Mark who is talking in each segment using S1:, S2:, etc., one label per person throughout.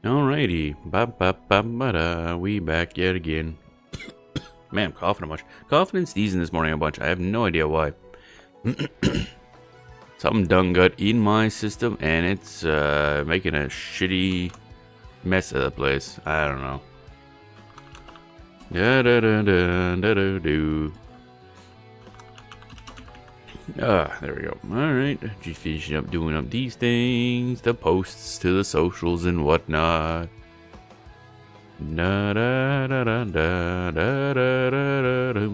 S1: Alrighty. Ba-ba-ba-ba-da. We back yet again. Man, I'm coughing a bunch. Coughing and sneezing this morning a bunch. I have no idea why. Something done got in my system and it's making a shitty mess of the place. I don't know. Da-da-da-da-da-da-do. There we go. Alright, just finishing up doing up these things, the posts to the socials and whatnot. Da da da da da da da da da.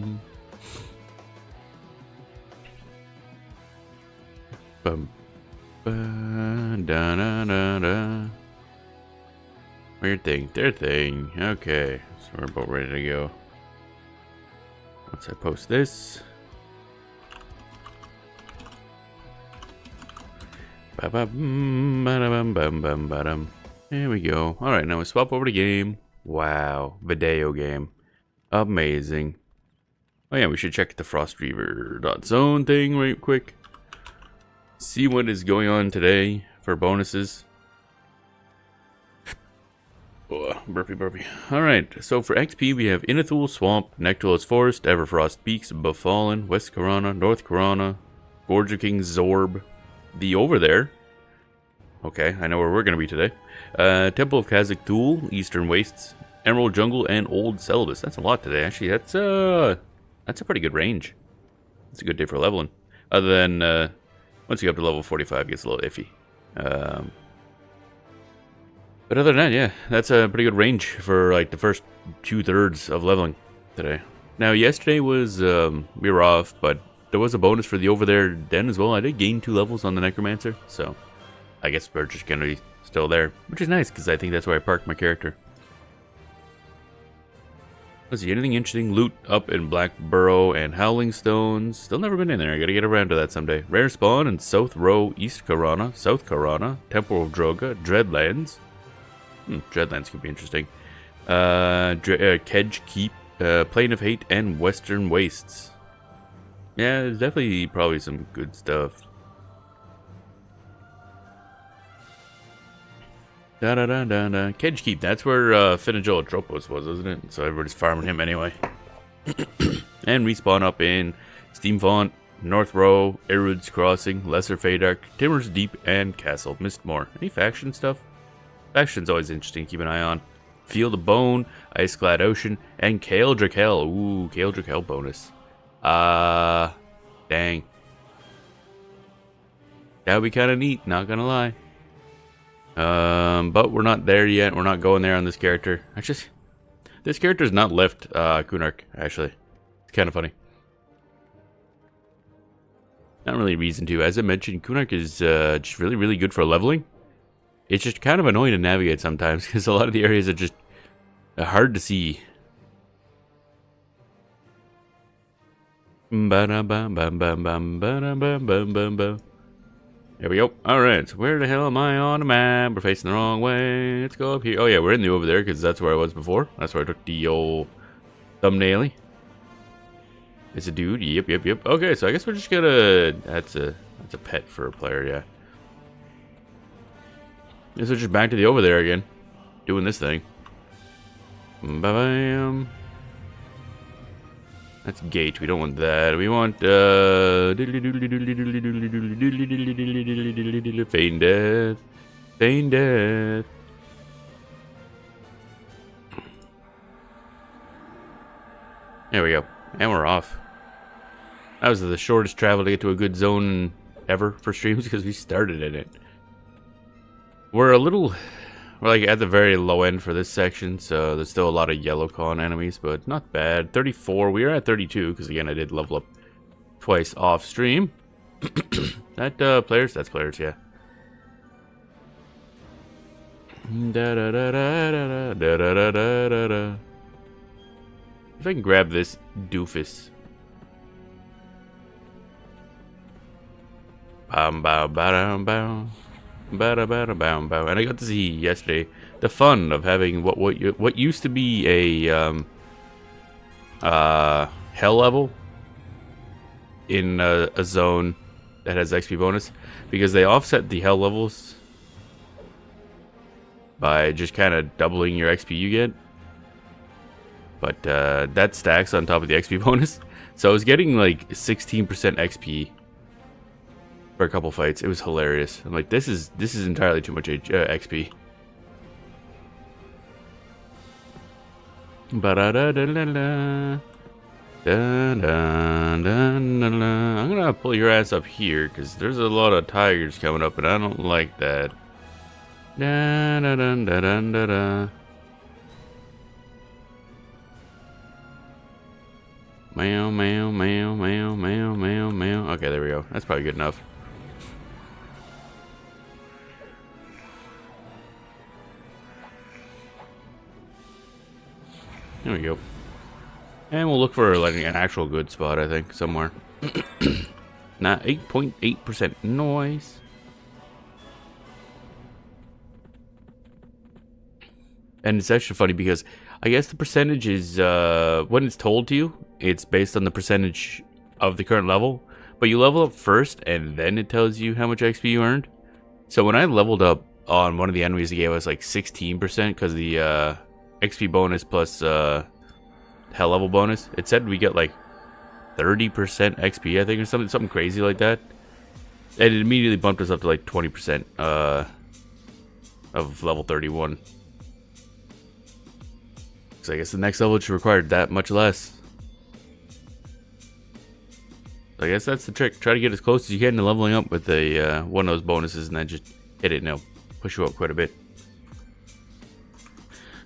S1: Bum ba da da da da. Weird thing, their thing. Okay, so we're about ready to go. Once I post this. There we go. Alright, now we swap over to game. Wow, video game. Amazing. Oh yeah, we should check the Frostreaver.zone thing right quick. See what is going on today for bonuses. Oh, burpee. Alright, so for XP we have Inithul Swamp, Nectulus Forest, Everfrost Peaks, Befallen, West Corona, North Corona, Gorge of King Zorb, the Overthere. Okay, I know where we're going to be today. Temple of Kazakh Thule, Eastern Wastes, Emerald Jungle, and Old Celibus. That's a lot today. Actually, that's a pretty good range. It's a good day for leveling. Other than once you get up to level 45, it gets a little iffy. But other than that, yeah, that's a pretty good range for like the first 2/3 of leveling today. Now, yesterday was we were off, but there was a bonus for the Overthere den as well. I did gain 2 levels on the Necromancer, so I guess we're just gonna be still there, which is nice because I think that's where I parked my character. Let's see, anything interesting? Loot up in Black Burrow and Howling Stones. Still never been in there. I gotta get around to that someday. Rare spawn in South Row, East Corona, South Corona, Temple of Droga, Dreadlands. Dreadlands could be interesting. Kedge Keep, Plane of Hate, and Western Wastes. Yeah, there's definitely probably some good stuff. Da-da-da-da-da. Kedge Keep, that's where Finagilotropos was, isn't it? So everybody's farming him anyway. And respawn up in Steamfont, North Row, Erud's Crossing, Lesser Fadark, Timmer's Deep, and Castle Mistmore. Any faction stuff? Faction's always interesting to keep an eye on. Field of Bone, Iceclad Ocean, and Kale Drakel. Ooh, Kale Drakel bonus. Dang. That would be kind of neat, not gonna lie. But we're not there yet. We're not going there on this character. This character's not left Kunark, actually. It's kind of funny. Not really a reason to. As I mentioned, Kunark is just really, really good for leveling. It's just kind of annoying to navigate sometimes because a lot of the areas are just hard to see. There we go. Alright, so where the hell am I on the map? We're facing the wrong way. Let's go up here. Oh yeah, we're in the Overthere because that's where I was before. That's where I took the old thumbnail-y. It's a dude. Yep. Okay, so I guess we're just gonna... That's a pet for a player, yeah. Guess we're just back to the Overthere again. Doing this thing. Bam. That's gate. We don't want that. We want feign death. Feign death. There we go. And we're off. That was the shortest travel to get to a good zone ever for streams because we started in it. We're like at the very low end for this section, so there's still a lot of yellow con enemies, but not bad. 34, we are at 32, because again, I did level up twice off stream. That players? That's players, yeah. If I can grab this doofus. And I got to see yesterday the fun of having what used to be a hell level in a zone that has XP bonus, because they offset the hell levels by just kind of doubling your XP you get. But that stacks on top of the XP bonus. So I was getting like 16% XP for a couple fights. It was hilarious. I'm like, this is entirely too much XP. Ba-da-da-da-da-da. I'm gonna pull your ass up here because there's a lot of tigers coming up and I don't like that. Da-da-da-da-da-da-da. Meow, meow, meow, meow, meow, meow, meow. Okay, there we go. That's probably good enough. There we go. And we'll look for like an actual good spot, I think, somewhere. Not 8.8% noise. And it's actually funny because I guess the percentage is, when it's told to you, it's based on the percentage of the current level. But you level up first, and then it tells you how much XP you earned. So when I leveled up on one of the enemies, it gave us like 16% because the XP bonus plus hell level bonus. It said we get like 30% XP, I think, or something crazy like that. And it immediately bumped us up to like 20% of level 31. So I guess the next level should require that much less. So I guess that's the trick. Try to get as close as you can to leveling up with a one of those bonuses, and then just hit it, and it'll push you up quite a bit.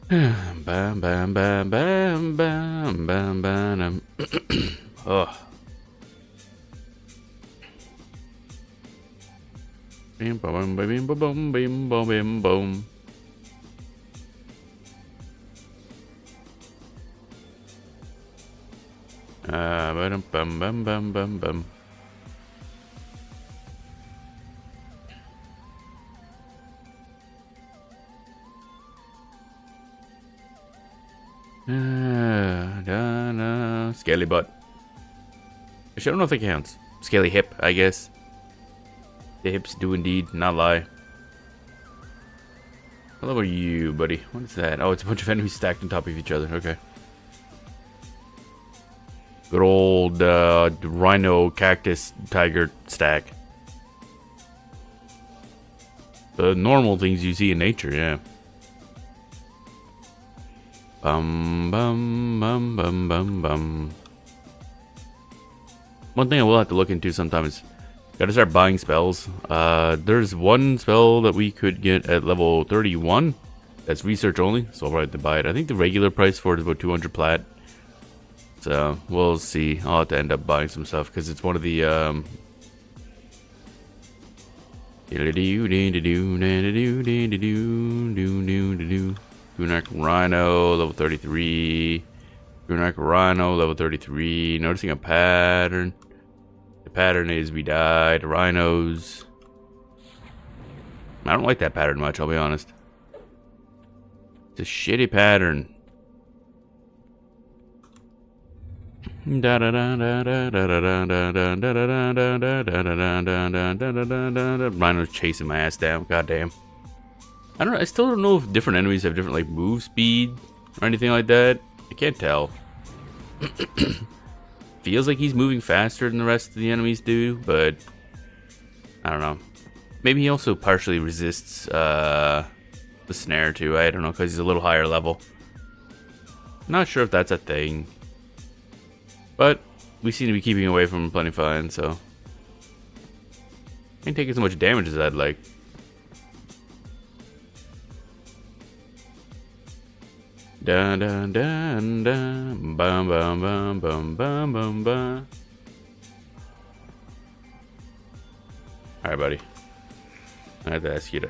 S1: Bam, bam, bam, bam, bam, bam, bam. Oh. Bim, bam, bim, bam, bam, bim, bam, bim, boom. Bum, bum, bum, bum, bum, bum. Scaly butt. Actually, I don't know if it counts. Scaly hip, I guess. The hips do indeed not lie. How are you, buddy? What is that? Oh, it's a bunch of enemies stacked on top of each other. Okay. Good old rhino, cactus, tiger stack. The normal things you see in nature, yeah. Bum, bum, bum, bum, bum, bum. One thing I will have to look into sometimes, gotta start buying spells. There's one spell that we could get at level 31. That's research only, so I'll probably have to buy it. I think the regular price for it is about 200 plat. So, we'll see. I'll have to end up buying some stuff, because it's one of the, Gunak Rhino, level 33. Gunak Rhino, level 33. Noticing a pattern. The pattern is we died. Rhinos. I don't like that pattern much, I'll be honest. It's a shitty pattern. Rhino's chasing my ass down. Goddamn. I don't know. I still don't know if different enemies have different like move speed or anything like that. I can't tell. Feels like he's moving faster than the rest of the enemies do, but I don't know. Maybe he also partially resists the snare too. I don't know, because he's a little higher level. Not sure if that's a thing. But we seem to be keeping away from him plenty fine, so ain't taking so much damage as I'd like. Dun dun dun dun, bum bum bum bum bum bum bum. All right, buddy. I have to ask you to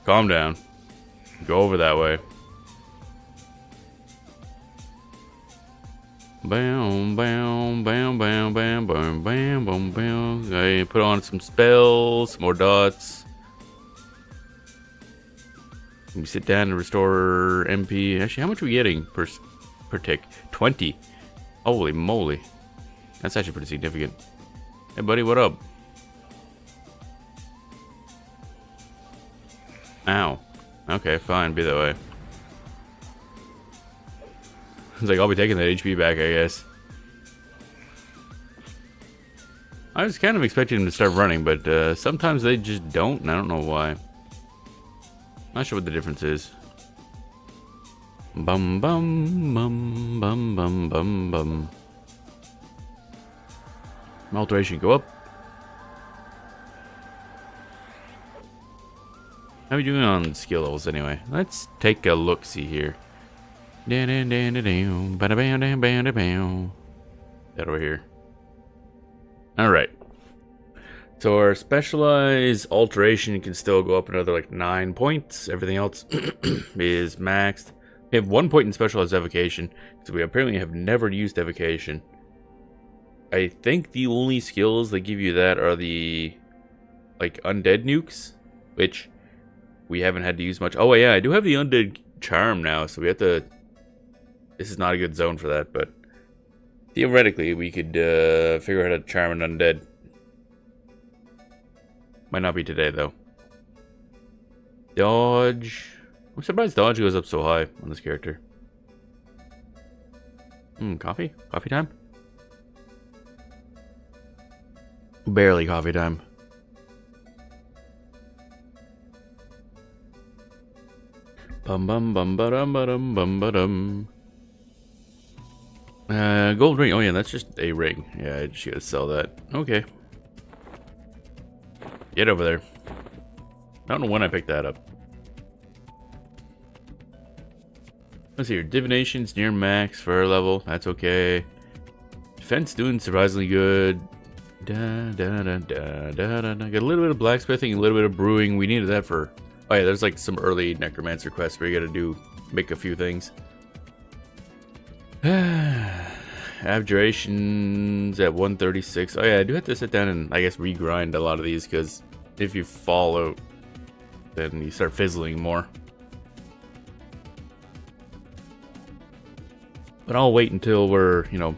S1: calm down. Go over that way. Bam, bam, bam, bam, bam, bam, bam, bam, bam. Okay, put on some spells, more dots. We sit down and restore MP. Actually, how much are we getting per tick? 20. Holy moly. That's actually pretty significant. Hey, buddy, what up? Ow. Okay, fine, be that way. It's like, I'll be taking that HP back, I guess. I was kind of expecting them to start running, but sometimes they just don't, and I don't know why. Not sure what the difference is. Bum bum bum bum bum bum bum. Alteration, go up. How are we doing on skill levels anyway? Let's take a look-see here. That over here. Alright. So our specialized alteration can still go up another like 9 points. Everything else is maxed. We have 1 point in specialized evocation. So we apparently have never used evocation. I think the only skills that give you that are the like undead nukes, which we haven't had to use much. Oh yeah, I do have the undead charm now, so we have to... This is not a good zone for that, but theoretically we could figure out how to charm an undead. Might not be today though. Dodge. I'm surprised dodge goes up so high on this character. Coffee? Coffee time? Barely coffee time. Bum bum bum ba dum ba dum bum ba dum. Gold ring. Oh yeah, that's just a ring. Yeah, I just gotta sell that. Okay. Get over there. I don't know when I picked that up. Let's see here. Divination's near max for our level. That's okay. Defense doing surprisingly good. Da da da da da da. Got a little bit of blacksmithing, a little bit of brewing. We needed that for... Oh yeah, there's like some early necromancer quests where you gotta make a few things. Abjuration's at 136. Oh yeah, I do have to sit down and I guess regrind a lot of these because if you fall out, then you start fizzling more. But I'll wait until we're, you know,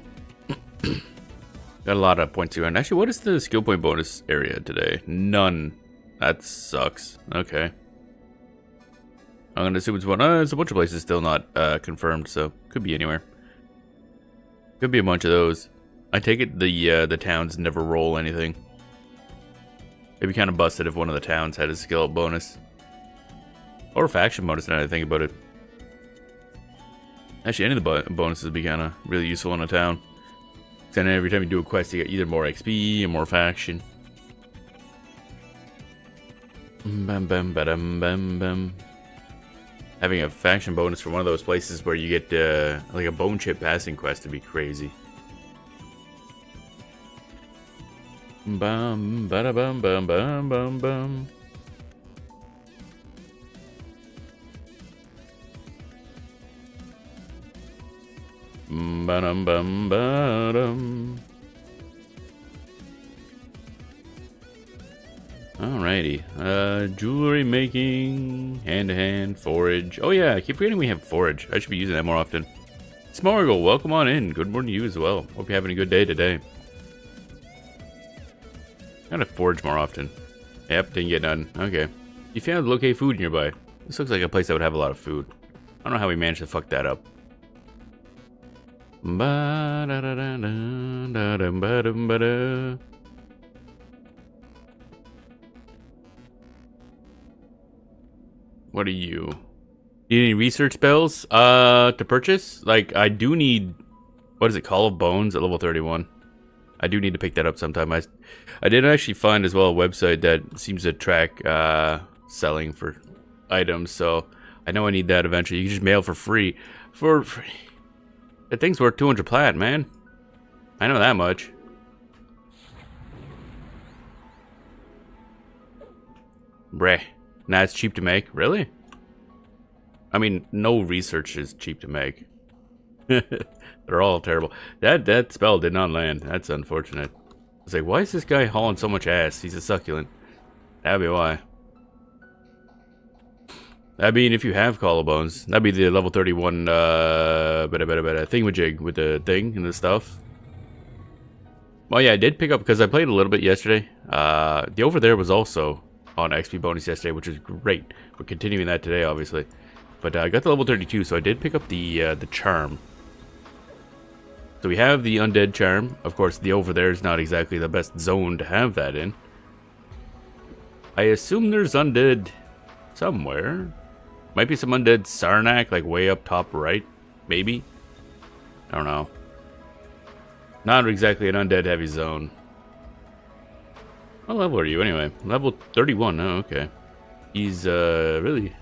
S1: got a lot of points to run. Actually, what is the skill point bonus area today? None. That sucks. Okay. I'm gonna assume it's one. There's a bunch of places still not confirmed, so could be anywhere. Could be a bunch of those. I take it the towns never roll anything. It'd be kind of busted if one of the towns had a skill bonus or a faction bonus. Now that I think about it, actually, any of the bonuses would be kind of really useful in a town. Because then every time you do a quest, you get either more XP or more faction. Bam bam bam bam bam. Having a faction bonus for one of those places where you get like a bone chip passing quest would be crazy. Bum bada bum bum bum bum bum. Ba-dum bum ba-dum. Alrighty, jewelry making, hand-to-hand, forage. Oh yeah, I keep forgetting we have forage. I should be using that more often. Smorgle, welcome on in. Good morning to you as well. Hope you're having a good day today. Gotta forage more often. Yep, didn't get done. Okay. You found locate food nearby. This looks like a place that would have a lot of food. I don't know how we managed to fuck that up. Ba-da-da-da-da-da-da-da-da-da. What are you? Need any research spells to purchase? Like, I do need... What is it? Call of Bones at level 31. I do need to pick that up sometime. I did actually find as well a website that seems to track selling for items, so I know I need that eventually. You can just mail for free. For free. That thing's worth 200 plat, man. I know that much. Breh. Nah, it's cheap to make. Really? I mean, no research is cheap to make. They're all terrible. That spell did not land. That's unfortunate. I was like, why is this guy hauling so much ass? He's a succulent. That'd be why. I mean, if you have collarbones, that'd be the level 31 thingamajig with the thing and the stuff. Well, yeah, I did pick up, because I played a little bit yesterday. The Overthere was also on XP bonus yesterday, which is great. We're continuing that today, obviously. But I got to level 32, so I did pick up the charm. So we have the undead charm. Of course, the Overthere is not exactly the best zone to have that in. I assume there's undead somewhere. Might be some undead Sarnak, like way up top right. Maybe. I don't know. Not exactly an undead heavy zone. What level are you anyway? Level 31. Oh, okay. He's really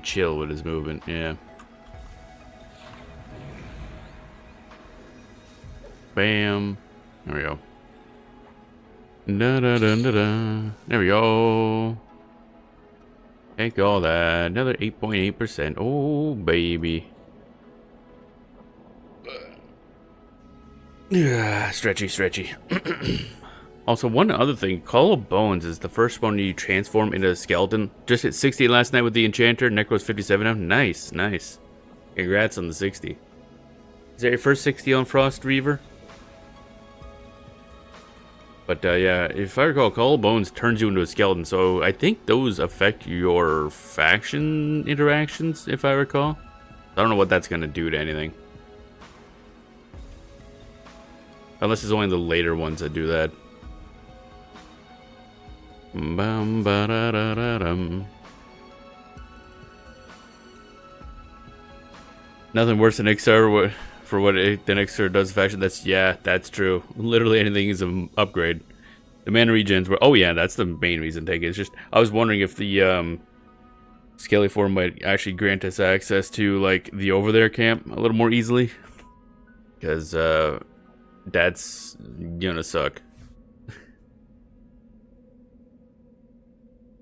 S1: chill with his movement. Yeah. Bam. There we go. Da, da, da, da, da. There we go. Take all that. Another 8.8%. Oh, baby. Yeah, stretchy, stretchy. Also, one other thing. Call of Bones is the first one you transform into a skeleton. Just hit 60 last night with the Enchanter. Necro's 57 now. Nice, nice. Congrats on the 60. Is that your first 60 on Frostreaver? But yeah, if I recall, Call of Bones turns you into a skeleton, so I think those affect your faction interactions, if I recall. I don't know what that's going to do to anything. Unless it's only the later ones that do that. Bum, ba, da, da, da, dum. Nothing worse than XR for what the XR does faction. That's true. Literally anything is an upgrade. The mana regens were. Oh yeah, that's the main reason. Take it. It's just I was wondering if the Skelly form might actually grant us access to like the Overthere camp a little more easily, because that's gonna suck.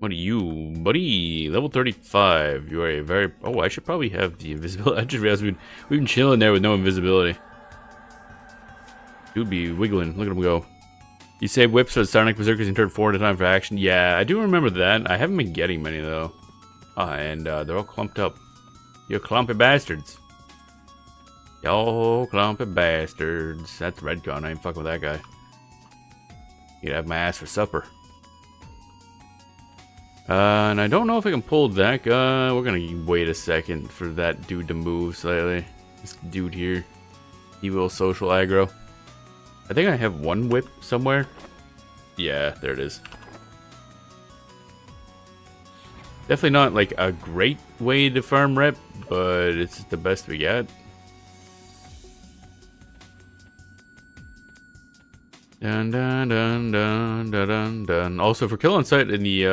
S1: What are you, buddy? Level 35. You are a very... Oh, I should probably have the invisibility. I just realized we've been chilling there with no invisibility. Dude be wiggling. Look at him go. You save whips so Sarnak Berserkers can turn 4 at a time for action. Yeah, I do remember that. I haven't been getting many, though. And they're all clumped up. You clumpy bastards. Y'all clumpy bastards. That's Redcon. I ain't fucking with that guy. You'd have my ass for supper. And I don't know if I can pull that guy. We're gonna wait a second for that dude to move slightly. This dude here. Evil social aggro. I think I have one whip somewhere. Yeah, there it is. Definitely not like a great way to farm rep, but it's the best we got. Dun dun dun dun dun dun dun. Also, for kill on sight in the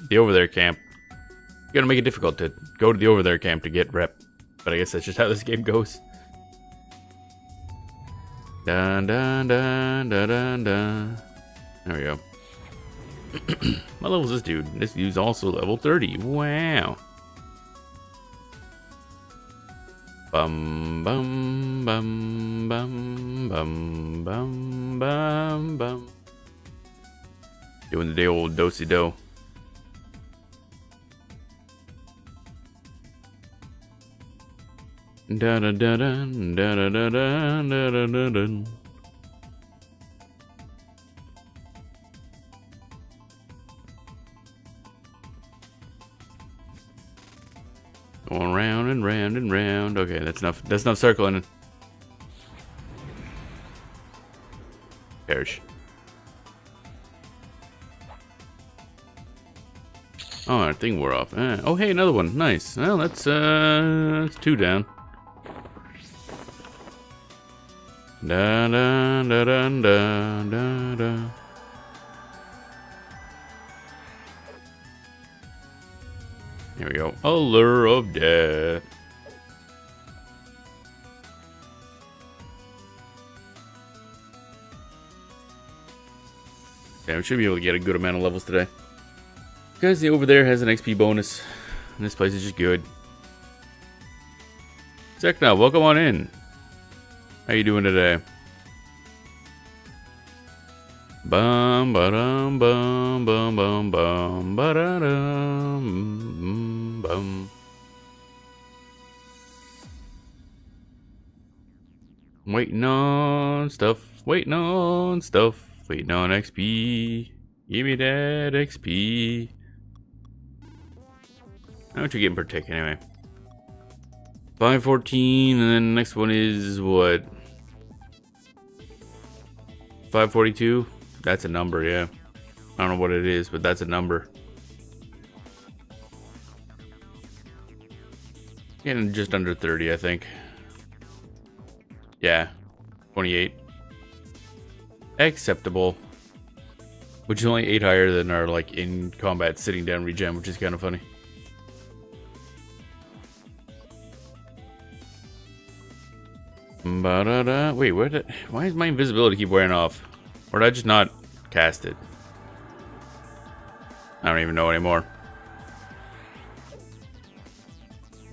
S1: Overthere camp, you gotta make it difficult to go to the Overthere camp to get rep. But I guess that's just how this game goes. Dun dun dun dun dun dun. There we go. What level is this dude? This dude's also level 30. Wow. Bum bum bum bum bum bum bum bum. Doing the day old do-si do. Da da da da da da da da da da da. Going round and round and round. Okay, that's enough. That's enough circling. Perish. Oh, our thing wore off. Oh, hey, another one. Nice. Well, that's 2 down. Da da da da da da da. Here we go. Allure of Death. Okay, we should be able to get a good amount of levels today. Because the Overthere has an XP bonus. And this place is just good. Zekna, welcome on in. How you doing today? Bum ba dum bum bum bum bum ba da dum bum. Waiting on stuff, waiting on stuff, waiting on XP. Give me that XP. How much you getting per tick anyway? 514, and then the next one is what? 542? That's a number, yeah. I don't know what it is, but that's a number. Getting just under 30, I think. Yeah, 28. Acceptable. Which is only 8 higher than our like in combat sitting down regen, which is kind of funny. Ba-da-da. Wait, why does my invisibility keep wearing off? Or did I just not cast it? I don't even know anymore.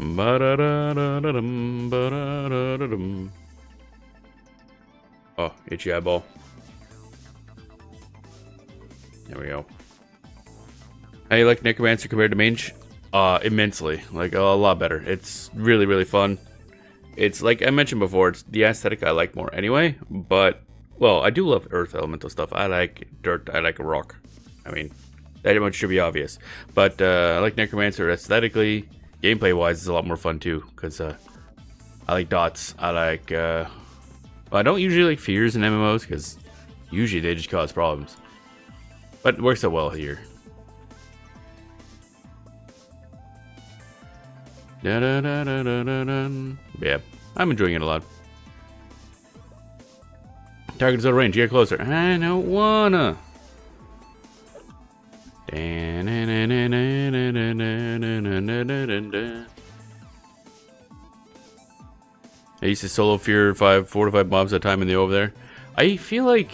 S1: Ba-da-da-da-da-dum, ba-da-da-da-dum. Oh, itchy eyeball. There we go. How you like Necromancer compared to Mage? Immensely. Like, a lot better. It's really, really fun. It's like I mentioned before, it's the aesthetic I like more anyway, but, well, I do love earth elemental stuff. I like dirt, I like rock. I mean, that much should be obvious. But I like Necromancer aesthetically. Gameplay-wise, it's a lot more fun too, because I like dots. I like, well, I don't usually like fears in MMOs, because usually they just cause problems. But it works out well here. Da -da -da -da -da -da -da. Yeah, I'm enjoying it a lot. Target's out of range, get closer. I don't wanna. I used to solo fear 4 to 5 mobs at a time in the Overthere. I feel like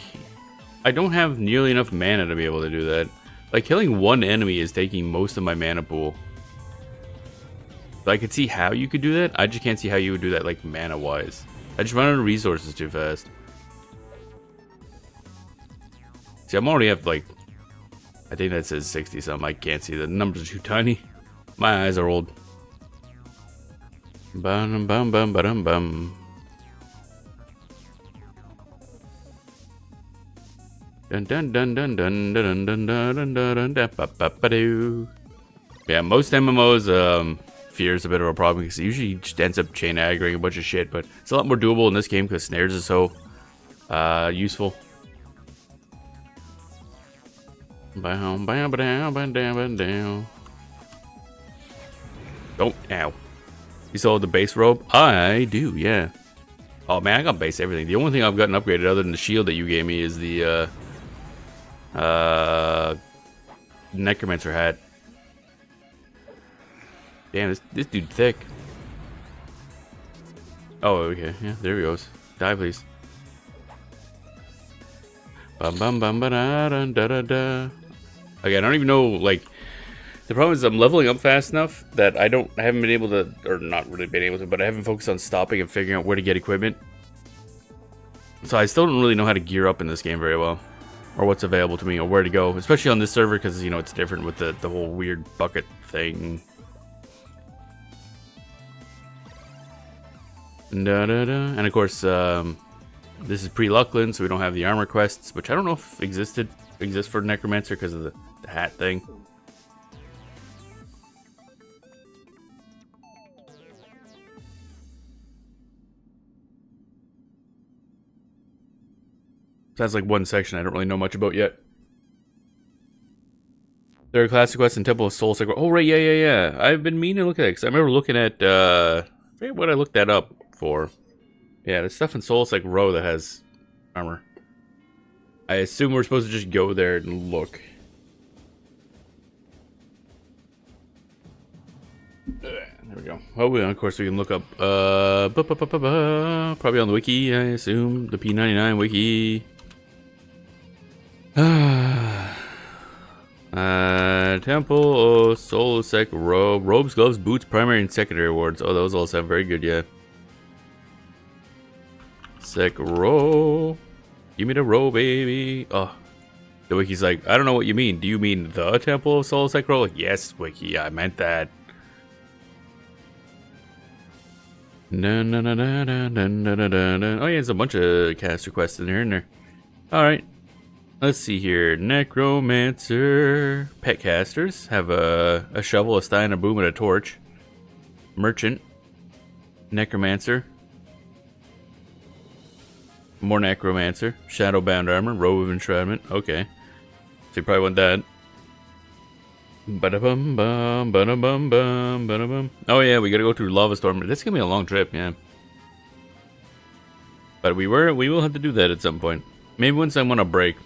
S1: I don't have nearly enough mana to be able to do that. Like, killing one enemy is taking most of my mana pool. So I could see how you could do that. I just can't see how you would do that, like, mana-wise. I just run out of resources too fast. See, I'm already at, like, I think that says 60 something. I can't see. The numbers are too tiny. My eyes are old. Bum bum bum bum bum. Dun dun dun dun dun dun dun dun dun dun dun dun. Yeah, most MMOs, fear is a bit of a problem because it usually just ends up chain aggroing a bunch of shit, but it's a lot more doable in this game because snares is so useful. Don't, ow. You saw the base robe? I do, yeah. Oh man, I got base everything. The only thing I've gotten upgraded other than the shield that you gave me is the Necromancer hat. Damn, this dude thick. Oh, okay, yeah, there he goes. Die, please. Bum bum bum ba da da da da. Okay, I don't even know, like, the problem is I'm leveling up fast enough that I haven't been able to, or not really been able to, but I haven't focused on stopping and figuring out where to get equipment. So I still don't really know how to gear up in this game very well, or what's available to me, or where to go, especially on this server, because, you know, it's different with the whole weird bucket thing. Da, da, da. And of course, this is pre-Luckland, so we don't have the armor quests, which I don't know if exist for Necromancer because of the hat thing. That's like one section I don't really know much about yet. There are classic quests in Temple of Soul Sacred. Oh right, yeah. I've been meaning to look at it because I remember looking at I forget what I looked that up for. Yeah, there's stuff in Soul Sacred Row that has armor. I assume we're supposed to just go there and look. There we go. Oh, of course we can look up probably on the wiki, I assume. The P99 wiki. Temple of Soul Sacred Robe. Robes, gloves, boots, primary and secondary awards. Oh, those all sound very good, yeah. Sacred Robe. Give me the robe, baby. Oh. The wiki's like, I don't know what you mean. Do you mean the Temple of Soul Sacred Robe? Yes, wiki, I meant that. Oh yeah, there's a bunch of caster quests in here. Alright. Let's see here. Necromancer. Pet casters have a shovel, a stein, a boom, and a torch. Merchant. Necromancer. More Necromancer. Shadowbound armor. Robe of enshroudment. Okay. So you probably want that. Ba-da-bum bum, ba-da-bum bum, ba-da-bum. Oh yeah, we gotta go through Lava Storm. This is gonna be a long trip, yeah. But we will have to do that at some point. Maybe once I want a break.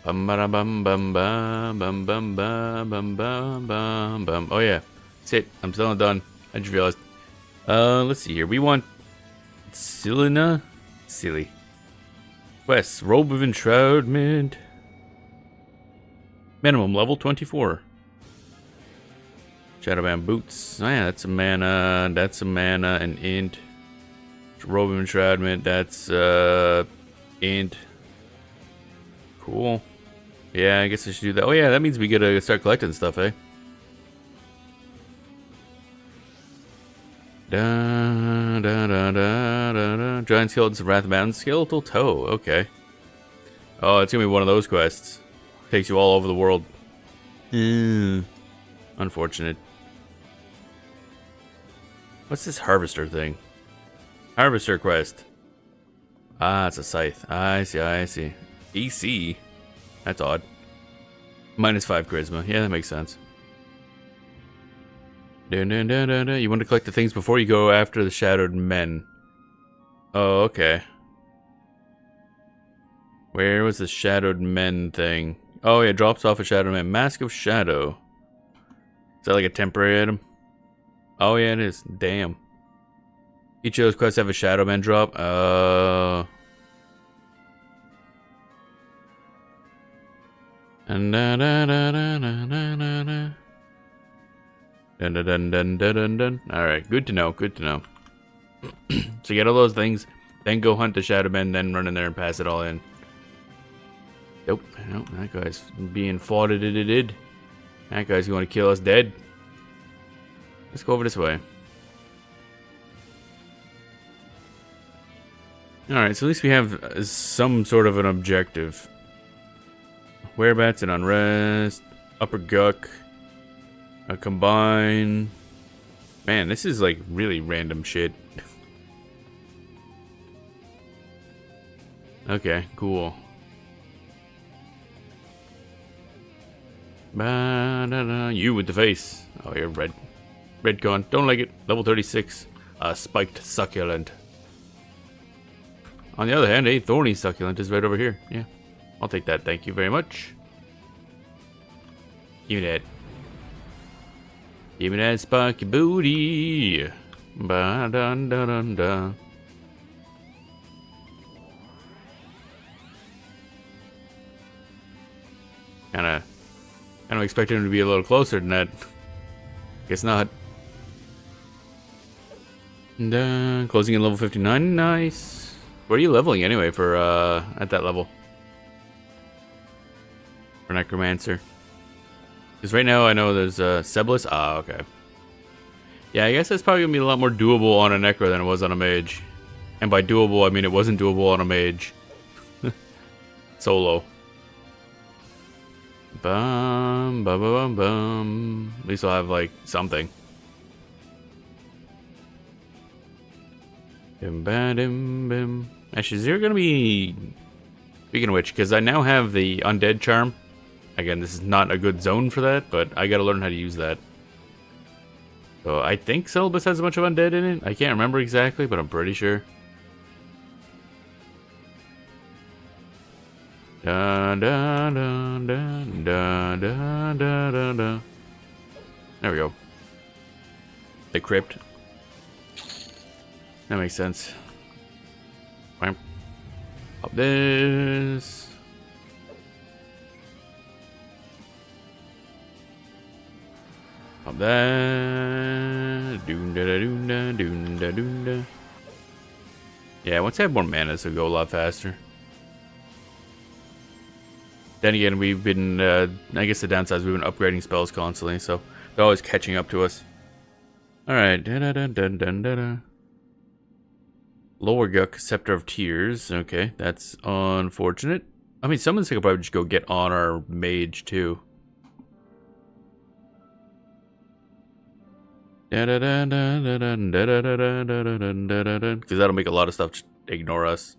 S1: Bum ba bum bum bum bum bum bum bum bum bum. Oh yeah, that's it. I'm still not done. I just realized. Let's see here. We want Silina. Silly. Quests. Robe of Enshroudment. Minimum level 24. Shadowbound boots. Oh yeah, that's a mana. That's a mana and int. Robe of Enshroudment. That's int. Cool. Yeah, I guess I should do that. Oh yeah, that means we gotta start collecting stuff, eh? Da da da da da da. Giant Skeletons of Wrath Mountain. Skeletal Toe. Okay. Oh, it's gonna be one of those quests. Takes you all over the world. Unfortunate. What's this harvester thing? Harvester quest. Ah, it's a scythe. I see, I see. EC. That's odd. -5 charisma. Yeah, that makes sense. Dun, dun, dun, dun, dun. You want to collect the things before you go after the shadowed men. Oh, okay. Where was the shadowed men thing? Oh, yeah, drops off a shadowed man. Mask of Shadow. Is that like a temporary item? Oh, yeah, it is. Damn. Each of those quests have a shadow man drop. Dun dun dun dun dun dun dun dun dun dun dun dun. Alright, good to know, good to know. So get all those things, then go hunt the shadow men, then run in there and pass it all in. Nope, nope, that guy's being fought. That guy's going to kill us dead. Let's go over this way. Alright, so at least we have some sort of an objective. Whereabouts and unrest. Upper Guck. A combine. Man, this is like really random shit. Okay, cool. Ba-da-da. You with the face. Oh, you're red. Red con. Don't like it. Level 36. Spiked succulent. On the other hand, a thorny succulent is right over here. Yeah. I'll take that. Thank you very much. Give me that. Give me that spiky booty. Ba-dun-dun-dun-dun. Kinda expected him to be a little closer than that. Guess not. And, closing in level 59. Nice. Where are you leveling anyway for at that level? For Necromancer. Because right now I know there's Seblis. Ah, okay. Yeah, I guess that's probably gonna be a lot more doable on a Necro than it was on a Mage. And by doable, I mean it wasn't doable on a Mage. Solo. Bum, bum, bum, bum. At least I'll have, like, something. Bim. Actually, is there gonna be... Speaking of which, because I now have the Undead Charm. Again, this is not a good zone for that, but I gotta learn how to use that. So, I think Celibus has a bunch of Undead in it. I can't remember exactly, but I'm pretty sure. Da da da da da da da da da. There we go. The crypt. That makes sense. Up this. Up that. Doonda doonda doonda doonda. Yeah, once I have more mana, this will go a lot faster. Then again, we've been, I guess the downside is we've been upgrading spells constantly, so they're always catching up to us. Alright. Lower Guck, Scepter of Tears. Okay, that's unfortunate. I mean, someone's gonna probably just go get on our mage too. Because that'll make a lot of stuff just ignore us.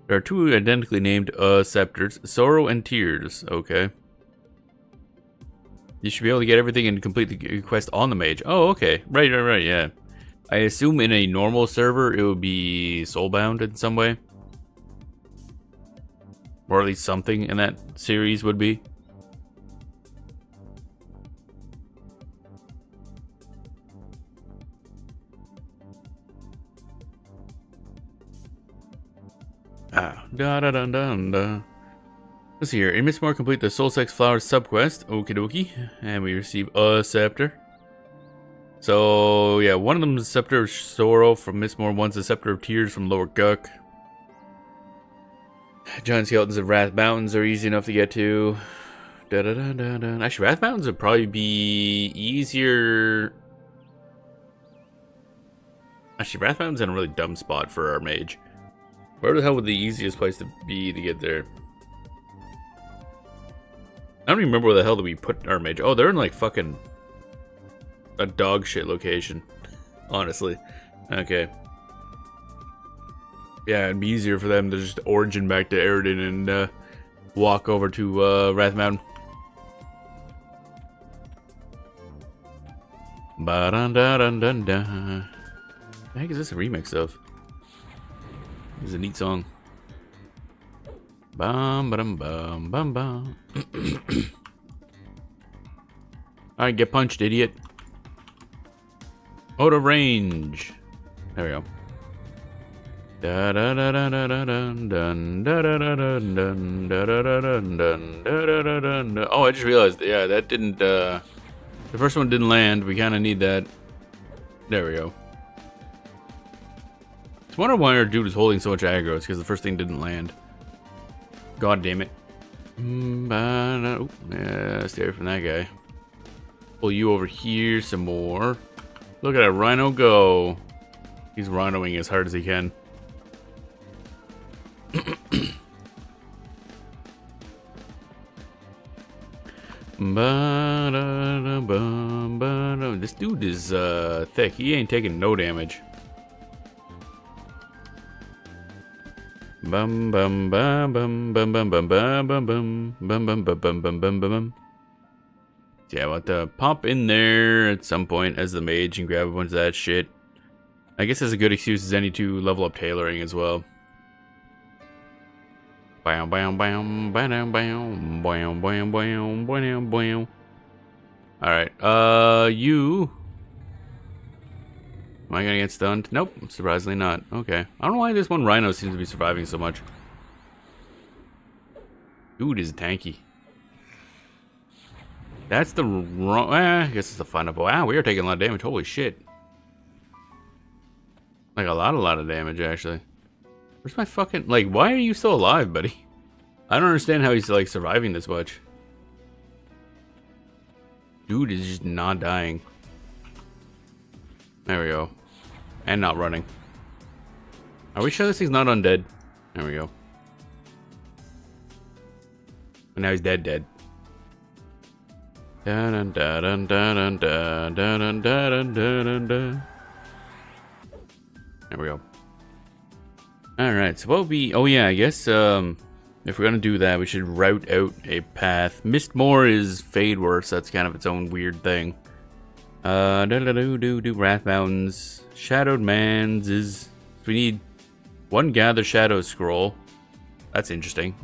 S1: There are two identically named scepters, Sorrow and Tears. Okay. You should be able to get everything and complete the quest on the mage. Oh, okay. Right, yeah. I assume in a normal server it would be soulbound in some way. Or at least something in that series would be. Let's see here. In Mistmore, complete the Soul Sex Flowers subquest. Okie dokie. And we receive a scepter. So, yeah, one of them is Scepter of Sorrow from Mistmore. One's the Scepter of Tears from Lower Guck. Giant Skeletons of Wrath Mountains are easy enough to get to. Actually, Wrath Mountains would probably be easier. Actually, Wrath Mountain's in a really dumb spot for our mage. Where the hell would the easiest place to be to get there? I don't even remember where the hell did we put our mage. Oh, they're in like fucking a dog shit location. Honestly. Okay. Yeah, it'd be easier for them to just origin back to Eridan and walk over to Wrath Mountain. Ba-dun-dun-dun-dun-dun. What the heck is this a remix of? This is a neat song. Bum bum bum bum bum. Alright, get punched, idiot. Out of range. There we go. Da da da da da da dun dun da da da dun dun da da da dun dun da da da dun. Oh, I just realized, yeah, that didn't the first one didn't land. We kinda need that. There we go. I wonder why our dude is holding so much aggro. It's because the first thing didn't land. God damn it. Yeah, stay away from that guy. Pull you over here some more. Look at that rhino go. He's rhinoing as hard as he can. This dude is thick. He ain't taking no damage. Bum bum bum bum bum bum bum bum bum bum bum bum bum bum bum bum bum. Yeah, I want to pop in there at some point as the mage and grab a bunch of that shit. I guess that's a good excuse as any to level up tailoring as well. Bam bam bam bam bam bam bam bam bam bam. All right, you. Am I gonna get stunned? Nope, surprisingly not. Okay. I don't know why this one rhino seems to be surviving so much. Dude is tanky. That's the wrong. I guess it's the fun of. Wow, we are taking a lot of damage. Holy shit. Like a lot of damage actually. Where's my fucking like? Why are you still alive, buddy? I don't understand how he's like surviving this much. Dude is just not dying. There we go. And not running. Are we sure this thing's not undead? There we go. And now he's dead. Dun dun dun dun dun dun dun dun dun dun dun. There we go. Alright, so what would be... Oh yeah, I guess if we're gonna do that, we should route out a path. Mistmore is Fade Worse, that's kind of its own weird thing. Wrath Mountains. Shadowed Man's is... We need one Gather Shadow Scroll. That's interesting.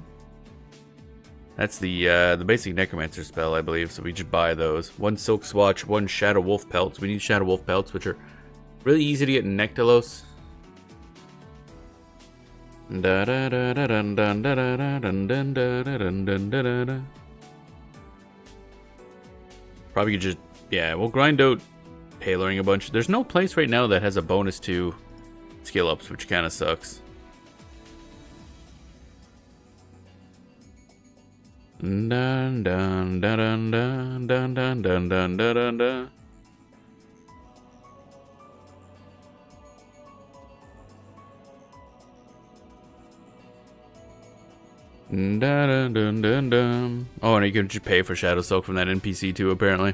S1: That's the basic Necromancer spell, I believe, so we just buy those. One Silk Swatch, one Shadow Wolf Pelts. We need Shadow Wolf Pelts, which are really easy to get in Nectalos. Probably could just... Yeah, we'll grind out tailoring a bunch. There's no place right now that has a bonus to skill ups, which kind of sucks. Dun dun dun dun dun dun dun dun dun dun dun. Dun, dun, dun, dun. Oh, and you can just pay for Shadow Soak from that NPC too, apparently.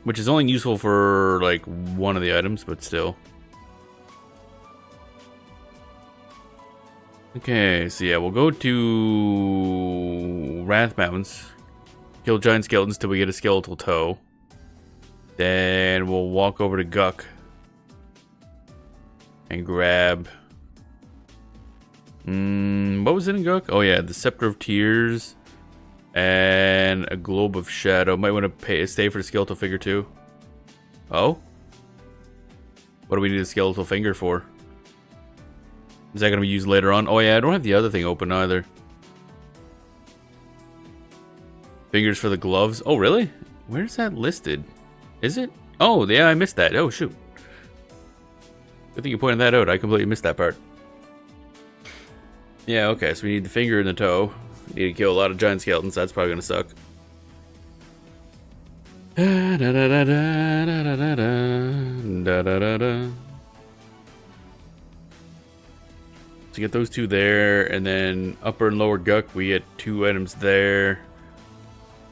S1: Which is only useful for, like, one of the items, but still. Okay, so yeah, we'll go to Wrath Mountains. Kill giant skeletons till we get a skeletal toe. Then we'll walk over to Guck. And grab... what was it in Guck? Oh yeah, the Scepter of Tears. And a Globe of Shadow. Might want to stay for the skeletal figure too. Oh? What do we need a skeletal finger for? Is that going to be used later on? Oh yeah, I don't have the other thing open either. Fingers for the gloves. Oh really? Where's that listed? Is it? Oh yeah, I missed that. Oh shoot. Good thing you pointed that out. I completely missed that part. Yeah, okay, so we need the finger and the toe. We need to kill a lot of giant skeletons. That's probably going to suck. Da, da, da, da, da, da, da, da, da, da, da. So get those two there, and then upper and lower Guck, we get 2 items there.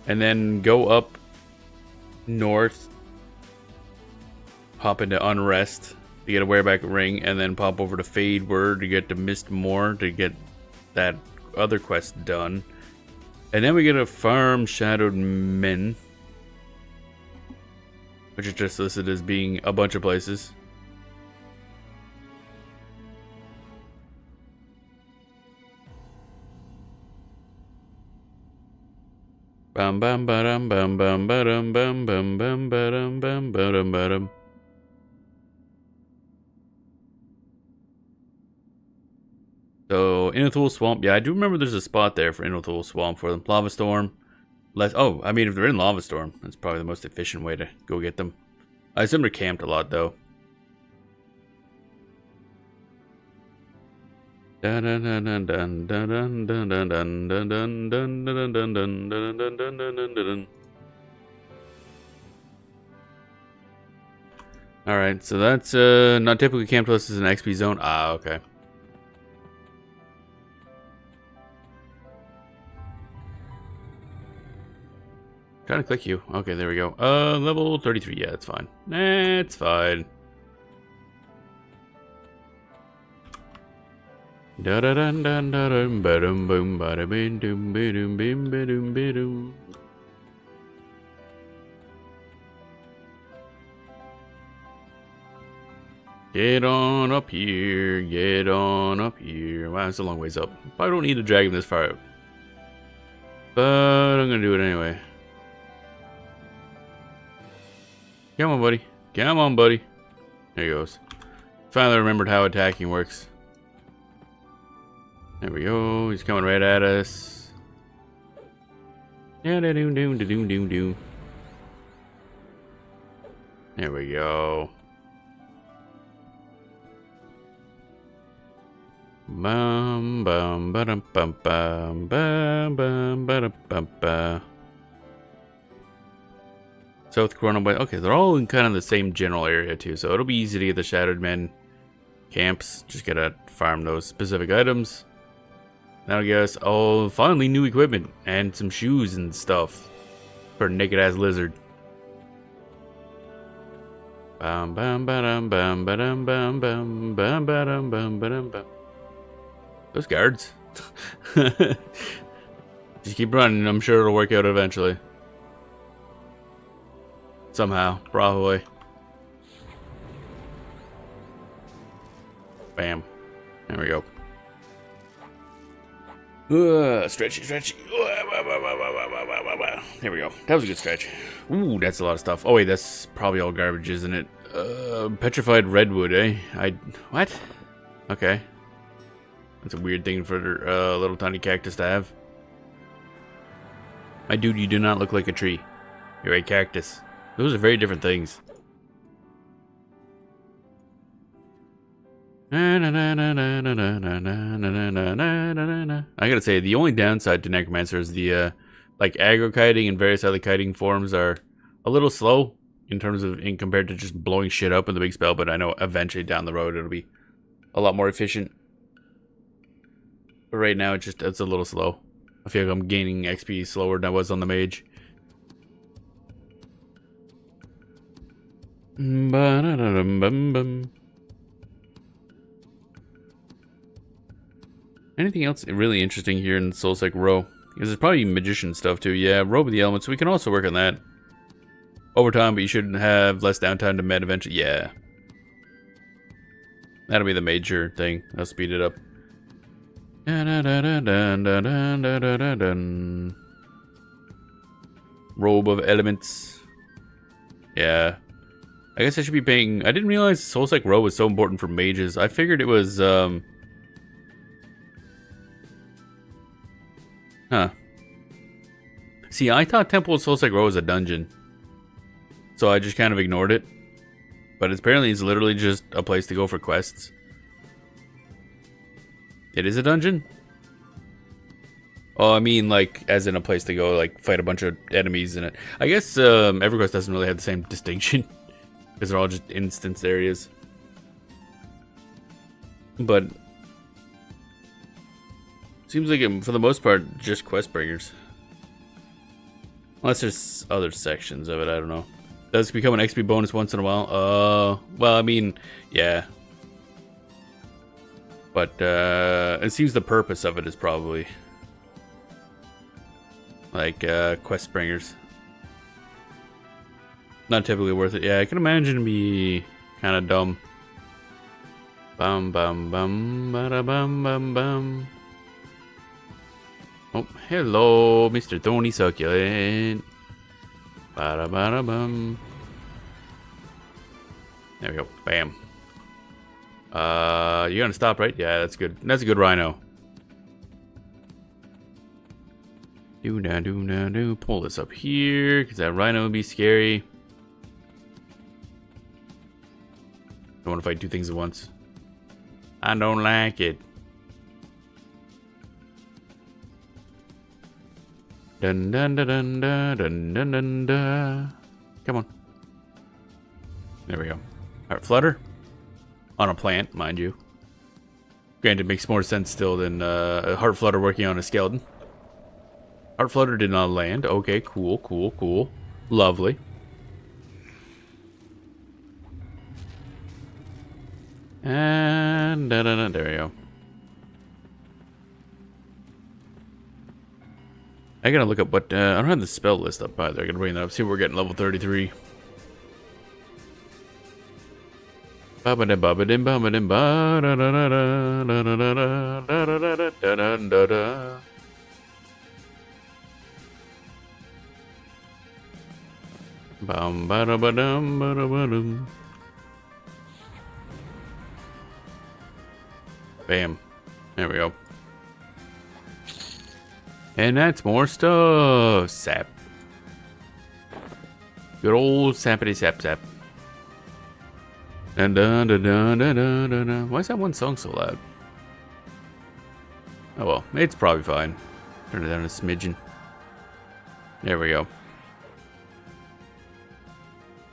S1: And then go up north, hop into Unrest to get a wearback ring, and then pop over to Fade Word to get to Mist More to get that other quest done. And then we get a Farm Shadowed Men, which is just listed as being a bunch of places. Bum bum ba-dum bum bum ba-dum bum bum bum ba-dum bum ba-dum ba-dum. So Innothul Swamp, yeah, I do remember there's a spot there for Innothul Swamp for them. Lava Storm. Oh, I mean, if they're in Lava Storm, that's probably the most efficient way to go get them. I assume they're camped a lot though. Alright, so that's not typically camped unless it's an XP zone. Ah, okay. Trying to click you. Okay, there we go. Level 33. Yeah, that's fine. That's fine. Da da dun dun da dum ba dum boom ba da bim dum ba dum bim ba dum ba dum. Get on up here, get on up here. Wow, it's a long ways up. Probably don't need to drag him this far out. But I'm gonna do it anyway. Come on, buddy. Come on, buddy. There he goes. Finally remembered how attacking works. There we go. He's coming right at us. Yeah, da doom doom da doom doom doom. There we go. Bum bum ba dum bum bum bum bum ba dum bum bum. South Corona, but okay, they're all in kind of the same general area too, so it'll be easy to get the Shattered Men camps. Just gotta farm those specific items. Now I guess, oh, finally new equipment and some shoes and stuff for a naked ass lizard. Bum bum ba-dum bum ba-dum bum bum bum ba-dum bum ba-dum bum. Those guards. Just keep running, I'm sure it'll work out eventually. Somehow, probably. Bam. There we go. Stretchy, stretchy. There we go. That was a good stretch. Ooh, that's a lot of stuff. Oh wait, that's probably all garbage, isn't it? Petrified redwood, eh? What? Okay. That's a weird thing for a little tiny cactus to have. My dude, you do not look like a tree. You're a cactus. Those are very different things. I gotta say, the only downside to Necromancer is the like aggro kiting and various other kiting forms are a little slow in terms of compared to just blowing shit up in the big spell, but I know eventually down the road it'll be a lot more efficient. But right now, it's a little slow. I feel like I'm gaining XP slower than I was on the mage. Anything else really interesting here in Soulsec Row? Because there's probably magician stuff too. Yeah, Row with the Elements. We can also work on that. Over time, but you should have less downtime to med eventually. Yeah. That'll be the major thing. I'll speed it up. Robe of Elements. Yeah. I guess I should be paying... I didn't realize Soulsec Row was so important for mages. I figured it was, Huh. See, I thought Temple of Soulsec Row was a dungeon. So I just kind of ignored it. But apparently it's literally just a place to go for quests. It is a dungeon? Oh, I mean, like, as in a place to go, like, fight a bunch of enemies in it. I guess EverQuest doesn't really have the same distinction. Because they're all just instance areas. But... seems like, for the most part, just quest bringers. Unless there's other sections of it, I don't know. Does become an XP bonus once in a while? Well, I mean, yeah. But, it seems the purpose of it is probably... like, quest bringers. Not typically worth it. Yeah, I can imagine it'd be kind of dumb. Bum bum bum bada bum bum bum. Oh, hello, Mr. Thorny Succulent. Bada bada bum. There we go. Bam. You gonna stop, right? Yeah, that's good. That's a good rhino. Do. Pull this up here, because that rhino would be scary. I want to fight two things at once. I don't like it. Dun dun dun dun dun dun dun dun dun. Come on. There we go. Heart flutter. On a plant, mind you. Granted, it makes more sense still than a heart flutter working on a skeleton. Heart flutter did not land. Okay, cool. Lovely. And there we go. I gotta look up what I don't have the spell list up either. I gotta bring that up. See what we're getting level 33. Bam. There we go. And that's more stuff. Sap. Good old sappity sap sap. Dun dun dun dun dun dun dun dun. Why is that one song so loud? Oh well, it's probably fine. Turn it down a smidgen. There we go.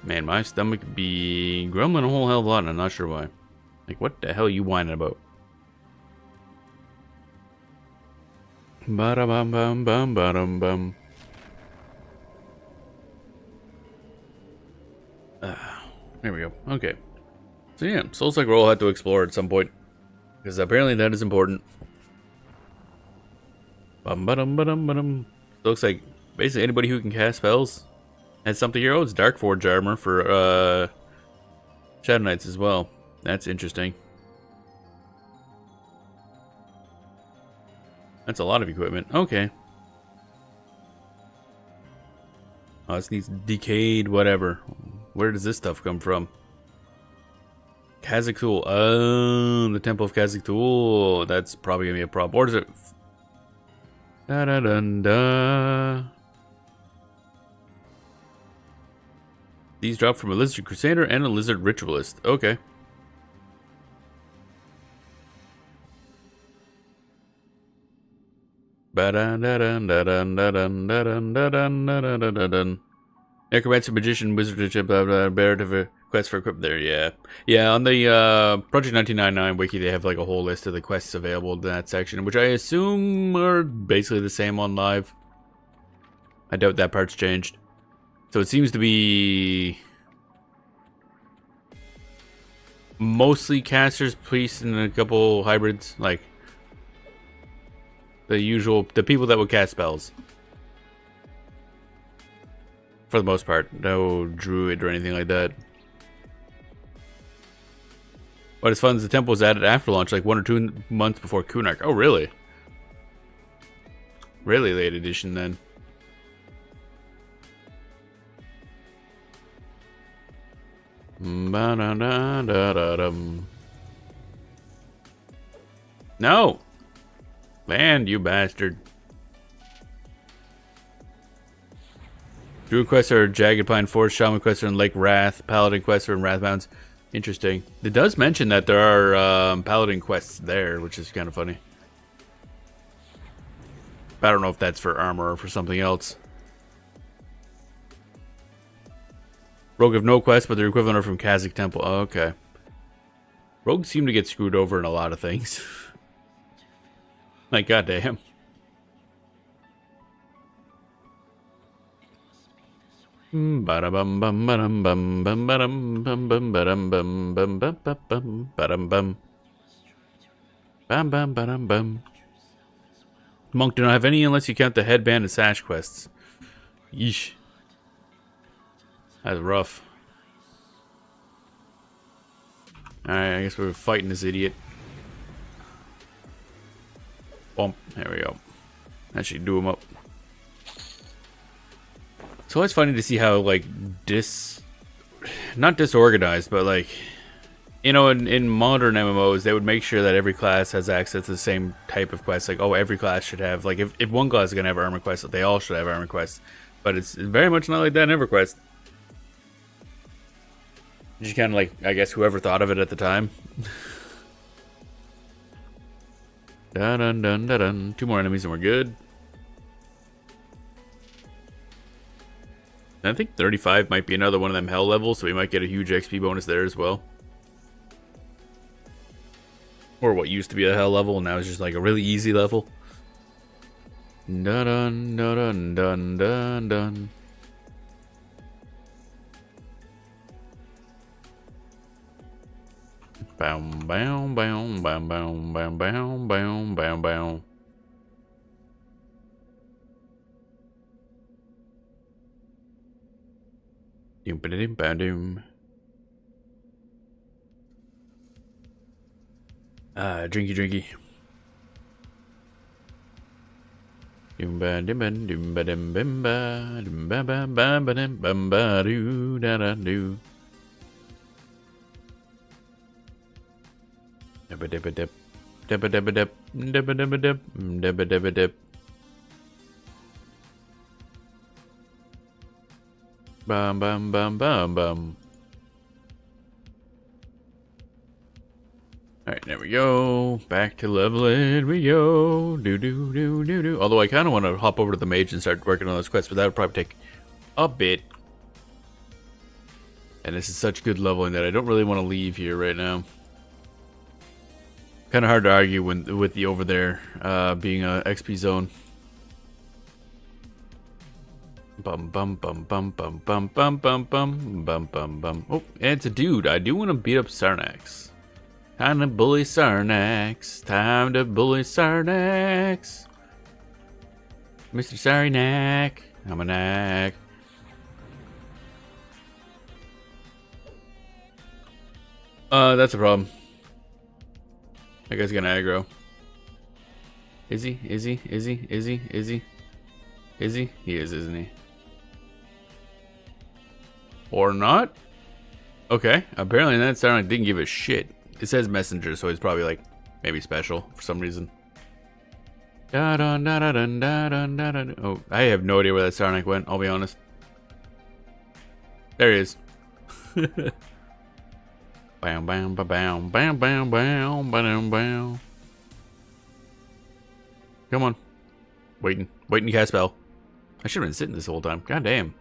S1: Man, my stomach be grumbling a whole hell of a lot, and I'm not sure why. Like, what the hell are you whining about? Ba-da-bum bum bum ba-dum bum. There we go. Okay. So yeah, Soulsec Roll had to explore at some point. Because apparently that is important. Bum ba-dum ba-dum ba-dum. Looks like basically anybody who can cast spells has something here. Oh, it's Dark Forge armor for Shadow Knights as well. That's interesting. That's a lot of equipment. Okay. Oh, this needs decayed whatever. Where does this stuff come from? Khazak-Thul. Oh, the Temple of Khazak-Thul. That's probably gonna be a problem. Or is it? Da da dun da. These drop from a Lizard Crusader and a Lizard Ritualist. Okay. Necromancer, Magician, Wizard, blah blah, Quest for equip there, yeah. Yeah, on the Project 1999 wiki, they have like a whole list of the quests available in that section, which I assume are basically the same on live. I doubt that part's changed. So it seems to be mostly casters, priests, and a couple hybrids, like the usual, the people that would cast spells. For the most part, no druid or anything like that. But as fun as the temple was added after launch, like 1 or 2 months before Kunark. Oh, really? Really late edition then. No! Land, you bastard. Druid quests are Jagged Pine Forest, Shaman quests are in Lake Wrath, Paladin quests are in Wrathbounds. Interesting. It does mention that there are Paladin quests there, which is kind of funny. I don't know if that's for armor or for something else. Rogue have no quest, but their equivalent are from Kazakh Temple. Oh, okay. Rogues seem to get screwed over in a lot of things. Like, goddamn. Ba-da-bum bum ba-dum bum bum ba-dum bum bum ba-dum bum bum bum bum ba-dum bum bum bum ba-dum bum. Monk do not have any unless you count the headband and sash quests. Yeesh. That's rough. Alright, I guess we're fighting this idiot. Bump. There we go. That should do him up. It's always funny to see how, like, not disorganized, but, like, you know, in modern MMOs, they would make sure that every class has access to the same type of quest. Like, oh, every class should have, like, if one class is going to have armor quests, they all should have armor quests. But it's very much not like that in EverQuest. Just kind of like, I guess, whoever thought of it at the time. Dun dun dun dun dun. 2 more enemies and we're good. I think 35 might be another one of them hell levels, so we might get a huge XP bonus there as well. Or what used to be a hell level, and now it's just like a really easy level. Dun dun dun dun dun dun. Bow bow bow bow bow bow bow bow bow bow. Doom. Drinky. Bum bum bum bum bum. Alright, there we go. Back to leveling we go. Do. Although I kind of want to hop over to the mage and start working on those quests, but that would probably take a bit. And this is such good leveling that I don't really want to leave here right now. Kind of hard to argue with the Overthere being a XP zone. Bum bum bum bum bum bum bum bum bum bum bum bum. Oh, and it's a dude. I do want to beat up Sarnax. Time to bully Sarnax. Time to bully Sarnax. Mr. Sarnax. I'm a knack. That's a problem. That guy's gonna aggro. Is he? Is he? Is he? Is he? Is he? Is he? He is, isn't he? Or not? Okay. Apparently that Sarnax didn't give a shit. It says messenger, so he's probably like maybe special for some reason. Oh, I have no idea where that Sarnax went, I'll be honest. There he is. Bam bam ba bam bam bam bam bam bam. Come on. Waiting to cast spell. I should have been sitting this whole time. God damn.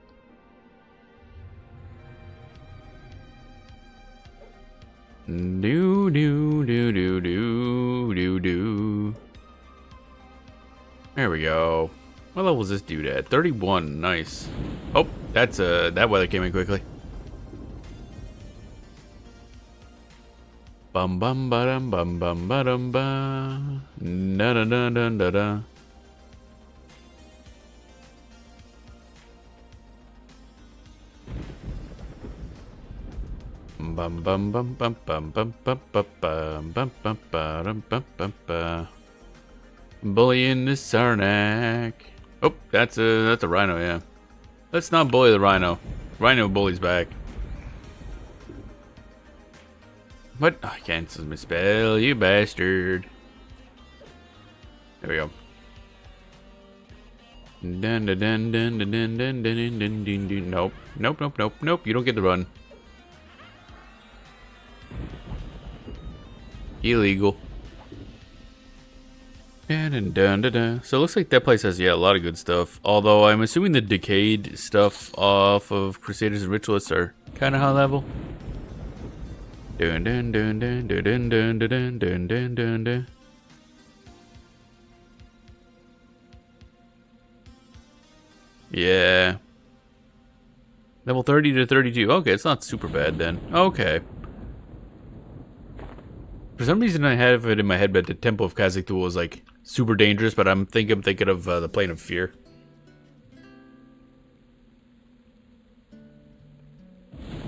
S1: Do do do do do do do. There we go. What level is this dude at? 31. Nice. Oh, that's that weather came in quickly. Bum bum ba-dum bum bum ba-dum ba. Da da da da da da. Bum bum bum bum bum bum bum bum bum bum bum bum bum bum. Bully in the Sarnak. Oh, that's a rhino, yeah. Let's not bully the rhino. Rhino bullies back. What? I can't misspell, you bastard. There we go. Dun dun dun dun dun dun dun dun dun dun dun. Nope. Nope, nope, nope, nope. You don't get to run. Illegal. Dun, dun, dun, dun, dun. So it looks like that place has, yeah, a lot of good stuff. Although I'm assuming the decayed stuff off of Crusaders and Ritualists are kind of high level. Dun dun dun dun dun dun dun dun dun dun dun dun. Yeah. Level 30 to 32. Okay, it's not super bad then. Okay. For some reason I have it in my head that the Temple of Khazad-dûl is like super dangerous, but I'm thinking of the Plane of Fear.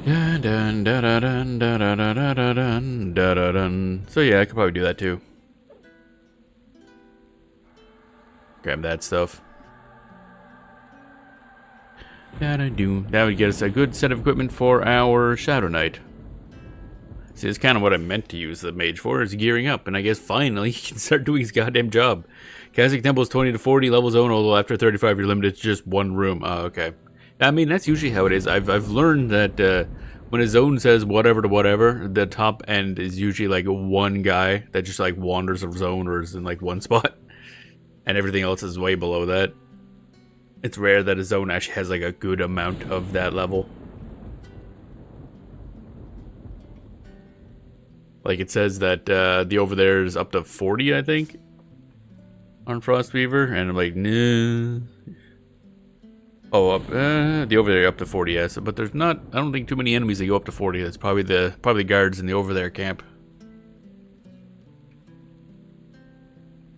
S1: Dun, dun, dun, dun, dun, dun, dun, dun, dun, dun, dun. So yeah, I could probably do that too. Grab that stuff. That would get us a good set of equipment for our Shadow Knight. See, that's kind of what I meant to use the mage for, is gearing up, and I guess finally he can start doing his goddamn job. Khazad Temple is 20 to 40 level zone, although after 35 you're limited to just one room. Oh, okay. I mean, that's usually how it is. I've learned that when a zone says whatever to whatever, the top end is usually like one guy that just like wanders a zone or is in like one spot, and everything else is way below that. It's rare that a zone actually has like a good amount of that level. Like it says that the Overthere is up to 40, I think, on Frostreaver, and I'm like, nah. Oh, up the Overthere up to 40, yes, but there's not. I don't think too many enemies that go up to 40. That's probably the guards in the Overthere camp.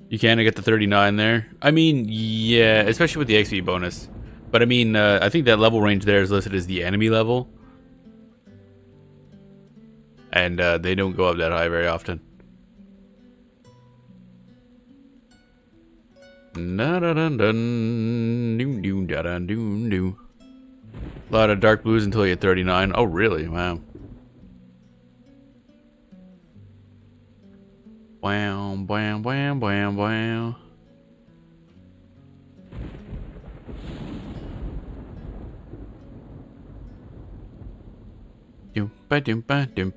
S1: You can get the 39 there. I mean, yeah, especially with the XP bonus. But I mean, I think that level range there is listed as the enemy level. And they don't go up that high very often. A lot of dark blues until you get 39. Oh, really? Wow. Wow, wow, wow, wow, wow. Doom, ba doom, ba doom.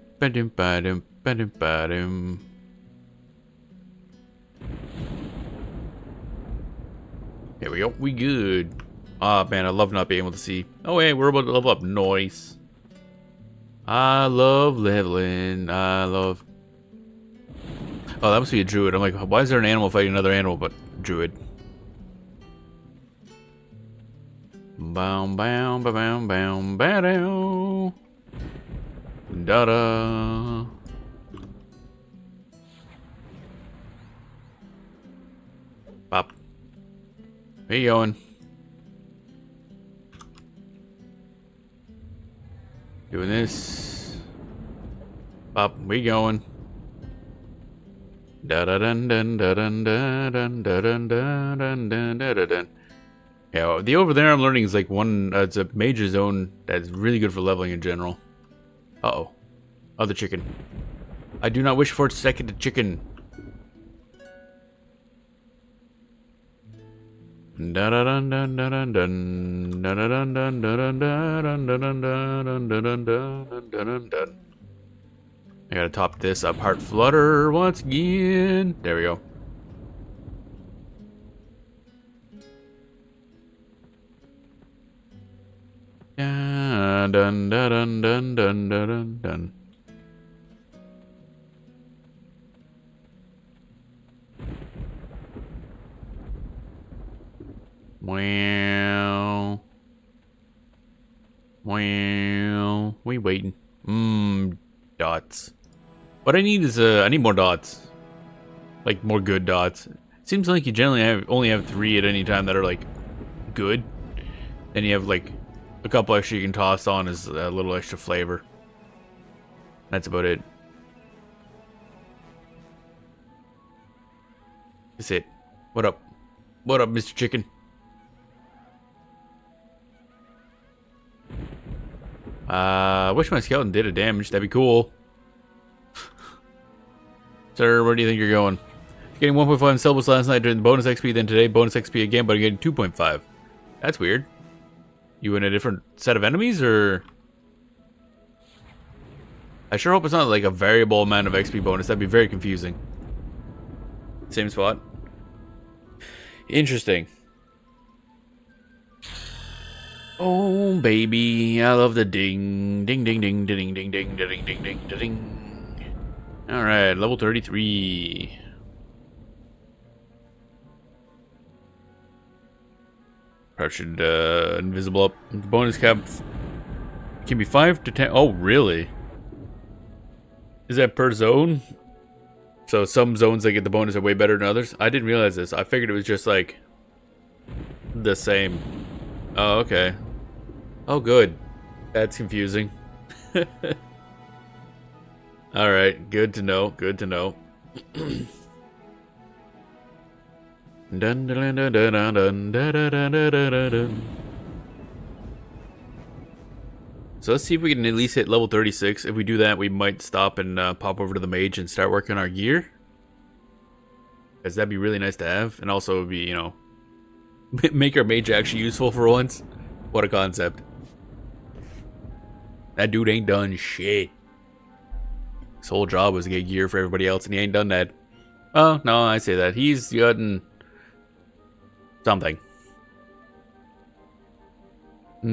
S1: Here we go. We good. Ah, man, I love not being able to see. Oh, hey, we're about to level up. Nice. I love leveling. I love. Oh, that must be a druid. I'm like, why is there an animal fighting another animal but druid? Bow, bow, bow, bow, bow, bow, bow. Da-da. Pop. Where you going? Doing this. Pop. Where you going? Da-da-dun-dun-dun-dun-dun-dun-dun-dun-dun-dun-dun-dun. Yeah, the Overthere I'm learning is like one, it's a major zone that's really good for leveling in general. Uh-oh. Other chicken. I do not wish for a second chicken. I gotta top this up. Heart flutter once again. There we go. Dun dun dun dun dun dun dun. Wow. Wow. We waiting. Dots. What I need is I need more dots. Like more good dots. Seems like you generally only have 3 at any time that are like good. Then you have like a couple extra you can toss on as a little extra flavor. That's about it. That's it. What up? What up, Mr. Chicken? I wish my skeleton did a damage. That'd be cool. Sir, where do you think you're going? Getting 1.5 syllables last night during the bonus XP, then today bonus XP again, but I'm getting 2.5. That's weird. You in a different set of enemies, or? I sure hope it's not like a variable amount of XP bonus. That'd be very confusing. Same spot. Interesting. Oh baby, I love the ding ding ding ding ding ding ding ding ding ding ding. All right, level 33. Perhaps should invisible up. Bonus cap can be 5 to 10. Oh really? Is that per zone? So some zones that get the bonus are way better than others? I didn't realize this. I figured it was just like the same. Oh, okay. Oh, good. That's confusing. Alright, good to know. Good to know. Dun, dun, dun, dun, dun, dun, dun, dun, dun, dun, dun. So let's see if we can at least hit level 36. If we do that, we might stop and pop over to the mage and start working on our gear. Because that'd be really nice to have. And also it would be, you know, make our mage actually useful for once. What a concept. That dude ain't done shit. His whole job was to get gear for everybody else, and he ain't done that. Oh, no, I say that. He's gotten something. Oh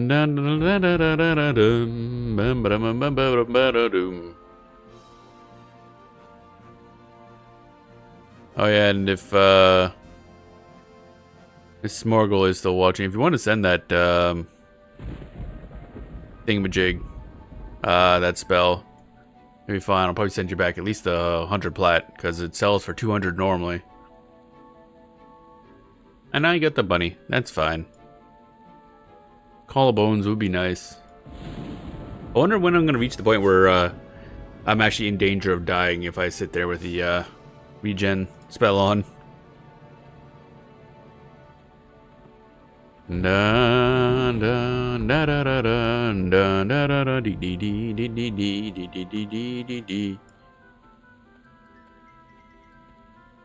S1: yeah, and if Smorgle is still watching, if you want to send that thingamajig, that spell, it'll be fine. I'll probably send you back at least 100 plat, because it sells for 200 normally. And now you got the bunny. That's fine. Collarbones would be nice. I wonder when I'm going to reach the point where I'm actually in danger of dying if I sit there with the regen spell on. Dun dun da da da dun dun da da da dee dee dee dee dee dee dee dee dee dee dee.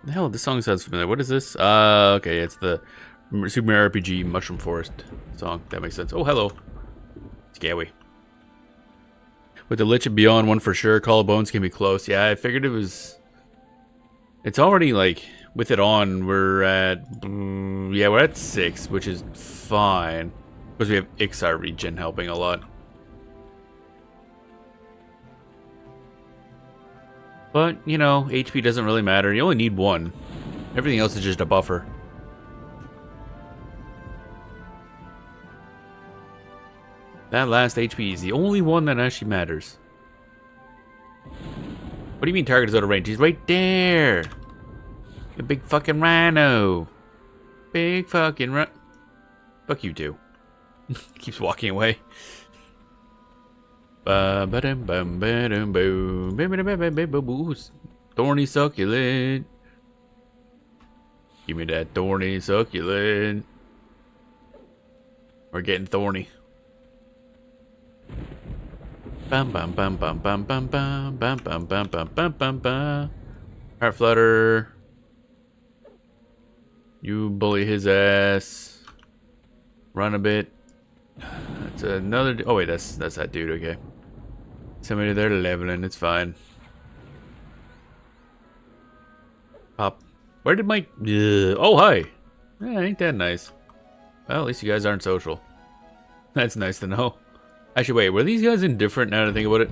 S1: The hell, this song sounds familiar. What is this? Okay, it's the Super Mario RPG Mushroom Forest song. That makes sense. Oh, hello. Scary. With the Lich and Beyond one for sure. Collarbones can be close. Yeah, I figured it was. It's already like with it on. We're at yeah, we're at 6, which is fine because we have Ixar regen helping a lot. But you know, HP doesn't really matter. You only need 1. Everything else is just a buffer. That last HP is the only one that actually matters. What do you mean target is out of range? He's right there! You big fucking rhino! Big fucking rhino. Fuck you too. Keeps walking away. Thorny succulent. Give me that thorny succulent. We're getting thorny. Bam bam bam bam bam bam bam bam bam bam bam bam bam bam. Heart flutter. You bully his ass. Run a bit. That's another. Oh wait, that's that dude. Okay. Somebody there leveling. It's fine. Pop. Where did my? Oh hi. Yeah, ain't that nice? Well, at least you guys aren't social. That's nice to know. Actually, wait, were these guys indifferent now that I think about it?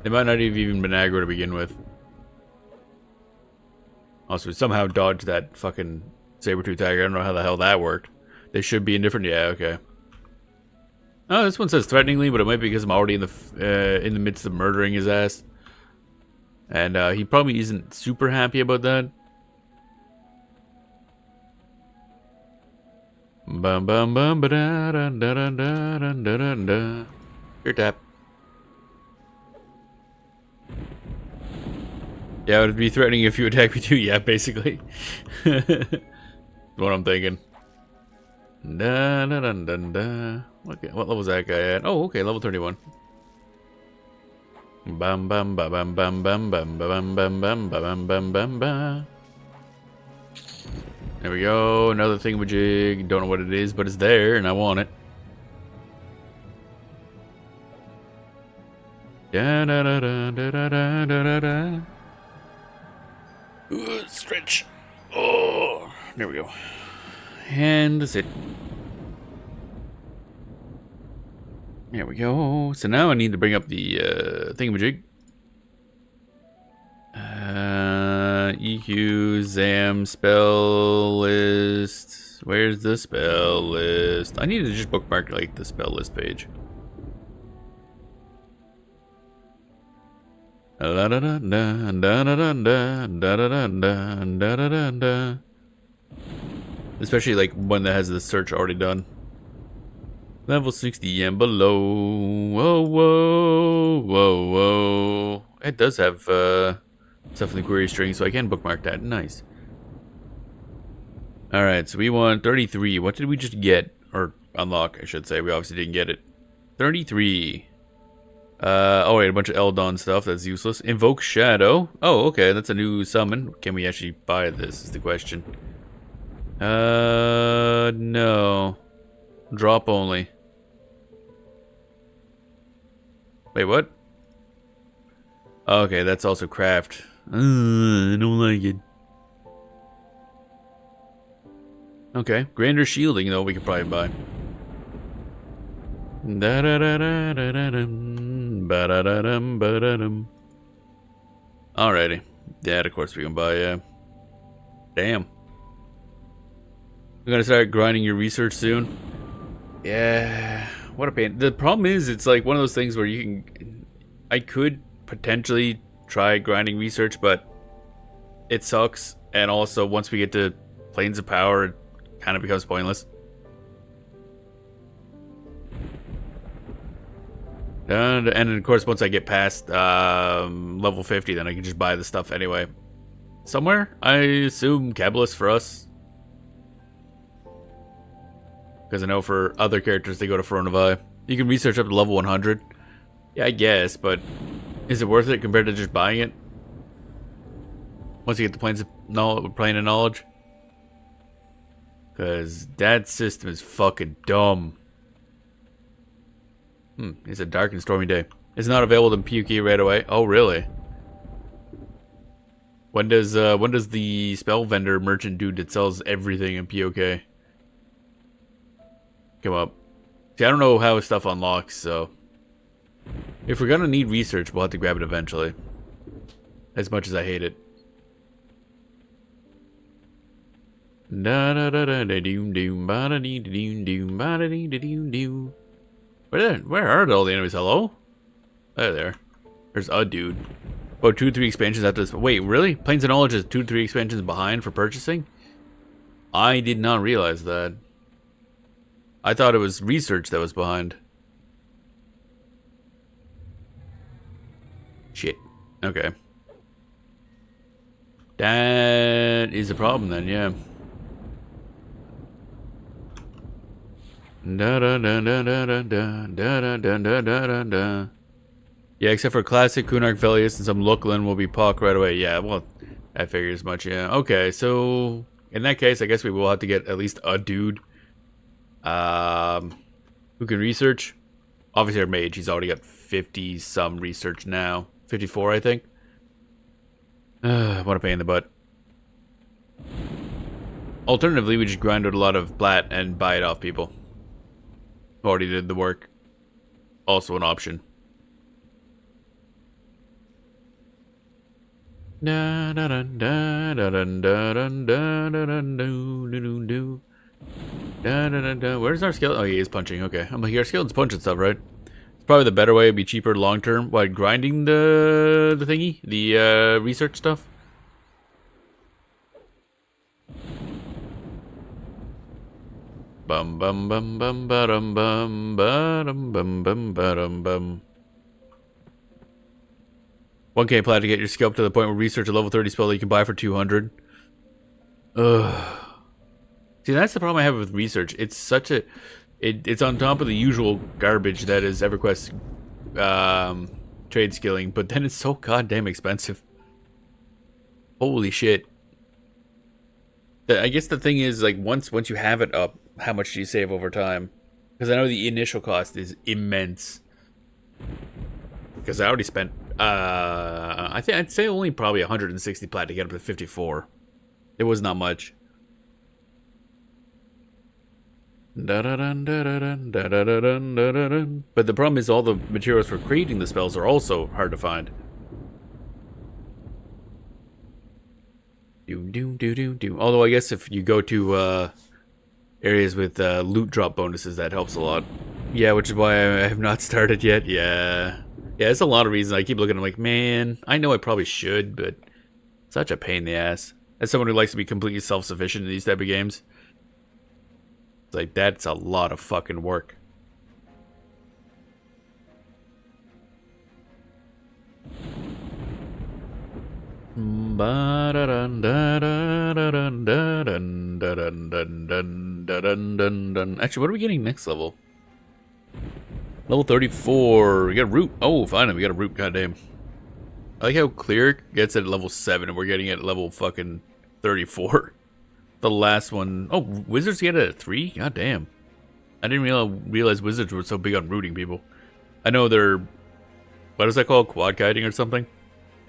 S1: They might not have even been aggro to begin with. Also, we somehow dodged that fucking saber-tooth tiger. I don't know how the hell that worked. They should be indifferent. Yeah, okay. Oh, this one says threateningly, but it might be because I'm already in the midst of murdering his ass. And he probably isn't super happy about that. Bum bum bum ba da da da da da da da da. Your tap. Yeah, it would be threatening if you attack me too. Yeah, basically. What I'm thinking. Da da da da da. Okay, what level was that guy at? Oh, okay, level 31. Bum bum ba bum bum bum bum bum bum bum bum bum bum bum. There we go. Another thingamajig. Don't know what it is, but it's there, and I want it. Da da da da da da da da da. Stretch. Oh, there we go. And that's it. There we go. So now I need to bring up the thingamajig. EQ, ZAM, spell list. Where's the spell list? I need to just bookmark like the spell list page. Da da da da da da da da da da da. Especially like one that has the search already done. Level 60 and below. Whoa, whoa, whoa, whoa. It does have stuff in the query string, so I can bookmark that. Nice. Alright, so we want 33. What did we just get? Or unlock, I should say. We obviously didn't get it. 33. Oh wait, a bunch of Eldon stuff. That's useless. Invoke Shadow. Oh, okay, that's a new summon. Can we actually buy this is the question. No. Drop only. Wait, what? Okay, that's also craft. I don't like it. Okay, Grander Shielding though we could probably buy. Da da da da da da dum, ba da da dum, ba da dum. Alrighty, that of course we can buy. Yeah. Damn. I'm gonna start grinding your research soon. Yeah, what a pain. The problem is, it's like one of those things where you can. I could potentially try grinding research, but it sucks. And also, once we get to Planes of Power, it kind of becomes pointless. And of course, once I get past level 50, then I can just buy the stuff anyway. Somewhere, I assume Kabbalist for us. Because I know for other characters, they go to Fronavi. You can research up to level 100. Yeah, I guess, but is it worth it compared to just buying it? Once you get the plane of knowledge? Because that system is fucking dumb. It's a dark and stormy day. It's not available in PUK right away. Oh, really? When does the spell vendor merchant dude that sells everything in POK come up? See, I don't know how stuff unlocks, so if we're gonna need research, we'll have to grab it eventually. As much as I hate it. Da da da da da doom doom ba da dee doom doom ba da dee doom doom. Where are all the enemies? Hello? There. There's a dude. Oh, 2 to 3 expansions after this. Wait, really? Planes of Knowledge is 2 to 3 expansions behind for purchasing? I did not realize that. I thought it was research that was behind. Shit. Okay. That is a problem then, yeah. Da da da da da da da da da da da da. Yeah, except for classic Kunark Velius and some Lukland will be Puck right away. Yeah, well, I figured as much, yeah. Okay, so in that case, I guess we will have to get at least a dude who can research. Obviously our mage, he's already got 50 some research now. 54, I think. What a pain in the butt. Alternatively, we just grind out a lot of blat and buy it off people who already did the work. Also an option. Da da da da da da da da da da da da Where's our skeleton? Oh, he is punching. Okay. I'm like, your skeleton's punching stuff, right? It's probably the better way. It'd be cheaper long term. What, grinding the thingy? The research stuff? Bum bum bum bum ba-dum bum ba-dum bum bum ba-dum bum. 1k plat to get your skill up to the point where research a level 30 spell that you can buy for 200. Ugh. See, that's the problem I have with research. It's such a... It's on top of the usual garbage that is EverQuest trade skilling, but then it's so goddamn expensive. Holy shit. I guess the thing is, like, once you have it up, how much do you save over time? Because I know the initial cost is immense. Because I already spent, I think I'd say only probably 160 plat to get up to 54. It was not much. But the problem is all the materials for creating the spells are also hard to find. Although I guess if you go to areas with loot drop bonuses, that helps a lot. Yeah, which is why I have not started yet. Yeah, there's a lot of reasons. I keep looking, I'm like, man, I know I probably should, but such a pain in the ass. As someone who likes to be completely self-sufficient in these type of games, it's like, that's a lot of fucking work. Actually, what are we getting next level? Level 34. We got a root. Oh, finally, we got a root. Goddamn. I like how clear gets at level 7, and we're getting it at level fucking 34. The last one. Oh, wizards get it at 3? God damn. I didn't realize wizards were so big on rooting people. I know they're... What is that called? Quad kiting or something?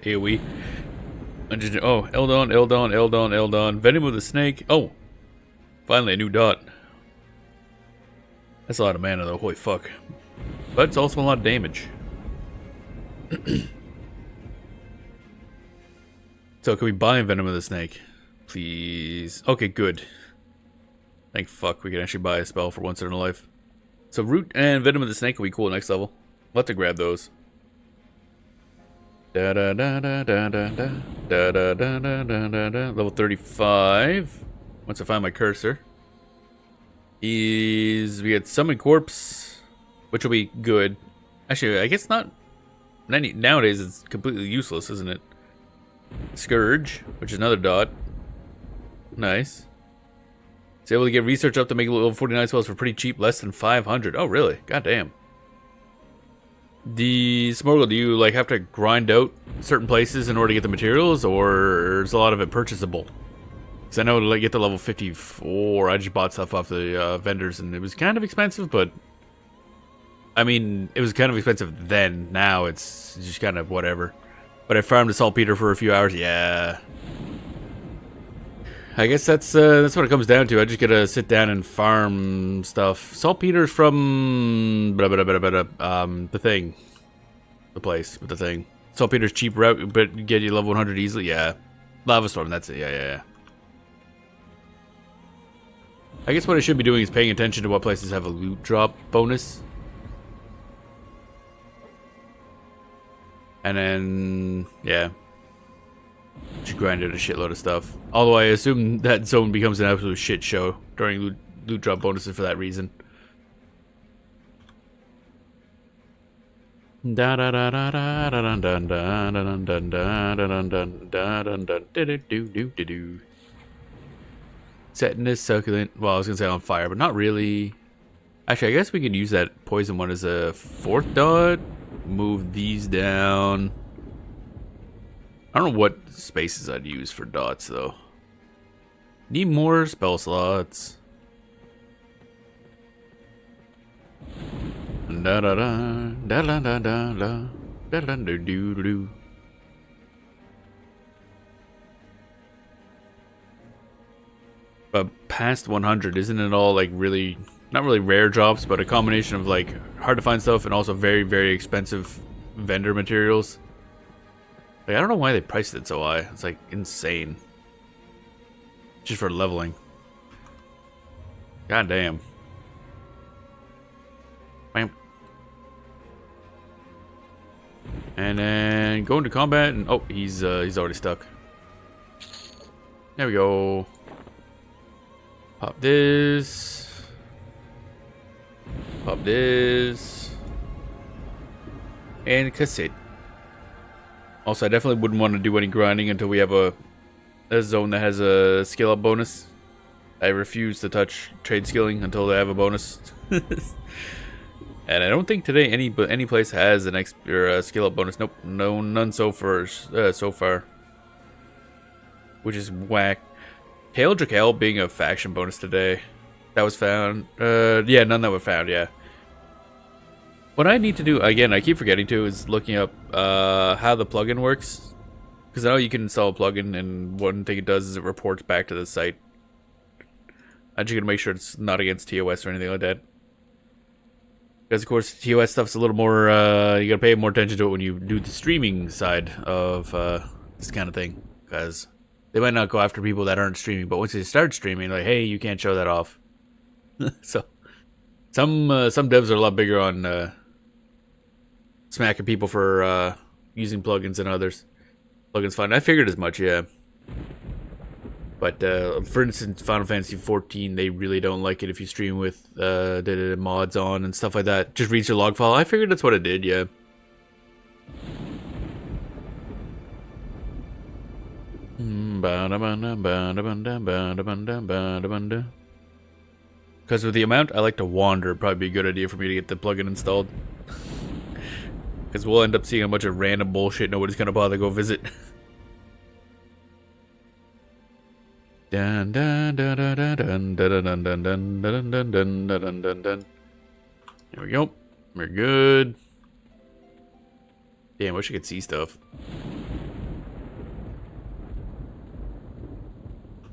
S1: AoE. Oh, Eldon. Venom of the snake. Oh. Finally, a new dot. That's a lot of mana, though. Holy fuck. But it's also a lot of damage. So, can we buy Venom of the snake? Please. Okay, good. Thank fuck we can actually buy a spell for once in our life. So, Root and Venom of the snake will be cool next level. We'll have to grab those. Level 35. Once I find my cursor. We get Summon Corpse, which will be good. Actually, I guess not. Nowadays, it's completely useless, isn't it? Scourge, which is another dot. Nice. It's able to get research up to make level 49 spells for pretty cheap, less than 500. Oh, really? God damn. The Smorgle, do you like have to grind out certain places in order to get the materials, or is a lot of it purchasable? Because I know to like get to level 54, I just bought stuff off the vendors, and it was kind of expensive, but I mean, it was kind of expensive then. Now it's just kind of whatever. But I farmed a saltpeter for a few hours. Yeah, I guess that's what it comes down to. I just gotta sit down and farm stuff. Saltpeter's from the thing, the place with the thing. Saltpeter's cheap route, but get you level 100 easily. Yeah, Lava Storm. That's it. Yeah. I guess what I should be doing is paying attention to what places have a loot drop bonus. And then, yeah. Just grind out a shitload of stuff. Although I assume that zone becomes an absolute shit show during loot drop bonuses for that reason. Setting this succulent. Well, I was gonna say on fire, but not really. Actually, I guess we could use that poison one as a 4th dot. Move these down. I don't know what spaces I'd use for dots, though. Need more spell slots. Da da da da da da da da da da do do do. But past 100, isn't it all like really, not really rare drops, but a combination of like hard to find stuff and also very, very expensive vendor materials? Like, I don't know why they priced it so high. It's like insane. Just for leveling. God damn. Bam. And then go into combat, and oh, he's already stuck. There we go. Pop this. Pop this. And cassette. Also, I definitely wouldn't want to do any grinding until we have a zone that has a skill up bonus. I refuse to touch trade skilling until they have a bonus. And I don't think today any place has an skill up bonus. Nope, no, none so far. Which is whack. Hail Drakal being a faction bonus today. That was found. Yeah, none that were found. Yeah. What I need to do again, I keep forgetting to, is looking up how the plugin works. Because I know you can install a plugin, and one thing it does is it reports back to the site. I'm just gonna make sure it's not against TOS or anything like that. Because of course TOS stuff's a little more, you gotta pay more attention to it when you do the streaming side of this kind of thing. Because they might not go after people that aren't streaming, but once they start streaming, like, hey, you can't show that off. So some devs are a lot bigger on smacking people for using plugins than others. Plugins fine. I figured as much, yeah. But for instance, Final Fantasy 14, they really don't like it if you stream with the mods on and stuff like that. Just reads your log file. I figured that's what it did, yeah. Because with the amount I like to wander, it'd probably be a good idea for me to get the plugin installed. Because we'll end up seeing a bunch of random bullshit nobody's gonna bother to go visit. Dun dun dun dun dun dun dun dun dun dun dun dun dun dun dun. There we go. We're good. Damn, wish I could see stuff.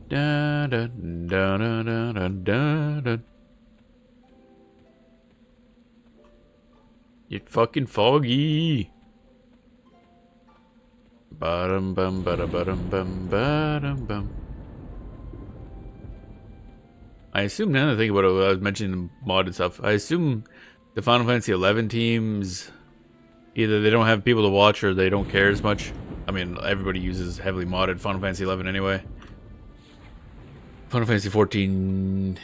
S1: Dun dun dun dun dun dun dun. You're fucking foggy. Bottom bum bada bottom bum bottom bum. I assume now that I think about it, I was mentioning the mod and stuff. I assume the Final Fantasy 11 teams, either they don't have people to watch or they don't care as much. I mean, everybody uses heavily modded Final Fantasy 11 anyway. Final Fantasy 14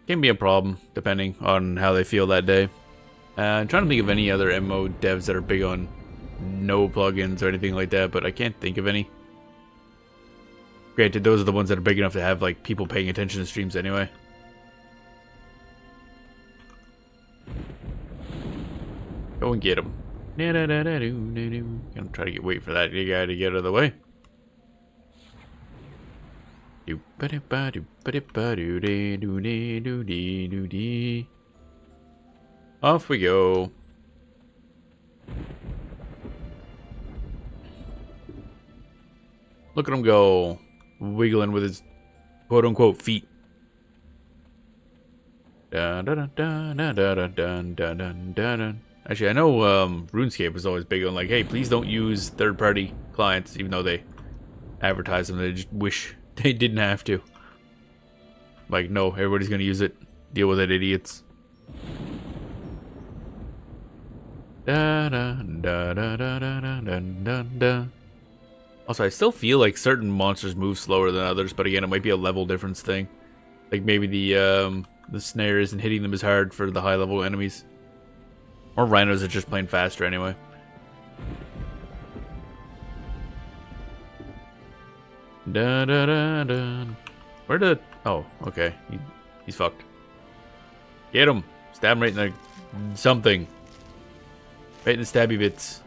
S1: can be a problem depending on how they feel that day. I'm trying to think of any other MMO devs that are big on no plugins or anything like that, but I can't think of any. Granted, those are the ones that are big enough to have like people paying attention to streams anyway. Go and get him. Gonna try to wait for that guy to get out of the way. Off we go. Look at him go, wiggling with his quote-unquote feet. Actually, I know RuneScape was always big on like, hey, please don't use third-party clients, even though they advertise them. They just wish they didn't have to. Like, no, everybody's gonna use it. Deal with it, idiots. Also, I still feel like certain monsters move slower than others, but again, it might be a level difference thing. Like maybe the snare isn't hitting them as hard for the high level enemies. Or rhinos are just playing faster anyway. Where did... Oh, okay. He's fucked. Get him! Stab him right in the... something. Right in the stabby bits.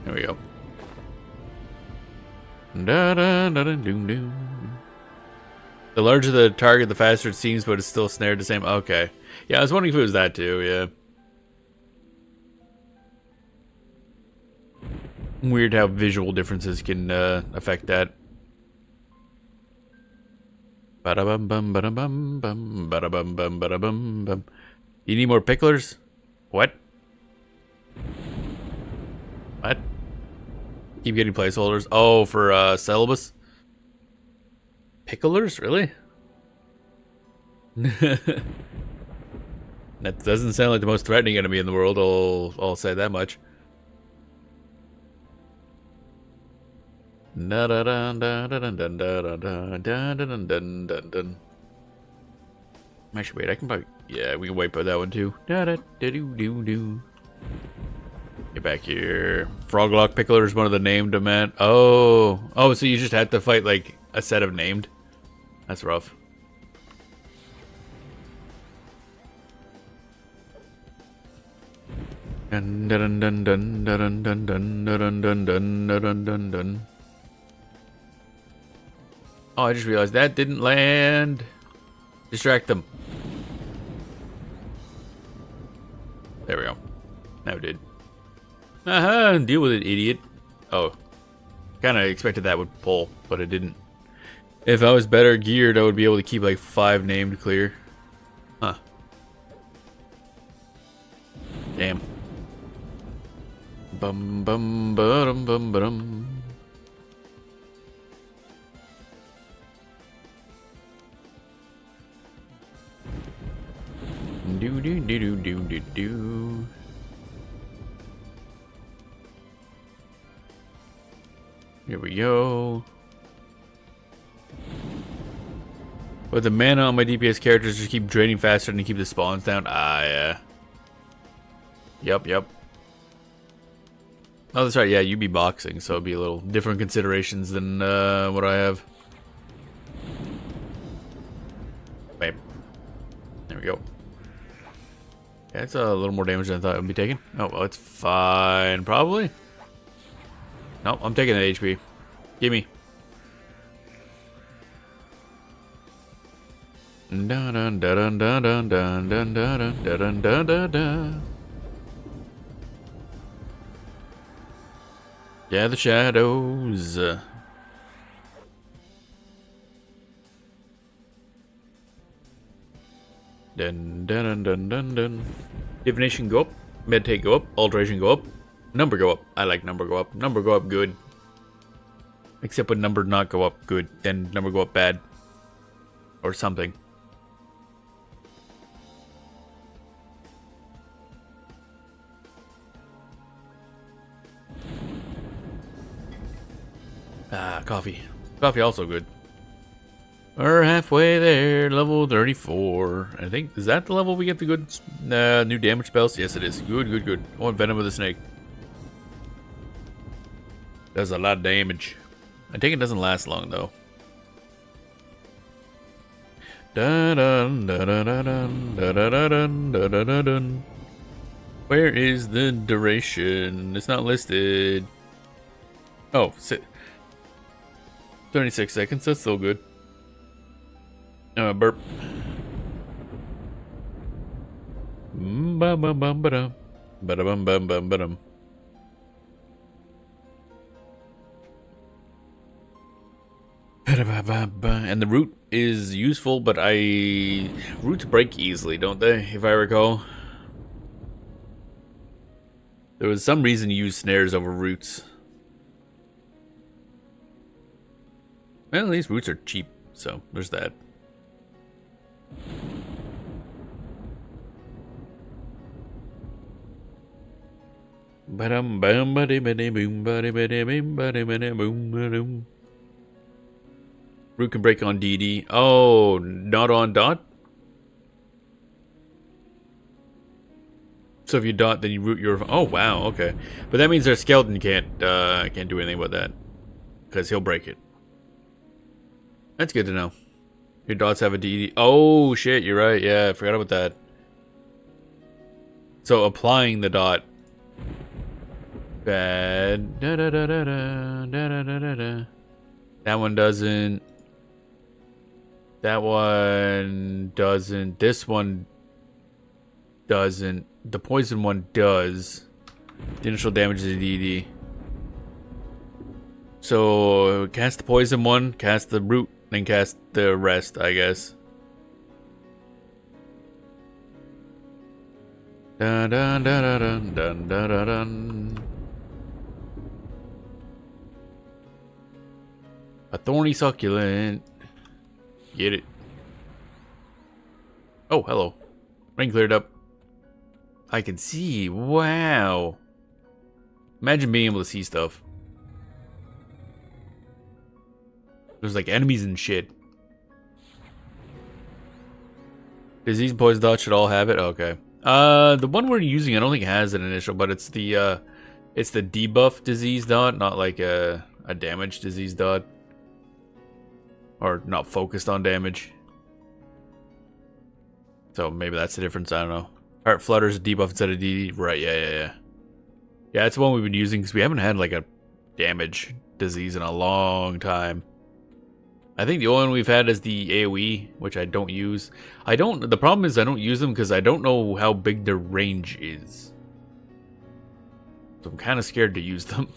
S1: There we go. The larger the target, the faster it seems, but it's still snared the same. Okay. Yeah, I was wondering if it was that too, yeah. Weird how visual differences can affect that. Ba-da-bum bum ba-da-bum bum ba-da-bum bum ba-da-bum bum. You need more picklers? What? What? Keep getting placeholders. Oh, for syllabus? Picklers? Really? That doesn't sound like the most threatening enemy in the world, I'll say that much. Actually, wait, I can probably... Yeah, we can wipe out that one too. Get back here. Froglock Pickler is one of the named men. Oh, so you just had to fight like a set of named? That's rough. Dun dun dun dun dun dun dun dun dun dun dun dun dun. Oh, I just realized that didn't land. Distract them. There we go. Now it did. Aha, deal with it, idiot. Oh. Kinda expected that would pull, but it didn't. If I was better geared, I would be able to keep like 5 named clear. Huh. Damn. Bum bum bum bum bum. Do do do do do do do. Here we go. But the mana on my DPS characters just keep draining faster and keep the spawns down. Ah, yeah. Yep. Oh, that's right. Yeah, you'd be boxing, so it'd be a little different considerations than what I have. Wait. There we go. Yeah, it's a little more damage than I thought it would be taking. Oh, well, it's fine, probably. Nope, I'm taking that HP. Gimme. Dun dun dun dun dun dun dun dun dun dun dun dun. Yeah, the shadows. Dun dun dun dun dun. Divination go up. Meditate go up. Alteration go up. Number go up. I like number go up. Number go up good. Except when number not go up good. Then number go up bad. Or something. Ah, coffee. Coffee also good. We're halfway there, level 34. I think, is that the level we get the good new damage spells? Yes, it is. Good. I want Venom of the Snake. Does a lot of damage. I think it doesn't last long, though. Where is the duration? It's not listed. Oh, 36 seconds. That's still good. Burp. Ba-ba-bum-ba-dum. Ba-da-bum-bum-bum-ba-dum. And the root is useful, but roots break easily, don't they? If I recall. There was some reason you use snares over roots. Well, at least roots are cheap, so there's that. Ba-dum bum ba-de ba-de boom ba-de ba-de boom ba-de ba-de boom ba-dum. Root can break on DD. Oh, not on dot? So if you dot, then you root your... Oh, wow, okay. But that means their skeleton can't do anything about that. Because he'll break it. That's good to know. Your dots have a DD. Oh, shit, you're right. Yeah, I forgot about that. So applying the dot. Bad. That one doesn't. That one doesn't. This one doesn't. The poison one does. The initial damage is a DD. So cast the poison one, cast the root, then cast the rest, I guess. Dun dun dun dun dun dun dun dun. A thorny succulent. Get it. Oh, hello. Rain cleared up. I can see. Wow. Imagine being able to see stuff. There's like enemies and shit. Disease, poison dot should all have it. Okay. The one we're using, I don't think it has an initial, but it's the debuff disease dot, not like a damage disease dot, or not focused on damage. So maybe that's the difference. I don't know. Heart flutters debuff instead of D. Right? Yeah. Yeah, it's the one we've been using because we haven't had like a damage disease in a long time. I think the only one we've had is the AoE, which I don't use. The problem is I don't use them because I don't know how big their range is. So I'm kind of scared to use them.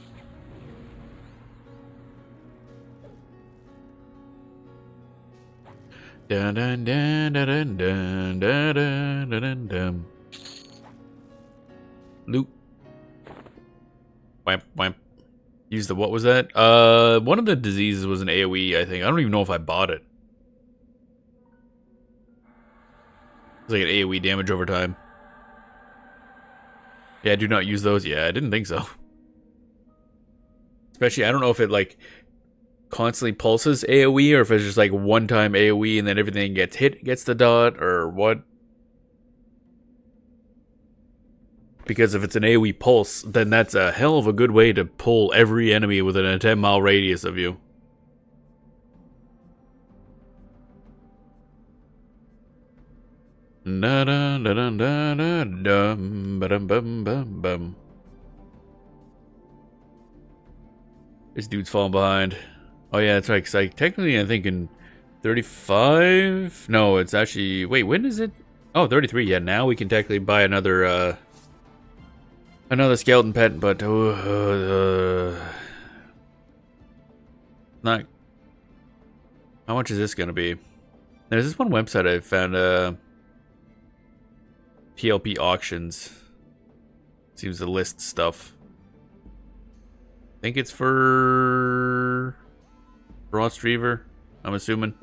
S1: Dun dun dun dun dun dun dun dun dun. Loot. Wamp wamp. Use the, what was that? One of the diseases was an AoE, I think. I don't even know if I bought it. It's like an AoE damage over time. Yeah, do not use those. Yeah, I didn't think so. Especially, I don't know if it like constantly pulses AoE or if it's just like one time AoE and then everything gets hit, gets the dot, or what. Because if it's an AoE pulse, then that's a hell of a good way to pull every enemy within a 10-mile radius of you. Da da da da da da dum ba dum bum bum bum. This dude's falling behind. Oh yeah, that's right. Cause technically, I think in 35. No, it's actually. Wait, when is it? Oh, 33. Yeah, now we can technically buy another skeleton pet, but not. How much is this gonna be? There's this one website I found. TLP auctions. Seems to list stuff. I think it's for Frostreaver, I'm assuming.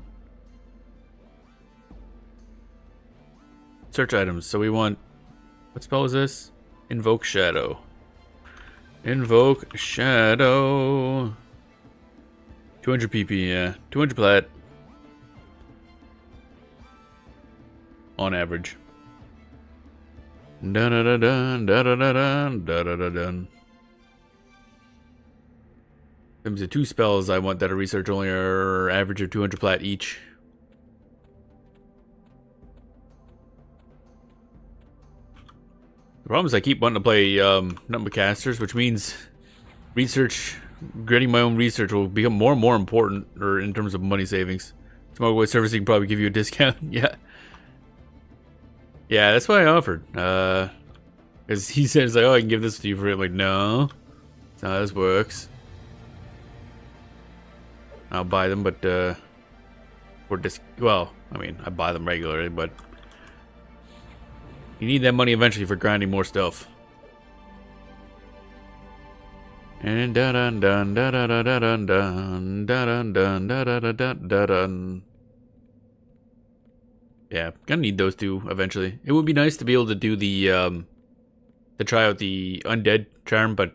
S1: Search items. So we want, what spell is this? Invoke Shadow. Invoke Shadow. 200 PP, yeah. 200 plat. On average. Dun dun dun dun dun dun dun dun dun dun. There's the 2 spells I want that are research only are average of 200 plat each. The problem is I keep wanting to play nothing but casters, which means research, getting my own research will become more and more important, or in terms of money savings. Smart Voice Servicing can probably give you a discount. Yeah. Yeah, that's why I offered. Because he says, like, oh, I can give this to you for it. I'm like, no. That's not how this works. I'll buy them, but, well, I mean, I buy them regularly, but you need that money eventually for grinding more stuff. And dun dun dun dun dun dun dun dun dun dun dun dun dun dun. Yeah, gonna need those 2 eventually. It would be nice to be able to do the to try out the undead charm, but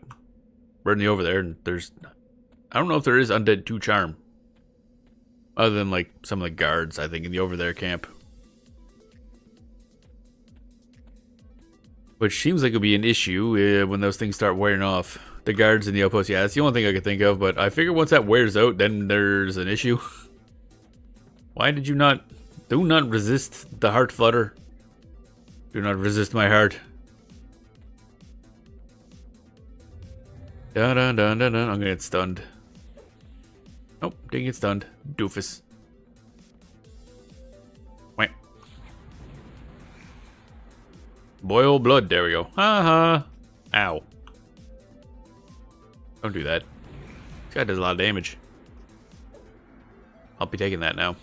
S1: we're in the Overthere and there's, I don't know if there is undead 2 charm. Other than like some of the guards, I think, in the Overthere camp. Which seems like it'll be an issue when those things start wearing off. The guards in the outpost, yeah, that's the only thing I could think of, but I figure once that wears out, then there's an issue. Why did you not? Do not resist the heart flutter. Do not resist my heart. Dun dun dun dun dun. I'm gonna get stunned. Nope, didn't get stunned. Doofus. Wait. Boil blood, there we go. Ha ha. Ow. Don't do that. This guy does a lot of damage. I'll be taking that now.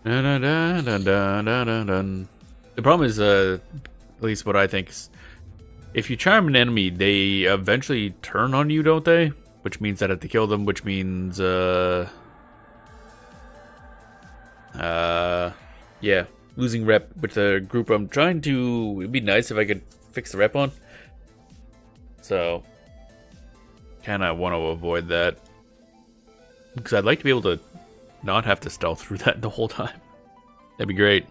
S1: Dun, dun, dun, dun, dun, dun, dun. The problem is, at least what I think is, if you charm an enemy, they eventually turn on you, don't they? Which means that I have to kill them, which means, Yeah, losing rep with the group I'm trying to... It'd be nice if I could fix the rep on. So, kind of want to avoid that. Because I'd like to be able to not have to stealth through that the whole time. That'd be great.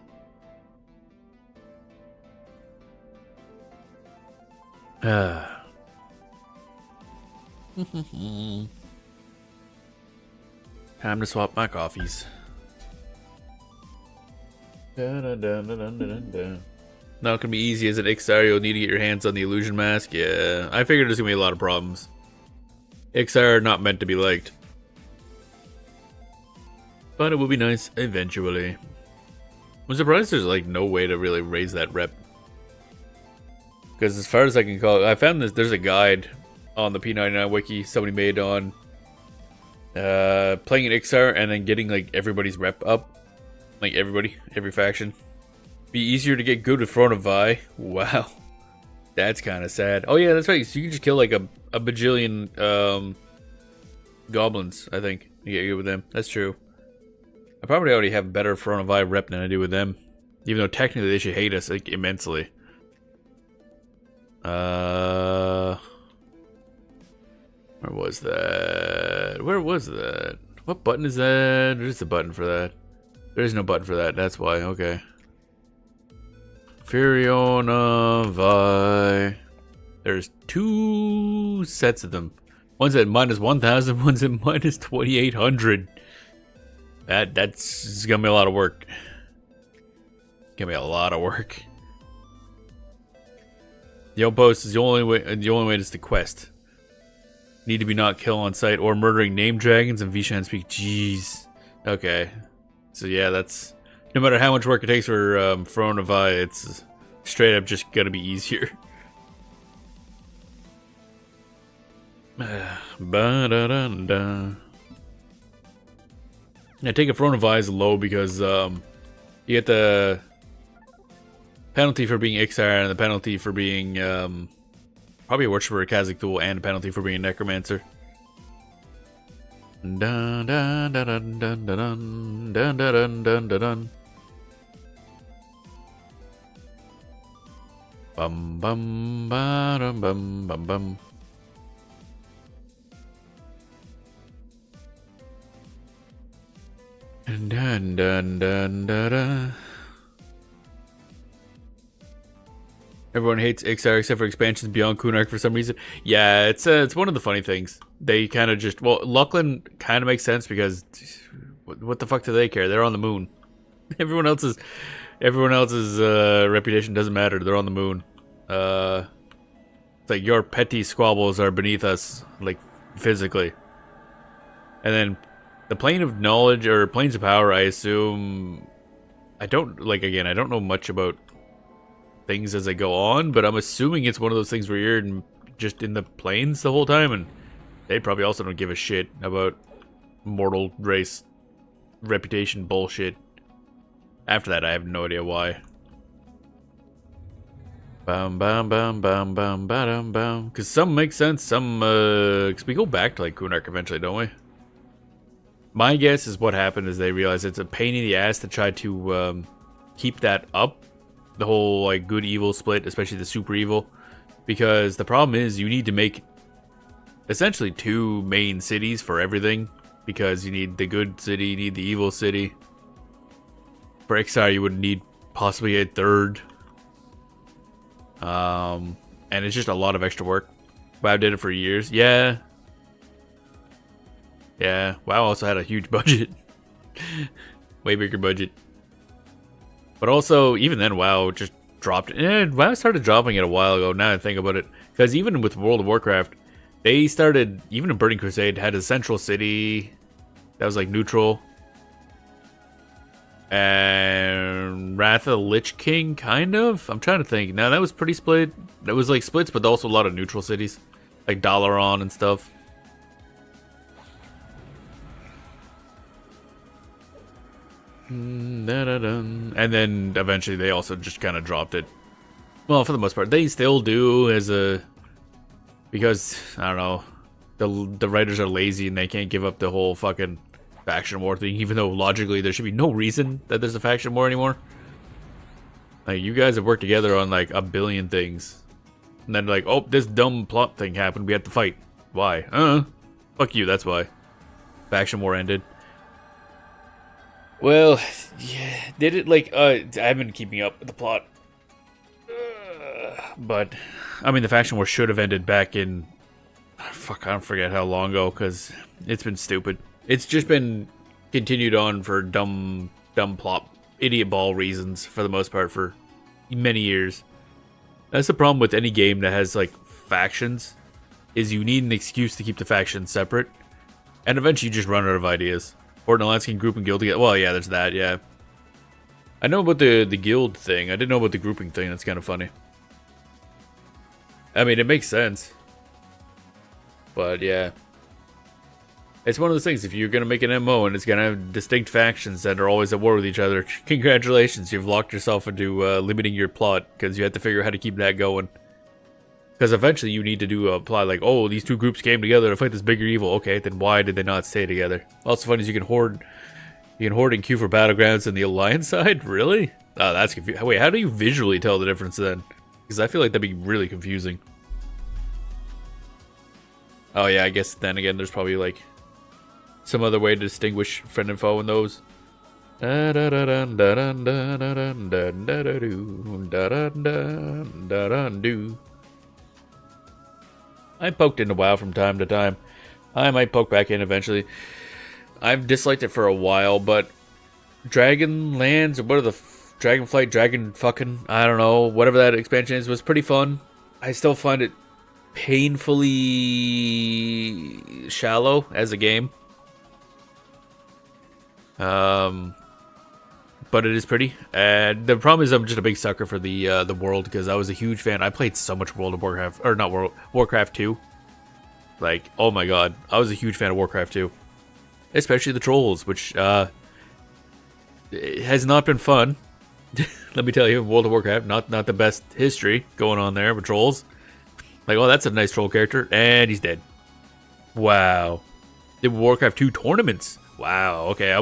S1: Time to swap my coffees. Not gonna be easy as an Ixar. You'll need to get your hands on the illusion mask. Yeah, I figured there's gonna be a lot of problems. Ixar are not meant to be liked. But it will be nice eventually. I'm surprised there's like no way to really raise that rep. Because as far as I can call, I found this. There's a guide on the P99 wiki somebody made on playing an Ixar and then getting like everybody's rep up. Like everybody, every faction. Be easier to get good with Throne of Vi. Wow. That's kind of sad. Oh yeah, that's right. So you can just kill like a bajillion goblins, I think. You get good with them. That's true. I probably already have better Throne of Vi rep than I do with them. Even though technically they should hate us like, immensely. Where was that? Where was that? What button is that? There's a button for that. There's no button for that. That's why. Okay. Furiona Vi. There's 2 sets of them. One's at minus 1,000. One's at minus 2,800. That's gonna be a lot of work. Gonna be a lot of work. The outpost is the only way. The only way is the quest. Need to be not kill on sight or murdering name dragons and Vishan speak. Jeez. Okay. So yeah, that's no matter how much work it takes for Throne of Vi, it's straight up just gonna be easier. Ba-da-da-da. I take a Throne of Vi is low because you get the penalty for being Ixar and the penalty for being probably a Worshiper of Kazakh Thule and a penalty for being a Necromancer. Dun dun dun dun dun dun dun dun dun dun dun. Bum bum ba dum bum bum bum. Dun dun dun dun dun. Everyone hates Ixar except for expansions beyond Kunark for some reason. Yeah, it's one of the funny things. They kind of just... Well, Lachlan kind of makes sense because... What the fuck do they care? They're on the moon. Everyone else's reputation doesn't matter. They're on the moon. It's like your petty squabbles are beneath us, like, physically. And then the plane of knowledge, or planes of power, I assume... I don't know much about things as I go on, but I'm assuming it's one of those things where you're just in the planes the whole time, and they probably also don't give a shit about mortal race reputation bullshit. After that, I have no idea why. Bam bam bam bam bam bam bam. Because some make sense, some because we go back to like Kunark eventually, don't we? My guess is what happened is they realized it's a pain in the ass to try to keep that up. The whole like good evil split, especially the super evil, because the problem is you need to make essentially 2 main cities for everything, because you need the good city, you need the evil city. For Ixar you would need possibly a 3rd, and it's just a lot of extra work. WoW did it for years. Yeah, WoW also had a huge budget. Way bigger budget. But also, even then, WoW just dropped. WoW started dropping it a while ago, now I think about it. Because even with World of Warcraft, they started, even in Burning Crusade, had a central city that was like neutral. And Wrath of the Lich King, kind of? I'm trying to think. Now, that was pretty split. That was like splits, but also a lot of neutral cities. Like Dalaran and stuff. And then eventually they also just kind of dropped it. Well, for the most part, they still do as a... Because, I don't know, the writers are lazy and they can't give up the whole fucking faction war thing, even though logically there should be no reason that there's a faction war anymore. Like, you guys have worked together on like a billion things. And then like, oh, this dumb plot thing happened, we had to fight. Why? Fuck you, that's why. Faction war ended. Well, yeah, did it like, I haven't been keeping up with the plot. But, I mean, the faction war should have ended back in, fuck, I don't forget how long ago, because it's been stupid. It's just been continued on for dumb plot, idiot ball reasons, for the most part, for many years. That's the problem with any game that has, like, factions, is you need an excuse to keep the factions separate, and eventually you just run out of ideas. Fortnite can group and guild together. Well, yeah, there's that, yeah. I know about the guild thing. I didn't know about the grouping thing. That's kind of funny. I mean, it makes sense. But, yeah. It's one of those things. If you're going to make an MMO and it's going to have distinct factions that are always at war with each other, congratulations. You've locked yourself into limiting your plot because you have to figure out how to keep that going. Because eventually you need to do a plot like, oh, these two groups came together to fight this bigger evil. Okay, then why did they not stay together? Also funny is you can hoard and queue for battlegrounds on the Alliance side? Really? Oh, that's confusing. Wait, how do you visually tell the difference then? Because I feel like that'd be really confusing. Oh yeah, I guess then again there's probably like some other way to distinguish friend and foe in those. I poked into WoW from time to time. I might poke back in eventually. I've disliked it for a while, but Dragonlands, or what are the Dragonflight, Dragon fucking, I don't know, whatever that expansion is, was pretty fun. I still find it painfully shallow as a game. But it is pretty. And the problem is I'm just a big sucker for the world, because I was a huge fan. I played so much World of Warcraft, or not Warcraft 2. Like, oh my god, I was a huge fan of Warcraft 2. Especially the trolls, which it has not been fun. Let me tell you, World of Warcraft, not the best history going on there with trolls. Like, oh, that's a nice troll character, and he's dead. Wow. The Warcraft 2 tournaments. Wow, okay, I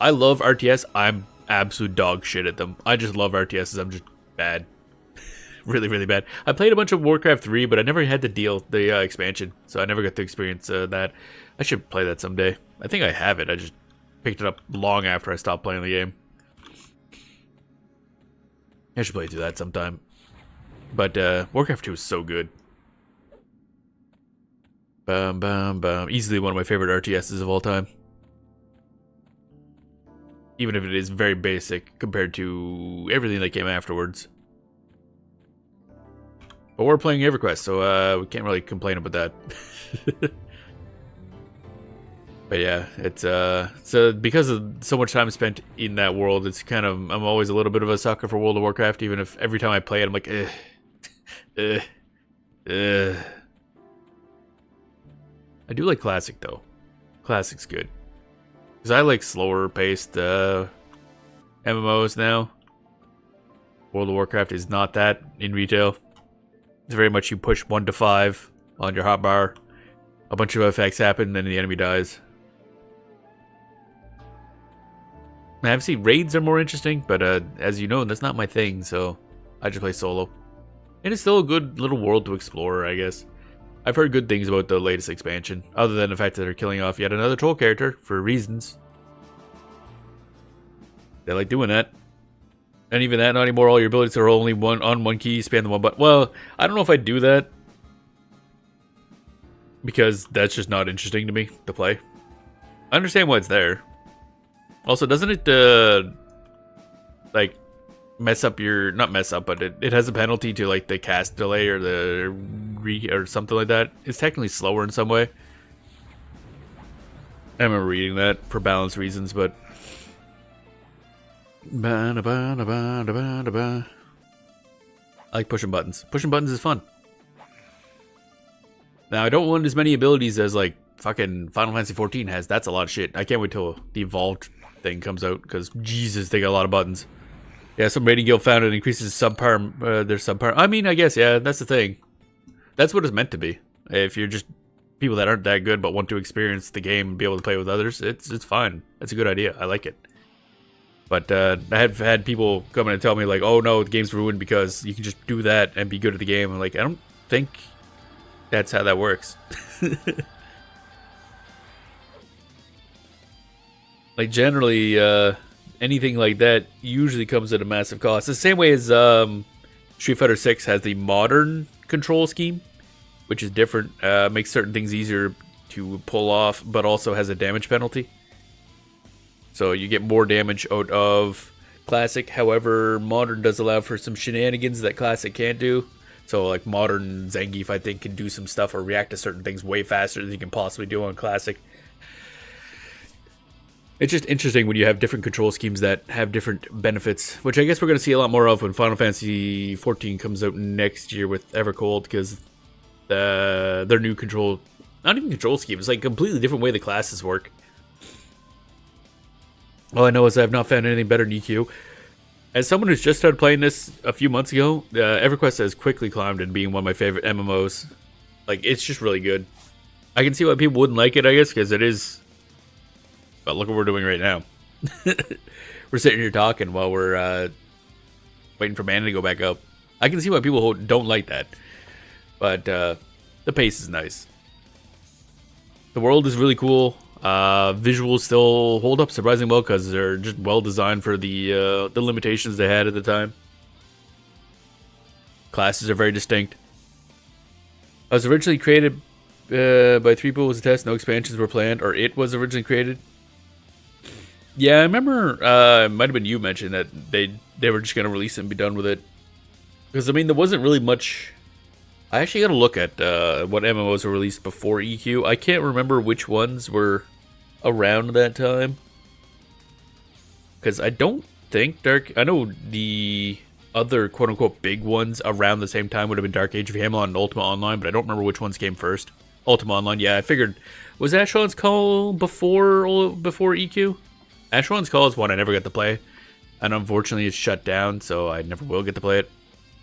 S1: love RTS, I'm absolute dog shit at them. I just love RTSs, I'm just bad. Really, really bad. I played a bunch of Warcraft 3, but I never had the expansion, so I never got to experience that. I should play that someday. I think I have it, I just picked it up long after I stopped playing the game. I should play through that sometime. But Warcraft 2 is so good. Bum, bum, bum. Easily one of my favorite RTSs of all time. Even if it is very basic compared to everything that came afterwards. But we're playing EverQuest, so we can't really complain about that. But yeah, it's so because of so much time spent in that world, it's kind of, I'm always a little bit of a sucker for World of Warcraft, even if every time I play it, I'm like, I do like Classic though. Classic's good. Because I like slower paced MMOs now. World of Warcraft is not that in retail. It's very much you push 1 to 5 on your hotbar. A bunch of effects happen, and then the enemy dies. Obviously, raids are more interesting, but as you know, that's not my thing, so I just play solo. And it's still a good little world to explore, I guess. I've heard good things about the latest expansion, other than the fact that they're killing off yet another troll character for reasons. They like doing that. And even that, not anymore. All your abilities are only on one key, spam the one button. Well, I don't know if I'd do that, because that's just not interesting to me to play. I understand why it's there. Also, doesn't it, like, mess up your, not mess up, but it has a penalty to like the cast delay or the or something like that. It's technically slower in some way. I remember reading that for balance reasons, but I like pushing buttons. Pushing buttons is fun. Now I don't want as many abilities as like fucking Final Fantasy 14 has. That's a lot of shit. I can't wait till the evolved thing comes out, because Jesus, they got a lot of buttons. Yeah, some rating guild found it increases subpar, their subpar. I mean, I guess, yeah, that's the thing. That's what it's meant to be. If you're just people that aren't that good but want to experience the game and be able to play with others, it's fine. That's a good idea. I like it. But I have had people come in and tell me like, oh no, the game's ruined because you can just do that and be good at the game. I'm like, I don't think that's how that works. Like generally, anything like that usually comes at a massive cost. The same way as Street Fighter 6 has the modern control scheme, which is different. Makes certain things easier to pull off, but also has a damage penalty. So you get more damage out of Classic. However, Modern does allow for some shenanigans that Classic can't do. So like Modern Zangief, I think, can do some stuff or react to certain things way faster than you can possibly do on Classic. It's just interesting when you have different control schemes that have different benefits, which I guess we're going to see a lot more of when Final Fantasy XIV comes out next year with EverQuest, because their new control, not even control scheme, it's like a completely different way the classes work. All I know is I have not found anything better than EQ. As someone who's just started playing this a few months ago, EverQuest has quickly climbed into being one of my favorite MMOs. Like, it's just really good. I can see why people wouldn't like it, I guess, because it is... But look what we're doing right now. We're sitting here talking while we're waiting for mana to go back up. I can see why people don't like that. But the pace is nice. The world is really cool. Visuals still hold up surprisingly well because they're just well designed for the limitations they had at the time. Classes are very distinct. I was originally created by 3 people as a test. No expansions were planned, or it was originally created. Yeah, I remember it might have been you mentioned that they were just going to release it and be done with it. Because, I mean, there wasn't really much... I actually got to look at what MMOs were released before EQ. I can't remember which ones were around that time. Because I don't think I know the other quote-unquote big ones around the same time would have been Dark Age of Camelot and Ultima Online, but I don't remember which ones came first. Ultima Online, yeah, I figured... Was Asheron's Call before EQ? Asheron's Call is one I never got to play, and unfortunately it's shut down, so I never will get to play it.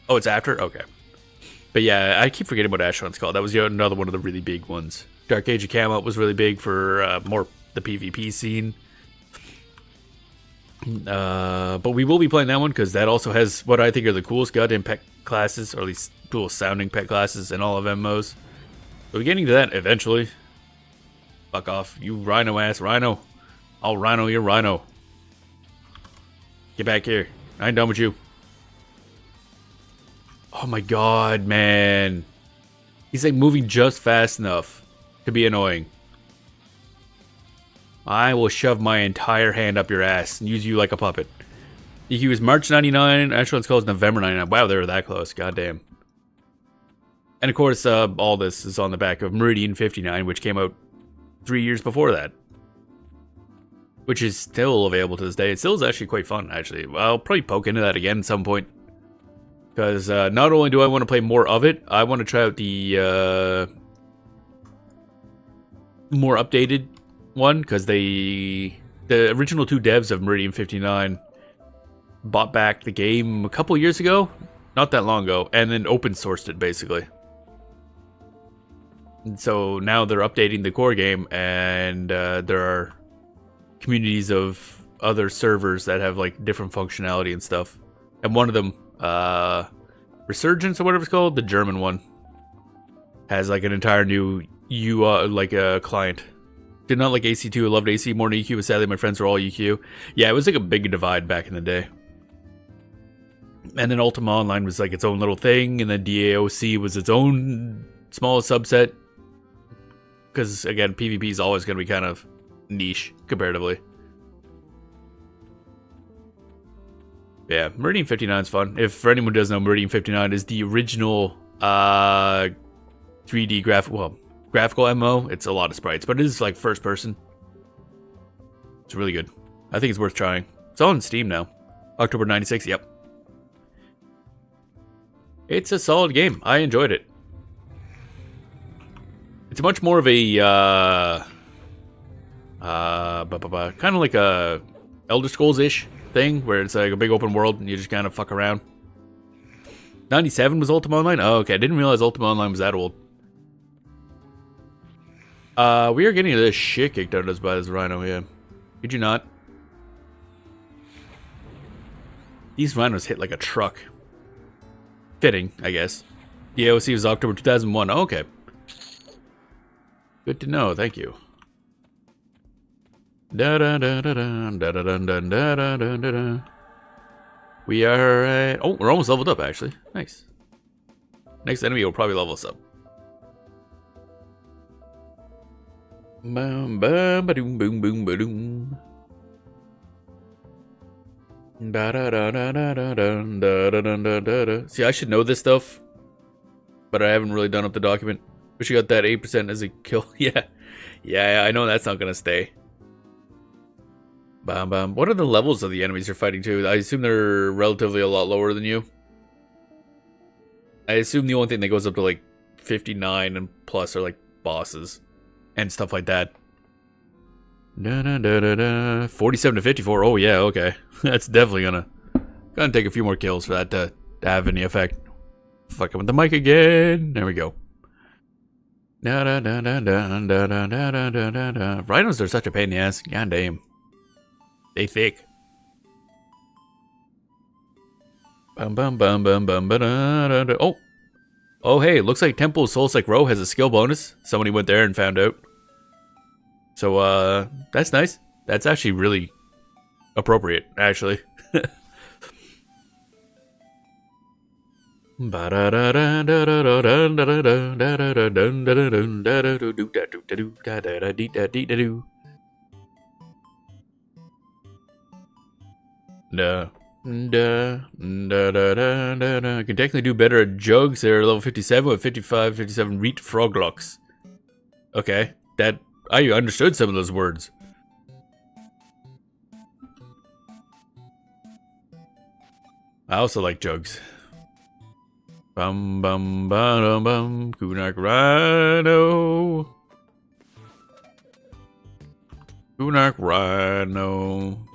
S1: Oh, it's after? Okay. But yeah, I keep forgetting about Asheron's Call. That was another one of the really big ones. Dark Age of Camelot was really big for more the PvP scene. But we will be playing that one because that also has what I think are the coolest goddamn pet classes, or at least coolest sounding pet classes in all of MMOs. We'll be getting to that eventually. Fuck off, you rhino ass rhino. I'll rhino your rhino. Get back here. I ain't done with you. Oh my god, man. He's like moving just fast enough to be annoying. I will shove my entire hand up your ass and use you like a puppet. EQ is March 99. Asheron's Call is November 99. Wow, they were that close. Goddamn. And of course, all this is on the back of Meridian 59, which came out 3 years before that. Which is still available to this day. It still is actually quite fun, actually. I'll probably poke into that again at some point. Because not only do I want to play more of it, I want to try out the more updated one. Because the original 2 devs of Meridian 59 bought back the game a couple years ago. Not that long ago. And then open sourced it, basically. And so now they're updating the core game. And there are communities of other servers that have like different functionality and stuff. And one of them, Resurgence or whatever it's called, the German one, has like an entire new like a client. Did not like AC2. I loved AC more than EQ, but sadly my friends were all EQ. Yeah, it was like a big divide back in the day. And then Ultima Online was like its own little thing, and then DAOC was its own small subset. Because again, PvP is always going to be kind of niche comparatively. Yeah, Meridian 59 is fun. If for anyone who doesn't know, Meridian 59 is the original 3D graphical MMO. It's a lot of sprites, but it is like first person. It's really good. I think it's worth trying. It's on Steam now. October 96, yep. It's a solid game. I enjoyed it. It's much more of a kind of like a Elder Scrolls-ish thing, where it's like a big open world and you just kind of fuck around. 97 was Ultima Online? Oh, okay. I didn't realize Ultima Online was that old. We are getting this shit kicked out of us by this rhino, yeah. Could you not? These rhinos hit like a truck. Fitting, I guess. The AOC was October 2001. Oh, okay. Good to know, thank you. Da da da da da da da da da da da da. We are at... Oh, we're almost leveled up, actually. Nice. Next enemy will probably level us up. Bum bum ba doom boom boom ba doom. Da da da da da da da da da da da. See, I should know this stuff, but I haven't really done up the document. Wish you got that 8% as a kill. Yeah, I know that's not gonna stay. Bam bam. What are the levels of the enemies you're fighting to? I assume they're relatively a lot lower than you. I assume the only thing that goes up to like 59 and plus are like bosses and stuff like that. Da, da, da, da, da. 47 to 54. Oh yeah, okay. That's definitely gonna take a few more kills for that to have any effect. Fucking with the mic again. There we go. Da, da, da, da, da, da, da, da, da, da, da. Rhinos are such a pain in the ass. God damn. They thick. Bum bum bum bum bum ba da da da. Oh. Oh hey, looks like Temple of Soulsec Row has a skill bonus. Somebody went there and found out. So that's nice. That's actually really appropriate, actually. Can technically do better at jugs. They're level 57 with 55, 57 reet froglocks. Okay, that I understood some of those words. I also like jugs. Bum bum bum bum Kunak Rhino. Kunak Rhino.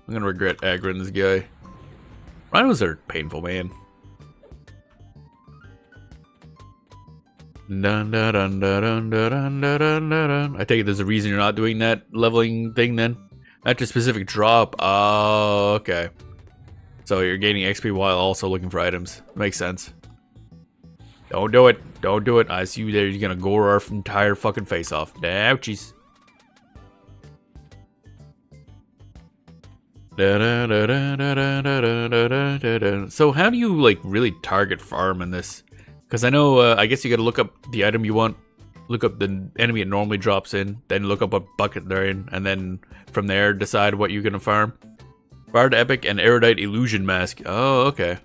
S1: I'm gonna regret aggroing this guy. Rhinos are painful, man. Dun, dun, dun, dun, dun, dun, dun, dun. I take it there's a reason you're not doing that leveling thing then? After a specific drop. Oh, okay. So you're gaining XP while also looking for items. Makes sense. Don't do it. Don't do it. I see you there. You're gonna gore our entire fucking face off. Ouchies. So how do you like really target farm in this? Because I know, I guess you gotta look up the item you want, look up the enemy it normally drops in, then look up what bucket they're in, and then from there decide what you're gonna farm. Bard Epic and Erudite Illusion Mask. Oh, okay.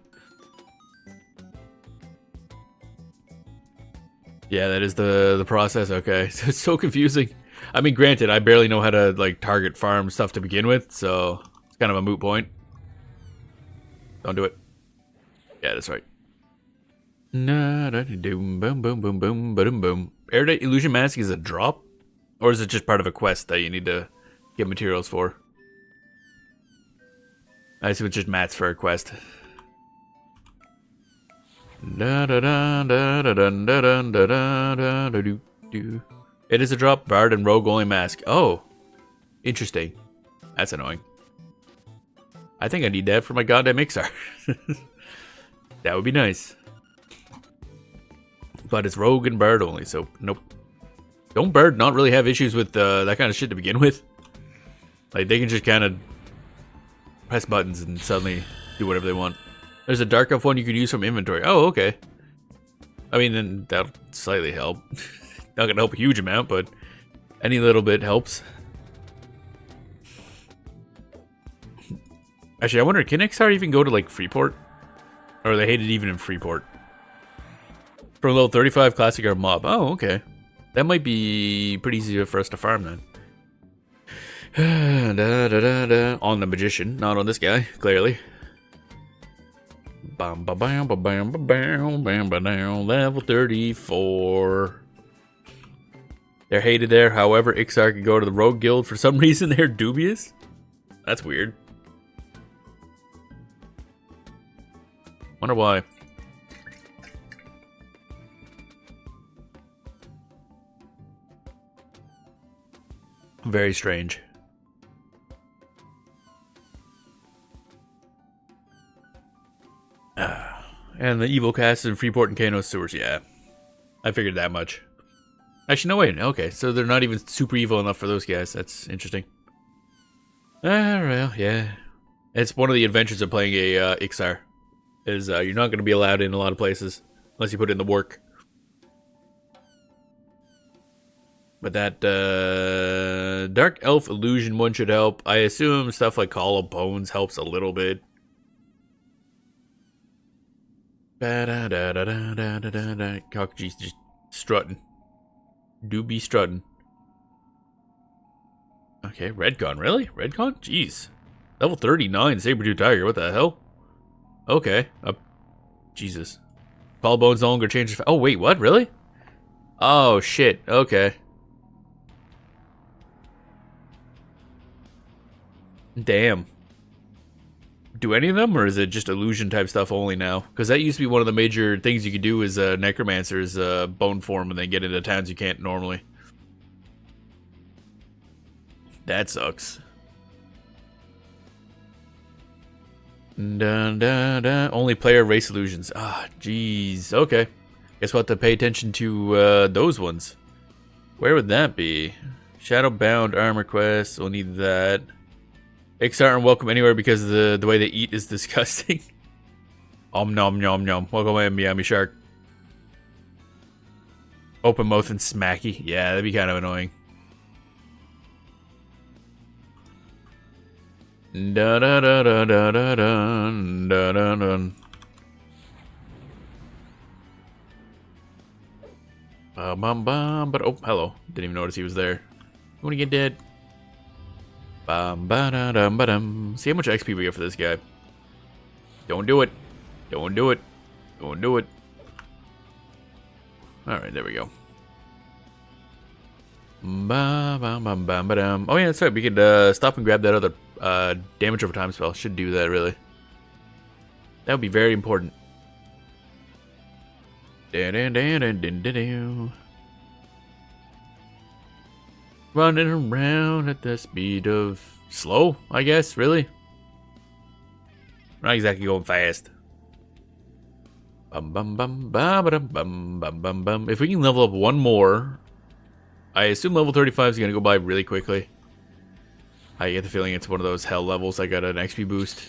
S1: Yeah, that is the process. Okay, so it's so confusing. I mean, granted, I barely know how to like target farm stuff to begin with, so it's kind of a moot point. Don't do it. Yeah, that's right. Boom, boom, boom, boom, boom, boom, boom. Erudite Illusion Mask is a drop, or is it just part of a quest that you need to get materials for? I assume it's just mats for a quest. It is a drop, Bard and Rogue only mask. Oh, interesting. That's annoying. I think I need that for my goddamn Ixar. That would be nice. But it's Rogue and Bard only, so nope. Don't Bard not really have issues with that kind of shit to begin with? Like, they can just kind of press buttons and suddenly do whatever they want. There's a Dark Elf one you could use from inventory. Oh, okay. I mean, then that'll slightly help. Not gonna help a huge amount, but any little bit helps. Actually, I wonder, can XR even go to, like, Freeport? Or are they hated even in Freeport? For a level 35 classic or mob. Oh, okay. That might be pretty easy for us to farm then. On the magician, not on this guy, clearly. Bam, ba, bam, ba, bam, ba, bam, bam, ba, down, level 34. They're hated there. However, Ixar could go to the Rogue Guild. For some reason, they're dubious. That's weird. Wonder why. Very strange. And the evil cast in Freeport and Kano sewers, yeah. I figured that much. Actually, no, wait. Okay, so they're not even super evil enough for those guys. That's interesting. Well, yeah. It's one of the adventures of playing a Ixar. Is you're not going to be allowed in a lot of places unless you put in the work. But that Dark Elf Illusion one should help. I assume stuff like Hollow Bones helps a little bit. Cockjeez just strutting. Do be strutting. Okay, Redcon, really? Redcon? Jeez. Level 39, Saber-tooth Tiger, what the hell? Okay. Jesus. Collarbones no longer changes. Oh, wait, what? Really? Oh, shit. Okay. Damn. Do any of them, or is it just illusion type stuff only now? Because that used to be one of the major things you could do as a necromancer is bone form and then get into towns you can't normally. That sucks. Dun, dun, dun. Only player race illusions. Ah, jeez. Okay. Guess we'll have to pay attention to those ones. Where would that be? Shadowbound armor quest. We'll need that. Ixar aren't welcome anywhere because the way they eat is disgusting. Om nom nom nom. Welcome in, Miami Shark. Open mouth and smacky. Yeah, that'd be kind of annoying. Da da da da da da da da da da. Bum bum. But oh, hello. Didn't even notice he was there. You wanna get dead? Bum ba da dum ba dum. See how much XP we get for this guy. Don't do it. Don't do it. Don't do it. All right, there we go. Ba bum bum bum ba dum. Oh yeah, that's right. We could stop and grab that other damage over time spell. Should do that really. That would be very important. Running around at the speed of slow, I guess, really. Not exactly going fast. Bum bum bum ba dum bum bum bum bum. If we can level up one more, I assume level 35 is gonna go by really quickly. I get the feeling it's one of those hell levels. I got an XP boost,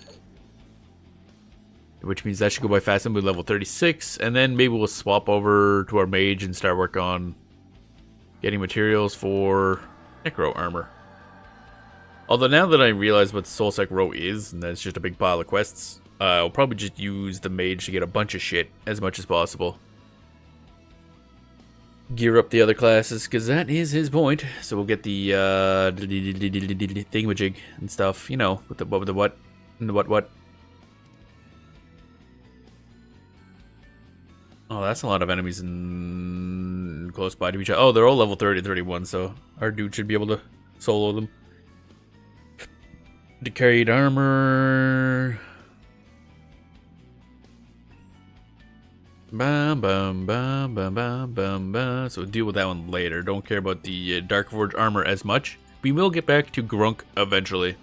S1: which means that should go by fast and move level 36, and then maybe we'll swap over to our mage and start work on getting materials for Necro armor. Although now that I realize what Soulsec Row is, and that's just a big pile of quests, I'll probably just use the mage to get a bunch of shit as much as possible. Gear up the other classes, because that is his point. So we'll get the thingamajig and stuff, you know, with the what, and the what. Oh, that's a lot of enemies in close by to each other. Oh, they're all level 30 and 31, so our dude should be able to solo them. Decayed armor. Bum bum bum bum bum bum bum. So we'll deal with that one later. Don't care about the Dark Forge armor as much. We will get back to Grunk eventually.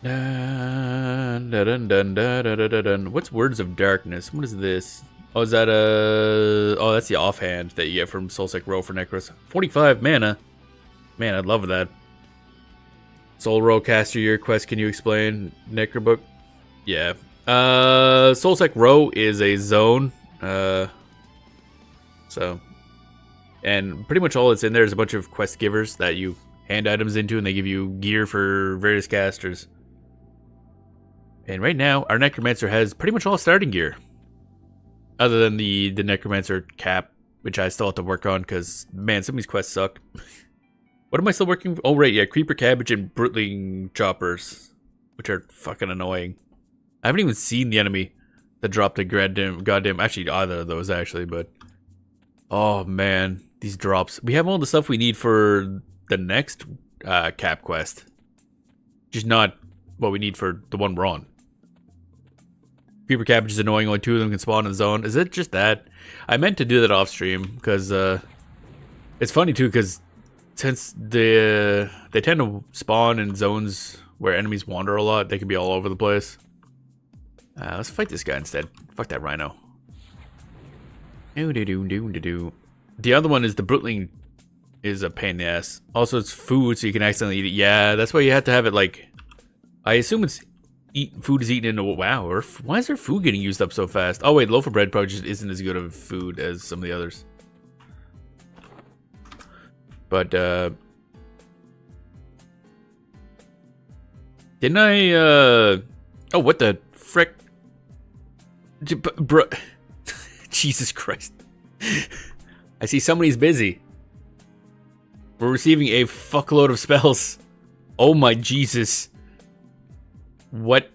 S1: Dun, dun, dun, dun, dun, dun, dun. What's Words of Darkness? What is this? Oh, is that a... Oh, that's the offhand that you get from Soulsec Row for Necros. 45 mana. Man, I'd love that. Soul Row Caster Year quest, can you explain? Necrobook? Yeah. Soulsec Row is a zone. So... And pretty much all that's in there is a bunch of quest givers that you hand items into, and they give you gear for various casters. And right now, our Necromancer has pretty much all starting gear. Other than the Necromancer cap, which I still have to work on, because, man, some of these quests suck. What am I still working for? Oh, right, yeah, Creeper Cabbage and Brutling Choppers, which are fucking annoying. I haven't even seen the enemy that dropped a goddamn, actually, either of those, actually, but... Oh, man, these drops. We have all the stuff we need for the next cap quest. Just not what we need for the one we're on. Creeper Cabbage is annoying, only 2 of them can spawn in the zone. Is it just that? I meant to do that off stream, because It's funny too because since they tend to spawn in zones where enemies wander a lot, they can be all over the place. Let's fight this guy instead. Fuck that rhino. The other one is the Brutling is a pain in the ass. Also, it's food, so you can accidentally eat it. Yeah, that's why you have to have it like... I assume it's... food is eaten into... Wow, or why is their food getting used up so fast? Oh wait, loaf of bread probably just isn't as good of food as some of the others. But, didn't I, oh, what the frick? Bro... Jesus Christ. I see somebody's busy. We're receiving a fuckload of spells. Oh my Jesus. What?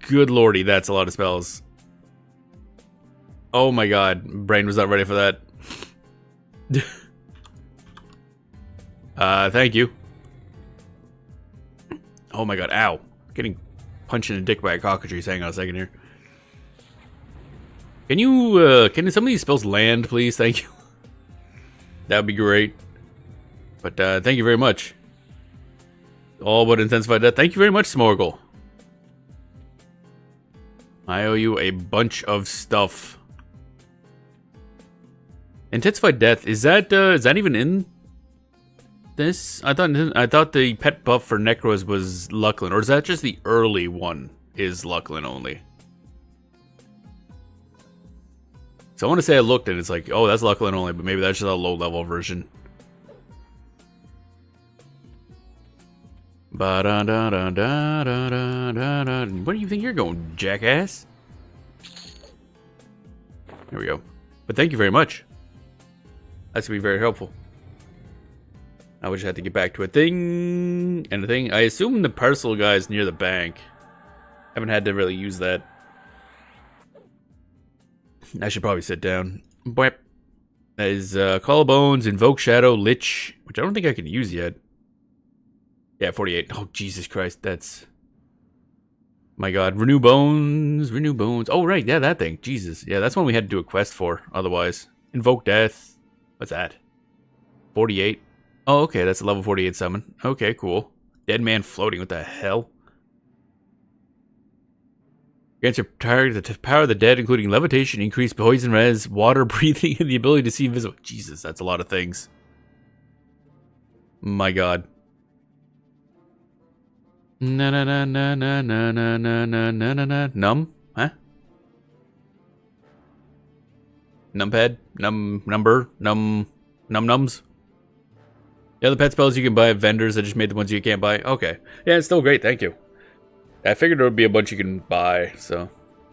S1: Good lordy, that's a lot of spells. Oh my god, brain was not ready for that. Thank you. Oh my god, ow. Getting punched in the dick by a cockatrice. Hang on a second here. Can you, can some of these spells land, please? Thank you. That would be great. But, thank you very much. All but intensified death. Thank you very much, Smorgle. I owe you a bunch of stuff. Intensified death, is that even in this? I thought the pet buff for Necros was Lucklin, or is that just the early one is Lucklin only? So I want to say I looked and it's like, oh, that's Lucklin only, but maybe that's just a low-level version. Where do you think you're going, jackass? There we go. But thank you very much. That's going to be very helpful. I would just have to get back to a thing and a thing. I assume the parcel guy is near the bank. Haven't had to really use that. I should probably sit down. That is Collarbones, Invoke Shadow, Lich, which I don't think I can use yet. Yeah, 48. Oh, Jesus Christ, that's... My god. Renew Bones, Renew Bones. Oh, right, yeah, that thing. Jesus. Yeah, that's one we had to do a quest for, otherwise. Invoke Death. What's that? 48. Oh, okay, that's a level 48 summon. Okay, cool. Dead Man Floating, what the hell? Grants your target the power of the dead, including levitation, increased poison res, water breathing, and the ability to see invisible. Jesus, that's a lot of things. My god. Na na na na na na na na na na na na. Numb? Huh? Numpad? Nums? The other pet spells you can buy at vendors. I just made the ones you can't buy. Okay. Yeah, it's still great. Thank you. I figured there would be a bunch you can buy, so.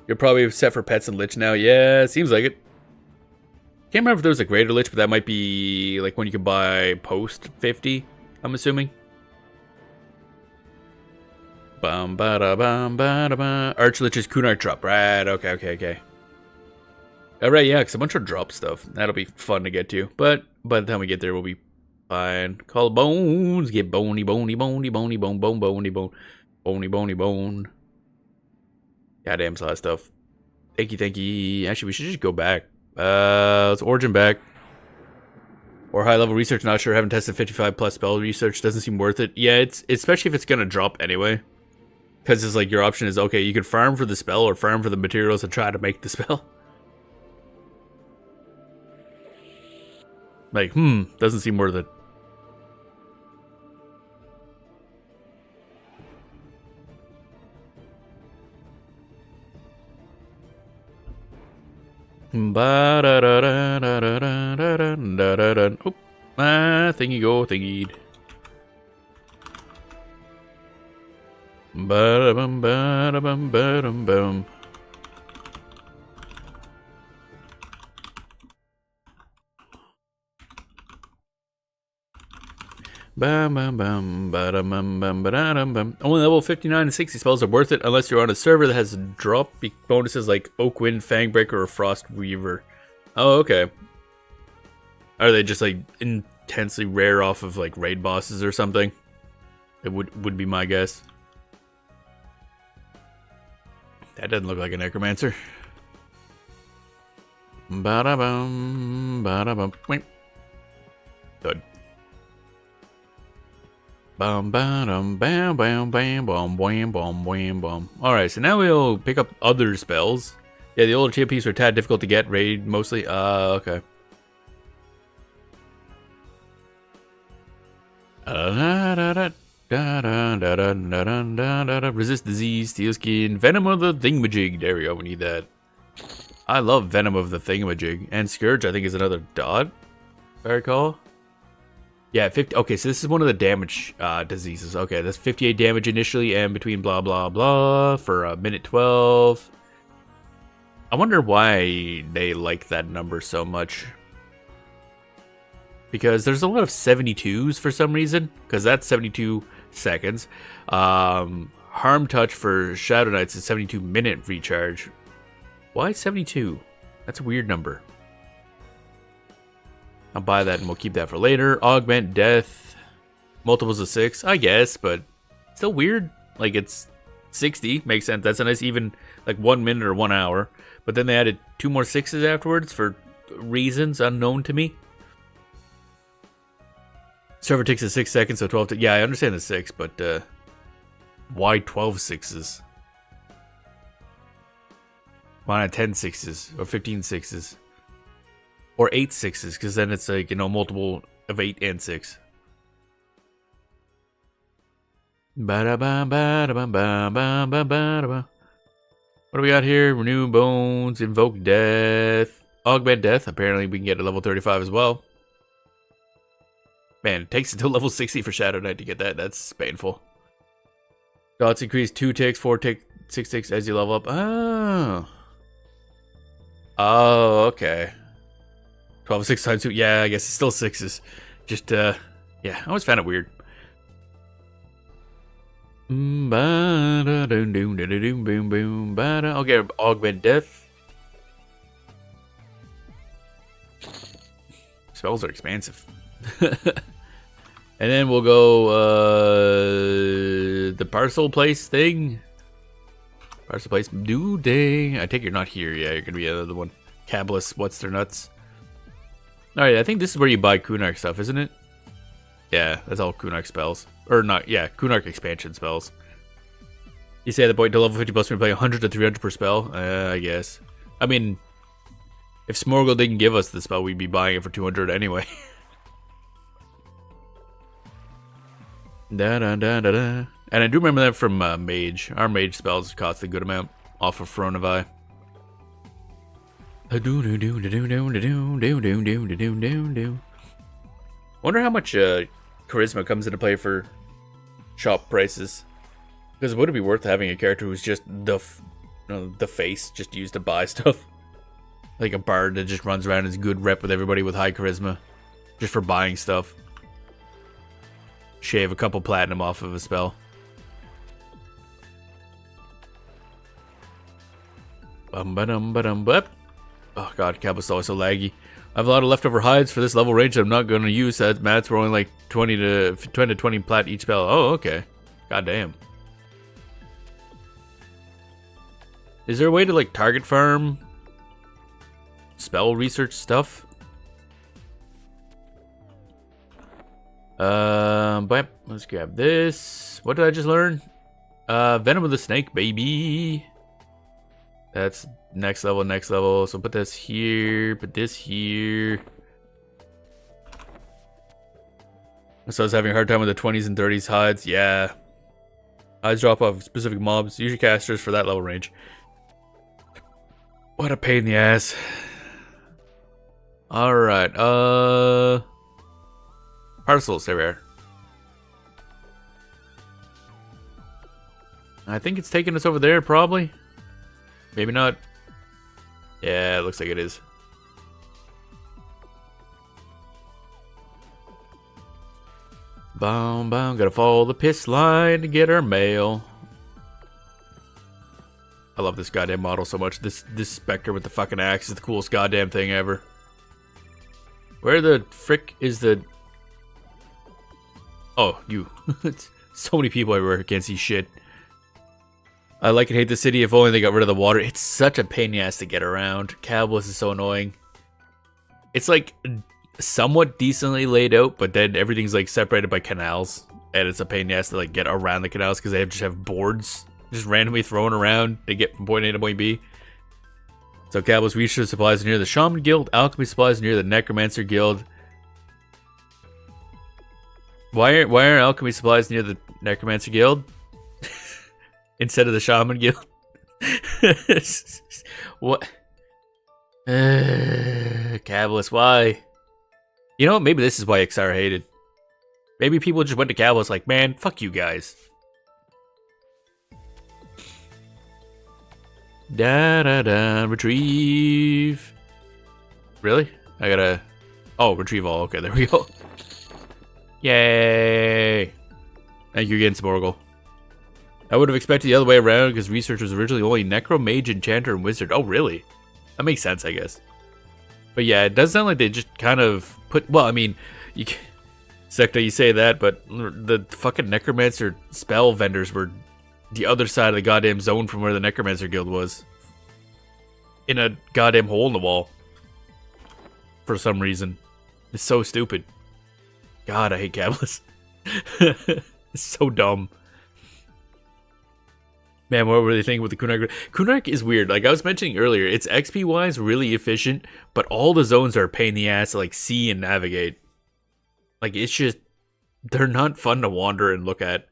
S1: You're probably set for pets and lich now. Yeah, seems like it. Can't remember if there was a greater lich, but that might be like when you can buy post 50, I'm assuming. Bum ba da bum ba da ba. Archlich's Kunark drop. Right, okay. Alright, yeah, because a bunch of drop stuff. That'll be fun to get to. But by the time we get there, we'll be fine. Call bones. Get bony. Bony bone. Goddamn, a lot of stuff. Thank you. Actually, we should just go back. Let's origin back. Or high level research, not sure. Haven't tested 55 plus spell research. Doesn't seem worth it. Yeah, it's especially if it's gonna drop anyway. Because it's like your option is, okay, you can farm for the spell or farm for the materials and try to make the spell. Like, doesn't seem worth it. Oop, thingy go, thingied. Ba-da-bum. Only level 59 and 60 spells are worth it unless you're on a server that has drop bonuses like Oakwind, Fangbreaker, or Frostreaver. Oh, okay. Are they just like intensely rare off of like raid bosses or something? It would be my guess. That doesn't look like a necromancer. Good. Bam bam bam bam bam bam bam bam bam bam. Alright, so now we'll pick up other spells. Yeah, the older TLPs are a tad difficult to get, raid mostly. Okay. Resist disease, steel skin, venom of the thingamajig. There we go, we need that. I love venom of the thingamajig. And scourge, I think, is another dot, if I recall. Yeah, 50. Okay, so this is one of the damage diseases. Okay, that's 58 damage initially and between blah blah blah for a minute 12. I wonder why they like that number so much. Because there's a lot of 72s for some reason. Because that's 72 seconds. Harm touch for Shadow Knights is 72-minute recharge. Why 72? That's a weird number. I'll buy that and we'll keep that for later. Augment death. Multiples of 6, I guess, but still weird. Like, it's 60. Makes sense. That's a nice even, like, 1 minute or 1 hour. But then they added 2 more 6s afterwards for reasons unknown to me. Server takes 6 seconds, so 12. Yeah, I understand the 6, but why 12 6s? Why not 10 6s or 15 6s? Or 8 6s, because then it's like, you know, multiple of 8 and 6. What do we got here? Renew bones, invoke death, augment death. Apparently we can get to level 35 as well. Man, it takes until level 60 for Shadow Knight to get that. That's painful. Dots increase 2 ticks, 4 ticks, 6 ticks as you level up. Oh. Oh, okay. 12 6 times 2. Yeah, I guess it's still 6s. Just, yeah, I always found it weird. Okay, augment death. Spells are expansive. And then we'll go, the parcel place thing. Parcel place, new day. I take you're not here. Yeah, you're gonna be another one. Cabalist, what's their nuts? Alright, I think this is where you buy Kunark stuff, isn't it? Yeah, that's all Kunark spells. Or not, yeah, Kunark expansion spells. You say at the point to level 50 plus we play 100 to 300 per spell? I guess. I mean, if Smorgel didn't give us the spell, we'd be buying it for 200 anyway. And I do remember that from Mage. Our Mage spells cost a good amount off of Fronavi. Wonder how much charisma comes into play for shop prices. Because would it be worth having a character who's just the face just used to buy stuff? Like a bard that just runs around and is good rep with everybody with high charisma. Just for buying stuff. Shave a couple platinum off of a spell. Oh god, Cabot's always so laggy. I have a lot of leftover hides for this level range that I'm not going to use. That mats were only like 20 to 20 plat each spell. Oh, okay. God damn. Is there a way to like target farm spell research stuff? But let's grab this. What did I just learn? Venom of the Snake, baby. That's next level, next level. So put this here, put this here. So I was having a hard time with the 20s and 30s hides. Yeah. Hides drop off specific mobs, usually casters for that level range. What a pain in the ass. Alright, parcels, there we are. I think it's taking us over there, probably. Maybe not. Yeah, it looks like it is. Boom, boom. Gotta follow the piss line to get our mail. I love this goddamn model so much. This Spectre with the fucking axe is the coolest goddamn thing ever. Where the frick is the... Oh, you. So many people everywhere who can't see shit. I like and hate the city. If only they got rid of the water. It's such a pain in the ass to get around. Cabalist is so annoying. It's like somewhat decently laid out, but then everything's like separated by canals, and it's a pain in the ass to like get around the canals because they just have boards just randomly thrown around to get from point A to point B. So Cabal's research supplies near the Shaman Guild, alchemy supplies near the Necromancer Guild. Why are alchemy supplies near the Necromancer Guild instead of the Shaman Guild? What? Cabalist, why? You know what? Maybe this is why XR hated. Maybe people just went to Cabalist like, man, fuck you guys. Retrieve. Really? I gotta... Oh, retrieve all. Okay, there we go. Yay! Thank you again, Smorgle. I would have expected the other way around because research was originally only Necro, Mage, Enchanter, and Wizard. Oh, really? That makes sense, I guess. But yeah, it does sound like they just kind of put... Well, I mean, Secta, you say that, but the fucking Necromancer spell vendors were the other side of the goddamn zone from where the Necromancer Guild was. In a goddamn hole in the wall. For some reason. It's so stupid. God, I hate Cabalist. It's so dumb. Man, what were they thinking with the Kunark? Kunark is weird. Like I was mentioning earlier, it's XP-wise really efficient, but all the zones are a pain in the ass to like see and navigate. Like it's just... They're not fun to wander and look at.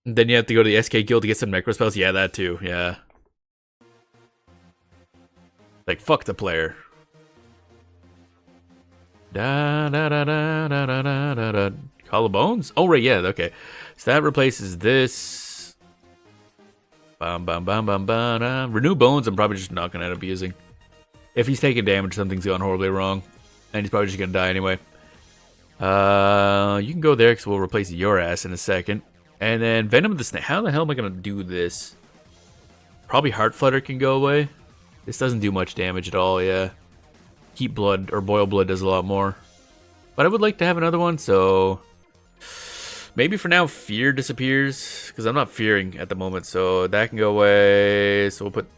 S1: And then you have to go to the SK Guild to get some necro spells. Yeah, that too. Yeah. Like, fuck the player. Collarbones? Oh, right, yeah, okay. So that replaces this. Renew Bones, I'm probably just not going to end up using. If he's taking damage, something's gone horribly wrong. And he's probably just going to die anyway. You can go there because we'll replace your ass in a second. And then Venom of the Snake. How the hell am I going to do this? Probably Heart Flutter can go away. This doesn't do much damage at all, yeah. Heat Blood or Boil Blood does a lot more. But I would like to have another one, so... Maybe for now, Fear disappears. Because I'm not fearing at the moment, so that can go away. So we'll put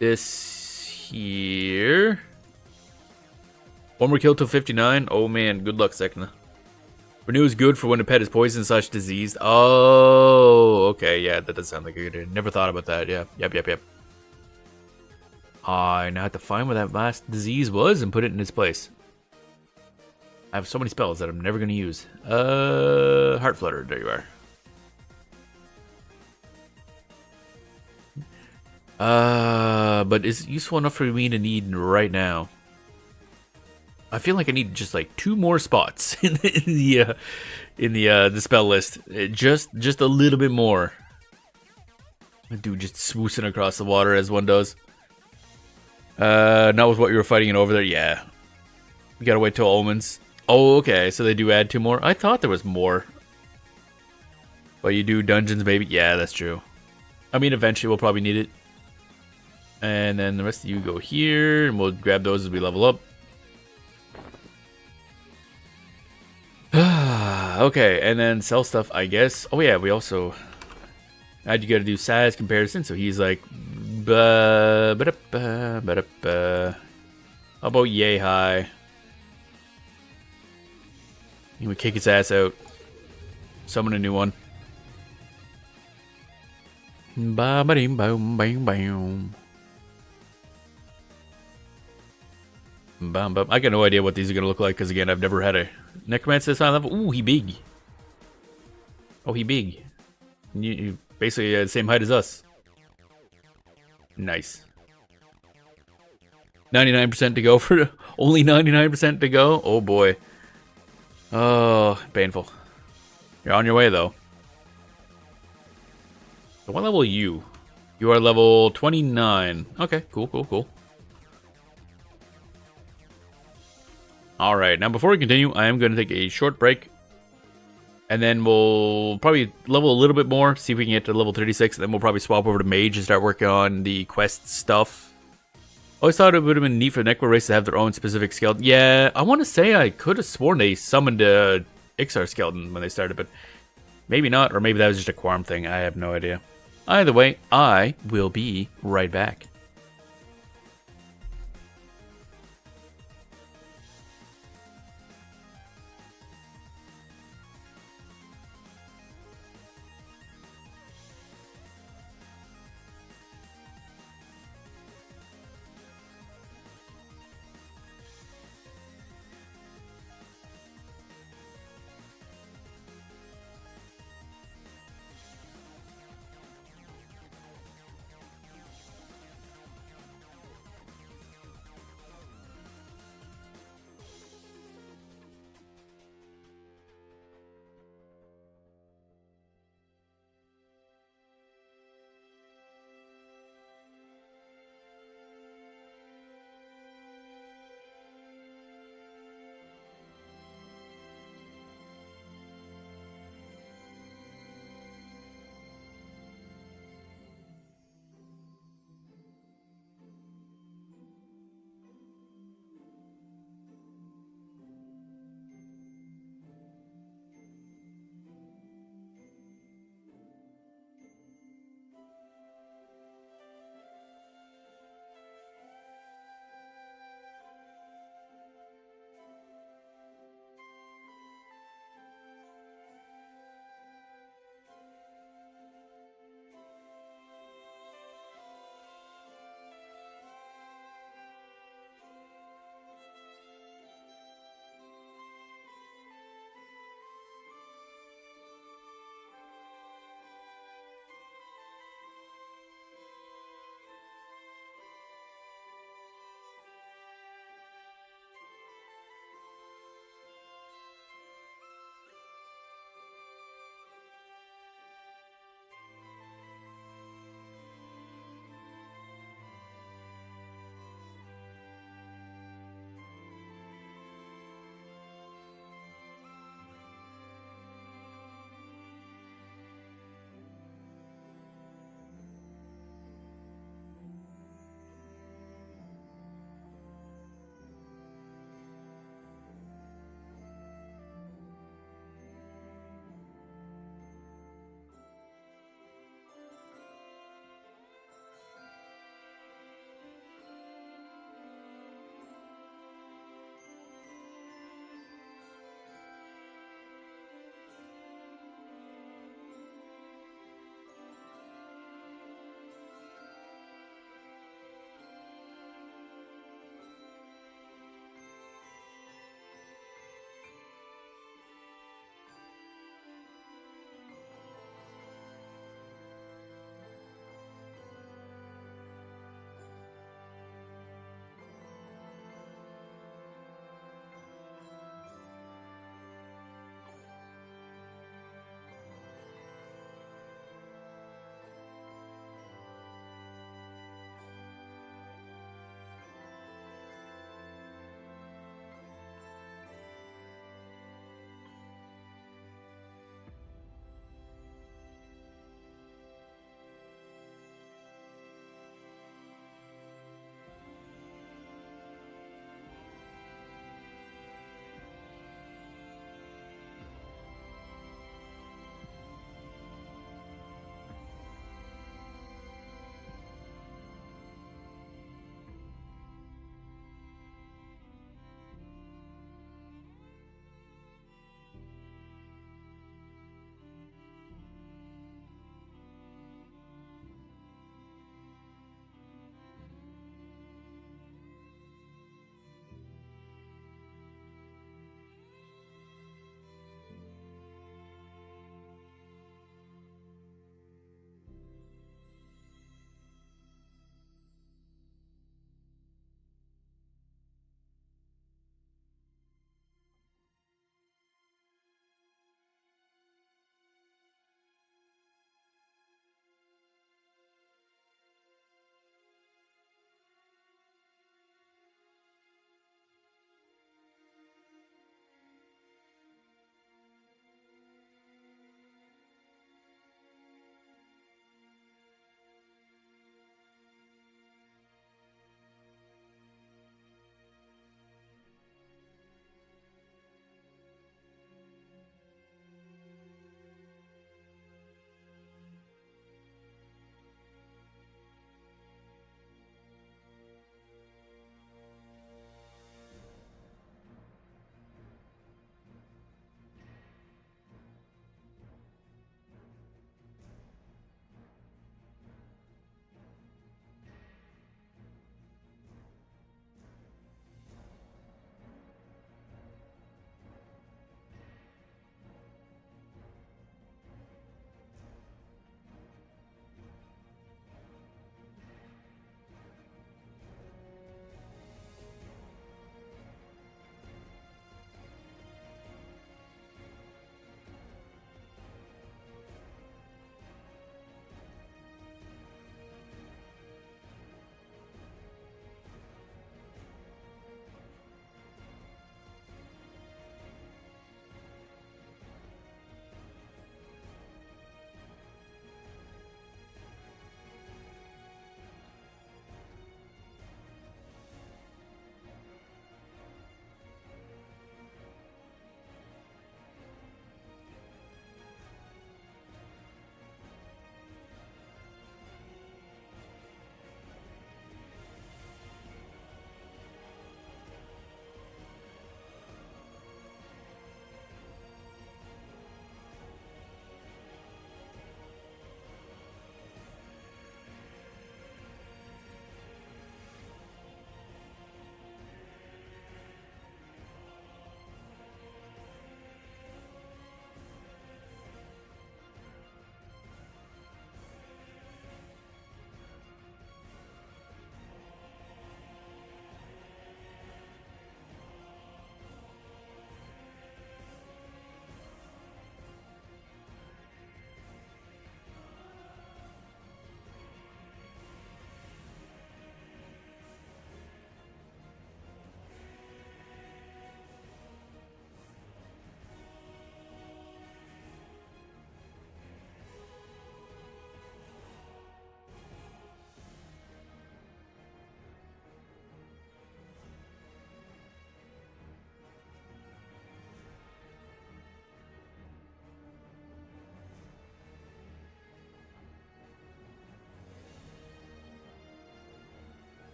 S1: this here. One more kill till 59. Oh man, good luck, Sekna. Renew is good for when a pet is poisoned / diseased. Oh, okay, yeah, that does sound like a good idea. Never thought about that, yeah. Yep. I now have to find where that last disease was and put it in its place. I have so many spells that I'm never going to use. Heart Flutter, there you are. But is it useful enough for me to need right now? I feel like I need just like 2 more spots in the spell list. Just a little bit more. Dude, just swoosing across the water as one does. Not with what you were fighting in over there. Yeah, we gotta wait till Omens. Oh, okay. So they do add 2 more. I thought there was more. But you do dungeons, baby. Yeah, that's true. I mean, eventually we'll probably need it. And then the rest of you go here, and we'll grab those as we level up. Okay, and then sell stuff, I guess. Oh yeah, we also... you gotta do size comparison, so he's like... How about yay high? He would kick his ass out. Summon a new one. I got no idea what these are gonna look like, because again, I've never had a Necromancer this high level. Ooh, he big. Oh, he big. You basically the same height as us. Nice. 99% to go for... Only 99% to go? Oh, boy. Oh, painful. You're on your way, though. So what level are you? You are level 29. Okay, cool. Alright, now before we continue, I am going to take a short break. And then we'll probably level a little bit more, see if we can get to level 36. And then we'll probably swap over to Mage and start working on the quest stuff. Always thought it would have been neat for Necro race to have their own specific skeleton. Yeah, I want to say I could have sworn they summoned a Ixar skeleton when they started, but maybe not, or maybe that was just a Quorum thing. I have no idea. Either way, I will be right back.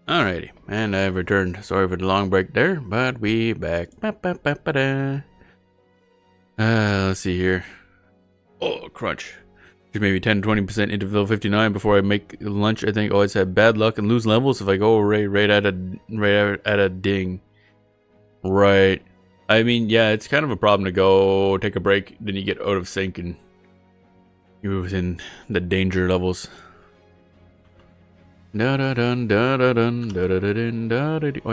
S1: Alrighty, and I've returned. Sorry for the long break there, but we back. Let's see here. Oh, crunch. Just maybe 10-20% into level 59 before I make lunch. I think always have bad luck and lose levels if I go right at a ding. Right. I mean, yeah, it's kind of a problem to go take a break, then you get out of sync and you're within the danger levels. Oh yeah,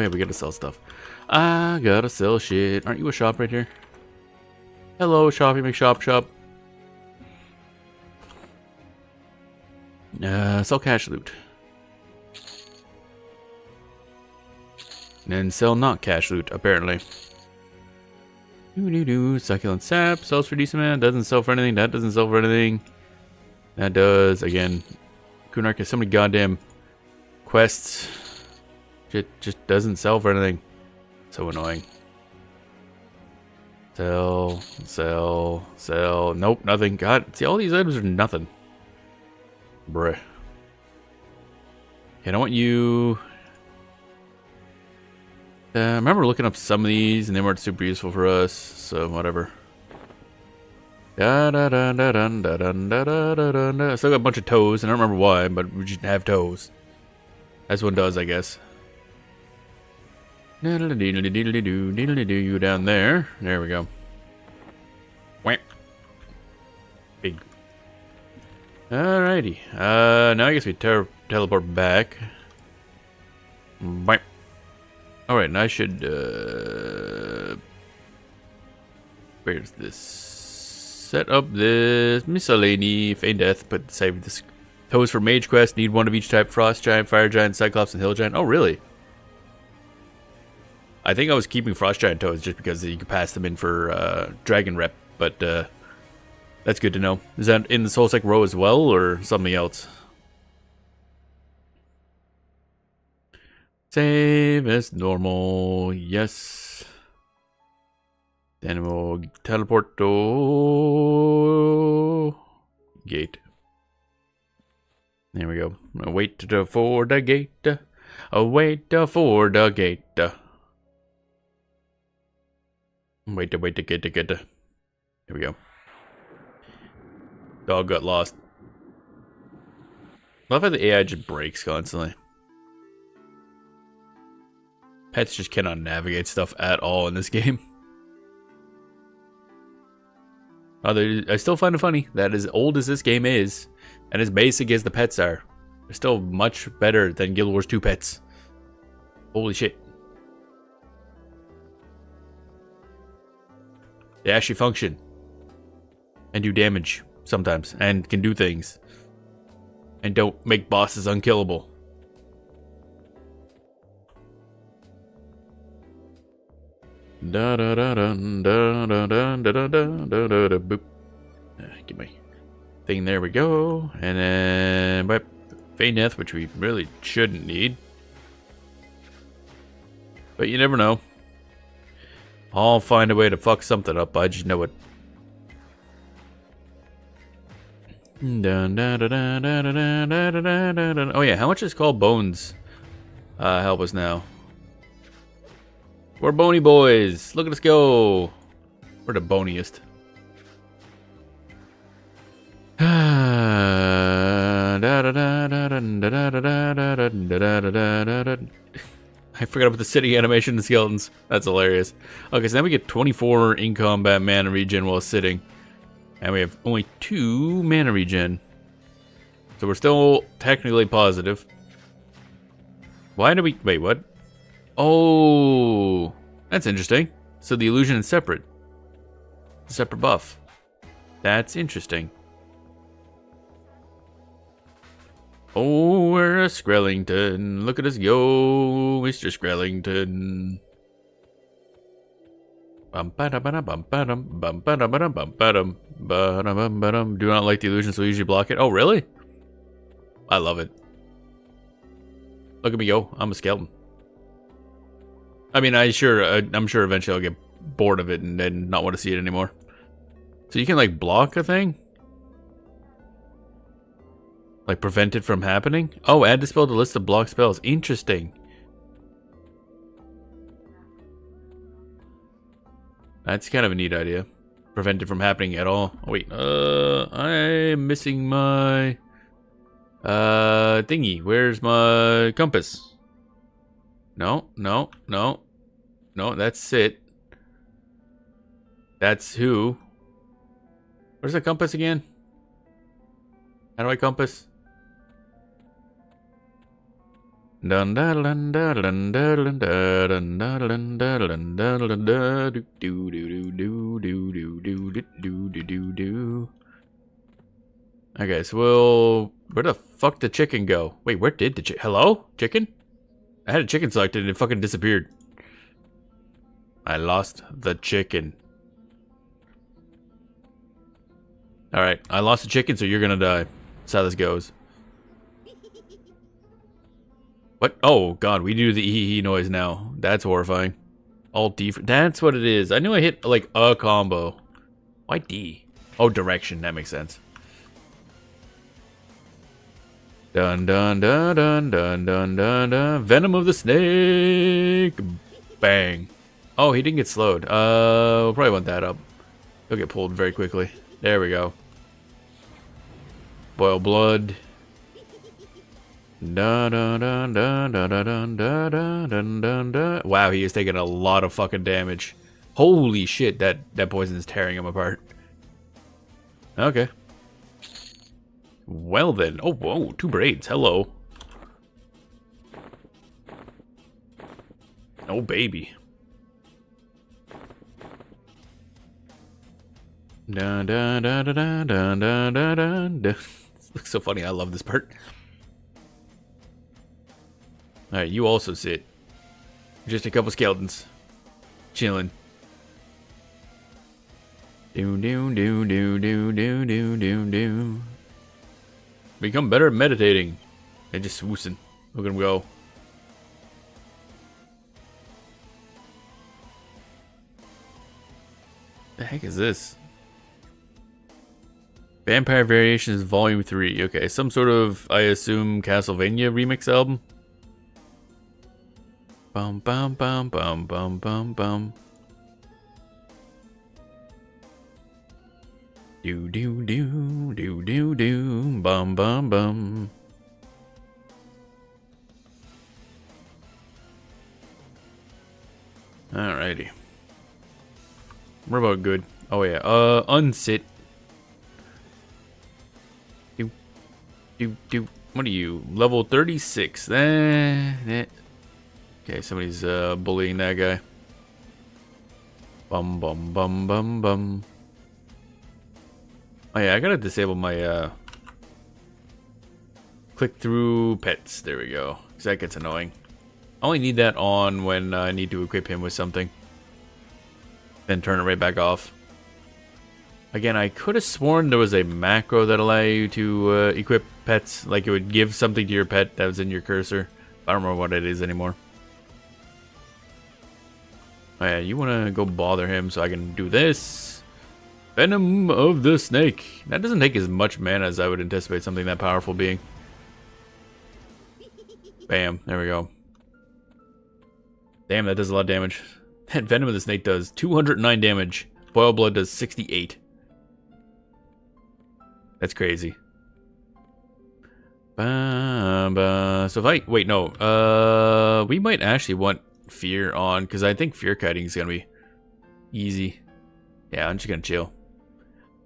S1: we gotta sell stuff. I gotta sell shit. Aren't you a shop right here? Hello, Shoppy McShop Shop. Sell cash loot. And then sell not cash loot, apparently. Succulent sap sells for decent amount. Doesn't sell for anything. That doesn't sell for anything. That does. Again, Kunark has so many goddamn quests. Shit just doesn't sell for anything. So annoying. Sell. Nope, nothing. God, see, all these items are nothing. Bruh. Okay, I don't want you. I remember looking up some of these and they weren't super useful for us, so whatever. I still got a bunch of toes, and I don't remember why, but we just have toes. As one does, I guess. You down there. There we go. Big. Alrighty. Now I guess we teleport back. Alright, and I should, where's this? Set up this miscellany, feign death, but save this. Toes for Mage Quest, need one of each type: Frost Giant, Fire Giant, Cyclops, and Hill Giant. Oh, really? I think I was keeping Frost Giant toes just because you could pass them in for Dragon Rep, but that's good to know. Is that in the Soulsec row as well, or something else? Save as normal, yes. Then we'll teleport to gate. There we go. Wait for the gate. Wait for the gate. Wait to get. Here we go. Dog got lost. I love how the AI just breaks constantly. Pets just cannot navigate stuff at all in this game. I still find it funny that as old as this game is, and as basic as the pets are, they're still much better than Guild Wars 2 pets. Holy shit. They actually function. And do damage sometimes. And can do things. And don't make bosses unkillable. Boop. Get my thing. There we go. And then feign death, which we really shouldn't need, but you never know. I'll find a way to fuck something up. I just know it. Oh yeah, how much does Call Bones help us now? We're bony boys. Look at us go. We're the boniest. I forgot about the city animation and skeletons. That's hilarious. Okay, so now we get 24 in combat mana regen while sitting. And we have only 2 mana regen. So we're still technically positive. Why do we... Wait, what? Oh, that's interesting. So the illusion is separate. Separate buff. That's interesting. Oh, we're a Skrellington. Look at us go, Mr. Skrellington. Do not like the illusion, so usually block it. Oh, really? I love it. Look at me go. I'm a skeleton. I mean, I'm sure eventually I'll get bored of it and then not want to see it anymore. So you can like block a thing? Like prevent it from happening? Oh, add the spell to list of block spells. Interesting. That's kind of a neat idea. Prevent it from happening at all. Oh, wait. I'm missing my... thingy. Where's my compass? No, no, no. No, that's it. That's who. Where's the compass again? How do I compass? Dun dun dun dun dun dun dun dun dun dun dun dun dun do do do do do do do do do do. Okay, so we'll... Where the fuck did the chicken go? Wait, where did the chicken... Hello? Chicken? I had a chicken selected and it fucking disappeared. I lost the chicken. Alright, I lost the chicken, so you're gonna die. That's how this goes. What? Oh, God, we do the ee noise now. That's horrifying. Alt D. That's what it is. I knew I hit, like, a combo. Why D? Oh, direction. That makes sense. Dun dun dun dun dun dun dun dun. Venom of the snake. Bang. Oh, he didn't get slowed. We'll probably want that up. He'll get pulled very quickly. There we go. Boil blood. Dun dun dun dun dun dun dun dun dun dun dun. Wow, he is taking a lot of fucking damage. Holy shit, that poison is tearing him apart. Okay. Well then. Oh, whoa, 2 braids. Hello. Oh, baby. Dun dun dun dun dun dun dun dun. This looks so funny. I love this part. Alright, you also sit. Just a couple skeletons. Chilling. Do do do do do do do do do. Become better at meditating. And just swoosing. Look at him go. The heck is this? Vampire Variations Volume 3. Okay, some sort of, I assume, Castlevania remix album. Bum bum bum bum bum bum bum. Do do do do do do bum bum bum. Alrighty. We're about good. Oh yeah. Unsit. Do. What are you? Level 36. Okay, somebody's bullying that guy. Bum bum bum bum bum. Oh yeah, I gotta disable my click through pets. There we go. Cause that gets annoying. I only need that on when I need to equip him with something. Then turn it right back off. Again, I could have sworn there was a macro that allow you to equip pets. Like it would give something to your pet that was in your cursor. I don't remember what it is anymore. Oh yeah, you want to go bother him so I can do this. Venom of the snake. That doesn't take as much mana as I would anticipate something that powerful being. Bam, there we go. Damn, that does a lot of damage. That Venom of the snake does 209 damage. Boil blood does 68. That's crazy. So if I... Wait, no. We might actually want fear on, because I think fear kiting is going to be easy. Yeah, I'm just going to chill.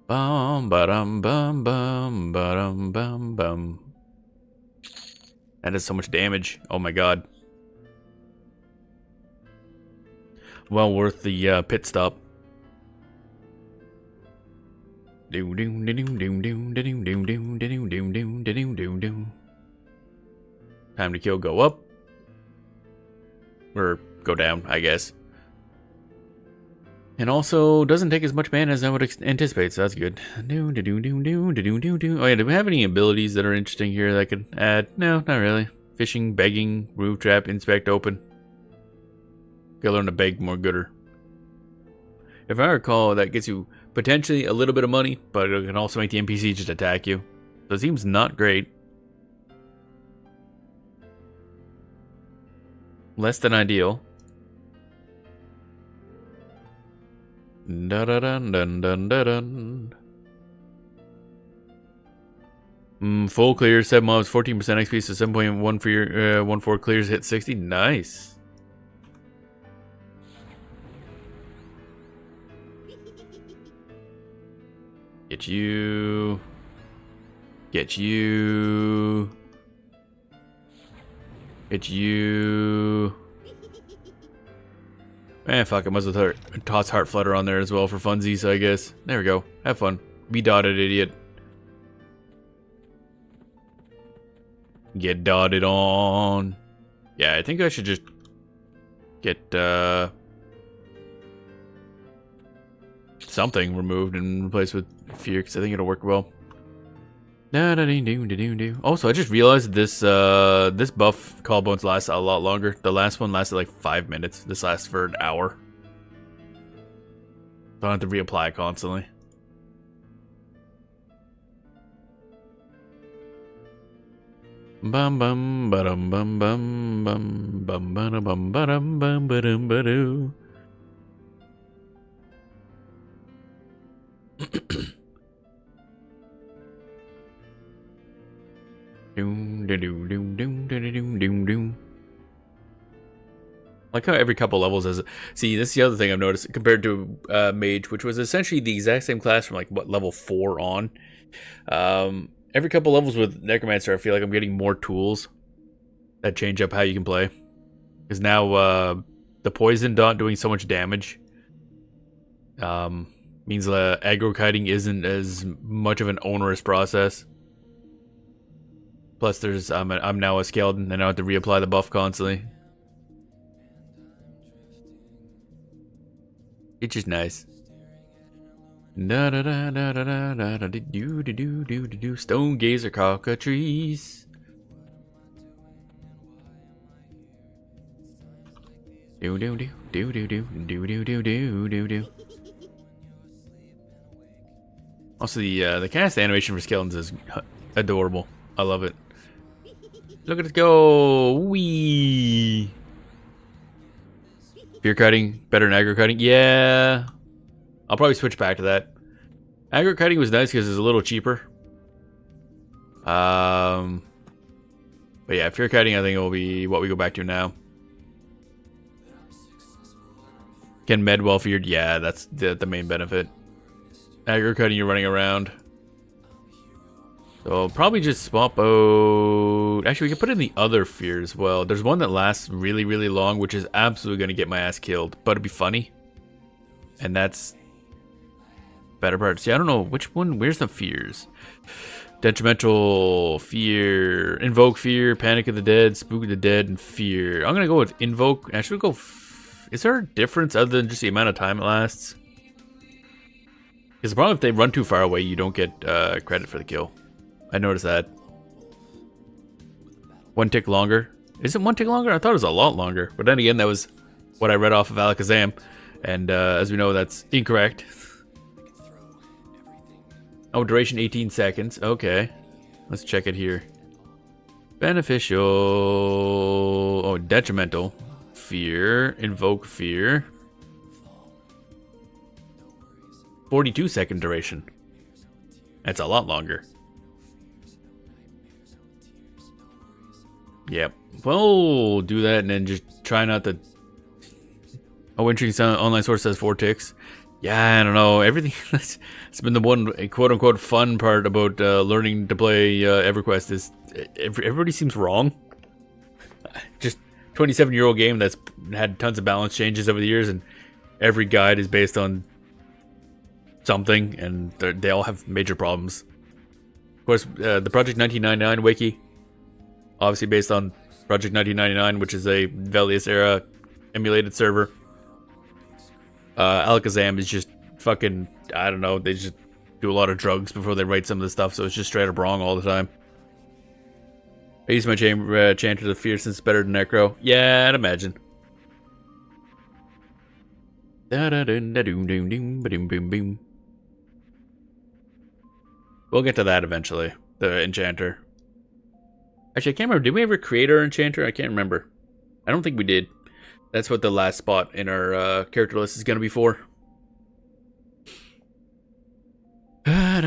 S1: Bum, ba-dum, bum, bum, ba-dum, bum, bum. That does so much damage. Oh my god. Well worth the pit stop. Time to kill go up. Or go down, I guess. And also doesn't take as much mana as I would anticipate, so that's good. Oh yeah, do we have any abilities that are interesting here that I could add? No, not really. Fishing, begging, roof trap, inspect, open. Gotta learn to beg more gooder. If I recall, that gets you potentially a little bit of money, but it can also make the NPC just attack you. So it seems not great. Less than ideal. Da da dun dun dun dun dun. Full clear, 7 mobs, 14% XP, so 7.1 for your 1-4 clears, hit 60. Nice. Get you. Get you. Get you. Fuck, I must have tossed Heart Flutter on there as well for funsies, I guess. There we go. Have fun. Be dotted, idiot. Get dotted on. Yeah, I think I should just get something removed and replaced with Fear, because I think it'll work well. Also, I just realized this this buff Callbones lasts a lot longer. The last one lasted like 5 minutes. This lasts for an hour. Don't have to reapply constantly. Bum bum ba-dum bum bum bum bum ba-dum ba-dum bum ba-dum ba-doo. Like how every couple levels has. See, this is the other thing I've noticed compared to Mage, which was essentially the exact same class from like what level 4 on. Every couple levels with Necromancer, I feel like I'm getting more tools that change up how you can play. Because now the poison dot doing so much damage means aggro kiting isn't as much of an onerous process. Plus, there's I'm now a skeleton, and I don't have to reapply the buff constantly. It's just nice. Da da da da da da da da do do do do do. Stone gazer cockatrice. Do do do do do do do do do do do do. Also, the cast animation for skeletons is adorable. I love it. Look at it go! Wee. Fear kiting better than aggro kiting. Yeah, I'll probably switch back to that. Aggro kiting was nice because it's a little cheaper. But yeah, fear kiting I think will be what we go back to now. Can med well feared? Yeah, that's the main benefit. Aggro kiting, you're running around. So I'll probably just swap out. Actually, we can put in the other fear as well. There's one that lasts really, really long, which is absolutely going to get my ass killed, but it'd be funny. And that's better part. See, I don't know which one. Where's the fears? Detrimental, fear, invoke fear, panic of the dead, spook of the dead, and fear. I'm gonna go with invoke. I should go. Is there a difference other than just the amount of time it lasts? Because the problem if they run too far away, you don't get credit for the kill. I noticed that. 1 tick longer. Is it 1 tick longer? I thought it was a lot longer. But then again, that was what I read off of Alakazam. And as we know, that's incorrect. Oh, duration 18 seconds. Okay. Let's check it here. Beneficial. Oh, detrimental. Fear. Invoke fear. 42-second duration. That's a lot longer. Yep. Well, do that and then just try not to. Oh, interesting. Online source says 4 ticks. Yeah, I don't know. Everything that's been the one quote unquote fun part about learning to play EverQuest is everybody seems wrong. Just 27-year-old game that's had tons of balance changes over the years, and every guide is based on something, and they all have major problems. Of course, the Project 1999 wiki. Obviously based on Project 1999, which is a Velius era emulated server. Alakazam is just fucking, I don't know, they just do a lot of drugs before they write some of the stuff, so it's just straight up wrong all the time. I use my Chanter of Fear since it's better than Necro. Yeah, I'd imagine. We'll get to that eventually, the Enchanter. Actually, I can't remember. Did we ever create our Enchanter? I can't remember. I don't think we did. That's what the last spot in our character list is going to be for. Get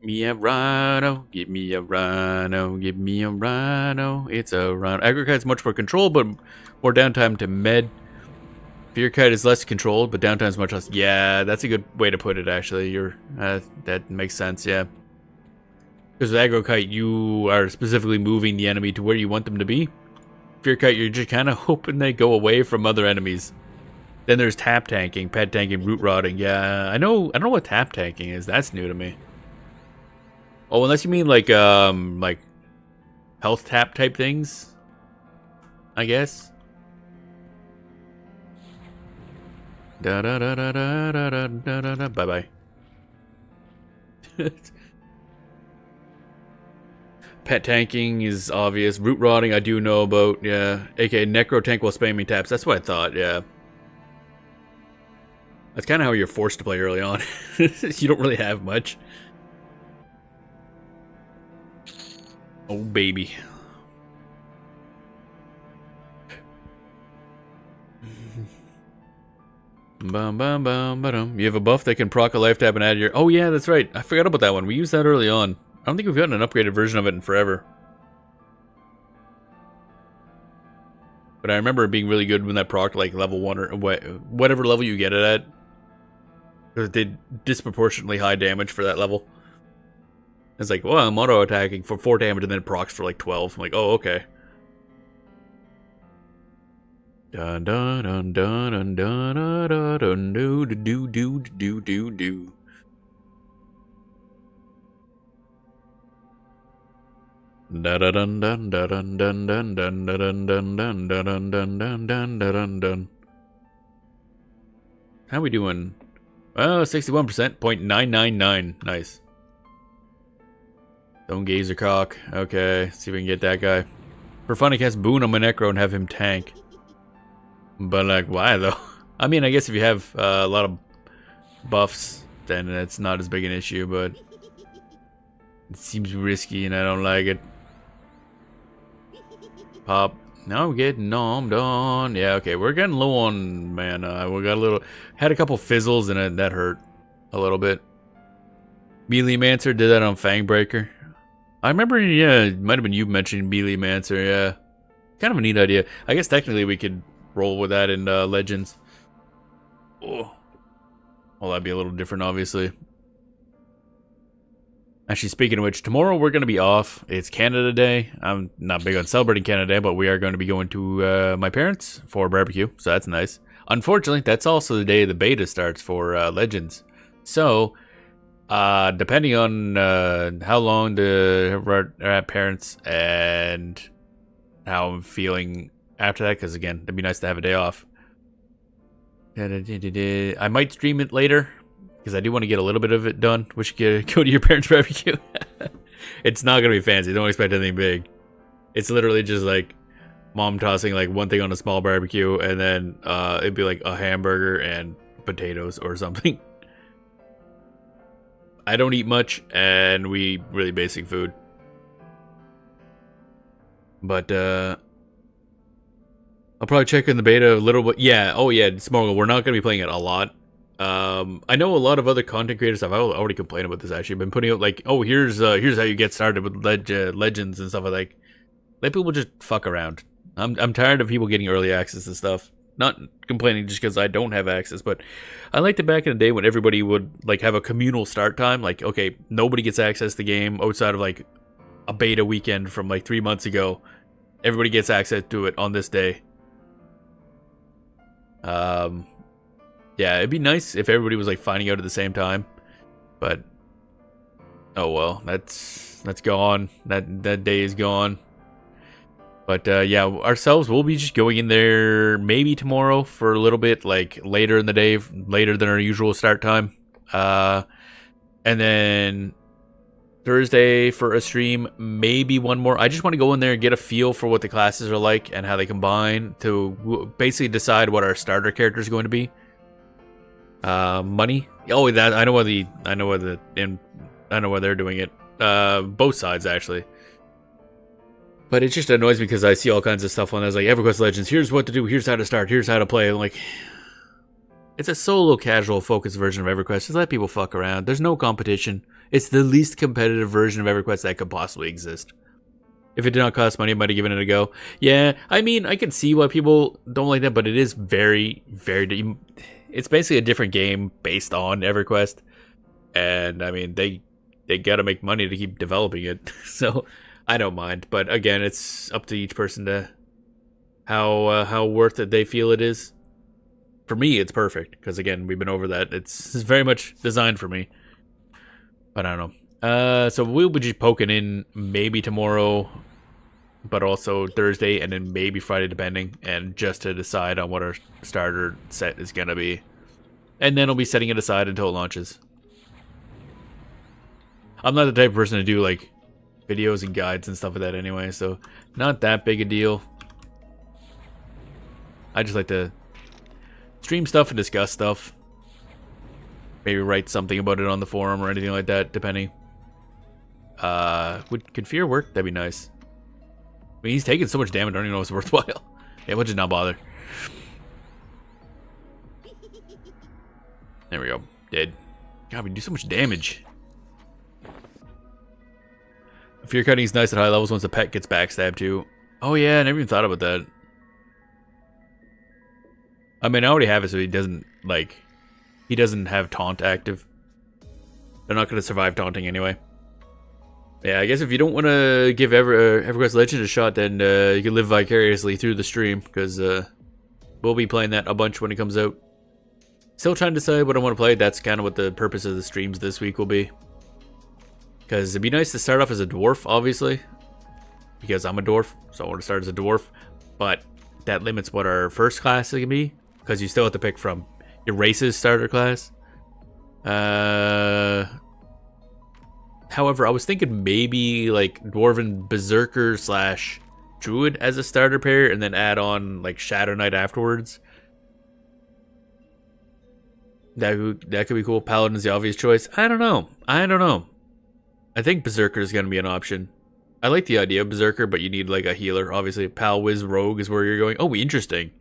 S1: me a rhino, get me a rhino, give me a rhino. It's a rhino. Aggro-Kite's much more controlled, but more downtime to med. Fear Kite is less controlled, but downtime is much less. Yeah, that's a good way to put it, actually. That makes sense, yeah. Because with Aggro Kite, you are specifically moving the enemy to where you want them to be. Fear Kite, you're just kind of hoping they go away from other enemies. Then there's tap tanking, pet tanking, root rotting. Yeah, I know what tap tanking is. That's new to me. Oh, unless you mean like health tap type things, I guess. Da da da da da da da da da. Bye bye. Pet tanking is obvious. Root rotting I do know about. Yeah. AKA necro tank while spamming taps. That's what I thought. Yeah. That's kind of how you're forced to play early on. You don't really have much. Oh, baby. Bum, bum, bum, ba-dum. You have a buff that can proc a life tap and add your... Oh, yeah, that's right. I forgot about that one. We used that early on. I don't think we've gotten an upgraded version of it in forever. But I remember it being really good when that proc like level 1 or whatever level you get it at. Because it did disproportionately high damage for that level. It's like, well, I'm auto-attacking for 4 damage and then it procs for like 12. I'm like, oh, okay. Dun dun dun dun dun dun dun dun do do do do do do. Da da dun dun da dun dun dun dun dun dun dun dun dun dun dun dun dun. How we doing? Oh, 61%, 0.999. Nice. Don't gazer cock. Okay, see if we can get that guy. For fun, I cast Boon on my Necro and have him tank. But like, why though? I mean, I guess if you have a lot of buffs, then it's not as big an issue, but it seems risky and I don't like it. Pop. Now we're getting nommed on. Yeah, okay, we're getting low on mana. We got a little, had a couple fizzles and that hurt a little bit. Melee Mancer did that on Fangbreaker. I remember, yeah, it might have been you mentioning Melee Mancer, yeah. Kind of a neat idea. I guess technically we could roll with that in Legends. Oh. Well, that'd be a little different, obviously. Actually, speaking of which, tomorrow we're going to be off. It's Canada Day. I'm not big on celebrating Canada Day, but we are going to be going to my parents for barbecue, so that's nice. Unfortunately, that's also the day the beta starts for Legends. So, depending on how long we're at parents and how I'm feeling after that, because again, it'd be nice to have a day off. I might stream it later, because I do want to get a little bit of it done. We should go to your parents' barbecue. It's not going to be fancy. Don't expect anything big. It's literally just like mom tossing like one thing on a small barbecue, and then it'd be like a hamburger and potatoes or something. I don't eat much, and we eat really basic food. But I'll probably check in the beta a little bit. Yeah, oh yeah, Smorgle, we're not going to be playing it a lot. I know a lot of other content creators have already complained about this, actually. Been putting out like, oh, here's how you get started with Legends and stuff like. Let people just fuck around. I'm tired of people getting early access and stuff. Not complaining just because I don't have access, but I liked it back in the day when everybody would like have a communal start time. Like, okay, nobody gets access to the game outside of like a beta weekend from like 3 months ago. Everybody gets access to it on this day. Yeah, it'd be nice if everybody was like finding out at the same time, but oh well, that's gone. That day is gone. But yeah, ourselves, we'll be just going in there maybe tomorrow for a little bit, like later in the day, later than our usual start time. And then Thursday for a stream, maybe one more. I just want to go in there and get a feel for what the classes are like and how they combine to basically decide what our starter character is going to be. Money. Oh, that I know why they're doing it. Both sides actually. But it just annoys me because I see all kinds of stuff on there. It's like EverQuest Legends. Here's what to do. Here's how to start. Here's how to play. I'm like, It's a solo casual focused version of EverQuest. Just let people fuck around. There's no competition. It's the least competitive version of EverQuest that could possibly exist. If it did not cost money, I might have given it a go. Yeah, I mean, I can see why people don't like that, but it is very, very... It's basically a different game based on EverQuest. And, I mean, they gotta make money to keep developing it. So, I don't mind. But, again, it's up to each person to... How worth it they feel it is. For me, it's perfect. Because, again, we've been over that. It's very much designed for me. But I don't know. So we'll be just poking in maybe tomorrow, but also Thursday, and then maybe Friday, depending, and just to decide on what our starter set is gonna be. And then I'll be setting it aside until it launches. I'm not the type of person to do, like, videos and guides and stuff like that anyway, so not that big a deal. I just like to stream stuff and discuss stuff. Maybe write something about it on the forum or anything like that, depending. Could Fear work? That'd be nice. I mean, he's taking so much damage, I don't even know if it's worthwhile. Yeah, we'll just not bother. There we go. Dead. God, we do so much damage. Fear cutting is nice at high levels once the pet gets backstabbed too. Oh yeah, I never even thought about that. I mean, I already have it, so he doesn't, like... He doesn't have taunt active. They're not going to survive taunting anyway. Yeah, I guess if you don't want to give EverQuest Legend a shot, then you can live vicariously through the stream, because we'll be playing that a bunch when it comes out. Still trying to decide what I want to play. That's kind of what the purpose of the streams this week will be. Because it'd be nice to start off as a dwarf, obviously. Because I'm a dwarf, so I want to start as a dwarf. But that limits what our first class can be, because you still have to pick from your race's starter class. However, I was thinking maybe like Dwarven Berserker / Druid as a starter pair, and then add on like Shadow Knight afterwards. That could be cool. Paladin's the obvious choice. I don't know. I think Berserker is going to be an option. I like the idea of Berserker, but you need like a healer. Obviously, Pal Wiz Rogue is where you're going. Oh, interesting.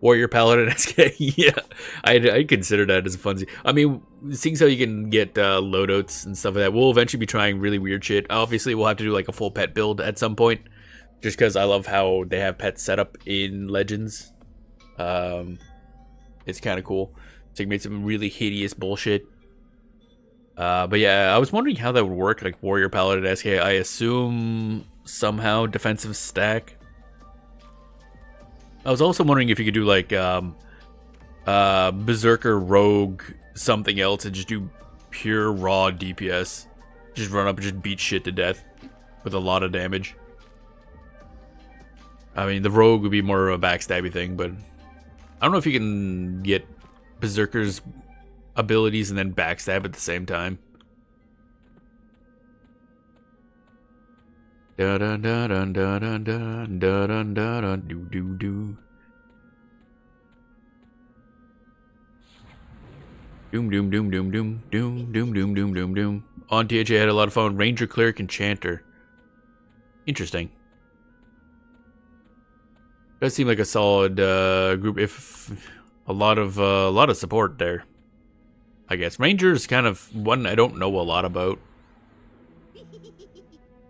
S1: Warrior Paladin SK. Yeah, I consider that as a funsy. I mean, seeing how you can get loadouts and stuff like that, we'll eventually be trying really weird shit. Obviously, we'll have to do like a full pet build at some point, just because I love how they have pets set up in Legends. It's kind of cool. So you can make some really hideous bullshit. But yeah, I was wondering how that would work, like Warrior Paladin SK. I assume somehow defensive stack. I was also wondering if you could do like Berserker Rogue something else and just do pure raw DPS. Just run up and just beat shit to death with a lot of damage. I mean, the Rogue would be more of a backstabby thing, but I don't know if you can get Berserker's abilities and then backstab at the same time. Da da da da da da da da da da da do do do. Doom doom doom doom doom doom doom doom doom doom doom. On THA had a lot of fun. Ranger, Cleric, Enchanter. Interesting. Does seem like a solid group. If a lot of support there. I guess Ranger is kind of one I don't know a lot about.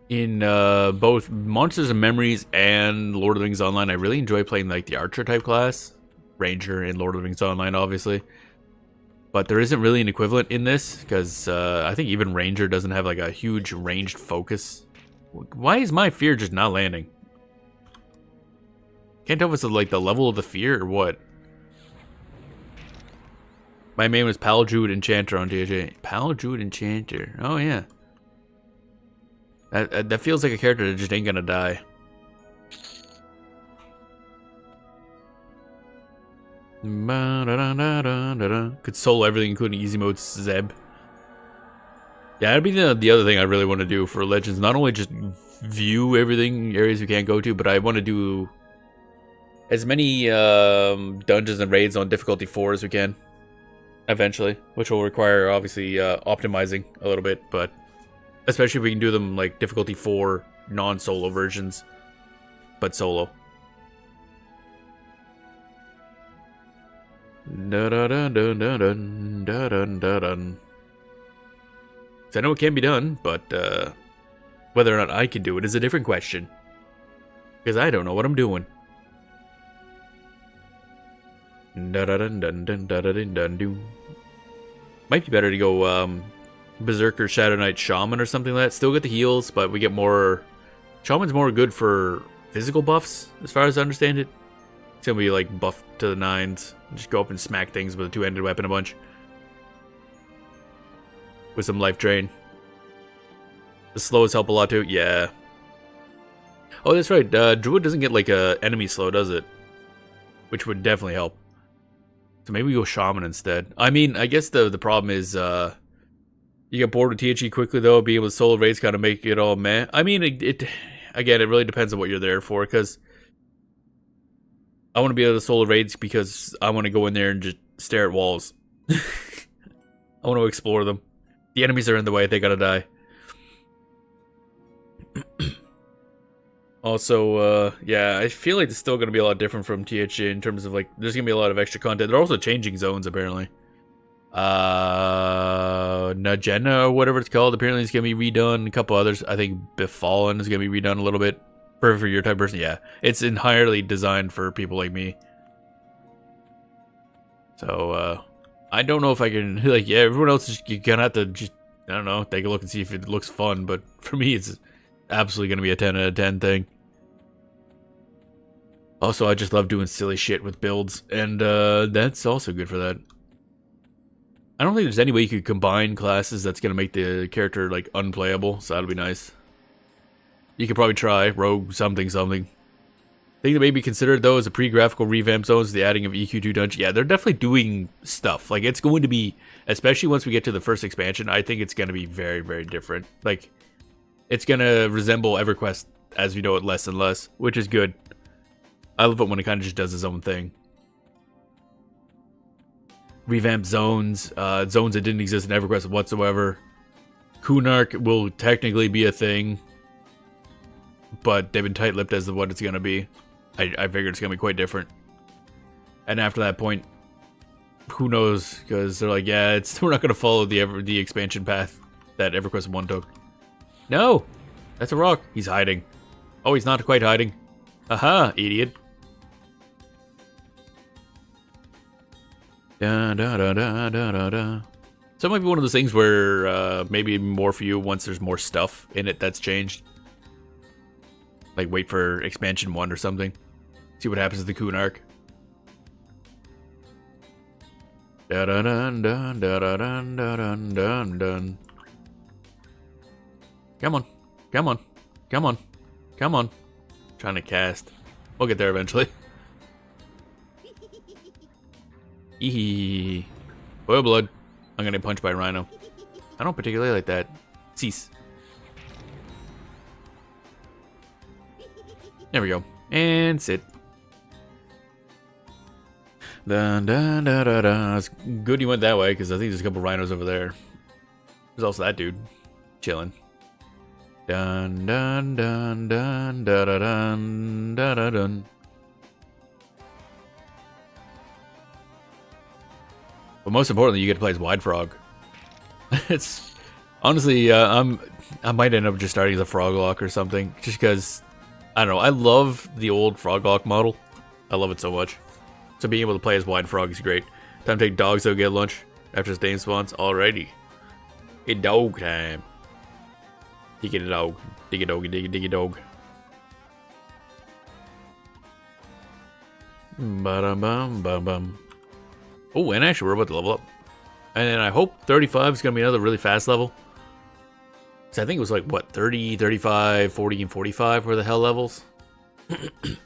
S1: In both Monsters and Memories and Lord of the Rings Online, I really enjoy playing like the Archer type class. Ranger in Lord of the Rings Online, obviously. But there isn't really an equivalent in this, because I think even Ranger doesn't have like a huge ranged focus. Why is my fear just not landing? Can't tell if it's like the level of the fear or what. My name is Pal Druid Enchanter on THA. Pal Druid Enchanter. Oh yeah. That feels like a character that just ain't gonna die. Could solo everything, including easy mode Zeb. Yeah, that'd be the other thing I really want to do for Legends. Not only just view everything, areas we can't go to, but I want to do as many dungeons and raids on difficulty 4 as we can. Eventually, which will require, obviously, optimizing a little bit, but especially if we can do them like difficulty 4 non-solo versions, but solo. Dun dun dun dun dun dun dun dun dun. So I know it can be done, but whether or not I can do it is a different question. Because I don't know what I'm doing. Dun dun dun dun dun dun dun dun. Might be better to go Berserker, Shadow Knight, Shaman or something like that. Still get the heals, but we get more. Shaman's more good for physical buffs, as far as I understand it. It's gonna be like buff to the nines. Just go up and smack things with a two-handed weapon a bunch. With some life drain. The slows help a lot too. Yeah. Oh, that's right. Druid doesn't get like a enemy slow, does it? Which would definitely help. So maybe we go Shaman instead. I mean, I guess the problem is you get bored with THE quickly though. Being able to solo raids kind of make it all meh. I mean, it again, it really depends on what you're there for. Because I want to be able to solo raids because I want to go in there and just stare at walls. I want to explore them. The enemies are in the way. They gotta die. Also, yeah, I feel like it's still going to be a lot different from THA in terms of, like, there's going to be a lot of extra content. They're also changing zones, apparently. Najena, or whatever it's called, apparently it's going to be redone. A couple others, I think Befallen is going to be redone a little bit. For your type of person, yeah. It's entirely designed for people like me. So, I don't know if I can, like, yeah, everyone else is going to have to just, I don't know, take a look and see if it looks fun. But for me, it's absolutely going to be a 10 out of 10 thing. Also, I just love doing silly shit with builds, and that's also good for that. I don't think there's any way you could combine classes that's going to make the character, like, unplayable, so that'll be nice. You could probably try rogue something. Thing that may be considered, though, is a pre-graphical revamp zones, the adding of EQ2 dungeon. Yeah, they're definitely doing stuff. Like, it's going to be, especially once we get to the first expansion, I think it's going to be very, very different. Like, it's going to resemble EverQuest as we know it less and less, which is good. I love it when it kind of just does its own thing. Revamp zones, zones that didn't exist in EverQuest whatsoever. Kunark will technically be a thing, but they've been tight-lipped as to what it's going to be. I figured it's going to be quite different. And after that point, who knows? Because they're like, yeah, we're not going to follow the expansion path that EverQuest 1 took. No! That's a rock. He's hiding. Oh, he's not quite hiding. Aha, idiot. Da, da, da, da, da, da, da. So it might be one of those things where maybe more for you once there's more stuff in it that's changed. Like wait for expansion 1 or something. See what happens to the Kunark. Da da dun dun da da dun da dun dun dun. Come on. Come on. Come on. Come on. Trying to cast. We'll get there eventually. Eehee. Boil blood. I'm gonna get punched by a rhino. I don't particularly like that. Cease. There we go. And sit. Dun dun dun dun dun. It's good you went that way because I think there's a couple rhinos over there. There's also that dude chilling. Dun dun dun dun dun dun dun dun dun. But most importantly, you get to play as Wide Frog. It's honestly, I might end up just starting as a Froglock or something, just because I don't know. I love the old Froglock model. I love it so much. So being able to play as Wide Frog is great. Time to take dogs out, get lunch after Stain spawns. Alrighty, it's dog time. Dig it a dog, dig a dog, dig a dog. Ba bum bum bum. Oh, and actually, we're about to level up. And then I hope 35 is going to be another really fast level. So I think it was like, what, 30, 35, 40, and 45 were the hell levels.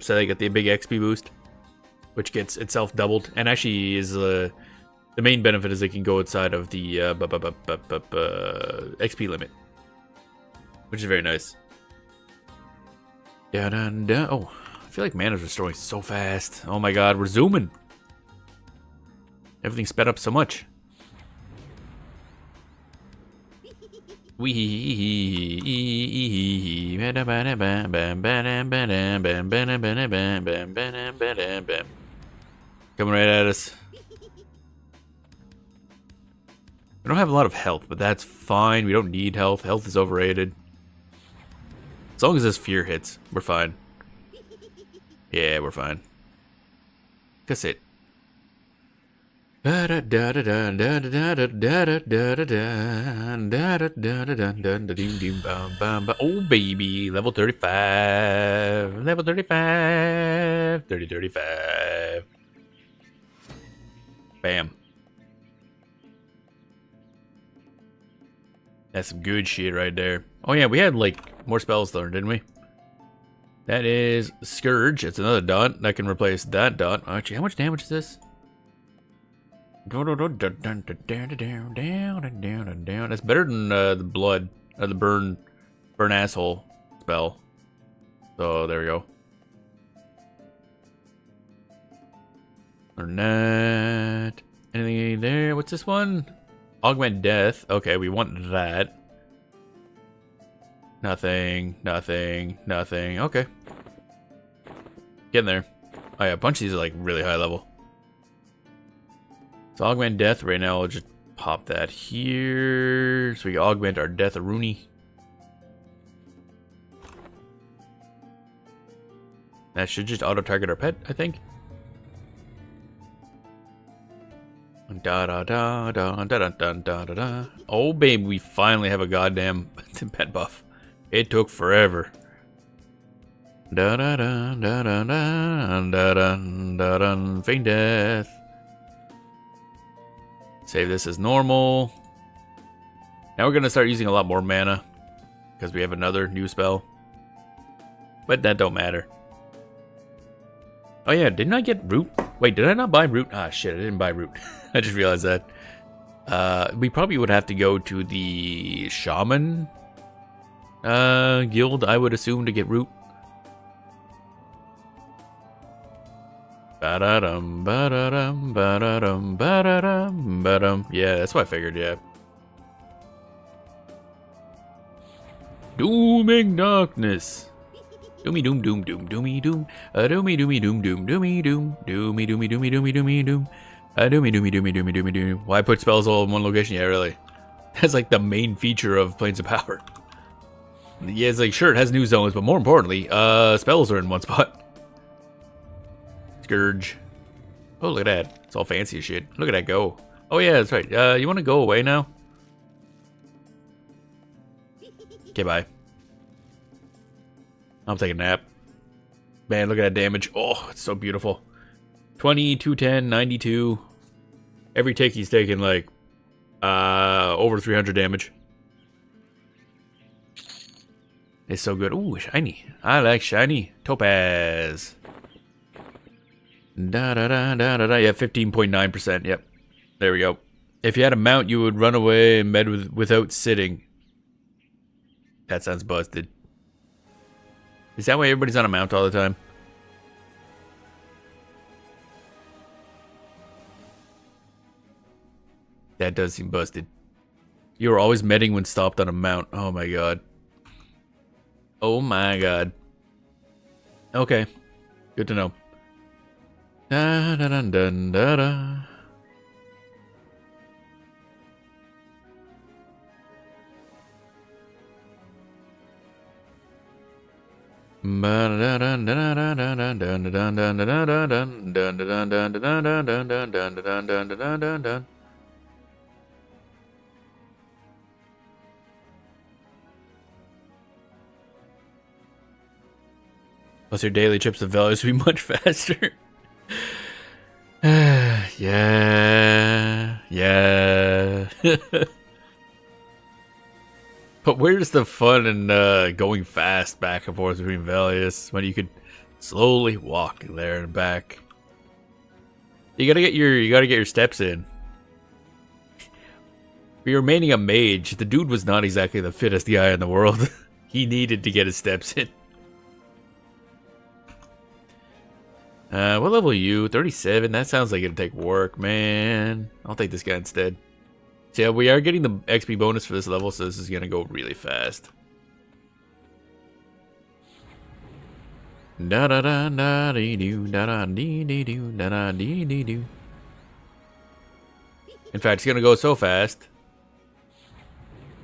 S1: So they get the big XP boost, which gets itself doubled. And actually is the main benefit is it can go outside of the XP limit, which is very nice. Oh, I feel like mana's restoring so fast. Oh my god, we're zooming. Everything's sped up so much. Coming right at us. We don't have a lot of health, but that's fine. We don't need health. Health is overrated. As long as this fear hits, we're fine. Yeah, we're fine. That's it. Oh baby, level 35. Level 35. 35. Bam. That's some good shit right there. Oh yeah, we had like more spells learned, didn't we? That is Scourge. It's another dot that can replace that dot. Actually, how much damage is this? That's better than the blood, the burn asshole spell. So there we go. Or not. Anything there? What's this one? Augment death. Okay, we want that. Nothing. Nothing. Nothing. Okay. Getting there. Oh yeah, a bunch of these are like really high level. So augment death right now, I'll just pop that here. So we can augment our death Rooney. That should just auto-target our pet, I think. Da da da da da da da da da. Oh babe, we finally have a goddamn pet buff. It took forever. Da da da da da da da da da da. Feign death. Save this as normal. Now we're gonna start using a lot more mana because we have another new spell. But that don't matter. Oh yeah, didn't I get root? Wait, did I not buy root? Ah shit, I didn't buy root. I just realized that. We probably would have to go to the shaman guild, I would assume, to get root. Ba-da-dum, ba-da-dum, ba-da-dum, ba-da-dum, ba-dum. Yeah, that's what I figured, yeah. Dooming darkness. Doomy doom doom doom doomy doom. Doomy doomy doom doom doomy doom. Doomy doomy doomy doomy doomy doom. Doomy doomy doomy doomy doomy doom. Why put spells all in one location? Yeah, really. That's like the main feature of Planes of Power. Yeah, it's like, sure, it has new zones, but more importantly, spells are in one spot. Scourge. Oh, look at that. It's all fancy as shit. Look at that go. Oh, yeah, that's right. You want to go away now? Okay, bye. I'll take a nap. Man, look at that damage. Oh, it's so beautiful. 20, 210, 92. Every tick he's taking, like, over 300 damage. It's so good. Ooh, shiny. I like shiny. Topaz. Da da da da da da. Yeah, 15.9%. Yep. There we go. If you had a mount, you would run away and med without sitting. That sounds busted. Is that why everybody's on a mount all the time? That does seem busted. You were always medding when stopped on a mount. Oh my god. Oh my god. Okay. Good to know. Da da da da da da. Plus your daily trips of values will be much faster. Yeah. But where's the fun in going fast back and forth between Valius when you could slowly walk there and back? You gotta get your steps in. For your remaining a mage, the dude was not exactly the fittest guy in the world. He needed to get his steps in. What level are you? 37? That sounds like it'll take work, man. I'll take this guy instead. So yeah, we are getting the XP bonus for this level, so this is gonna go really fast. Da da da da dee doo da da dee dee doo da da dee dee doo. In fact, it's gonna go so fast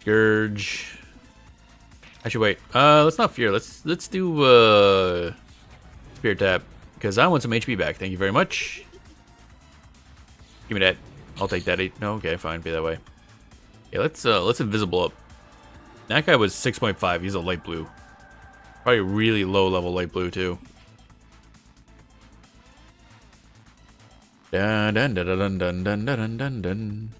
S1: Scourge. Actually, wait. Let's not fear. Let's do Spear Tap because I want some HP back. Thank you very much. Give me that. I'll take that. No, okay, fine. Be that way. Yeah, let's invisible up. That guy was 6.5. He's a light blue. Probably really low level light blue too. Dun dun dun dun dun dun dun dun dun.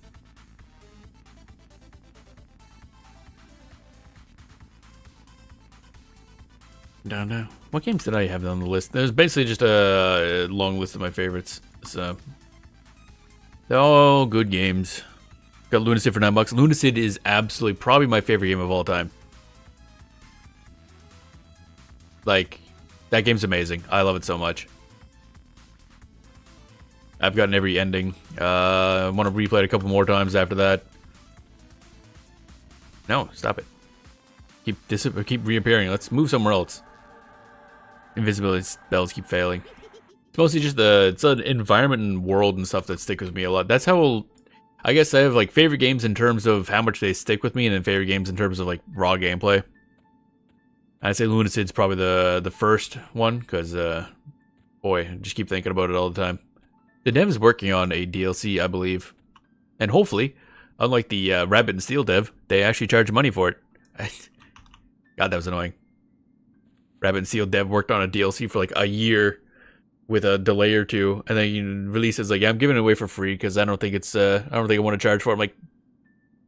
S1: Don't know. What games did I have on the list? There's basically just a long list of my favorites. So they're all good games. Got Lunacid for $9. Lunacid is absolutely probably my favorite game of all time. Like, that game's amazing. I love it so much. I've gotten every ending. I want to replay it a couple more times after that. No, stop it. Keep reappearing. Let's move somewhere else. Invisibility spells keep failing. It's mostly just it's an environment and world and stuff that stick with me a lot. That's how I guess I have like favorite games in terms of how much they stick with me, and then favorite games in terms of like raw gameplay. I'd say Lunacid's probably the first one because boy, I just keep thinking about it all the time. The dev is working on a DLC, I believe, and hopefully, unlike the Rabbit and Steel dev, they actually charge money for it. God, that was annoying. Rabbit and Steel dev worked on a DLC for like a year with a delay or two, and then you release it's like, yeah, I'm giving it away for free because I don't think it's I don't think I want to charge for it. I'm like,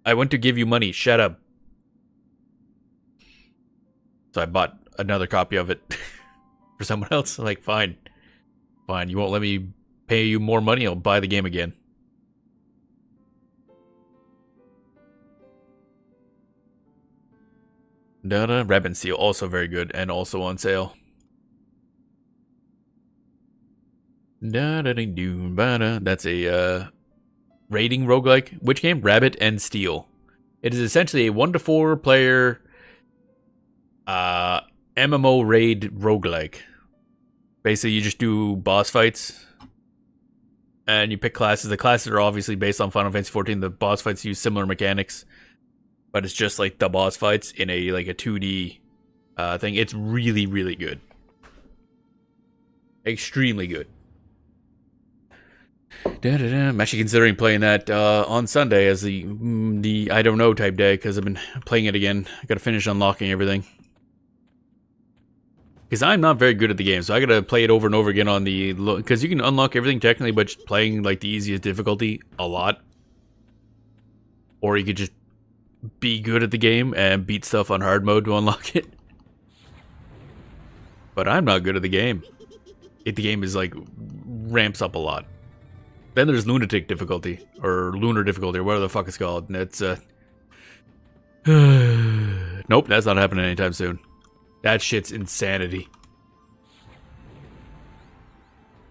S1: I want to give you money, shut up. So I bought another copy of it for someone else. I'm like, fine, you won't let me pay you more money, I'll buy the game again. Rabbit and Steel, also very good and also on sale. That's a raiding roguelike. Which game? Rabbit and Steel. It is essentially a 1 to 4 player MMO raid roguelike. Basically, you just do boss fights and you pick classes. The classes are obviously based on Final Fantasy XIV. The boss fights use similar mechanics, but it's just like the boss fights in a 2D thing. It's really, really good. Extremely good. I'm actually considering playing that on Sunday as the I don't know type day because I've been playing it again. I gotta finish unlocking everything. Because I'm not very good at the game, so I gotta play it over and over again on the... Because you can unlock everything technically, but just playing like the easiest difficulty a lot. Or you could just be good at the game and beat stuff on hard mode to unlock it. But I'm not good at the game. The game is like ramps up a lot. Then there's lunatic difficulty or lunar difficulty or whatever the fuck it's called. And it's nope, that's not happening anytime soon. That shit's insanity.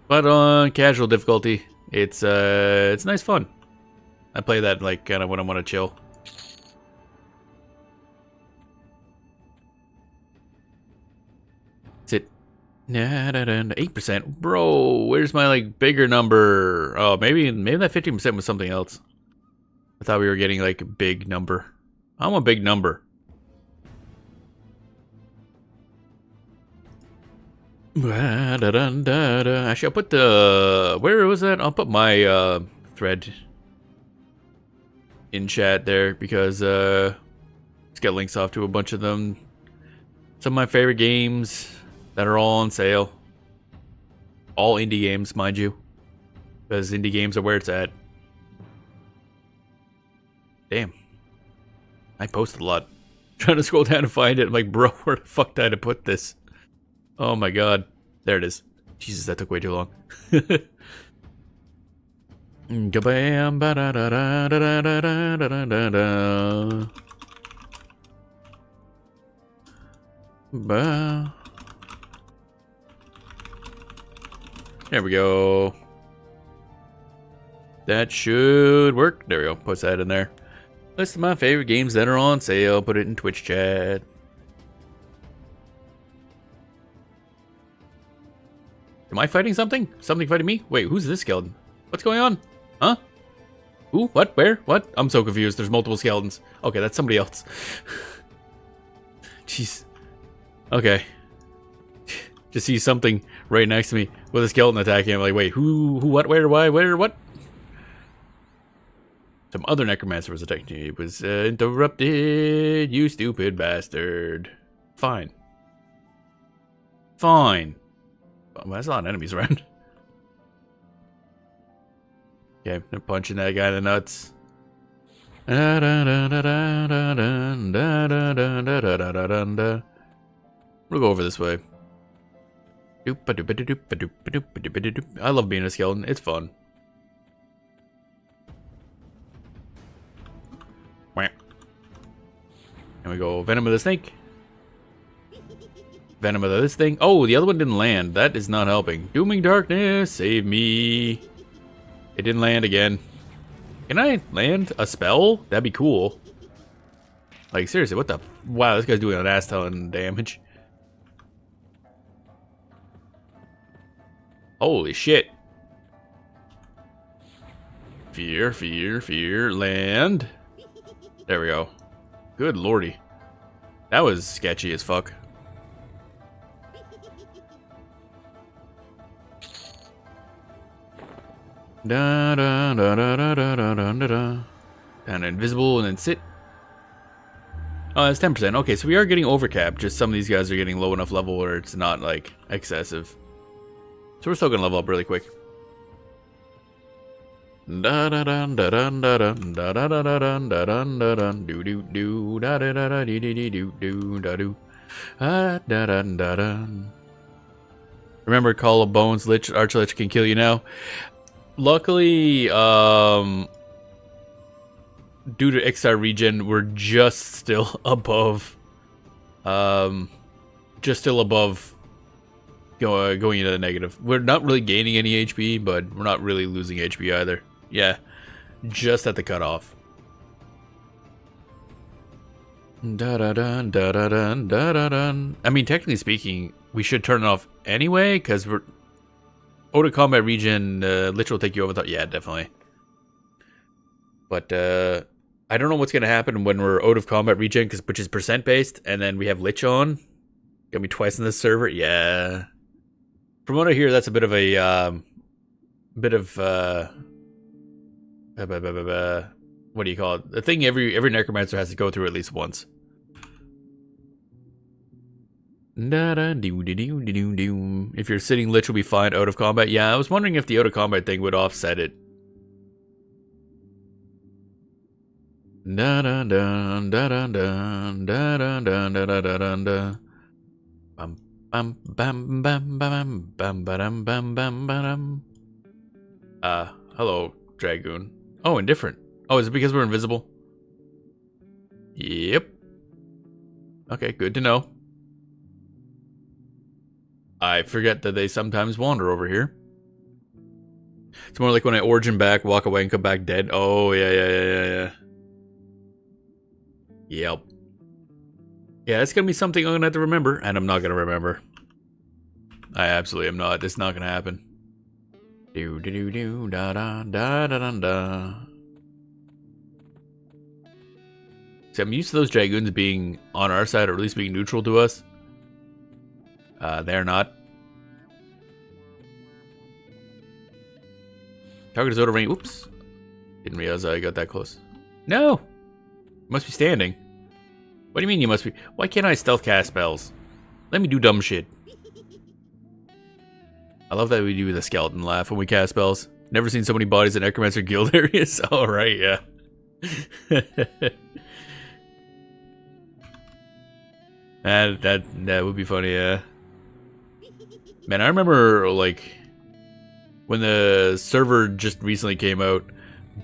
S1: But on casual difficulty, it's nice fun. I play that like kind of when I want to chill. Sit. 8%, bro. Where's my like bigger number? Oh, maybe that 15% was something else. I thought we were getting like a big number. I want a big number. Actually, I'll put the... Where was that? I'll put my thread in chat there because let's get links off to a bunch of them. Some of my favorite games that are all on sale. All indie games, mind you. Because indie games are where it's at. Damn. I posted a lot. Trying to scroll down to find it. I'm like, bro, where the fuck did I put this? Oh my god. There it is. Jesus, that took way too long. There we go. That should work. There we go. Put that in there. List of my favorite games that are on sale. Put it in Twitch chat. Am I fighting something? Something fighting me? Wait, who's this skeleton? What's going on? Huh? Ooh, what? Where? What? I'm so confused. There's multiple skeletons. Okay, that's somebody else. Jeez. Okay. Just see something right next to me with a skeleton attacking. I'm like, wait, who, what, where, why, where, what? Some other necromancer was attacking you. It was interrupted, you stupid bastard. Fine. Fine. Well, there's a lot of enemies around. Okay, they're punching that guy in the nuts. We'll go over this way. I love being a skeleton. It's fun. And we go Venom of the Snake. Venom of this thing. Oh, the other one didn't land. That is not helping. Dooming Darkness, save me. It didn't land again. Can I land a spell? That'd be cool. Like, seriously, what the... Wow, this guy's doing an ass ton of damage. Holy shit. Fear, fear, fear. Land. There we go. Good lordy. That was sketchy as fuck. Da da da da da da da da da. And invisible and then sit. Oh, that's 10%. Okay, so we are getting overcapped. Just some of these guys are getting low enough level where it's not like excessive. So we're still gonna level up really quick. Da da da da da da da da da da da da da da da do do do da da da da dee dee do do da do da da da da da. Remember, Call of Bones, Archlich can kill you now. Luckily, due to XR regen, we're just still above, going into the negative. We're not really gaining any HP, but we're not really losing HP either. Yeah, just at the cutoff. Da da da da da da da da. I mean, technically speaking, we should turn it off anyway, because we're out of combat region. Lich will take you over. Yeah, definitely. But I don't know what's gonna happen when we're out of combat region, which is percent based, and then we have Lich on. Gonna be twice in this server. Yeah. From what I hear, that's a bit of a what do you call it? The thing every necromancer has to go through at least once. If you're sitting, Lich will be fine out of combat. Yeah, I was wondering if the out of combat thing would offset it. Hello, Dragoon. Oh, indifferent. Oh, is it because we're invisible? Yep. Okay, good to know. I forget that they sometimes wander over here. It's more like when I origin back, walk away, and come back dead. Oh, yeah. Yep. Yeah, it's gonna be something I'm gonna have to remember, and I'm not gonna remember. I absolutely am not. It's not gonna happen. Do do do do da da da da da da. See, I'm used to those dragoons being on our side, or at least being neutral to us. They're not. Target is out of range. Oops. Didn't realize I got that close. No! Must be standing. What do you mean you must be? Why can't I stealth cast spells? Let me do dumb shit. I love that we do the skeleton laugh when we cast spells. Never seen so many bodies in Necromancer guild areas. Alright, yeah. That would be funny, yeah. Man, I remember, like, when the server just recently came out,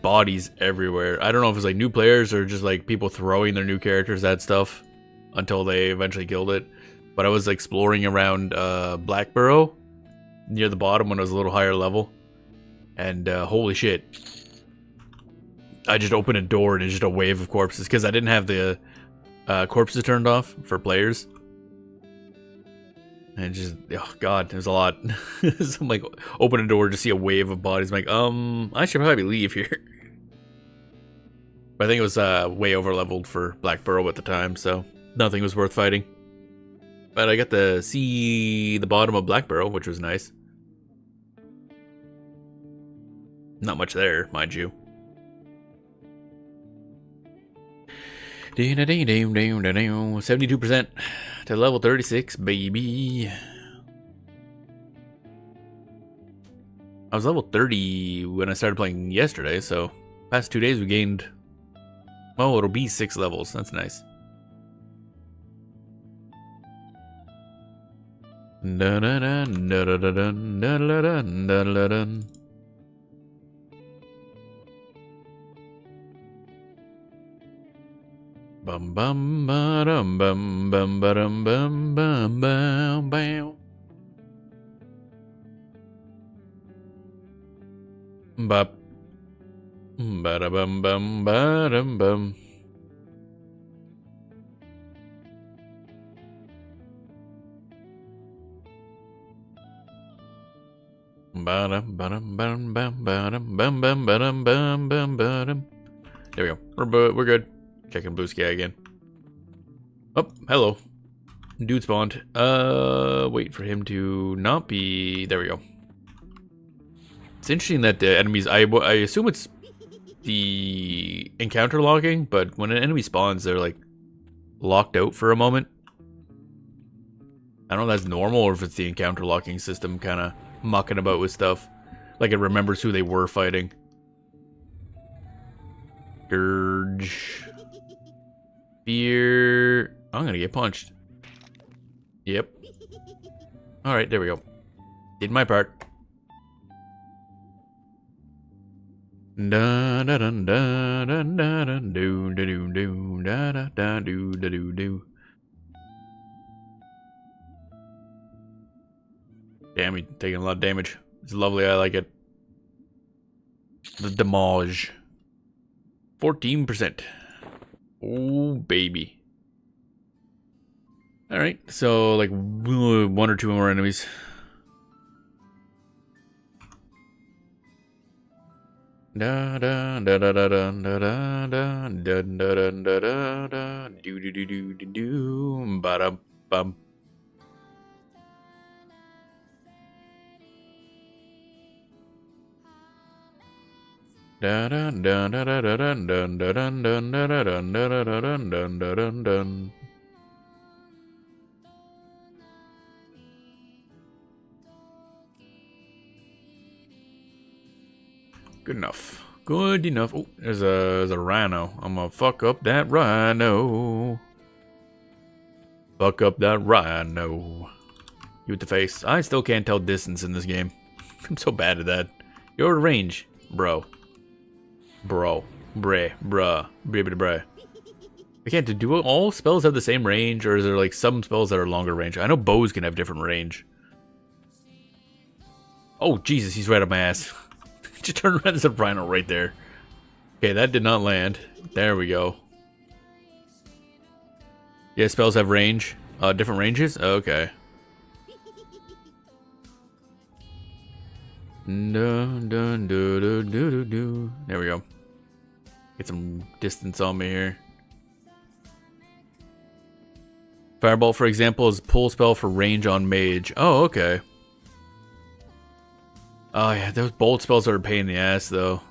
S1: bodies everywhere. I don't know if it was, like, new players or just, like, people throwing their new characters at stuff until they eventually killed it. But I was exploring around Blackburrow, near the bottom when I was a little higher level. And, holy shit. I just opened a door and it's just a wave of corpses, because I didn't have the corpses turned off for players. And just, oh god, there's a lot. So I'm like, open a door to see a wave of bodies. I'm like, I should probably leave here. But I think it was way over leveled for Black Burrow at the time, so nothing was worth fighting. But I got to see the bottom of Black Burrow, which was nice. Not much there, mind you. 72% to level 36, baby. I was level 30 when I started playing yesterday, so past 2 days we gained, well, it'll be 6 levels. That's nice. Bum bum ba-dum bum bum ba-dum bum bum bum bam. Bop. Ba-da bum bum ba-dum bum. Ba-dum ba-dum bum bum ba-dum bum bum ba-dum bum bum ba-dum. There we go. We're good. Checking Blue Sky again. Oh, hello. Dude spawned. Wait for him to not be... There we go. It's interesting that the enemies... I assume it's the encounter locking, but when an enemy spawns, they're like locked out for a moment. I don't know if that's normal or if it's the encounter locking system kind of mucking about with stuff. Like it remembers who they were fighting. Dirge. Fear. I'm gonna get punched. Yep. Alright, there we go. Did my part. Da da da da da da da do da do do da da da do da do do. Damn, he's taking a lot of damage. It's lovely, I like it. The damage. 14%. Oh, baby. Alright, so like 1 or 2 more enemies. Da da da da da da da da da da da da da da do do do do do do ba da bum. Da da da da da da dun dun dun dun dun dun dun dun dun dun dun dun. Good enough. Good enough. Oh, there's a rhino. I'm gonna fuck up that rhino. Fuck up that rhino. You with the face. I still can't tell distance in this game. I'm so bad at that. You're at range, bro. Bro. Bruh. Bruh. I can't do all spells have the same range, or is there like some spells that are longer range? I know bows can have different range. Oh, Jesus, he's right up my ass. Just turn around, there's a rhino right there. Okay, that did not land. There we go. Yeah, spells have range. Different ranges? Okay. Dun, dun, dun, dun, dun, dun, dun. There we go. Get some distance on me here. Fireball, for example, is pull spell for range on mage. Oh, okay. Oh yeah, those bolt spells are a pain in the ass though,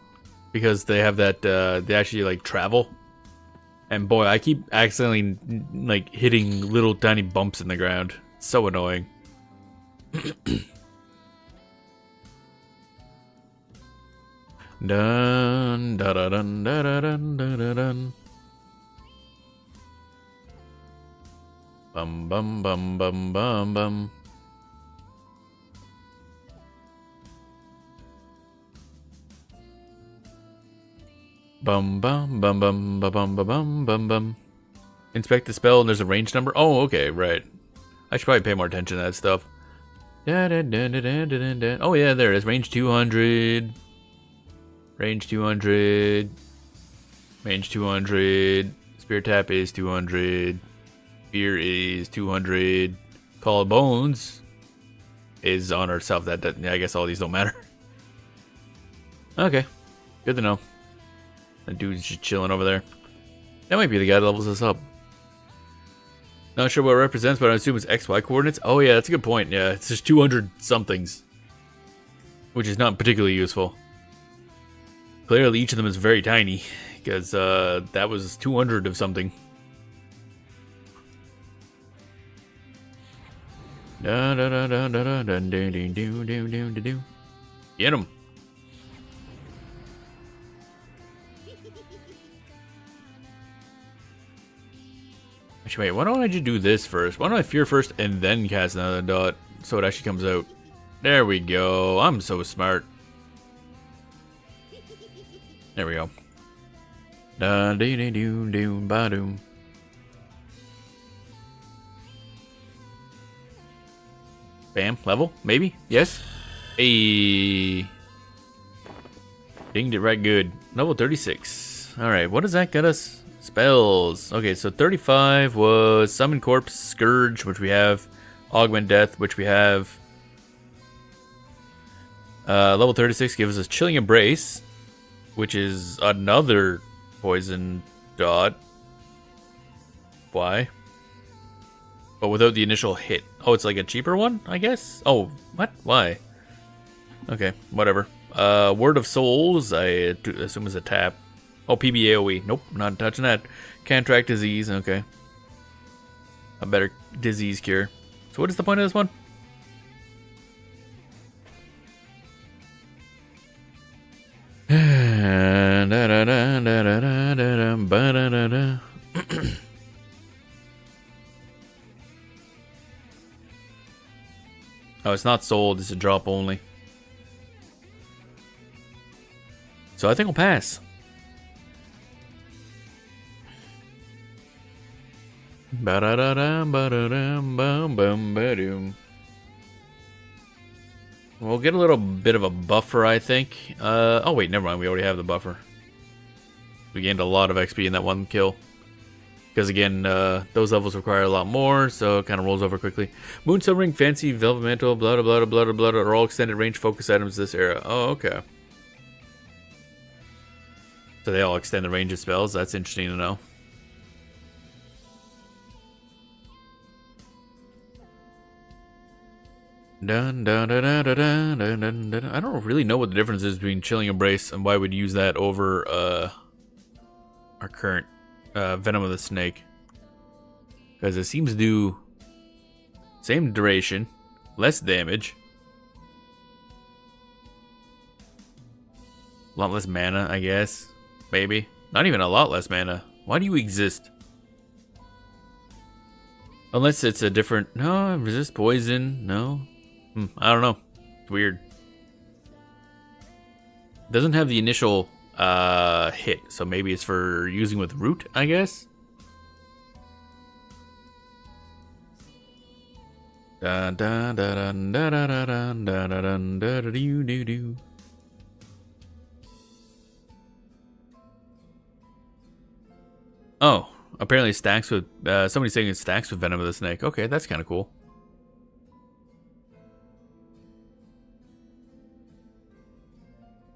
S1: because they have that they actually like travel, and boy, I keep accidentally like hitting little tiny bumps in the ground. It's so annoying. Dun da da dun da da dun da da dun. Bum bum bum bum bum bum. Bum bum bum bum bum bum bum bum bum. Inspect the spell and there's a range number. Oh, okay, right. I should probably pay more attention to that stuff. Da, da, da, da, da, da, da. Oh yeah, there it is. Range 200. Range 200. Range 200. Spear tap is 200. Spear is 200. Call of Bones is on herself. That I guess all these don't matter. Okay, good to know. That dude's just chilling over there. That might be the guy that levels us up. Not sure what it represents, but I assume it's XY coordinates. Oh yeah, that's a good point. Yeah, it's just 200 somethings. Which is not particularly useful. Clearly each of them is very tiny. Because that was 200 of something. Da da da da da da da do do do do do do. Get him. Actually, wait, why don't I just do this first? Why don't I fear first and then cast another dot so it actually comes out? There we go. I'm so smart. There we go. Da dee dee doo doo ba doom. Bam, level, maybe? Yes? Hey. Dinged it right good. Level 36. Alright, what does that get us? Spells. Okay, so 35 was Summon Corpse, Scourge, which we have. Augment Death, which we have. Level 36 gives us Chilling Embrace, which is another poison dot. Why? But without the initial hit. Oh, it's like a cheaper one, I guess? Oh, what? Why? Okay, whatever. Word of Souls, I assume is a tap. Oh, PB AoE. Nope, not touching that. Can't track disease, okay. A better disease cure. So what is the point of this one? Oh, it's not sold, it's a drop only. So I think we'll pass. We'll get a little bit of a buffer, I think. Oh wait, never mind, we already have the buffer. We gained a lot of XP in that one kill. Because again, those levels require a lot more, so it kind of rolls over quickly. Moonstone Ring, Fancy, Velvet Mantle, blah blah blah blah blah are all extended range focus items this era. Oh, okay. So they all extend the range of spells. That's interesting to know. Dun, dun, dun, dun, dun, dun, dun, dun, dun. I don't really know what the difference is between Chilling Embrace and why we'd use that over our current Venom of the Snake. Because it seems to do same duration, less damage, a lot less mana, I guess. Maybe. Not even a lot less mana. Why do you exist? Unless it's a different... No, resist poison. No. I don't know. It's weird. Doesn't have the initial hit, so maybe it's for using with root, I guess. Dun dun dun dun dun dun dun dun dun doo doo. Oh, apparently it stacks with somebody's saying it stacks with Venom of the Snake. Okay, that's kind of cool.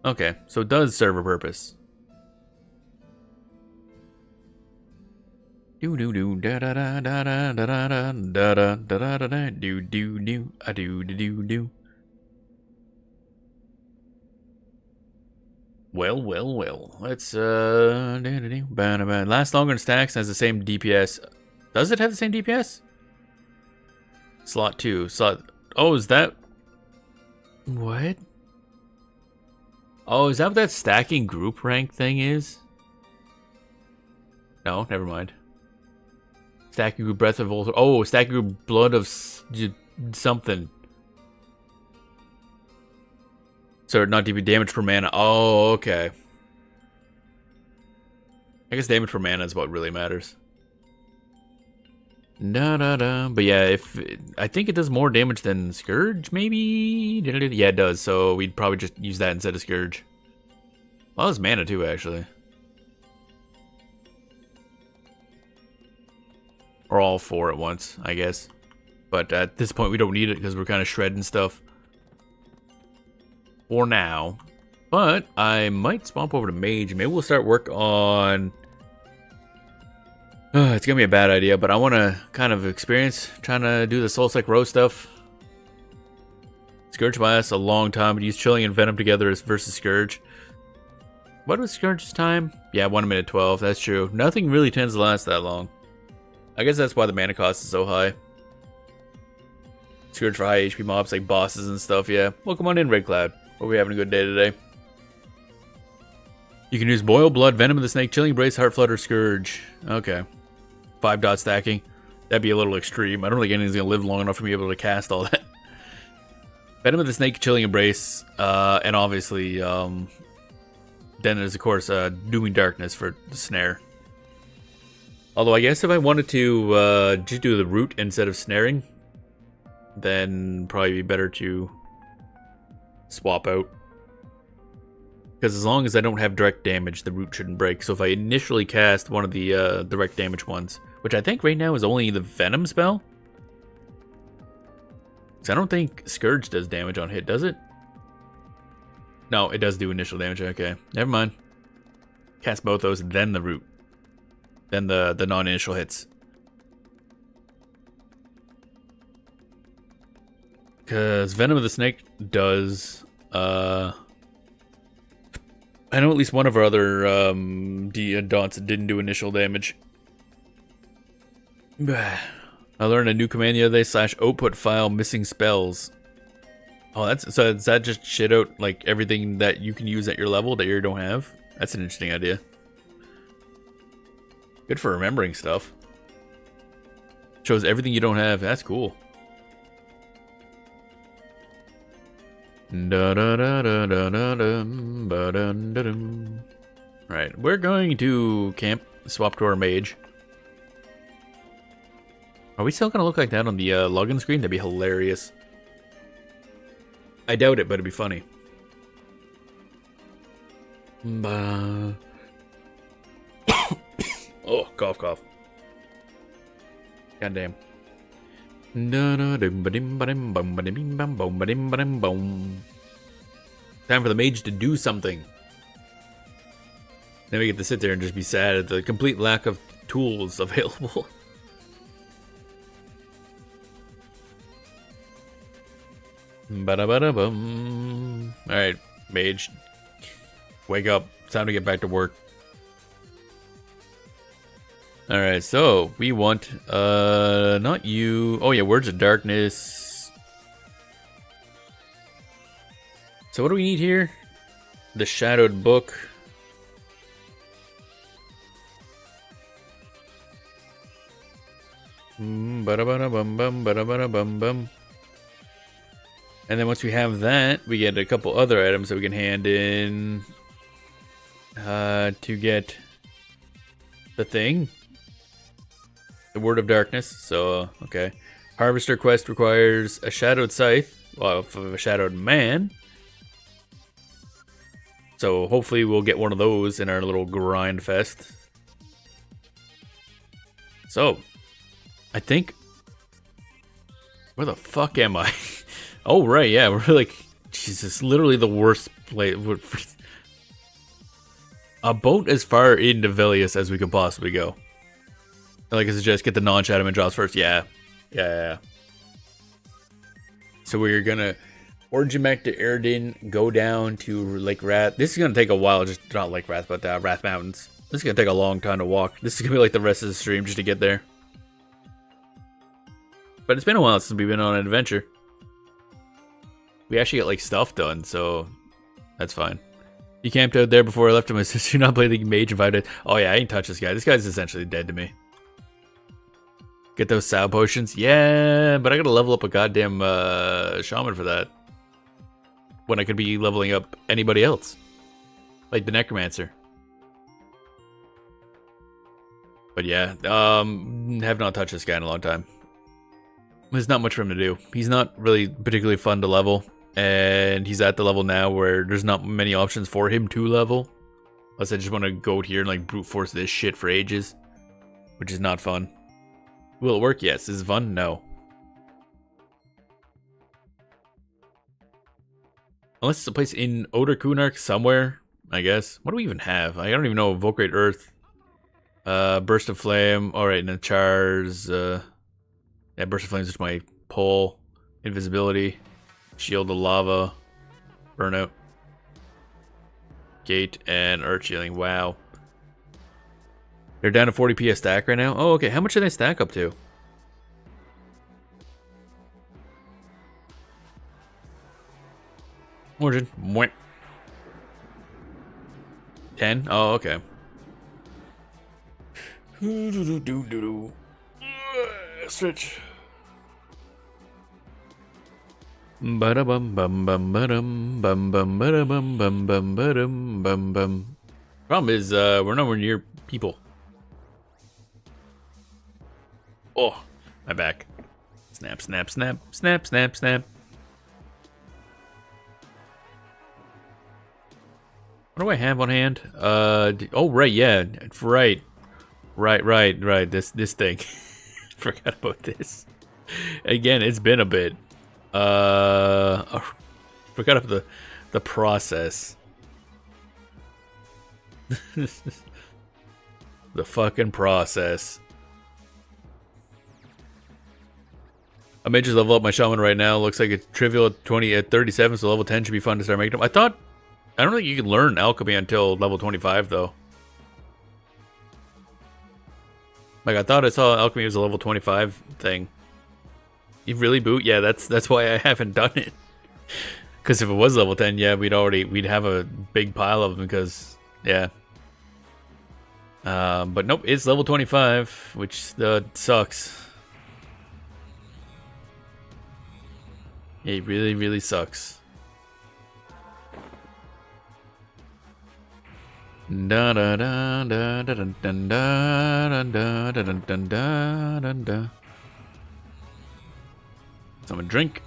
S1: Okay, so it does serve a purpose. Do do do da da da da da da da da da da da da do do do a do do do do. Well, well, well. Let's lasts longer in stacks and has the same DPS. Does it have the same DPS? Slot 2. Slot. Oh, is that what? Oh, is that what that stacking group rank thing is? No, never mind. Stacking group breath of Overthere. Oh, stacking group blood of something. So not DP damage per mana. Oh, okay. I guess damage per mana is what really matters. Da da da. But yeah, if I think it does more damage than Scourge, maybe. Yeah, it does. So we'd probably just use that instead of Scourge. Well, it's mana too, actually. Or all four at once, I guess. But at this point, we don't need it because we're kind of shredding stuff. For now. But I might swap over to Mage. Maybe we'll start work on... it's gonna be a bad idea, but I want to kind of experience trying to do the Soulsec Row stuff. Scourge lasts a long time, but use Chilling and Venom together versus Scourge. What was Scourge's time? Yeah, 1 minute 12, that's true. Nothing really tends to last that long. I guess that's why the mana cost is so high. Scourge for high HP mobs like bosses and stuff, yeah. Well, come on in, Red Cloud. Hope we're having a good day today. You can use Boil, Blood, Venom of the Snake, Chilling Embrace, Heart Flutter, Scourge. Okay. 5 dot stacking. That'd be a little extreme. I don't think anything's going to live long enough for me to be able to cast all that. Venom of the Snake, Chilling Embrace, and obviously, then there's, of course, Dooming Darkness for the Snare. Although I guess if I wanted to just do the root instead of snaring, then probably be better to swap out. Because as long as I don't have direct damage, the root shouldn't break. So if I initially cast one of the direct damage ones, which I think right now is only the Venom spell. Because I don't think Scourge does damage on hit, does it? No, it does do initial damage. Okay, never mind. Cast both those, then the root. Then the non-initial hits. Because Venom of the Snake does... I know at least one of our other dots didn't do initial damage. I learned a new command the other day, /output file missing spells. Oh, that's so does that just shit out like everything that you can use at your level that you don't have? That's an interesting idea. Good for remembering stuff. Shows everything you don't have. That's cool. Right, we're going to camp, swap to our mage. Are we still gonna look like that on the login screen? That'd be hilarious. I doubt it, but it'd be funny. Oh, cough, cough. Goddamn. Time for the mage to do something. Then we get to sit there and just be sad at the complete lack of tools available. Alright, mage. Wake up. It's time to get back to work. Alright, so we want not you. Oh yeah, Words of Darkness. So what do we need here? The Shadowed Book. And then once we have that, we get a couple other items that we can hand in to get the thing. The Word of Darkness. So, okay. Harvester quest requires a Shadowed Scythe of a Shadowed Man. So hopefully we'll get one of those in our little grind fest. So, I think... Where the fuck am I? Oh, right, yeah, we're like... Jesus, literally the worst place... About as far into Velius as we could possibly go. Like I suggest, get the non-Shadowman drops first. Yeah. So we're gonna origin back to Eredin, go down to Lake Wrath. This is gonna take a while, just not Lake Wrath, but Wrath Mountains. This is gonna take a long time to walk. This is gonna be like the rest of the stream just to get there. But it's been a while since we've been on an adventure. We actually got like stuff done, so that's fine. You camped out there before I left to my sister. Not play the mage invited. Oh yeah, I ain't touch this guy. This guy's essentially dead to me. Get those Sao potions? Yeah, but I gotta level up a goddamn shaman for that. When I could be leveling up anybody else. Like the necromancer. But yeah, have not touched this guy in a long time. There's not much for him to do. He's not really particularly fun to level. And he's at the level now where there's not many options for him to level. Unless I just want to go here and like brute force this shit for ages. Which is not fun. Will it work? Yes. Is it fun? No. Unless it's a place in Oder somewhere, I guess. What do we even have? I don't even know. Volcrate Earth. Burst of Flame. Alright, and then Chars. Yeah, Burst of Flame is just my pull. Invisibility. Shield of Lava. Burnout. Gate and Earth Shielding. Wow. They're down to 40 PS stack right now. Oh, okay. How much did they stack up to? Origin. 10? Oh, okay. Stretch. Ba-da-bum bum bum ba-dum bum bum ba-da-bum bum bum ba-dum bum bum. Problem is, we're nowhere near people. Oh, my back. Snap, snap, snap, snap, snap, snap. What do I have on hand? Oh, right, yeah, right. Right. This thing. Forgot about this. Again, it's been a bit. Forgot about the process. The fucking process. I may just level up my shaman right now. Looks like it's trivial at 37, so level 10 should be fun to start making them. I don't think you can learn alchemy until level 25 though. Like I thought I saw alchemy was a level 25 thing. You really boot? Yeah, that's why I haven't done it. Because if it was level 10, yeah, we'd have a big pile of them. Because yeah. But nope, it's level 25, which sucks. It really sucks. Da da da da da da da da da da da da. Someone drink.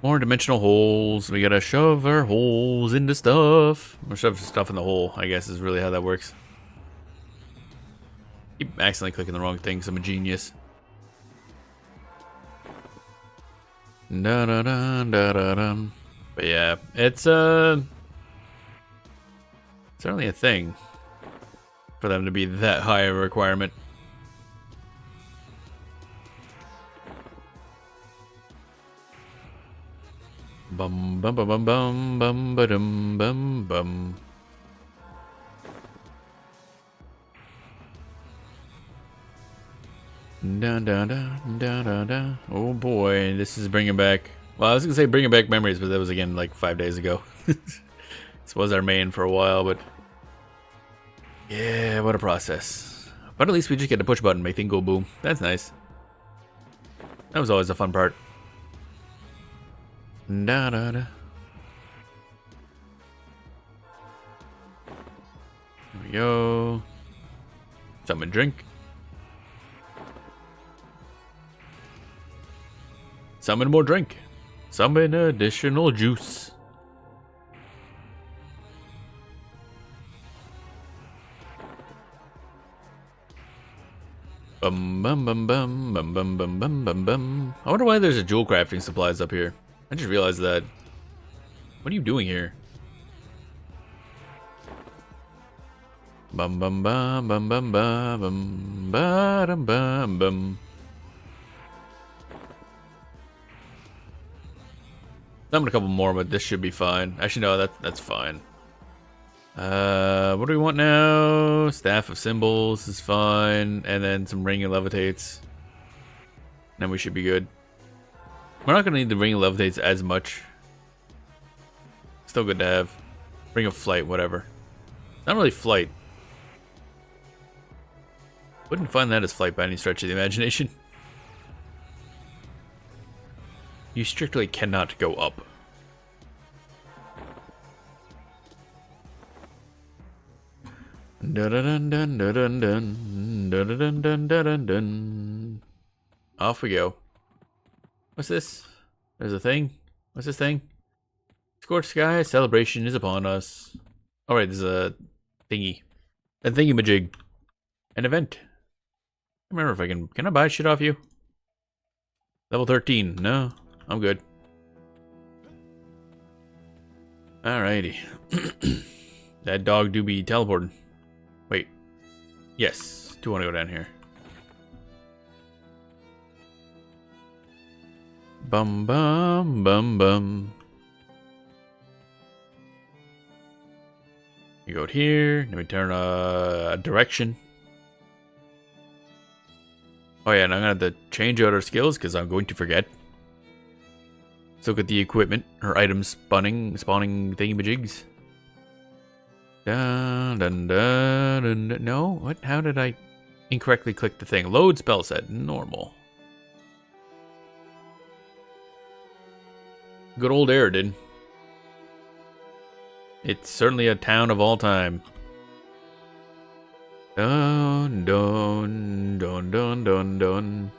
S1: More dimensional holes. We gotta shove our holes into stuff. Or shove stuff in the hole, I guess is really how that works. Keep accidentally clicking the wrong thing, so I'm a genius. Da da da da da da. But yeah, it's certainly a thing for them to be that high of a requirement. Bum bum bum bum bum bum ba-dum bum bum. Da da da da da da. Oh boy, this is bringing back. Well, I was gonna say bringing back memories, but that was again like 5 days ago. This was our main for a while, but yeah, what a process. But at least we just get to push button, make things go boom. That's nice. That was always a fun part. Da da da. There we go. Something to drink. Summon more drink. Summon additional juice. Bum bum bum bum bum bum bum bum bum bum. I wonder why there's a jewel crafting supplies up here. I just realized that. What are you doing here? Bum bum bum bum bum bum bum bum bum bum. Summon a couple more, but this should be fine. Actually, no, that's fine. What do we want now? Staff of Symbols is fine, and then some Ring of Levitates. Then we should be good. We're not gonna need the Ring of Levitates as much. Still good to have. Ring of Flight, whatever. Not really flight. Wouldn't find that as flight by any stretch of the imagination. You strictly cannot go up. Dun dun dun dun dun dun dun dun dun dun dun. Off we go. What's this? There's a thing. What's this thing? Scorched Sky celebration is upon us. Alright, there's a thingy. A thingy-majig. An event. I remember if I can I buy shit off you? Level 13. No, I'm good. Alrighty. That dog do be teleporting. Wait. Yes. Do want to go down here. Bum bum bum bum. You go here. Then we turn a direction. Oh yeah, and I'm gonna have to change out our skills because I'm going to forget. Let's look at the equipment. Her items spawning thingy-majigs. Dun, dun, dun, dun, dun. No, what? How did I incorrectly click the thing? Load spell set. Normal. Good old Aridin. It's certainly a town of all time. Dun, dun, dun, dun, dun, dun.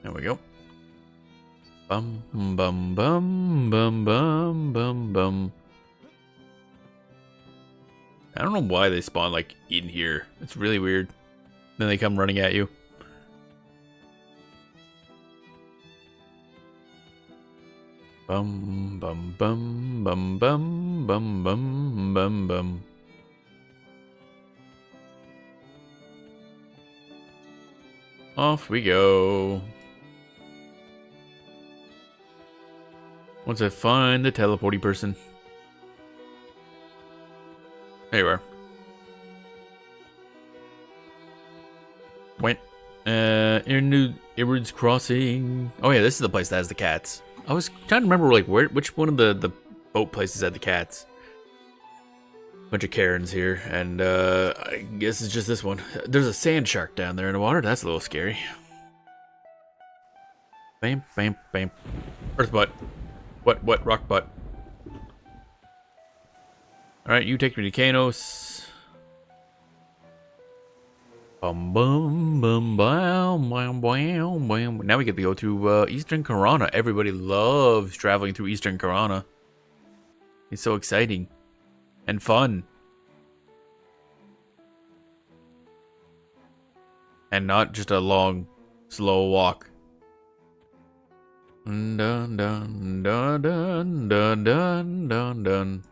S1: There we go. Bum, bum, bum, bum, bum, bum, bum. I don't know why they spawn, like, in here. It's really weird. Then they come running at you. Bum, bum, bum, bum, bum, bum, bum, bum, bum. Off we go. Once I find the teleporty person. There you are. Went. Irwood's Crossing. Oh yeah, this is the place that has the cats. I was trying to remember like which one of the boat places had the cats. Bunch of Karens here, and I guess it's just this one. There's a sand shark down there in the water. That's a little scary. Bam, bam, bam. Earth butt. What? Rock butt. Alright, you take me to Kanos. Bum bum bum bam bam bam bam. Now we get to go to Eastern Karana. Everybody loves traveling through Eastern Karana. It's so exciting and fun, and not just a long, slow walk. Dun dun dun dun dun dun dun dun.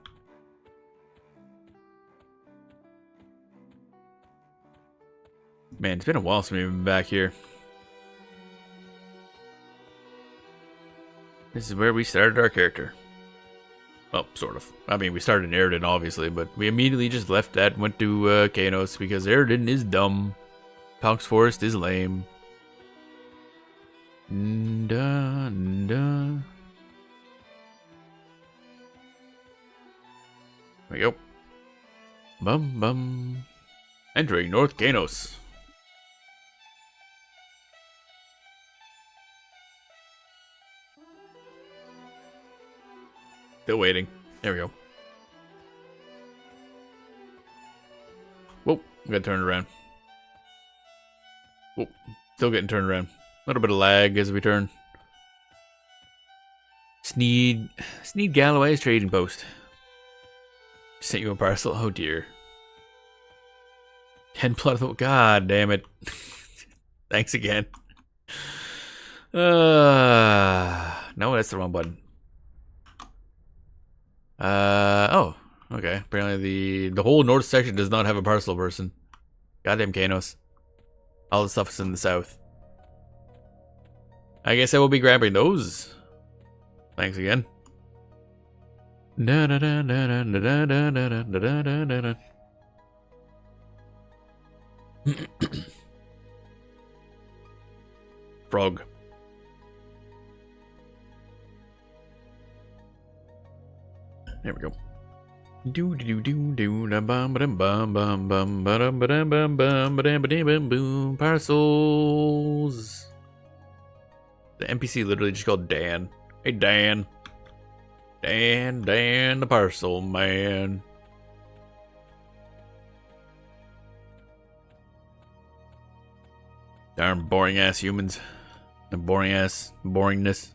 S1: Man, it's been a while since we've been back here. This is where we started our character. Well, sort of. I mean, we started in Aridin, obviously, but we immediately just left that and went to Kanos because Aridin is dumb. Tonks Forest is lame. Da, da. There we go. Bum bum. Entering North Kanos. Still waiting. There we go. Whoa, we gotta turn it around. Whoa, still getting turned around. A little bit of lag as we turn. Sneed Galloway's trading post. Sent you a parcel. Oh dear. 10 plus. God damn it. Thanks again. No, that's the wrong button. Oh, okay. Apparently the whole north section does not have a parcel person. Goddamn Kanos. All the stuff is in the south. I guess I will be grabbing those. Thanks again. Frog. There we go. Do do do do da bum bum bum bum bum bum bum bum bum bum boom parcels. The NPC literally just called Dan. Hey Dan. Dan the parcel man. Darn boring ass humans. The boring ass boringness.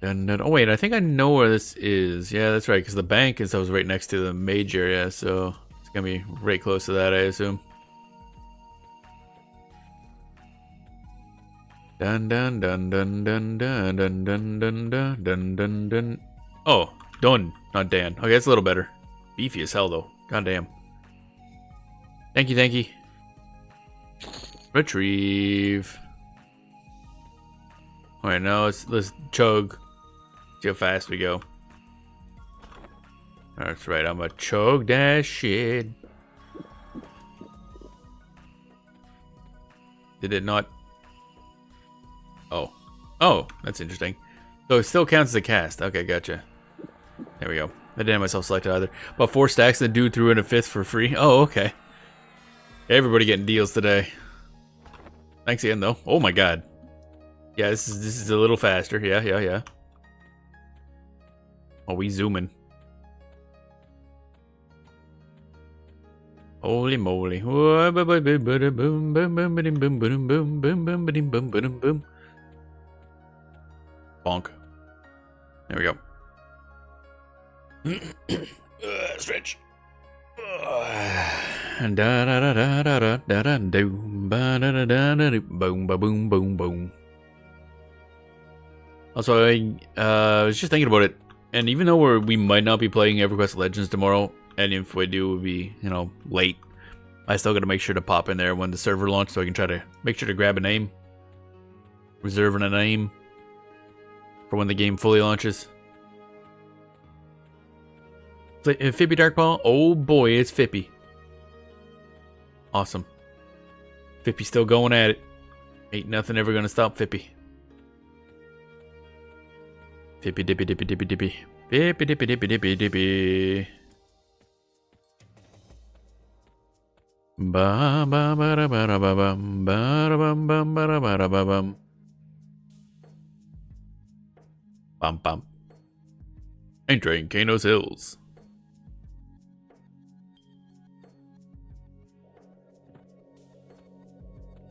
S1: Dun, dun. Oh wait, I think I know where this is. Yeah, that's right, because the bank is right next to the mage area, so it's gonna be right close to that, I assume. Dun dun dun dun dun dun dun dun dun dun dun dun dun. Oh, Dun, not Dan. Okay, that's a little better. Beefy as hell though. God damn. Thank you, thank you. Retrieve. Alright, now let's chug. See how fast we go. That's right, I'm a chug that shit. Did it not? Oh. Oh, that's interesting. So it still counts as a cast. Okay, gotcha. There we go. I didn't have myself selected either. About 4 stacks, the dude threw in a 5th for free. Oh, okay. Everybody getting deals today. Thanks again, though. Oh my god. Yeah, this is a little faster. Yeah. Oh, we zooming. Holy moly. Bonk. There we go. Stretch. Boom, boom, boom, boom. Also, I was just thinking about it, and even though we might not be playing EverQuest Legends tomorrow, and if we do, it would be, you know, late, I still got to make sure to pop in there when the server launches so I can try to make sure to grab a name. Reserving a name for when the game fully launches. Fippy Darkpaw? Oh boy, it's Fippy. Awesome. Fippy still going at it. Ain't nothing ever gonna stop Fippy. Fippy dippy dippy dippy dippy. Fippy dippy dippy dippy dippy. Ba ba ba da ba da ba bum ba da bum bum ba da ba da ba bum. Bum bum. Entering Kano's Hills.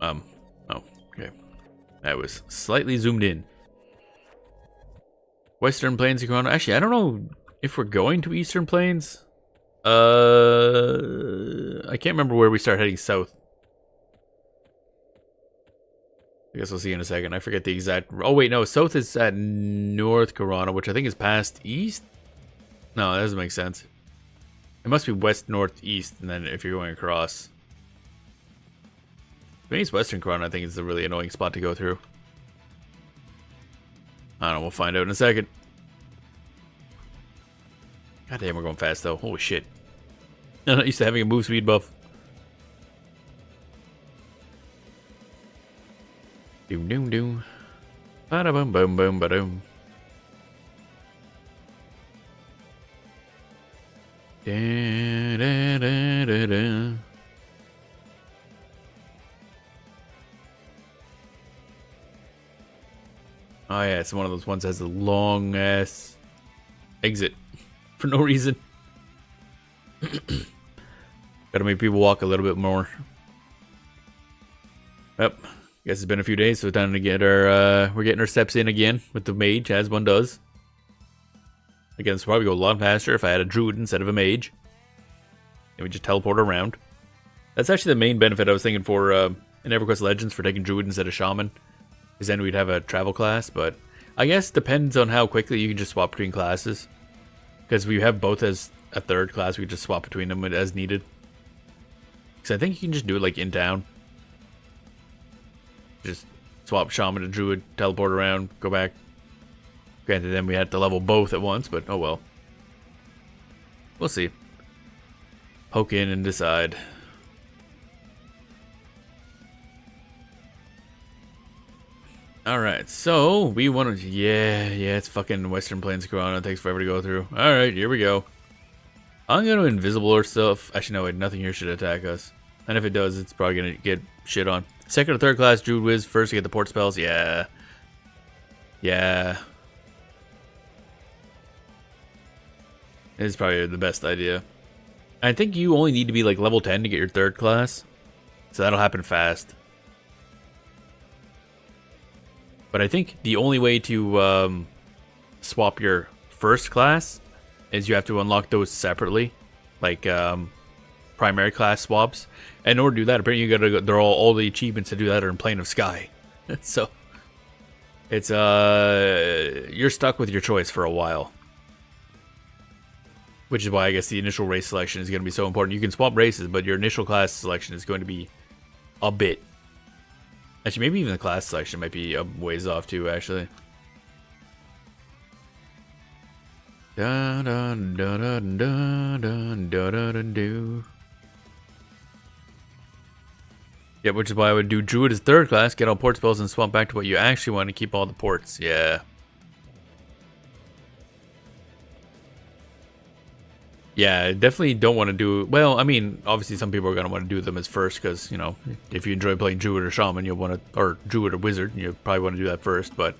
S1: Oh, okay. That was slightly zoomed in. Western Plains of Corona. Actually, I don't know if we're going to Eastern Plains. I can't remember where we start heading south. I guess we'll see in a second. I forget the exact... Oh, wait, no. South is at North Corona, which I think is past east? No, that doesn't make sense. It must be west, north, east, and then if you're going across... If it's Western Corona, I think it's a really annoying spot to go through. I don't know, we'll find out in a second. God damn, we're going fast though. Holy shit. I'm not used to having a move speed buff. Doom doom doom. Bada bum bum bum ba doom. Da da da da da. Oh yeah, it's one of those ones that has a long ass exit for no reason. Gotta make people walk a little bit more. Yep. Guess it's been a few days, so it's time to get our we're getting our steps in again with the mage, as one does. Again, this will probably go a lot faster if I had a druid instead of a mage. And we just teleport around. That's actually the main benefit I was thinking for in EverQuest Legends for taking druid instead of shaman. Because then we'd have a travel class, but I guess it depends on how quickly you can just swap between classes. Because we have both as a third class, we can just swap between them as needed. Because I think you can just do it like in town. Just swap shaman to druid, teleport around, go back. Granted, then we had to level both at once, but oh well. We'll see. Poke in and decide. Alright, so we want to... Yeah, it's fucking Western Plains Corona. It takes forever to go through. Alright, here we go. I'm going to invisible or stuff. Actually, no, wait, nothing here should attack us. And if it does, it's probably going to get shit on. Second or third class Druid Wiz, first to get the port spells. Yeah. Yeah. This is probably the best idea. I think you only need to be like level 10 to get your third class. So that'll happen fast. But I think the only way to swap your first class is you have to unlock those separately, like primary class swaps. And in order to do that, apparently you gotta go, they're all the achievements to do that are in Plane of Sky. So it's you're stuck with your choice for a while. Which is why I guess the initial race selection is going to be so important. You can swap races, but your initial class selection is going to be a bit. Actually, maybe even the class selection might be a ways off too, actually. Da da da da da da da da da do. Yeah, which is why I would do Druid as third class, get all port spells, and swap back to what you actually want to keep all the ports. Yeah. Yeah, definitely don't want to do... Well, I mean, obviously some people are going to want to do them as first, because, you know, if you enjoy playing Druid or Shaman, you'll want to... Or Druid or Wizard, you probably want to do that first, but...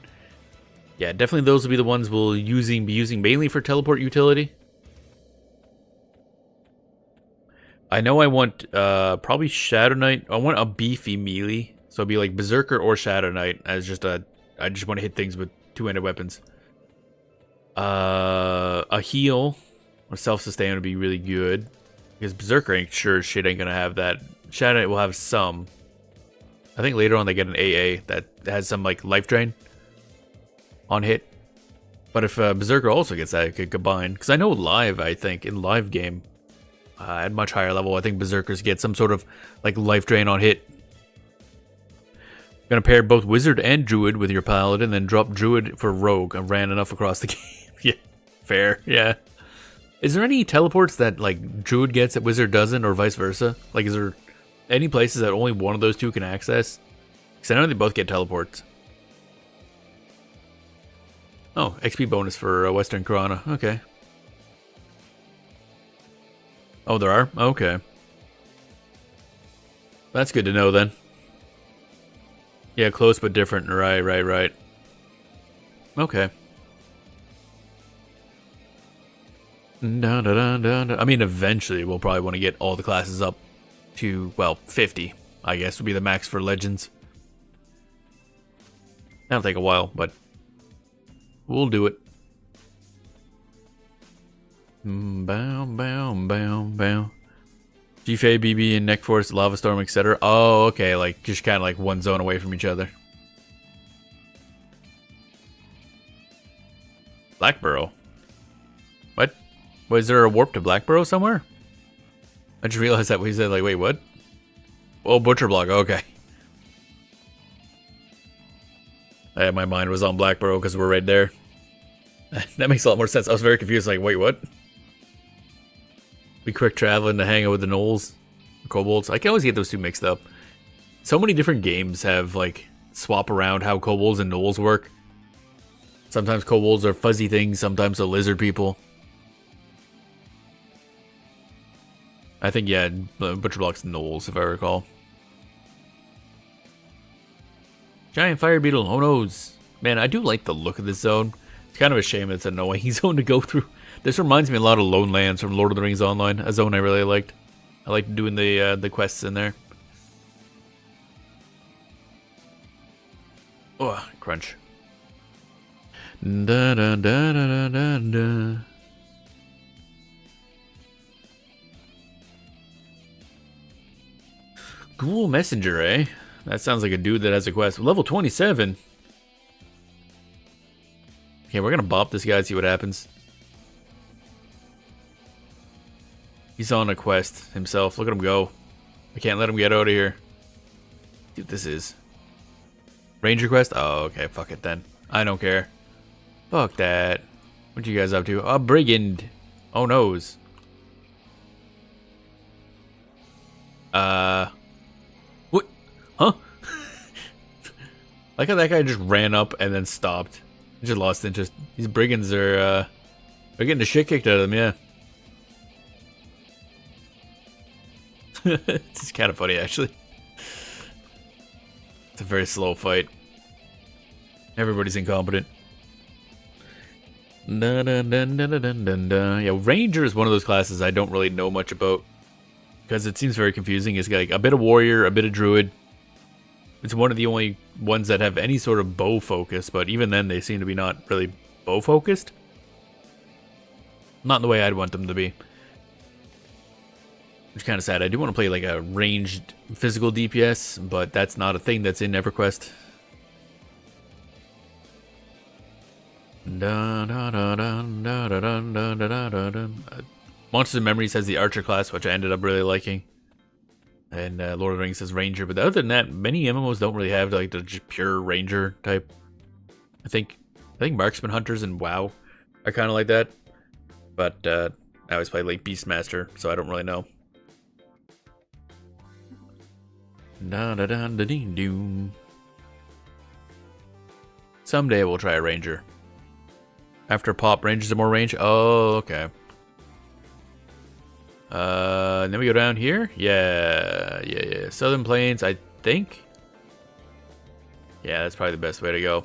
S1: Yeah, definitely those will be the ones we'll be using mainly for teleport utility. I know I want probably Shadow Knight. I want a beefy melee, so it'll be like Berserker or Shadow Knight as just a... I just want to hit things with two-handed weapons. A heal... Or self-sustain would be really good. Because Berserker ain't sure shit ain't gonna have that. Shadow Knight will have some. I think later on they get an AA that has some like life drain on hit. But if Berserker also gets that, it could combine. Because I know live, I think, in live game, at much higher level, I think Berserkers get some sort of like life drain on hit. Gonna pair both Wizard and Druid with your Paladin, then drop Druid for Rogue. I ran enough across the game. Yeah, fair, yeah. Is there any teleports that, like, Druid gets that Wizard doesn't, or vice versa? Like, is there any places that only one of those two can access? Because I know they both get teleports. Oh, XP bonus for Western Corona. Okay. Oh, there are? Okay. That's good to know, then. Yeah, close but different. Right. Okay. I mean, eventually we'll probably want to get all the classes up to, well, 50, I guess, would be the max for Legends. That'll take a while, but we'll do it. Bow. G-Fay, BB, and Neck Force, Lava Storm, etc. Oh, okay, like, just kind of like one zone away from each other. Blackburrow. What? Was there a warp to Blackburrow somewhere? I just realized that we said, like, wait, what? Oh, Butcher Block, okay. My mind was on Blackburrow because we're right there. That makes a lot more sense. I was very confused, like, wait, what? Be quick traveling to hang out with the Gnolls, Kobolds. I can always get those two mixed up. So many different games have, like, swap around how Kobolds and Gnolls work. Sometimes Kobolds are fuzzy things, sometimes they're lizard people. I think, yeah, Butcher Block's Gnolls, if I recall. Giant Fire Beetle, oh noes. Man, I do like the look of this zone. It's kind of a shame it's an annoying zone to go through. This reminds me a lot of Lone Lands from Lord of the Rings Online, a zone I really liked. I liked doing the quests in there. Oh, crunch. Da da da da da da. Ghoul Messenger, eh? That sounds like a dude that has a quest. Level 27. Okay, we're gonna bop this guy, see what happens. He's on a quest himself. Look at him go. I can't let him get out of here. Dude, this is Ranger quest? Oh, okay, fuck it then. I don't care. Fuck that. What you guys up to? A brigand. Oh noes. What? Huh? Like how that guy just ran up and then stopped. He just lost interest. These brigands are, they're getting the shit kicked out of them, yeah. It's kind of funny, actually. It's a very slow fight. Everybody's incompetent. Yeah, Ranger is one of those classes I don't really know much about. Because it seems very confusing. It's like a bit of Warrior, a bit of Druid. It's one of the only ones that have any sort of bow focus, but even then they seem to be not really bow focused. Not in the way I'd want them to be. Which is kind of sad. I do want to play like a ranged physical DPS, but that's not a thing that's in EverQuest. Monsters and Memories has the Archer class, which I ended up really liking. And Lord of the Rings says Ranger, but other than that, many MMOs don't really have like the just pure Ranger type. I think Marksman Hunters and WoW are kind of like that. But I always play like Beastmaster, so I don't really know. Someday we'll try a Ranger. After pop, Rangers are more range. Oh, okay. And then we go down here. Yeah. Southern Plains, I think. Yeah, that's probably the best way to go.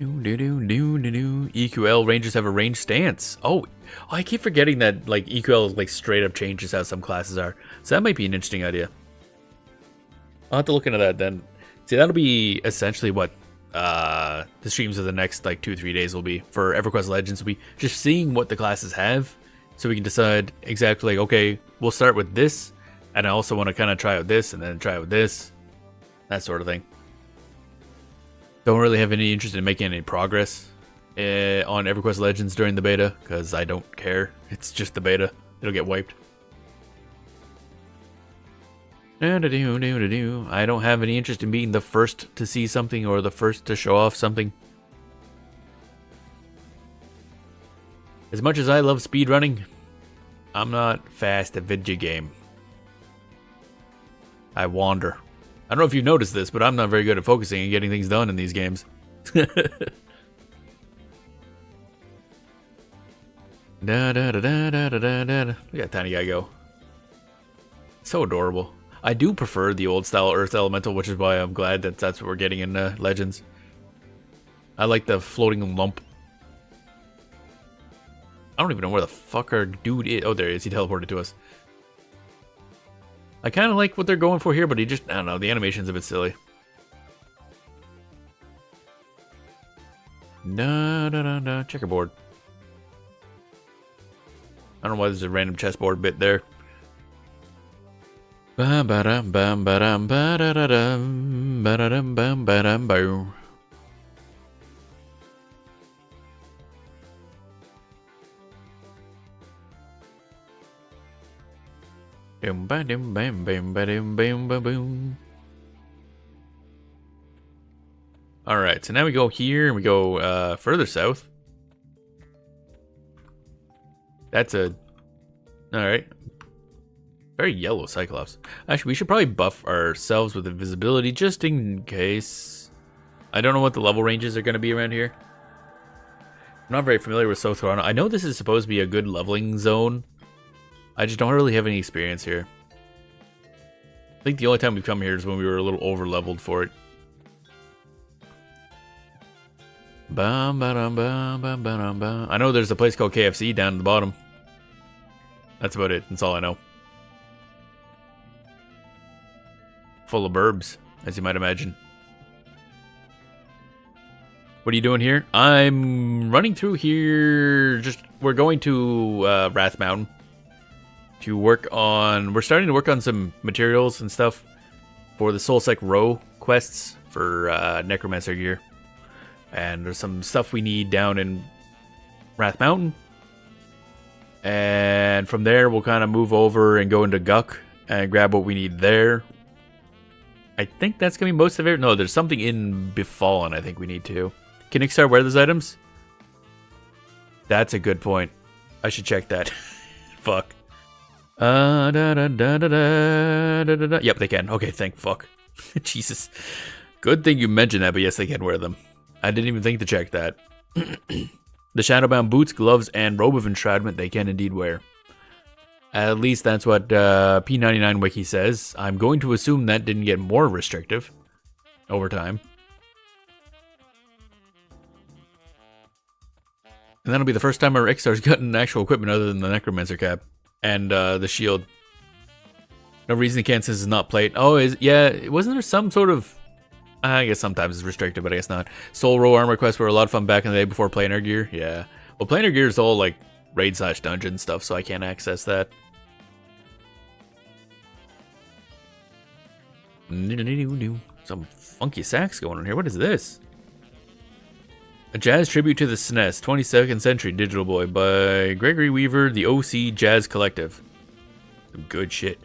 S1: EQL Rangers have a range stance. Oh, I keep forgetting that like EQL like straight up changes how some classes are. So that might be an interesting idea. I'll have to look into that then. See, that'll be essentially what the streams of the next like 2-3 days will be for EverQuest Legends. Will be just seeing what the classes have, so we can decide exactly like, okay, we'll start with this, and I also want to kind of try out this, and then try out this, that sort of thing. Don't really have any interest in making any progress on EverQuest Legends during the beta, because I don't care. It's just the beta. It'll get wiped. I don't have any interest in being the first to see something or the first to show off something. As much as I love speedrunning, I'm not fast at video game. I wander. I don't know if you've noticed this, but I'm not very good at focusing and getting things done in these games. Look at that tiny guy go. So adorable. I do prefer the old style Earth Elemental, which is why I'm glad that that's what we're getting in Legends. I like the floating lump. I don't even know where the fuck our dude is. Oh, there he is. He teleported to us. I kind of like what they're going for here, but he just, I don't know, the animation's a bit silly. Checkerboard. I don't know why there's a random chessboard bit there. Alright, so now we go here and we go further south. That's a... Alright. Very yellow Cyclops. Actually, we should probably buff ourselves with invisibility just in case. I don't know what the level ranges are going to be around here. I'm not very familiar with South Toronto. I know this is supposed to be a good leveling zone. I just don't really have any experience here. I think the only time we've come here is when we were a little over-leveled for it. I know there's a place called KFC down at the bottom. That's about it. That's all I know. Full of burbs, as you might imagine. What are you doing here? I'm running through here. We're going to Wrath Mountain to work on. We're starting to work on some materials and stuff for the Soulsec Row quests for Necromancer gear. And there's some stuff we need down in Wrath Mountain. And from there, we'll kind of move over and go into Guck and grab what we need there. I think that's going to be most of it. No, there's something in Befallen I think we need to. Can Ixar wear those items? That's a good point. I should check that. Fuck. Yep, they can. Okay, thank fuck. Jesus. Good thing you mentioned that, but yes, they can wear them. I didn't even think to check that. The Shadowbound boots, gloves, and robe of enshroudment they can indeed wear. At least that's what P99 Wiki says. I'm going to assume that didn't get more restrictive over time. And that'll be the first time our Ixar's gotten actual equipment other than the Necromancer cap and the shield. No reason he can't since it's not plate. Oh, yeah, wasn't there some sort of I guess sometimes it's restricted, but I guess not. Soul Row armor quests were a lot of fun back in the day before planar gear. Yeah. Well, planar gear is all like raid/dungeon stuff, so I can't access that. Some funky sax going on here. What is this? A jazz tribute to the SNES, 22nd Century Digital Boy by Gregory Weaver, the OC Jazz Collective. Some good shit.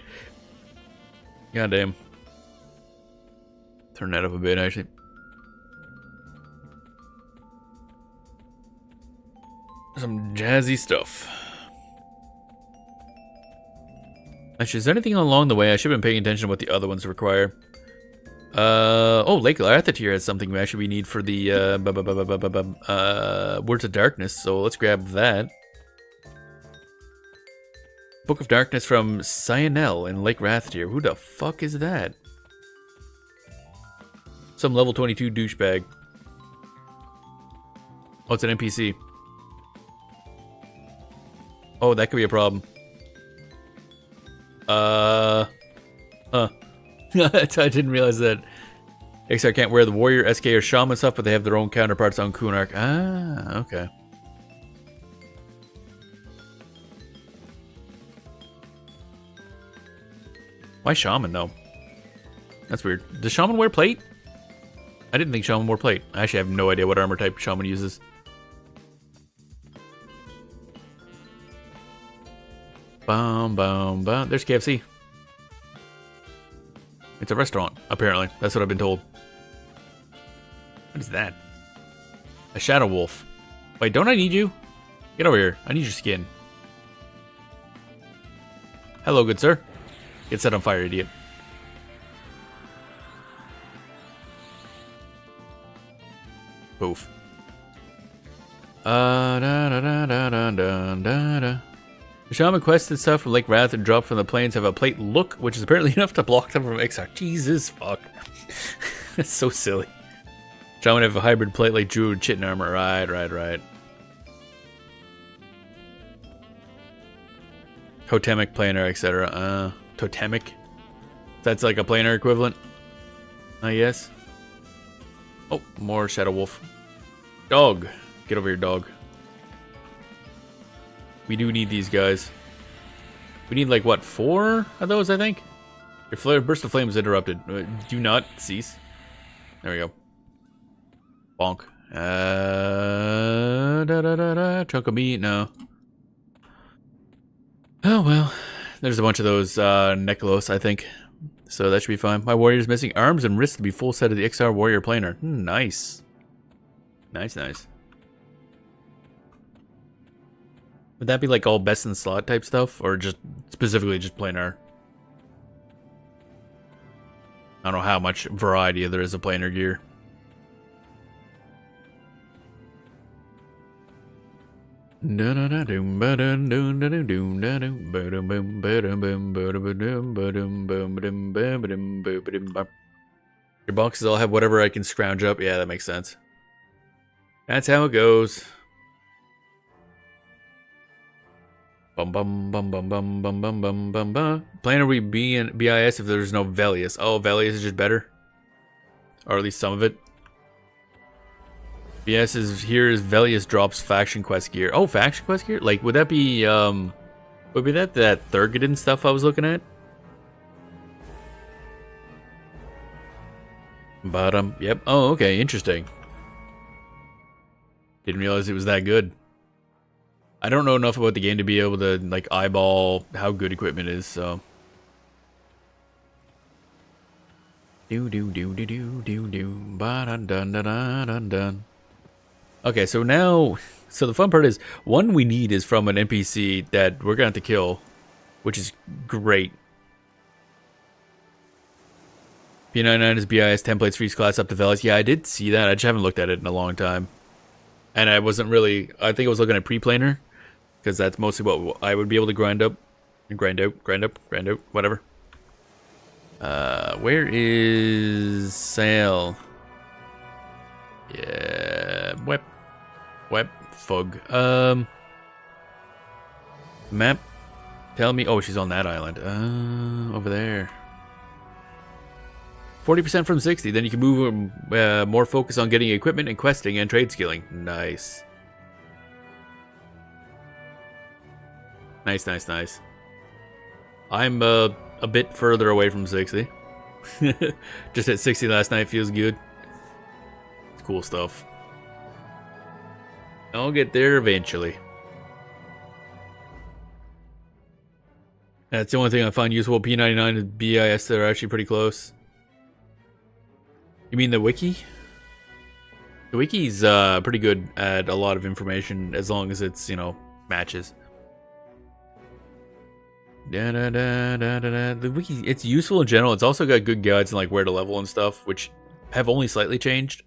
S1: Goddamn. Turn that up a bit, actually. Some jazzy stuff. Actually, is there anything along the way? I should have been paying attention to what the other ones require. Oh, Lake Overthere has something actually we need for the Words of Darkness, so let's grab that. Book of Darkness from Cyanel in Lake Overthere. Who the fuck is that? Some level 22 douchebag. Oh, it's an NPC. Oh, that could be a problem. I didn't realize that XR can't wear the warrior, SK, or shaman stuff, but they have their own counterparts on Kunark. Ah, okay. Why shaman, though? That's weird. Does shaman wear plate? I didn't think shaman wore plate. I actually have no idea what armor type shaman uses. Bum, bum, bum. There's KFC. It's a restaurant, apparently. That's what I've been told. What is that? A shadow wolf. Wait, don't I need you? Get over here. I need your skin. Hello, good sir. Get set on fire, idiot. Poof. Da da da da da da da. The shaman quests and stuff from Lake Wrath and drop from the plains have a plate look, which is apparently enough to block them from XR. Jesus fuck. That's so silly. Shaman have a hybrid plate like Druid Chitin armor. Right. Totemic, planar, etc. Totemic? That's like a planar equivalent, I guess. Oh, more Shadow Wolf. Dog. Get over here, dog. We do need these guys. We need like, what, 4 of those, I think? Your burst of flame is interrupted. Do not cease. There we go. Bonk. Chunk of meat, no. Oh, well. There's a bunch of those Neclos, I think. So that should be fine. My warrior's missing arms and wrists to be full set of the XR warrior planar. Nice. Nice. Would that be like all best in slot type stuff? Or just specifically just planar? I don't know how much variety there is of planar gear. Your boxes all have whatever I can scrounge up. Yeah, that makes sense. That's how it goes. Bum bum bum bum bum bum bum bum bum bum. Planar we be in BIS if there's no Velius. Oh, Velius is just better, or at least some of it. BS is here is Velius drops faction quest gear. Oh, faction quest gear? Like, would that be would be that Thurgoden stuff I was looking at? Bottom. Yep. Oh, okay. Interesting. Didn't realize it was that good. I don't know enough about the game to be able to like eyeball how good equipment is, so. Ba-dun-dun-dun-dun-dun-dun. Okay, so now, the fun part is, one we need is from an NPC that we're gonna have to kill, which is great. P99 is BIS templates for each class up to Velis. Yeah, I did see that. I just haven't looked at it in a long time. And I wasn't really, I think I was looking at pre-planar, because that's mostly what I would be able to grind up, and grind out, whatever. Where is Sail? Yeah, web, fug. Map. Tell me. Oh, she's on that island. Over there. 40% from 60. Then you can move more focus on getting equipment and questing and trade skilling. Nice. Nice, nice, nice. I'm a bit further away from 60. Just at 60 last night feels good. It's cool stuff. I'll get there eventually. That's the only thing I find useful. P99 and BIS that are actually pretty close. You mean the wiki? The wiki's pretty good at a lot of information as long as it's, you know, matches. The wiki, it's useful in general. It's also got good guides on like where to level and stuff, which have only slightly changed.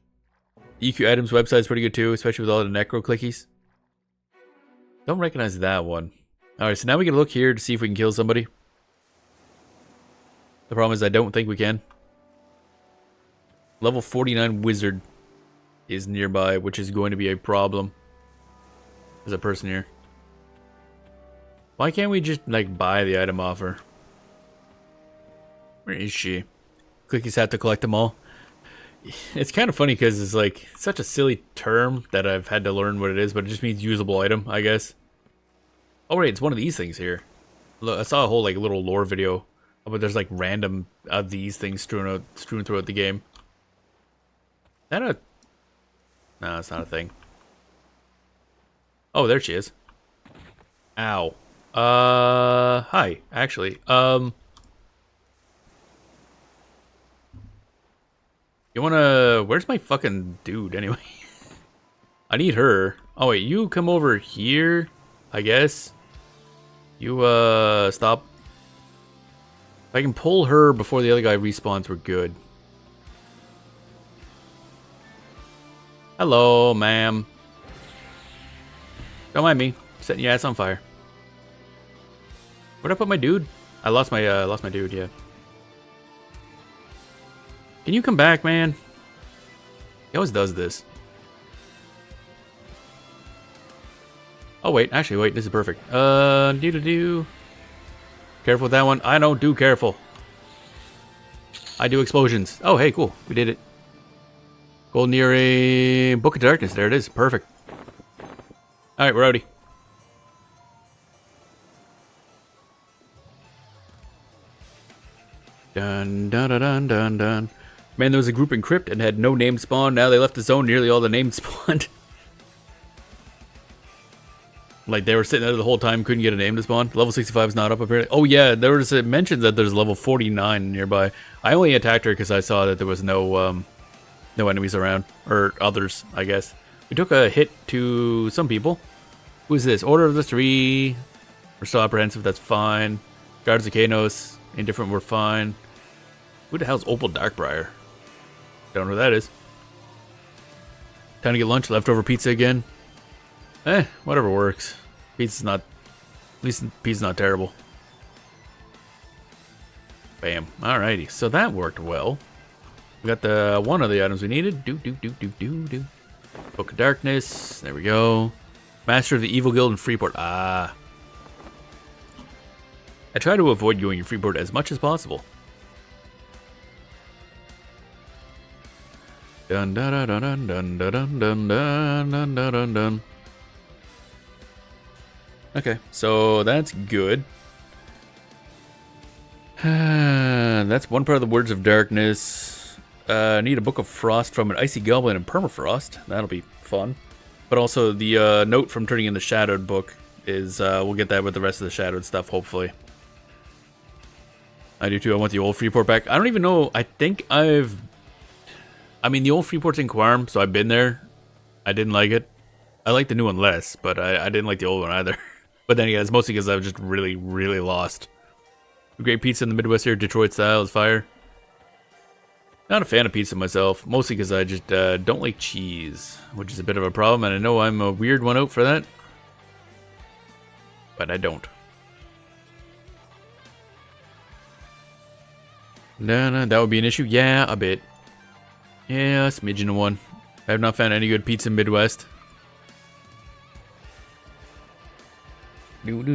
S1: The EQ items website is pretty good too, especially with all the necro clickies. Don't recognize that one. Alright, so now we can look here to see if we can kill somebody. The problem is I don't think we can. Level 49 wizard is nearby, which is going to be a problem. There's a person here. Why can't we just, like, buy the item off her? Where is she? Clickies have to collect them all. It's kind of funny because it's, like, such a silly term that I've had to learn what it is, but it just means usable item, I guess. Oh, right, it's one of these things here. Look, I saw a whole, like, little lore video. But there's, like, random of these things strewn throughout the game. Is that a... No, it's not a thing. Oh, there she is. Ow. Hi, actually. You wanna... Where's my fucking dude, anyway? I need her. Oh, wait, you come over here, I guess. You, stop. If I can pull her before the other guy respawns, we're good. Hello, ma'am. Don't mind me. Setting your ass on fire. Where'd I put my dude? I lost my dude, yeah. Can you come back, man? He always does this. Oh, wait. Actually, wait. This is perfect. Doo-doo-doo. Careful with that one. I don't do careful. I do explosions. Oh, hey, cool. We did it. Gold near a Book of Darkness. There it is. Perfect. Alright, we're outie. Dun dun dun dun dun dun. Man, there was a group in Crypt and had no name spawn. Now they left the zone. Nearly all the names spawned. Like, they were sitting there the whole time, couldn't get a name to spawn. Level 65 is not up, apparently. Oh, yeah, there was a mention that there's level 49 nearby. I only attacked her because I saw that there was no enemies around. Or others, I guess. We took a hit to some people. Who's this? Order of the Three. We're still apprehensive, that's fine. Guards of Kanos. Indifferent, we're fine. Who the hell's Opal Darkbriar? Don't know who that is. Time to get lunch. Leftover pizza again. Whatever works. Pizza's not... At least pizza's not terrible. Bam. Alrighty. So that worked well. We got the one of the items we needed. Do. Book of Darkness. There we go. Master of the Evil Guild in Freeport. Ah. I try to avoid going to Freeport as much as possible. Dun dun dun dun dun dun dun dun dun dun dun dun. Okay, so that's good. That's one part of the Words of Darkness. Need a Book of Frost from an Icy Goblin and Permafrost. That'll be fun. But also the note from turning in the Shadowed book is, we'll get that with the rest of the Shadowed stuff, hopefully. I do too, I want the old Freeport back. I don't even know, I think I mean, the old Freeport's in Quarm, so I've been there. I didn't like it. I like the new one less, but I didn't like the old one either. But then again, it's mostly because I was just really, really lost. Great pizza in the Midwest here, Detroit style is fire. Not a fan of pizza myself, mostly because I just don't like cheese, which is a bit of a problem, and I know I'm a weird one out for that. But I don't. No, that would be an issue. Yeah, a bit. Yeah, a smidgen of one. I have not found any good pizza in Midwest. I don't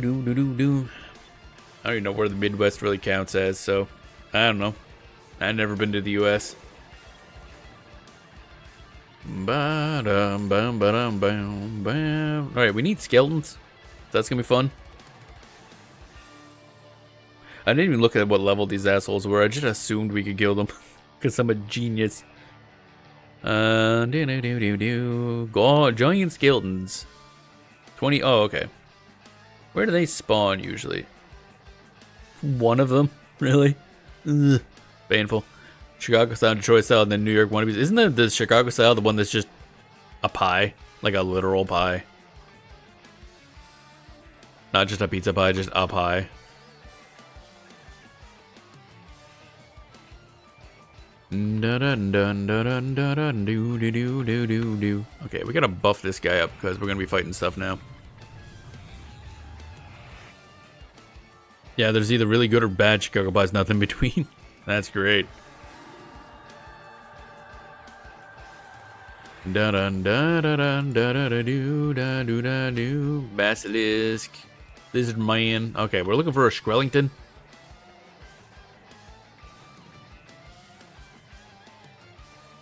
S1: even know where the Midwest really counts as, so I don't know. I've never been to the US. Alright, we need skeletons. That's gonna be fun. I didn't even look at what level these assholes were. I just assumed we could kill them. Because I'm a genius. Go giant skeletons. 20. Oh, okay. Where do they spawn usually? One of them? Really? Ugh. Painful. Chicago style, Detroit style, and then New York wannabes. Isn't the Chicago style the one that's just a pie? Like a literal pie? Not just a pizza pie, just a pie. Okay, we gotta buff this guy up because we're gonna be fighting stuff now. Yeah, there's either really good or bad Chicago pies, nothing in between. That's great. Basilisk. Lizard man. Okay, we're looking for a Skrellington.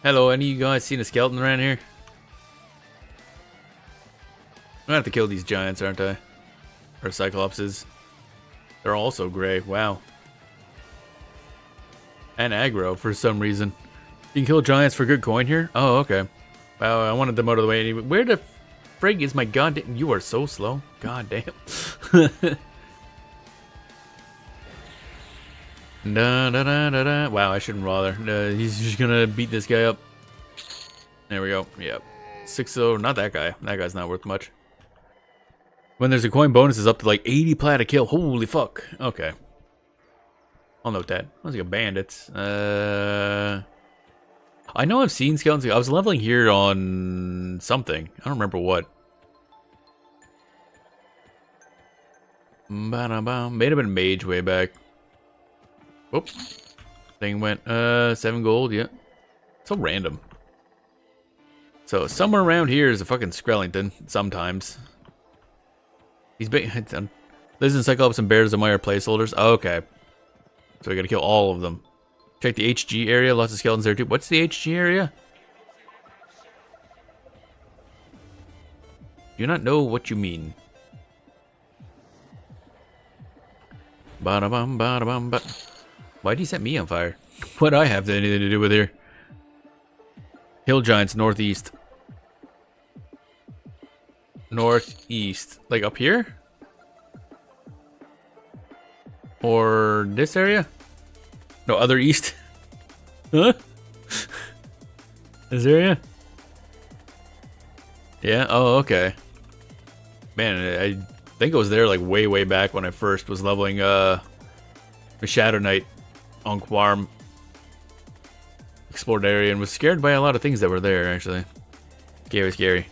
S1: Hello, any of you guys seen a skeleton around here? I'm gonna have to kill these giants, aren't I? Or cyclopses. They're also gray. Wow. And aggro for some reason. You can kill giants for good coin here? Oh, okay. Wow, I wanted them out of the way anyway. Where the frig is my goddamn... You are so slow. Goddamn. Wow, I shouldn't bother. He's just gonna beat this guy up. There we go. Yep. 6-0. Not that guy. That guy's not worth much. When there's a coin bonus, is up to like 80 plat a kill. Holy fuck. Okay. I'll note that. Sounds like a bandits. I know I've seen skeletons. I was leveling here on something. I don't remember what. May have been mage way back. Whoop. Thing went 7 gold, yeah. So random. So somewhere around here is a fucking Skrellington sometimes. He's big. Lizards and Cyclops and bears and Meyer placeholders. Oh, okay. So we gotta kill all of them. Check the HG area. Lots of skeletons there too. What's the HG area? Do not know what you mean. Ba-da-bum, ba-da-bum, ba. Why'd he set me on fire? What'd I have anything to do with here? Hill giants northeast. Northeast. Like up here? Or this area? No, other east. Huh? This area? Yeah? Oh, okay. Man, I think it was there like way back when I first was leveling the Shadow Knight on Quarm. Explored area and was scared by a lot of things that were there, actually. Scary.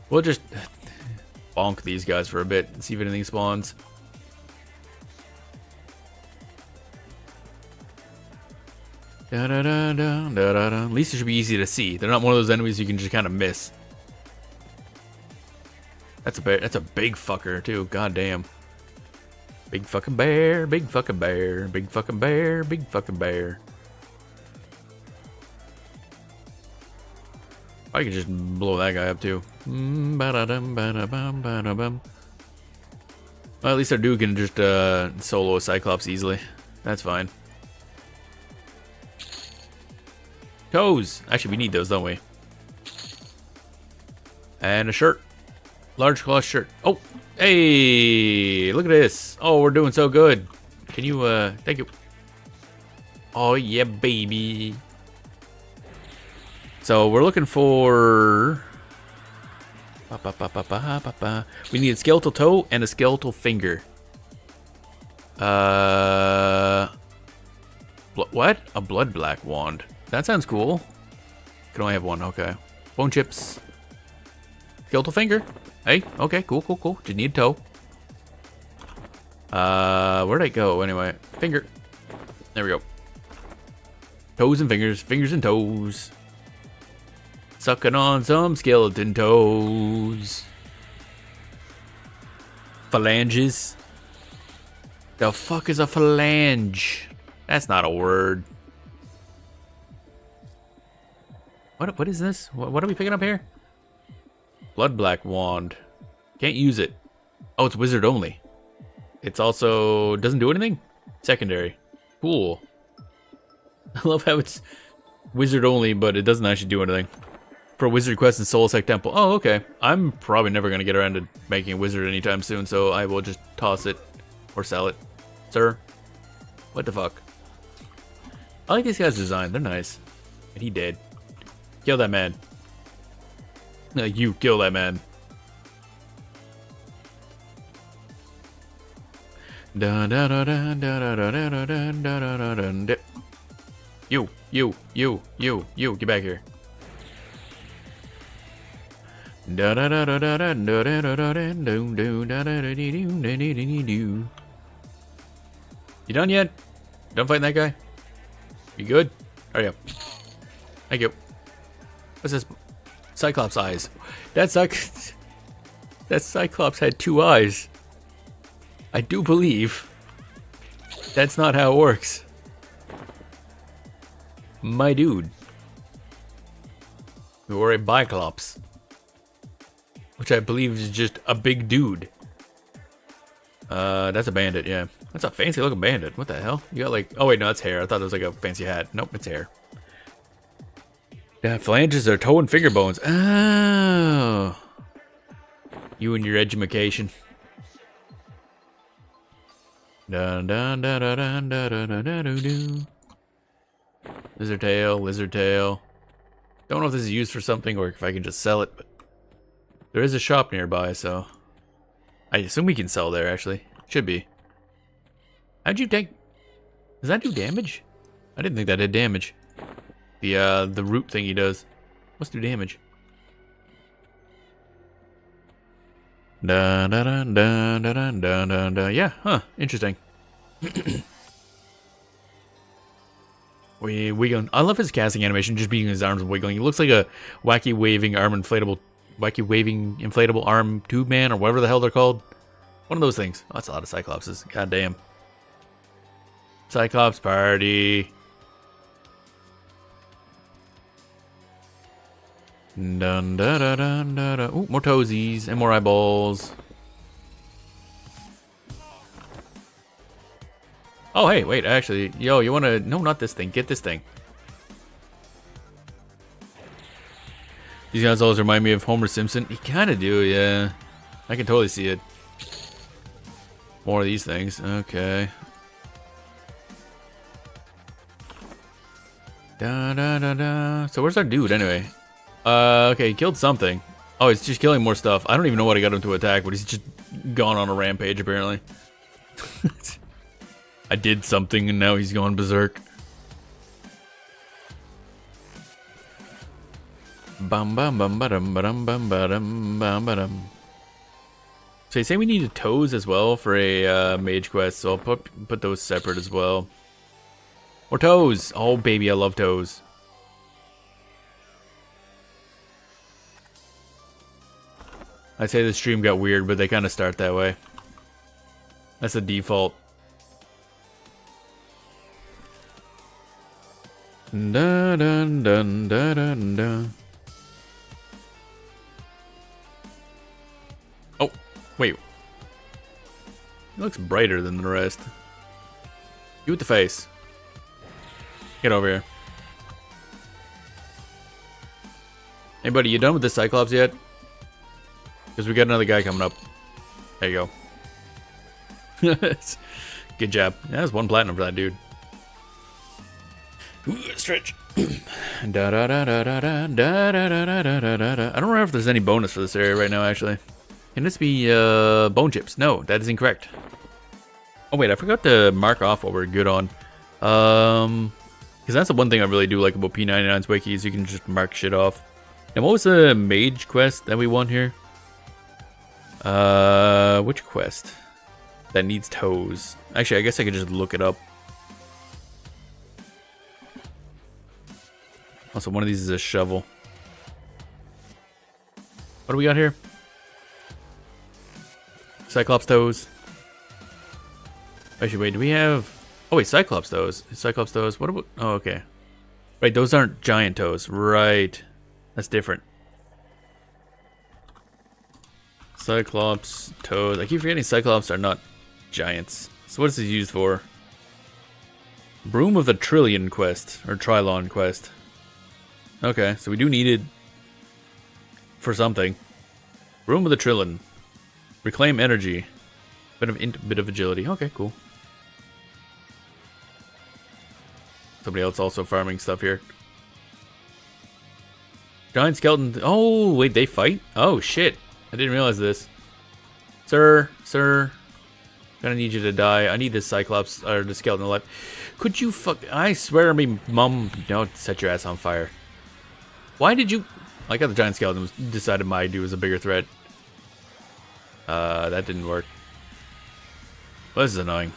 S1: We'll just bonk these guys for a bit and see if anything spawns. At least it should be easy to see. They're not one of those enemies you can just kind of miss. That's a big fucker too. God damn. Big fucking bear, big fucking bear, big fucking bear, big fucking bear. I could just blow that guy up too. Well, at least our dude can just solo a Cyclops easily. That's fine. Toes! Actually, we need those, don't we? And a shirt. Large cloth shirt. Oh! Hey! Look at this. Oh, we're doing so good. Can you, thank you. Oh, yeah, baby. So, we're looking for... We need a skeletal toe and a skeletal finger. What? A blood black wand. That sounds cool. Can only have one, okay. Bone chips. Skeletal finger. Hey, okay, cool. Just need a toe. Where'd I go anyway? Finger. There we go. Toes and fingers. Fingers and toes. Sucking on some skeleton toes. Phalanges. The fuck is a phalange? That's not a word. What is this? What are we picking up here? Blood Black Wand. Can't use it. Oh, it's wizard only. It's also doesn't do anything? Secondary. Cool. I love how it's wizard only, but it doesn't actually do anything. For Wizard Quest and Soul Sect Temple. Oh, okay. I'm probably never going to get around to making a wizard anytime soon, so I will just toss it or sell it. Sir? What the fuck? I like these guys' design. They're nice. And he did. Kill that man. No, you kill that man. You, get back here. You done yet? Done fighting that guy? You good? Hurry up. Thank you. What's this? Cyclops eyes. That Cyclops had 2 eyes. I do believe that's not how it works. My dude. Or a Biclops. Which I believe is just a big dude. That's a bandit, yeah. That's a fancy looking bandit. What the hell? You got like... Oh wait, no, that's hair. I thought it was like a fancy hat. Nope, it's hair. Yeah, phalanges are toe and finger bones. Oh. You and your edumacation. Dun dun dun dun dun dun dun dun dun. Lizard tail, lizard tail. Don't know if this is used for something or if I can just sell it, but there is a shop nearby, so I assume we can sell there. Actually, should be. How'd you take? Does that do damage? I didn't think that did damage. The root thing he does must do damage. Dun dun dun dun dun dun dun dun. Yeah, huh? Interesting. Wiggling. I love his casting animation, just being his arms wiggling. He looks like a wacky waving inflatable arm tube man, or whatever the hell they're called. One of those things. Oh, that's a lot of Cyclopses. God damn. Cyclops party. Dun dun dun dun dun. Ooh, more toesies and more eyeballs. Oh, hey, wait, actually, yo, you wanna... No, not this thing. Get this thing. These guys always remind me of Homer Simpson. You kinda do, yeah. I can totally see it. More of these things. Okay. Da da da da. So where's our dude, anyway? Okay, he killed something. Oh, he's just killing more stuff. I don't even know what I got him to attack, but he's just gone on a rampage, apparently. I did something and now he's gone berserk. Bum bum bum ba-dum ba-dum bum ba-dum bum ba-dum. So you say we needed toes as well for a mage quest, so I'll put those separate as well. More toes! Oh baby, I love toes. I'd say the stream got weird, but they kind of start that way. That's the default. Dun dun dun dun dun dun. Oh, wait. He looks brighter than the rest. You with the face. Get over here. Hey buddy, you done with the Cyclops yet? Because we got another guy coming up. There you go. Good job. Yeah, that's 1 platinum for that dude. Ooh, stretch. Da da da da da da da da da da da da da. I don't remember if there's any bonus for this area right now, actually. Can this be bone chips? No, that is incorrect. Oh wait, I forgot to mark off what we're good on. Because that's the one thing I really do like about P99's wiki is you can just mark shit off. And what was the mage quest that we won here? Which quest? That needs toes. Actually, I guess I could just look it up. Also, one of these is a shovel. What do we got here? Cyclops toes. Actually, wait, do we have... Oh wait, Cyclops toes. Cyclops toes. What about? Oh, okay. Right, those aren't giant toes. Right, that's different. Cyclops toes. I keep forgetting Cyclops are not giants. So what is this used for? Broom of the Trillion quest or Trilon quest. Okay, so we do need it for something. Broom of the Trillion. Reclaim energy. Bit of agility. Okay, cool. Somebody else also farming stuff here. Giant skeleton. Oh, wait, they fight? Oh, shit. I didn't realize this. Sir. Gonna need you to die. I need this Cyclops, or the skeleton alive. Could you I swear me, Mum. Don't set your ass on fire. Why did you... I got the giant skeleton decided my dude was a bigger threat. That didn't work. Well, this is annoying.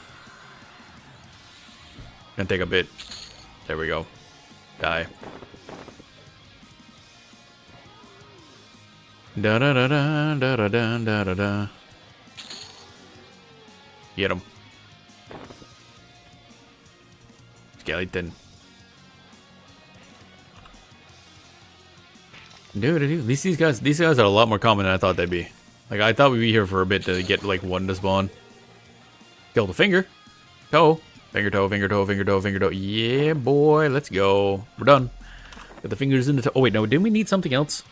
S1: Gonna take a bit. There we go. Die. Da da da da da da da da da da. Get him. Skeleton. Dude, at least these guys are a lot more common than I thought they'd be. Like, I thought we'd be here for a bit to get like one to spawn. Kill the finger. Toe. Finger toe, finger toe, finger toe, finger toe. Yeah, boy, let's go. We're done. Got the fingers in the toe. Oh, wait, no, didn't we need something else?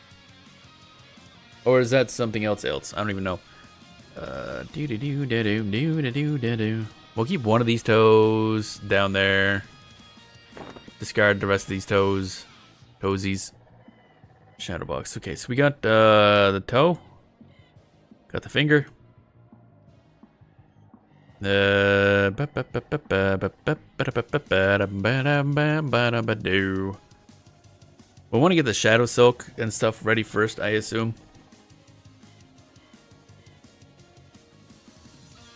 S1: Or is that something else? I don't even know. We'll keep one of these toes down there. Discard the rest of these toes. Toesies. Shadow box. Okay, so we got the toe. Got the finger. We want to get the shadow silk and stuff ready first, I assume.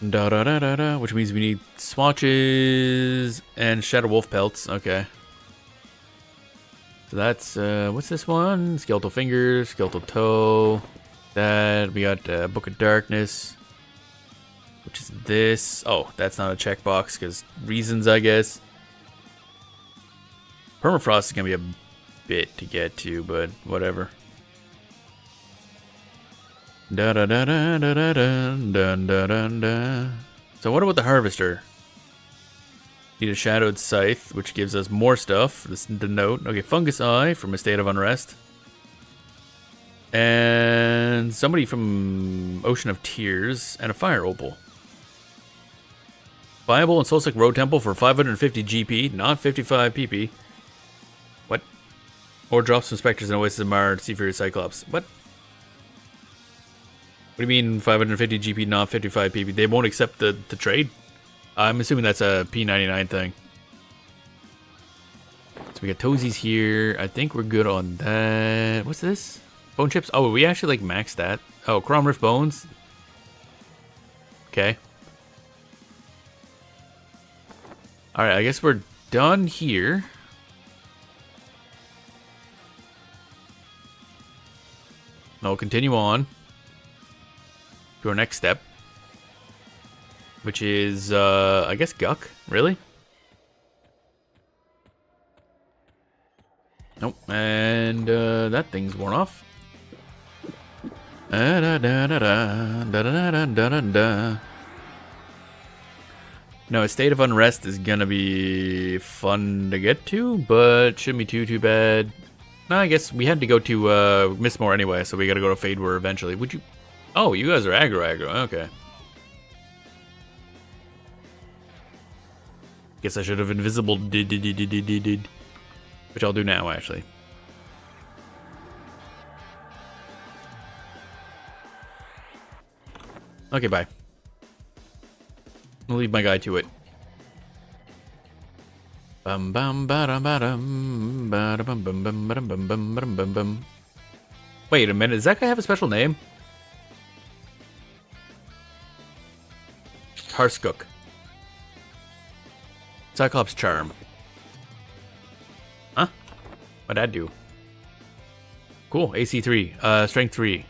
S1: Which means we need swatches and shadow wolf pelts. Okay. So that's what's this one? Skeletal fingers, skeletal toe. That we got Book of Darkness. Which is this. Oh, that's not a checkbox because reasons, I guess. Permafrost is gonna be a bit to get to, but whatever. Da da da da da da da da da da. So what about the harvester? Need a shadowed scythe, which gives us more stuff. This is the note. Okay, fungus eye from a state of unrest. And somebody from Ocean of Tears and a fire opal. Viable and Solstice Road Temple for 550 GP, not 55 PP. What? Or drop some specters and Oasis of Mar, Sea Fury Cyclops. What? What do you mean 550 GP, not 55 PP? They won't accept the trade? I'm assuming that's a P99 thing. So we got toesies here. I think we're good on that. What's this? Bone chips? Oh, we actually like maxed that. Oh, Chrome Rift bones. Okay. Alright, I guess we're done here. Now we'll continue on to our next step, which is, I guess, Guck. Really? Nope. And that thing's worn off. No, a state of unrest is gonna be fun to get to, but shouldn't be too bad. No, I guess we had to go to Mistmore anyway, so we gotta go to Fadewar eventually. Would you? Oh, you guys are aggro. Okay. Guess I should have invisible did. Which I'll do now, actually. Okay, bye. I'll leave my guy to it. Bum bum ba-dum ba-dum ba-dum bum bum ba-dum bum bum ba-dum bum bum. Wait a minute, does that guy have a special name? Tarskuk. Cyclops Charm. Huh? What'd that do? Cool, AC 3, Strength 3.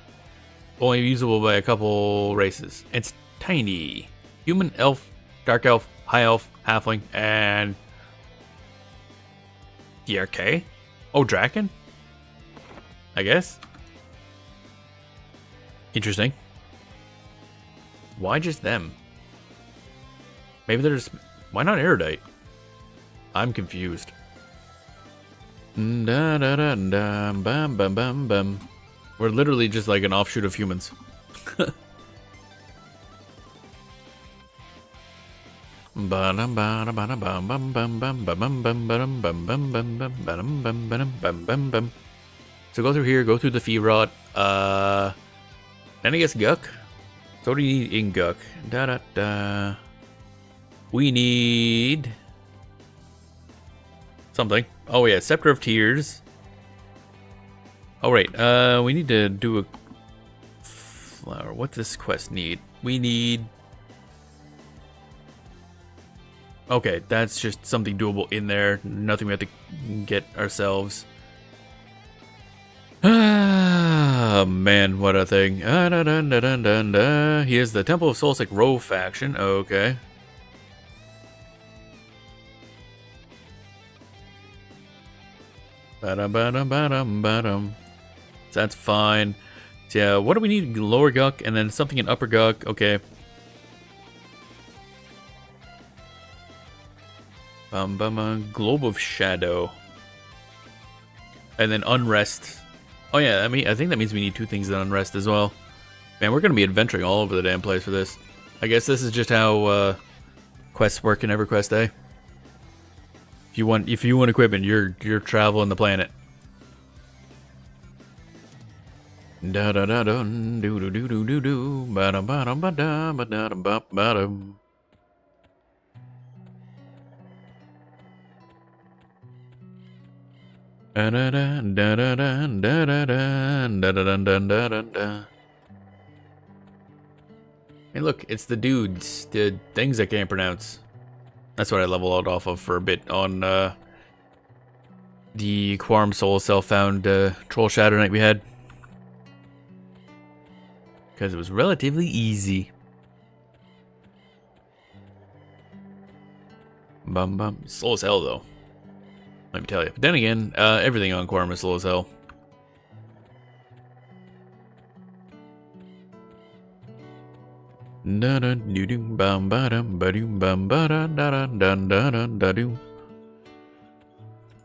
S1: Only usable by a couple races. It's tiny. Human, elf, dark elf, high elf, halfling, and DRK. Oh, Draken? I guess. Interesting. Why just them? Maybe they're just... Why not Erudite? I'm confused. Da, da, da, da, bum, bum, bum, bum. We're literally just like an offshoot of humans. So go through here, go through the Feerot. Then I guess Guk. So what do you need in Guk? Da da da. We need something. Oh yeah, Scepter of Tears. Oh right, we need to do a flower. What's this quest need? We need... Okay, that's just something doable in there. Nothing we have to get ourselves. Ah, man, what a thing. He is the Temple of Solsic Row faction. Okay. So that's fine. So yeah, what do we need? Lower Guk and then something in Upper Guk. Okay. Globe of Shadow. And then Unrest. Oh yeah, I think that means we need two things in Unrest as well. Man, we're gonna be adventuring all over the damn place for this. I guess this is just how quests work in EverQuest, eh? If you want equipment, you're traveling the planet. Da da da dun do do do do do do ba da ba da ba da ba da ba ba da. Da da da da da da da da da da da da da. Hey, look, it's the dudes, the things I can't pronounce. That's what I leveled out off of for a bit on the Quorum Soul self-found Troll Shadow Knight we had. Because it was relatively easy. Bum bum. Slow as hell though. Let me tell you. But then again, everything on Quorum is slow as hell. Da da do do bum ba dum ba doom bum ba da da da da da da da do.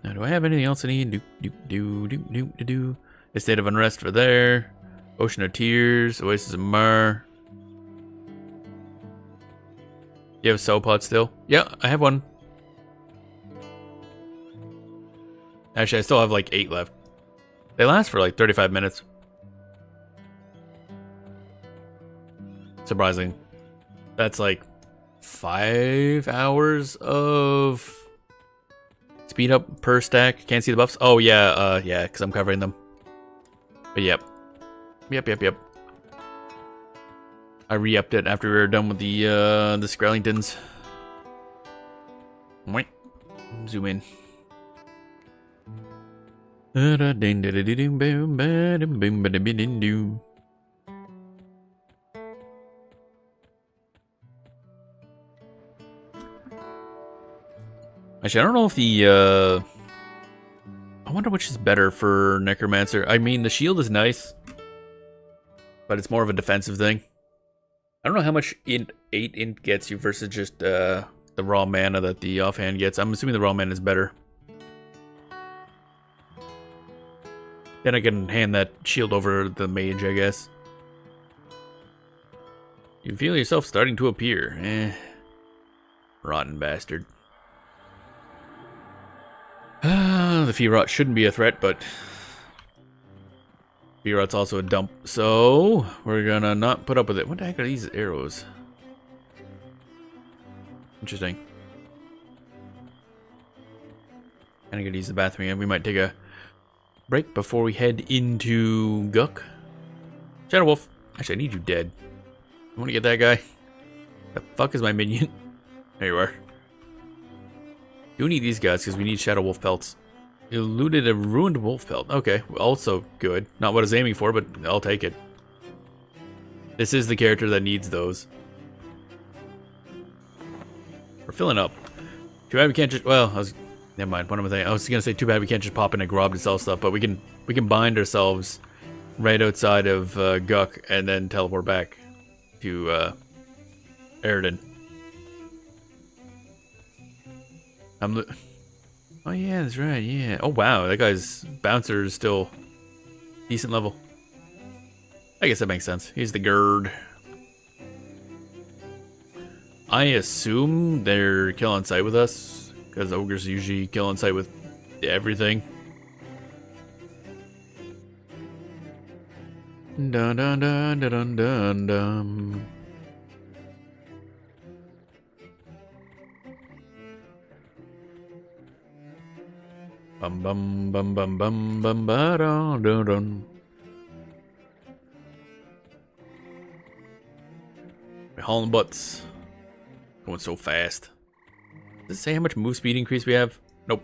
S1: Now, do I have anything else I need? Do do do do do do do. A State of Unrest for there. Ocean of Tears. Oasis of Myrrh. You have a soul pot still? Yeah, I have one. Actually, I still have like 8 left. They last for like 35 minutes. Surprising. That's like 5 hours of speed up per stack. Can't see the buffs. Oh yeah, yeah, because I'm covering them. But yep. Yep. I re-upped it after we were done with the Skrellingtons. Wait. Zoom in. Actually, I don't know if the, I wonder which is better for Necromancer. I mean, the shield is nice, but it's more of a defensive thing. I don't know how much 8 int gets you versus just the raw mana that the offhand gets. I'm assuming the raw mana is better. Then I can hand that shield over the mage, I guess. You feel yourself starting to appear. Rotten bastard. The Feerot shouldn't be a threat, but Feerot's also a dump, so we're gonna not put up with it. What the heck are these arrows? Interesting. I'm gonna use the bathroom again. We might take a break before we head into Guk. Shadow Wolf. Actually, I need you dead. I want to get that guy. The fuck is my minion? There you are. Do need these guys because we need Shadow Wolf pelts. Eluded a ruined wolf pelt. Okay, also good. Not what I was aiming for, but I'll take it. This is the character that needs those. We're filling up. Too bad we can't just, well, never mind, what am I thinking? I was gonna say too bad we can't just pop in a Grob to sell stuff, but we can bind ourselves right outside of Guk and then teleport back to Eridan. Oh yeah, that's right, yeah. Oh wow, that guy's bouncer is still decent level. I guess that makes sense. He's the Gerd. I assume they're kill on sight with us, because ogres usually kill on sight with everything. Dun dun dun dun dun dun dun. Bum bum bum bum bum bum ba dun dun dun. We're hauling butts. Going so fast. Does it say how much move speed increase we have? Nope.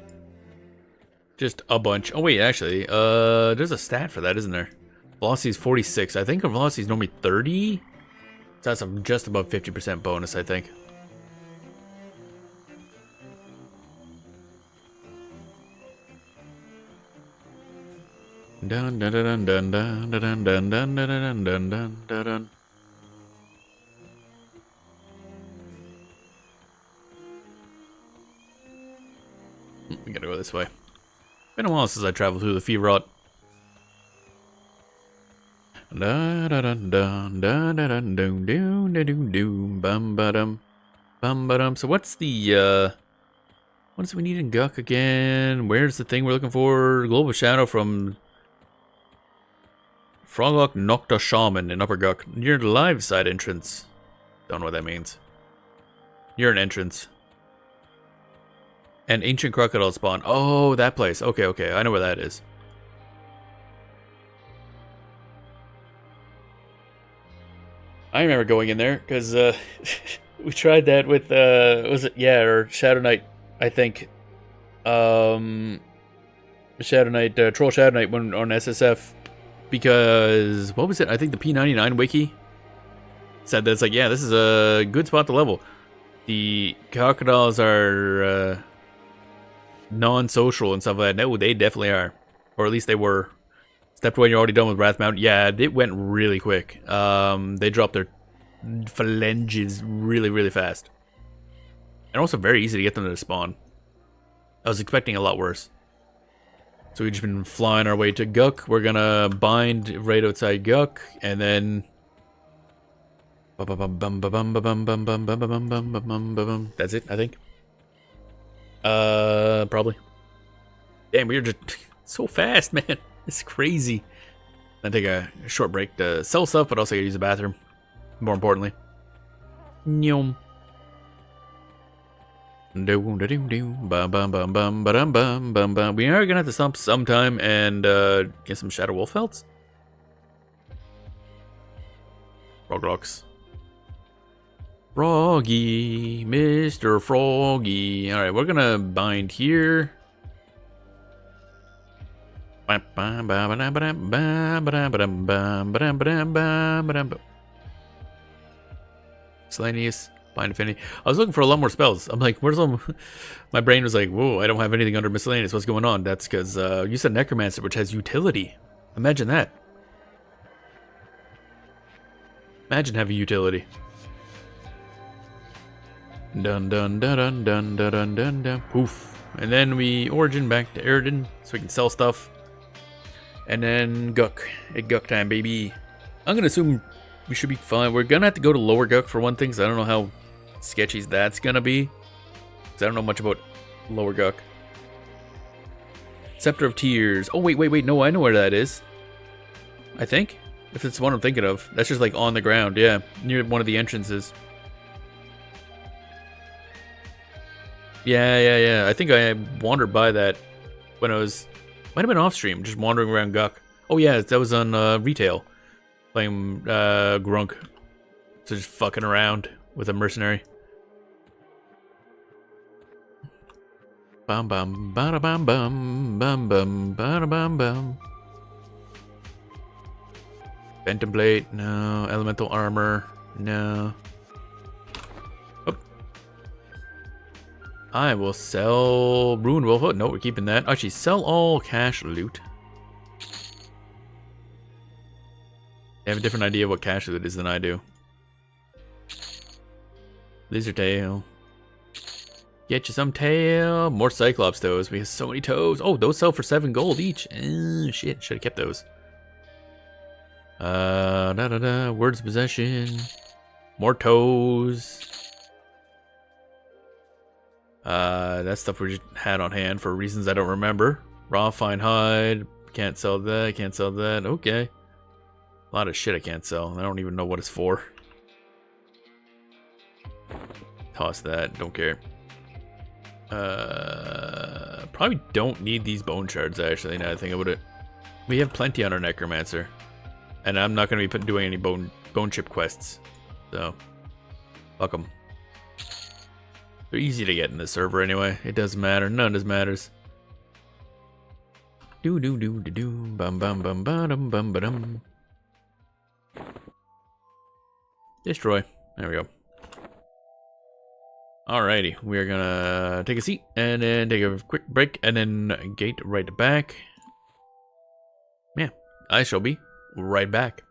S1: Just a bunch. Oh wait, actually, there's a stat for that, isn't there? Velocity is 46. I think our velocity is normally 30. So that's just above 50% bonus, I think. Dun dun dun dun dun dun dun dun dun dun dun dun dun dun. We gotta go this way. Been a while since I traveled through the Fever Rot. Da da da da da da da doom doom da doom doom bum ba dum. So what's the what does we need in Guk again? Where's the thing we're looking for? Global Shadow from Froglock Nocta Shaman in Upper Guk. Near the live side entrance. Don't know what that means. Near an entrance. An ancient crocodile spawn. Oh, that place. Okay, okay. I know where that is. I remember going in there because we tried that with was it or Shadow Knight, I think. Shadow Knight, Troll Shadow Knight when on SSF, because what was it? I think the P99 wiki said that it's like, yeah, this is a good spot to level. The crocodiles are non-social and stuff like that. No, they definitely are, or at least they were. Except when you're already done with Wrath Mountain. Yeah, it went really quick. They dropped their phalanges really, really fast. And also very easy to get them to spawn. I was expecting a lot worse. So we've just been flying our way to Guk. We're gonna bind right outside Guk, and then... That's it, I think. Probably. Damn, we're just so fast, man. It's crazy. I take a short break to sell stuff, but also use the bathroom. More importantly. Nyom. We are gonna have to stop sometime and get some Shadow Wolf Felts. Froglocks. Froggy, Mr. Froggy. Alright, we're gonna bind here. Miscellaneous, bind affinity. I was looking for a lot more spells. I'm like, where's all... My brain was like, whoa, I don't have anything under miscellaneous. What's going on? That's because you said Necromancer, which has utility. Imagine that. Imagine having utility. Dun dun dun dun dun dun dun dun dun. Poof. And then we origin back to Eridan so we can sell stuff. And then Guk. It's Guk time, baby. I'm gonna assume we should be fine. We're gonna have to go to Lower Guk for one thing, because I don't know how sketchy that's gonna be. Because I don't know much about Lower Guk. Scepter of Tears. Oh, wait. No, I know where that is. I think. If it's the one I'm thinking of. That's just like on the ground, yeah. Near one of the entrances. Yeah. I think I wandered by that when I was... Might have been off stream, just wandering around Guk. Oh yeah, that was on retail. Playing Grunk. So just fucking around with a mercenary. Bum bum bada bum bum bum bum bada bum bum. Phantom Blade, no. Elemental Armor, no. Oh. I will sell Ruin Wolfhood. No, we're keeping that. Actually, sell all cash loot. They have a different idea of what cash loot is than I do. Lizard tail. Get you some tail. More Cyclops toes. We have so many toes. Oh, those sell for 7 gold each. Shit, should have kept those. Words of possession. More toes. That stuff we just had on hand for reasons I don't remember. Raw fine hide. Can't sell that. Can't sell that. Okay. A lot of shit I can't sell. I don't even know what it's for. Toss that. Don't care. Probably don't need these bone shards, actually, now that I think about it. We have plenty on our Necromancer. And I'm not going to be doing any bone chip quests. So, fuck them. They're easy to get in this server anyway. It doesn't matter. None of this matters. Do do do do do. Bum bum bum bum bum bum. Destroy. There we go. Alrighty, we're gonna take a seat and then take a quick break and then gate right back. Yeah, I shall be right back.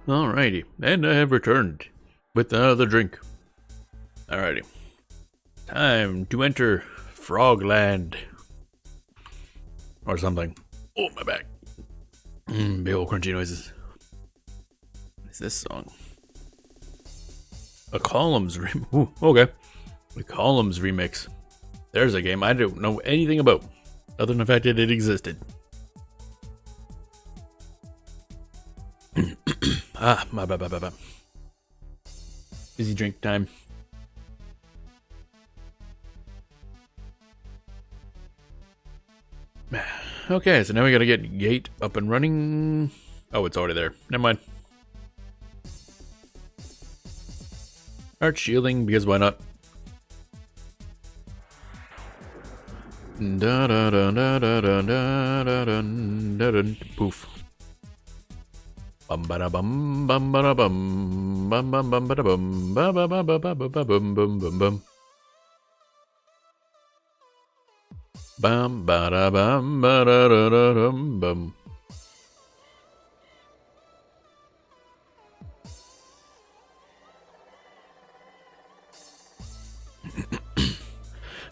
S1: Alrighty, and I have returned with another drink. Alrighty. Time to enter Frogland. Or something. Oh, my back. Big old crunchy noises. What is this song? A Columns Ooh, okay. A Columns remix. There's a game I don't know anything about, other than the fact that it existed. My bad. Busy drink time. Okay, so now we gotta get gate up and running. Oh, it's already there. Never mind. Arch shielding, because why not? Da da da da da da da da da. Poof. Bum ba da bum ba da bum bum ba da bum ba ba ba ba ba ba bum bum bum bum. Bum ba da bum ba da da da dum bum.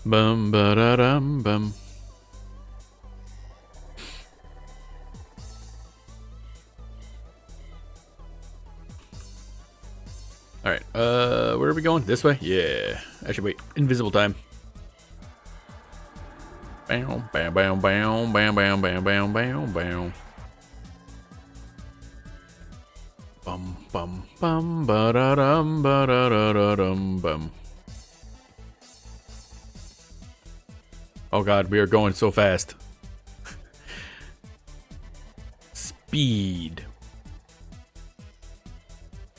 S1: Bum ba da dum bum. Alright, where are we going? This way? Yeah. Actually, wait. Invisible time. Bam, bam, bam, bam, bam, bam, bam, bam, bam, bam. Bum, bum, bum, ba-da-dum, ba-da-da-da-dum, bum. Oh god, we are going so fast. Speed.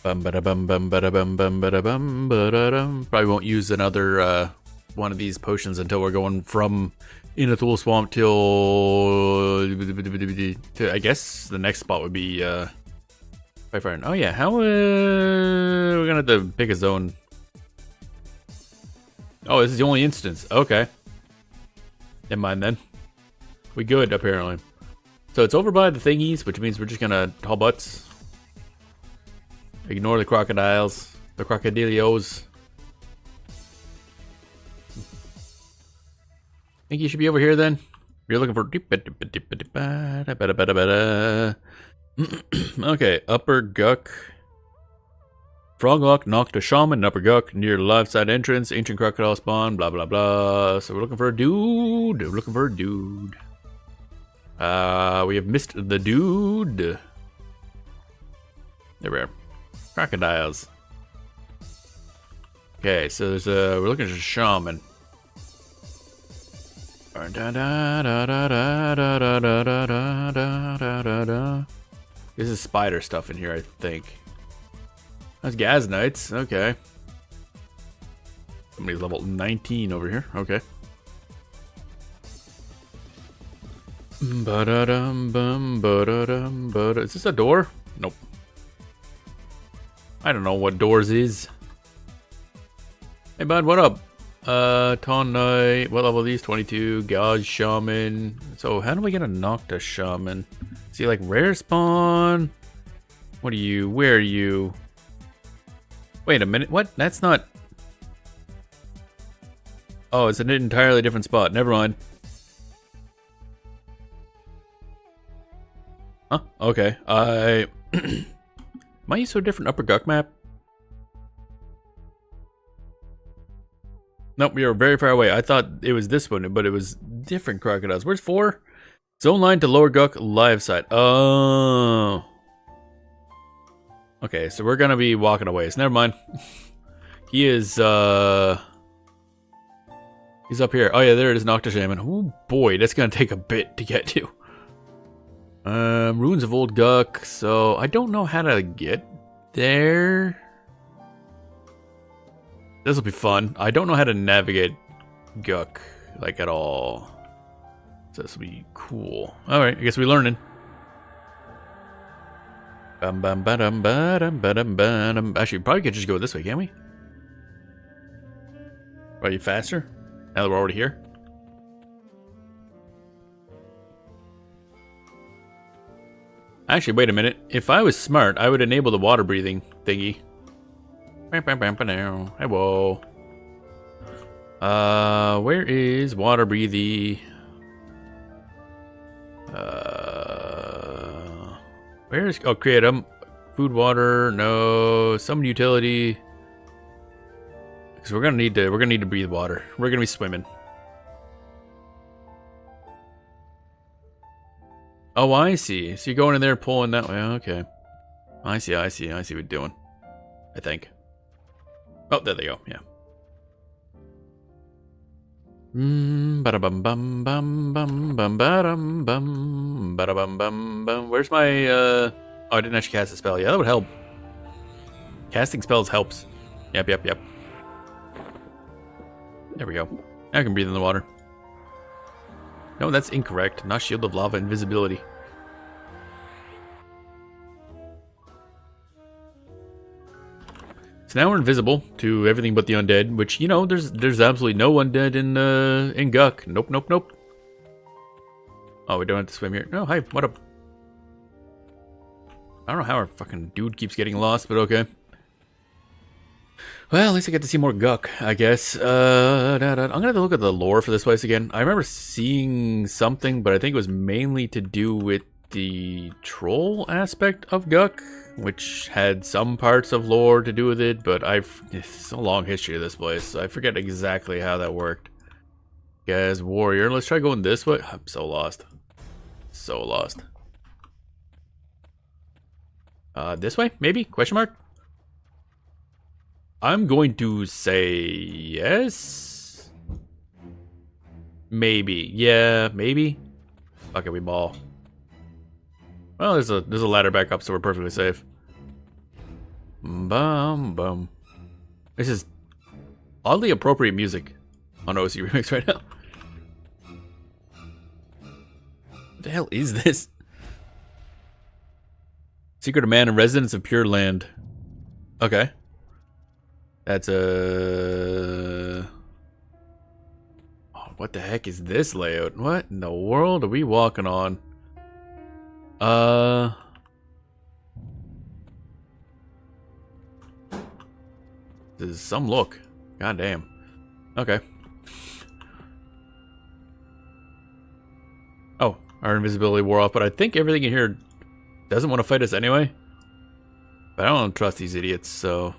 S1: Bum ba da bum bum ba da bum bum ba da bum ba da dum. Probably won't use another one of these potions until we're going from Inethul Swamp till I guess the next spot would be by far. Oh yeah, how we're gonna have to pick a zone. Oh, this is the only instance. Okay. Never mind then. We good apparently. So it's over by the thingies, which means we're just gonna haul butts. Ignore the crocodiles, the crocodilios. Think you should be over here then? You're looking for. Okay, Upper Guck. Froglock knocked a shaman, Upper Guck, near the live side entrance, ancient crocodile spawn, blah blah blah. So we're looking for a dude. We're looking for a dude. We have missed the dude. There we are. Crocodiles. Okay, so there's we're looking for a shaman. This is spider stuff in here, I think. That's Gaz Knights, okay. Somebody's level 19 over here, okay. Is this a door? Nope. I don't know what doors is. Hey bud, what up? Ton Knight, what level are these? 22, Gauge Shaman. So how do we get a Nocta Shaman? Is he like rare spawn? What are you? Where are you? Wait a minute, what? That's not... Oh, it's an entirely different spot. Never mind. Huh? Okay. Am I used to a different Upper Guck map? Nope, we are very far away. I thought it was this one, but it was different crocodiles. Where's 4? Zone line to Lower Guck, live side. Oh. Okay, so we're gonna be walking away. So never mind. He is, he's up here. Oh yeah, there it is, Nocta Shaman. Oh boy, that's gonna take a bit to get to. Ruins of Old Guck. So I don't know how to get there. This will be fun. I don't know how to navigate Guck, like, at all. So this will be cool. Alright, I guess we're learning. Actually, probably could just go this way, can't we? Are you faster? Now that we're already here? Actually, wait a minute. If I was smart, I would enable the water breathing thingy. Hey, whoa. Where is water breathy? Where's create food, water, no, some utility. Because we're gonna need to breathe water. We're gonna be swimming. Oh, I see. So you're going in there pulling that way. Okay. I see what you're doing. I think. Oh, there they go. Yeah. Ba-da-bum bum bum bum bum ba-dum bum ba-da-bum bum bum. Where's my oh, I didn't actually cast a spell. Yeah, that would help. Casting spells helps. Yep. There we go. Now I can breathe in the water. No, that's incorrect. Not Shield of Lava, invisibility. So now we're invisible to everything but the undead, which, you know, there's absolutely no undead in Guck. Nope. Oh, we don't have to swim here. No, hi, what up? I don't know how our fucking dude keeps getting lost, but okay. Well, at least I get to see more Guck, I guess. I'm gonna have to look at the lore for this place again. I remember seeing something, but I think it was mainly to do with the troll aspect of Guck, which had some parts of lore to do with it, but it's a long history of this place, so I forget exactly how that worked. Guys, warrior, let's try going this way. I'm so lost. So lost. This way, maybe? Question mark? I'm going to say yes. Maybe. Yeah, maybe. Okay, we ball. Well, there's a ladder back up, so we're perfectly safe. Bum. This is oddly appropriate music on OC Remix right now. What the hell is this? Secret of Man and Residence of Pure Land. Okay. That's a... Oh, what the heck is this layout? What in the world are we walking on? This is some look. God damn. Okay. Oh, our invisibility wore off, but I think everything in here doesn't want to fight us anyway. But I don't trust these idiots, so...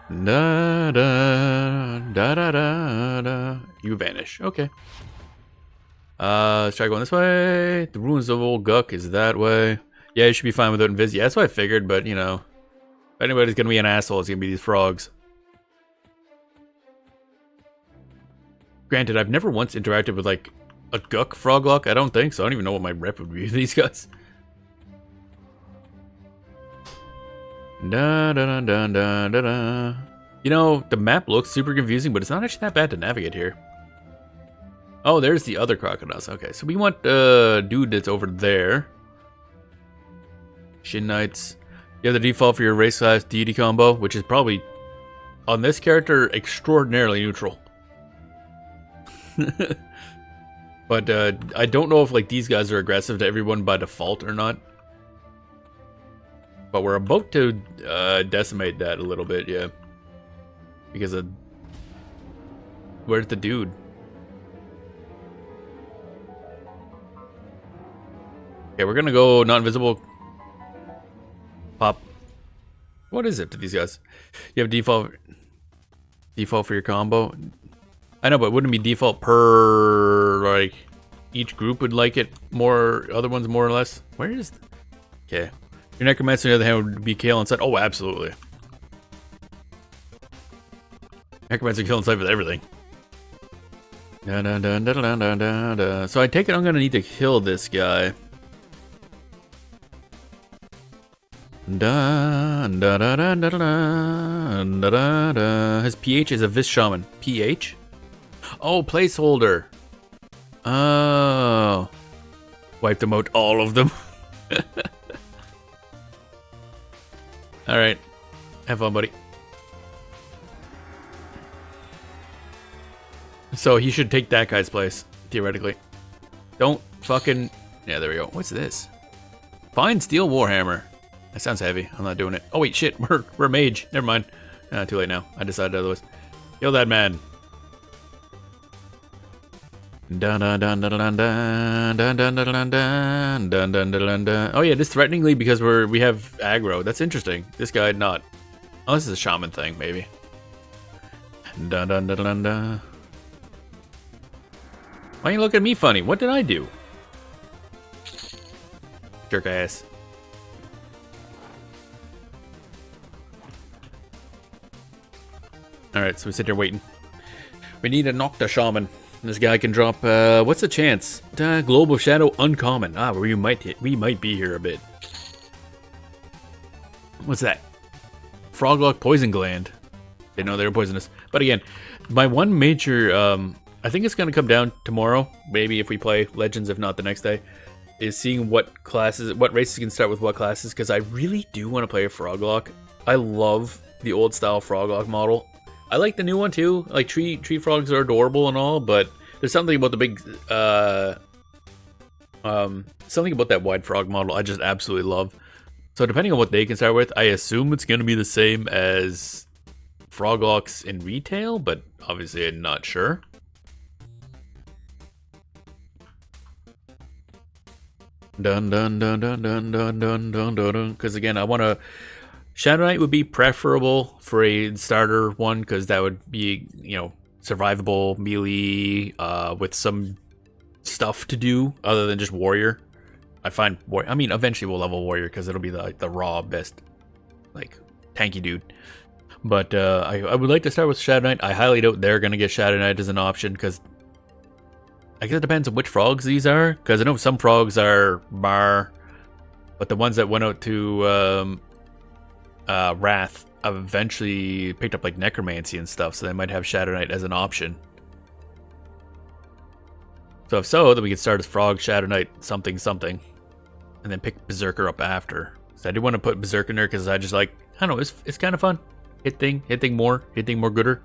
S1: Da da da da da da. You vanish. Okay. Let's try going this way. The ruins of Old Guck is that way. Yeah, you should be fine without invis. Yeah, that's what I figured, but you know, if anybody's gonna be an asshole, it's gonna be these frogs. Granted, I've never once interacted with like a Guck froglock. I don't think so. I don't even know what my rep would be with these guys. Da da da da da da. You know, the map looks super confusing, but it's not actually that bad to navigate here. Oh, there's the other crocodiles. Okay, so we want dude that's over there. Shin Knights. You have the default for your race class deity combo, which is probably on this character extraordinarily neutral. But I don't know if like these guys are aggressive to everyone by default or not. But we're about to decimate that a little bit, yeah. Because of... Where's the dude? Okay, we're gonna go not invisible. Pop. What is it to these guys? You have default for your combo? I know, but wouldn't it be default per, like, each group would like it more, other ones more or less? Where is... Okay. Your Necromancer, on the other hand, would be Kale inside. Oh, absolutely. Necromancer kill inside with everything. Da, da, da, da, da, da, da, da. So I take it I'm gonna need to kill this guy. Da, da, da, da, da, da, da, da, da. His PH is a Vis Shaman. PH? Oh, placeholder. Oh. Wiped them out, all of them. Alright. Have fun, buddy. So he should take that guy's place, theoretically. Don't fucking... Yeah, there we go. What's this? Fine steel warhammer. That sounds heavy. I'm not doing it. Oh wait, shit. We're mage. Never mind. Too late now. I decided otherwise. Kill that man. Dun dun dun dun dun dun dun dun dun dun dun dun dun dun dun. Oh yeah, this threateningly because we have aggro. That's interesting. This guy not. Oh, this is a shaman thing, maybe. Dun dun dun dun dun. Why you look at me funny? What did I do? Jerk ass. Alright, so we sit there waiting. We need a Nocta Shaman. This guy can drop, what's the chance? Globe of Shadow uncommon. Ah, we might be here a bit. What's that? Froglock Poison Gland. Didn't know they were poisonous. But again, my one major, I think it's going to come down tomorrow, maybe if we play Legends, if not the next day, is seeing what classes, what races can start with what classes, because I really do want to play a Froglock. I love the old style Froglock model. I like the new one too. Like tree frogs are adorable and all, but there's something about the big, something about that wide frog model I just absolutely love. So depending on what they can start with, I assume it's going to be the same as Froglocks in retail, but obviously I'm not sure. Dun dun dun dun dun dun dun dun dun. Because again, I want to. Shadow Knight would be preferable for a starter one, because that would be, you know, survivable melee with some stuff to do other than just warrior. I find warrior. I mean, eventually we'll level warrior because it'll be the raw best, like tanky dude. But I would like to start with Shadow Knight. I highly doubt they're gonna get Shadow Knight as an option, because I guess it depends on which frogs these are. Because I know some frogs are bar, but the ones that went out to Wrath eventually picked up like necromancy and stuff, so they might have Shadow Knight as an option. So if so, then we could start as Frog, Shadow Knight, something, something, and then pick Berserker up after. So I do want to put Berserker in there because I just like, I don't know, it's kind of fun. Hit thing more gooder.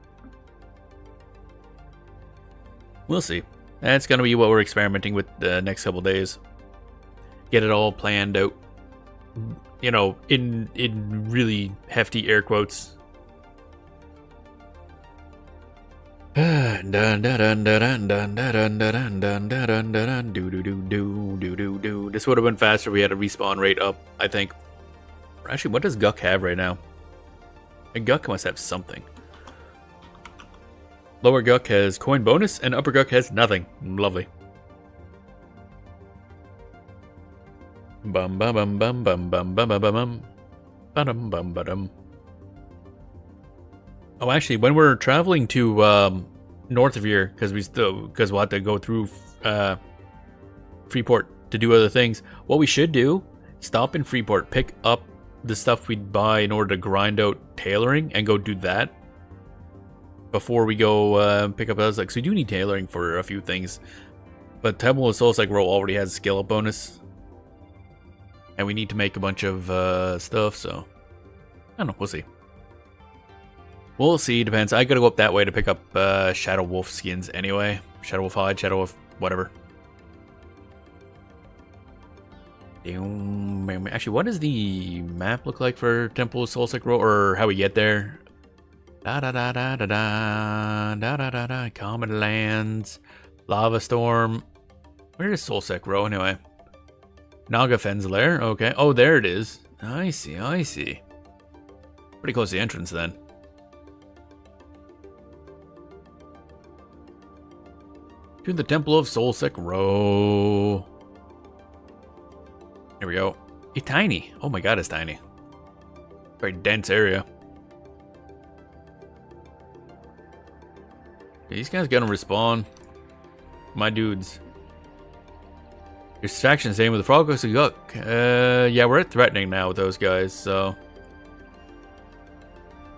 S1: We'll see. That's gonna be what we're experimenting with the next couple days. Get it all planned out. You know, in really hefty air quotes. This would have been faster. We had a respawn rate up, I think. Actually, what does Guck have right now? And Guck must have something. Lower Guck has coin bonus, and upper Guck has nothing. Lovely. Bum bum bum bum bum bum bum bum bum bum bum bum. Oh, actually, when we're traveling to Overthere, because we'll have to go through Freeport to do other things. What we should do: stop in Freeport, pick up the stuff we'd buy in order to grind out tailoring, and go do that before we go pick up others. Like, so we do need tailoring for a few things, but Temple of Souls like Roll already has a skill up bonus. And we need to make a bunch of stuff, so I don't know. We'll see. We'll see. Depends. I gotta go up that way to pick up Shadow Wolf skins anyway. Shadow Wolf hide, Shadow Wolf whatever. Actually, what does the map look like for Temple of Soulsec Row, or how we get there? Da da da da da da da da da da. Common Lands, Lava Storm. Where is Soulsec Row anyway? Nagafen's lair, okay. Oh, there it is. I see, I see. Pretty close to the entrance then. To the Temple of Soulsec Row. Here we go. It's tiny. Oh my god, it's tiny. Very dense area. These guys gonna respawn. My dudes. Your distraction same with the Frogos and Guck. Yeah, we're at threatening now with those guys, so.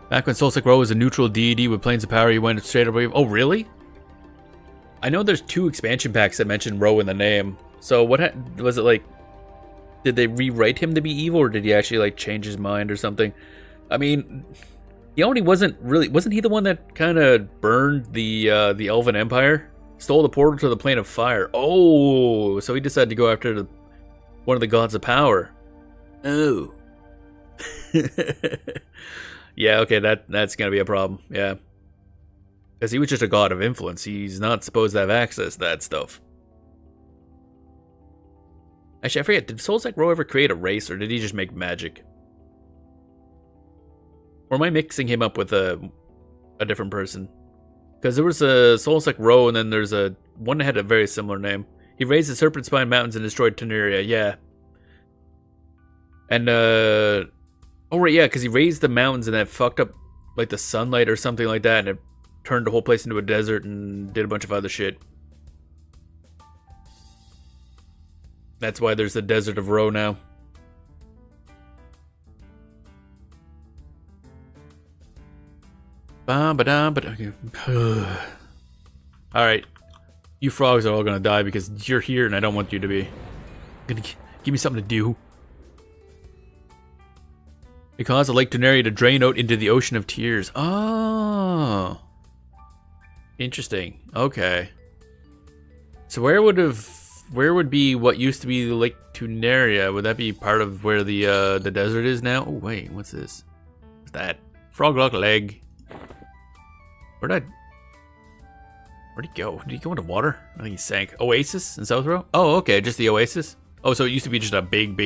S1: Back when Soulsec Row was a neutral deity with planes of power, you went straight away. Oh, really? I know there's 2 expansion packs that mention Row in the name. So what was it like? Did they rewrite him to be evil, or did he actually like change his mind or something? I mean, he only wasn't he the one that kind of burned the Elven Empire? Stole the portal to the plane of fire. Oh, so he decided to go after one of the gods of power. Oh. Yeah, okay, that's gonna be a problem. Yeah. Because he was just a god of influence. He's not supposed to have access to that stuff. Actually, I forget, did Soulsec Row ever create a race, or did he just make magic? Or am I mixing him up with a different person? Because there was a Soulsec Row, and then there's one that had a very similar name. He raised the Serpent Spine Mountains and destroyed Teneria, yeah. And, oh right, yeah, because he raised the mountains and that fucked up, like, the sunlight or something like that, and it turned the whole place into a desert and did a bunch of other shit. That's why there's the Desert of Row now. Okay. Alright. You frogs are all gonna die because you're here and I don't want you to be. Gonna give me something to do. It caused the Lake Teneria to drain out into the Ocean of Tears. Oh. Interesting. Okay. So where would be what used to be the Lake Teneria? Would that be part of where the desert is now? Oh wait, what's this? What's that? Frog-lock leg. Where'd he go? Did he go into water? I think he sank. Oasis in South Row? Oh, okay, just the Oasis? Oh, so it used to be just a big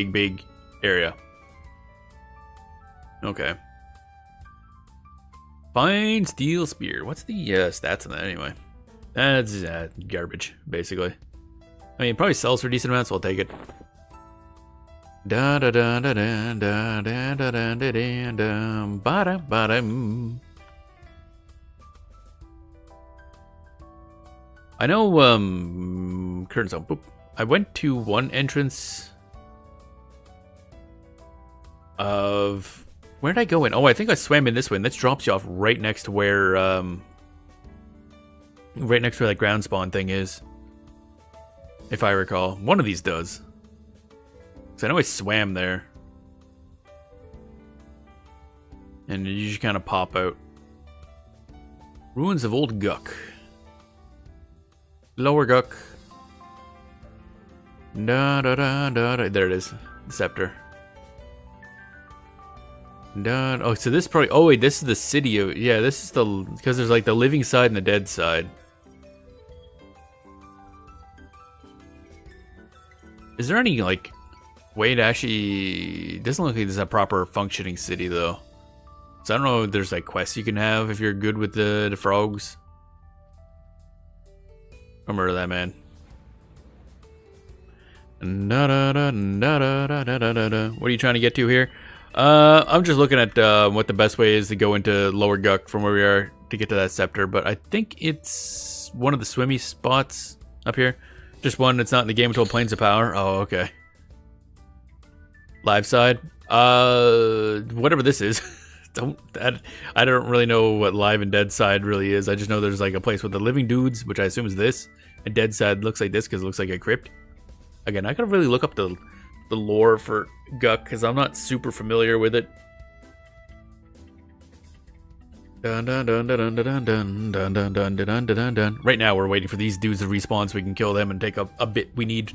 S1: area. Okay. Fine steel spear. What's the stats on that anyway? That's garbage, basically. I mean, it probably sells for a decent amount, so I'll take it. Da da da da da da da da da da da da ba da ba da. I know, curtain zone. Boop. I went to one entrance of... Where did I go in? Oh, I think I swam in this way, and this drops you off right next to where, right next to where that ground spawn thing is. If I recall. One of these does. Because I know I swam there. And you just kind of pop out. Ruins of Old Guck. Lower Guck. Da da da da da. There it is. The scepter. Da. Oh, so this probably. Oh wait, this is the city of. Yeah, this is the. Because there's like the living side and the dead side. Is there any like way to actually? It doesn't look like there's a proper functioning city though. So I don't know if there's like quests you can have if you're good with the frogs. I murder that man. What are you trying to get to here? I'm just looking at what the best way is to go into Lower Guck from where we are to get to that scepter, but I think it's one of the swimmy spots up here. Just one that's not in the game until Plains of Power. Oh, okay. Live side. Whatever this is. I don't really know what live and dead side really is. I just know there's like a place with the living dudes, which I assume is this, and dead side looks like this because it looks like a crypt. Again, I gotta really look up the lore for Guck because I'm not super familiar with it. Dun, dun, dun, dun, dun, dun, dun, dun, dun, dun, dun, dun, dun. Right now we're waiting for these dudes to respawn so we can kill them and take a bit we need.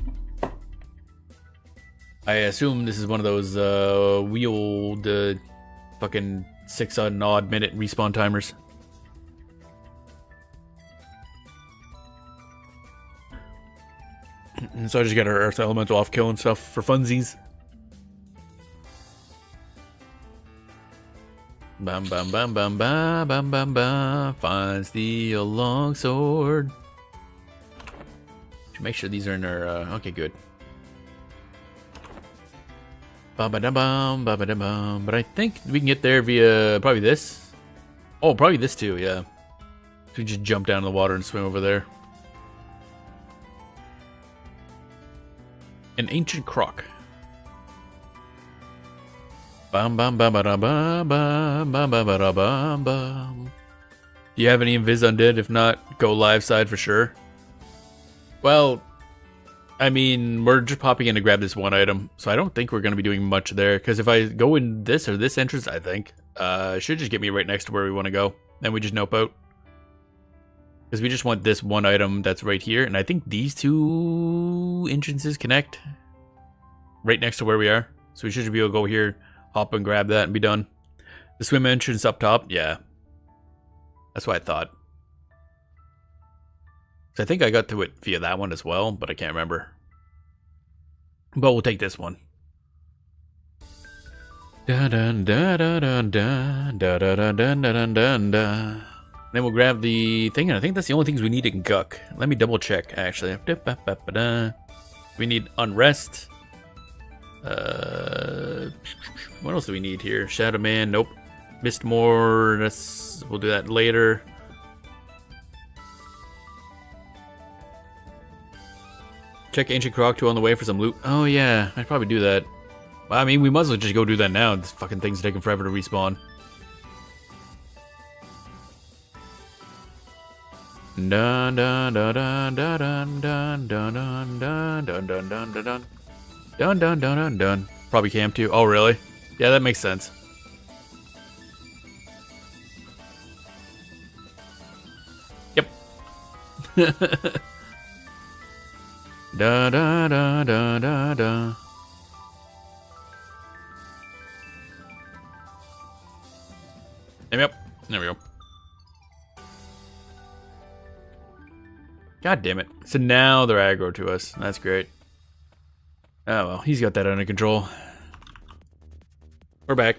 S1: I assume this is one of those wheeled fucking 6 odd minute respawn timers. So I just got our Earth Elemental off killing stuff for funsies. Bam bam bam bam bam bam bam bam. Finds the long sword. Should make sure these are in our. Okay, good. Bam bam bam bam bam bam. But I think we can get there via probably this. Oh, probably this too. Yeah. So we just jump down in the water and swim over there. An ancient croc. Bam bam bam bam bam bam bam bam bam bam. Do you have any Invis Undead? If not, go live side for sure. Well, I mean, we're just popping in to grab this one item, so I don't think we're going to be doing much there. Because if I go in this or this entrance, I think, it should just get me right next to where we want to go. Then we just nope out. Because we just want this one item that's right here. And I think these two entrances connect right next to where we are. So we should be able to go here, hop and grab that and be done. The swim entrance up top, yeah. That's what I thought. So I think I got to it via that one as well, but I can't remember. But we'll take this one. Da dun da da dun da da da da dun da dun dun da. Then we'll grab the thing, and I think that's the only things we need in Guck. Let me double check, actually. We need Unrest. What else do we need here? Shadow Man, nope. Mistmore, we'll do that later. Check Ancient Croc 2 on the way for some loot. Oh yeah, I'd probably do that. Well, I mean, we might as well just go do that now. This fucking thing's taking forever to respawn. Dun dun dun dun dun dun dun dun dun dun dun dun dun dun dun dun dun dun dun. Probably camp too. Oh really? Yeah, that makes sense. Yep. Da da da da da da. Yep. There we go. God damn it. So now they're aggro to us. That's great. Oh well, he's got that under control. We're back.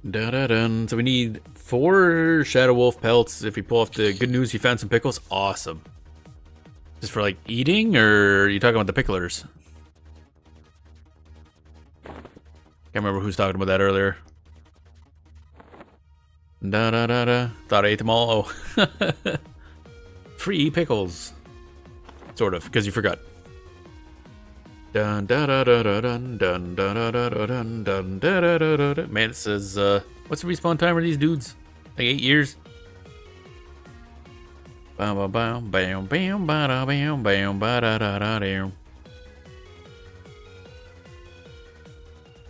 S1: Da-da-dun. So we need 4 Shadow Wolf pelts. If we pull off the good news, you found some pickles. Awesome. Just for like eating, or are you talking about the picklers? Can't remember who's talking about that earlier. Da da da da. Thought I ate them all. Oh. Free pickles. Sort of, because you forgot. Dun da da da da dun dun da da da da dun dun da da da da da. Man, it says what's the respawn time of these dudes? Like 8 years? Bam bam bam bam bam bam bam ba da da da da.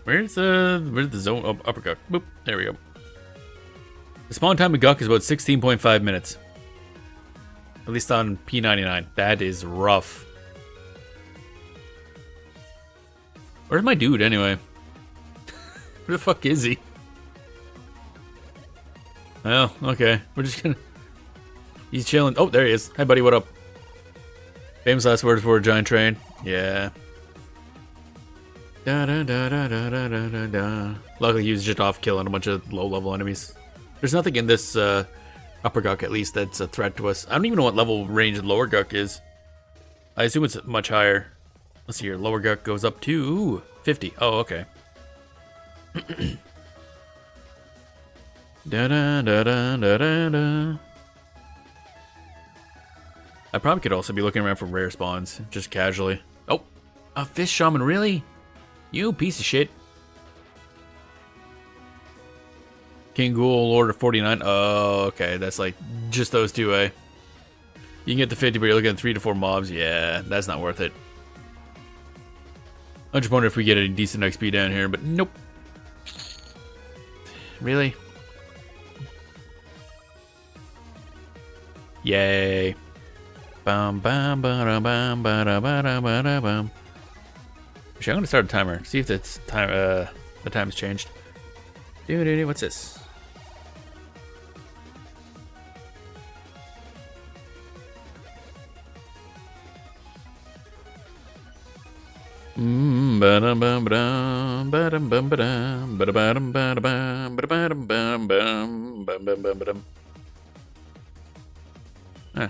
S1: Where's the zone? Oh, upper Guck. Boop. There we go. The spawn time of Guck is about 16.5 minutes. At least on P99. That is rough. Where's my dude anyway? Where the fuck is he? Oh, okay. We're just gonna... He's chilling. Oh, there he is. Hi, buddy. What up? Famous last words for a giant train. Yeah. Da da da da da da da da. Luckily, he was just off killing a bunch of low-level enemies. There's nothing in this upper Guck, at least, that's a threat to us. I don't even know what level range lower Guck is. I assume it's much higher. Let's see here. Lower Guck goes up to 50. Oh, okay. Da da da da da da da. I probably could also be looking around for rare spawns, just casually. Oh, a fish shaman, really? You piece of shit. King Ghoul, Lord of 49. Oh, okay. That's like just those two, eh? You can get the 50, but you're looking at 3 to 4 mobs. Yeah, that's not worth it. I just wonder if we get a decent XP down here, but nope. Really? Yay. Bum bum ba bum ba ba ba bum. Actually, I'm gonna start a timer. See if it's time. The time's changed. Dude, what's this?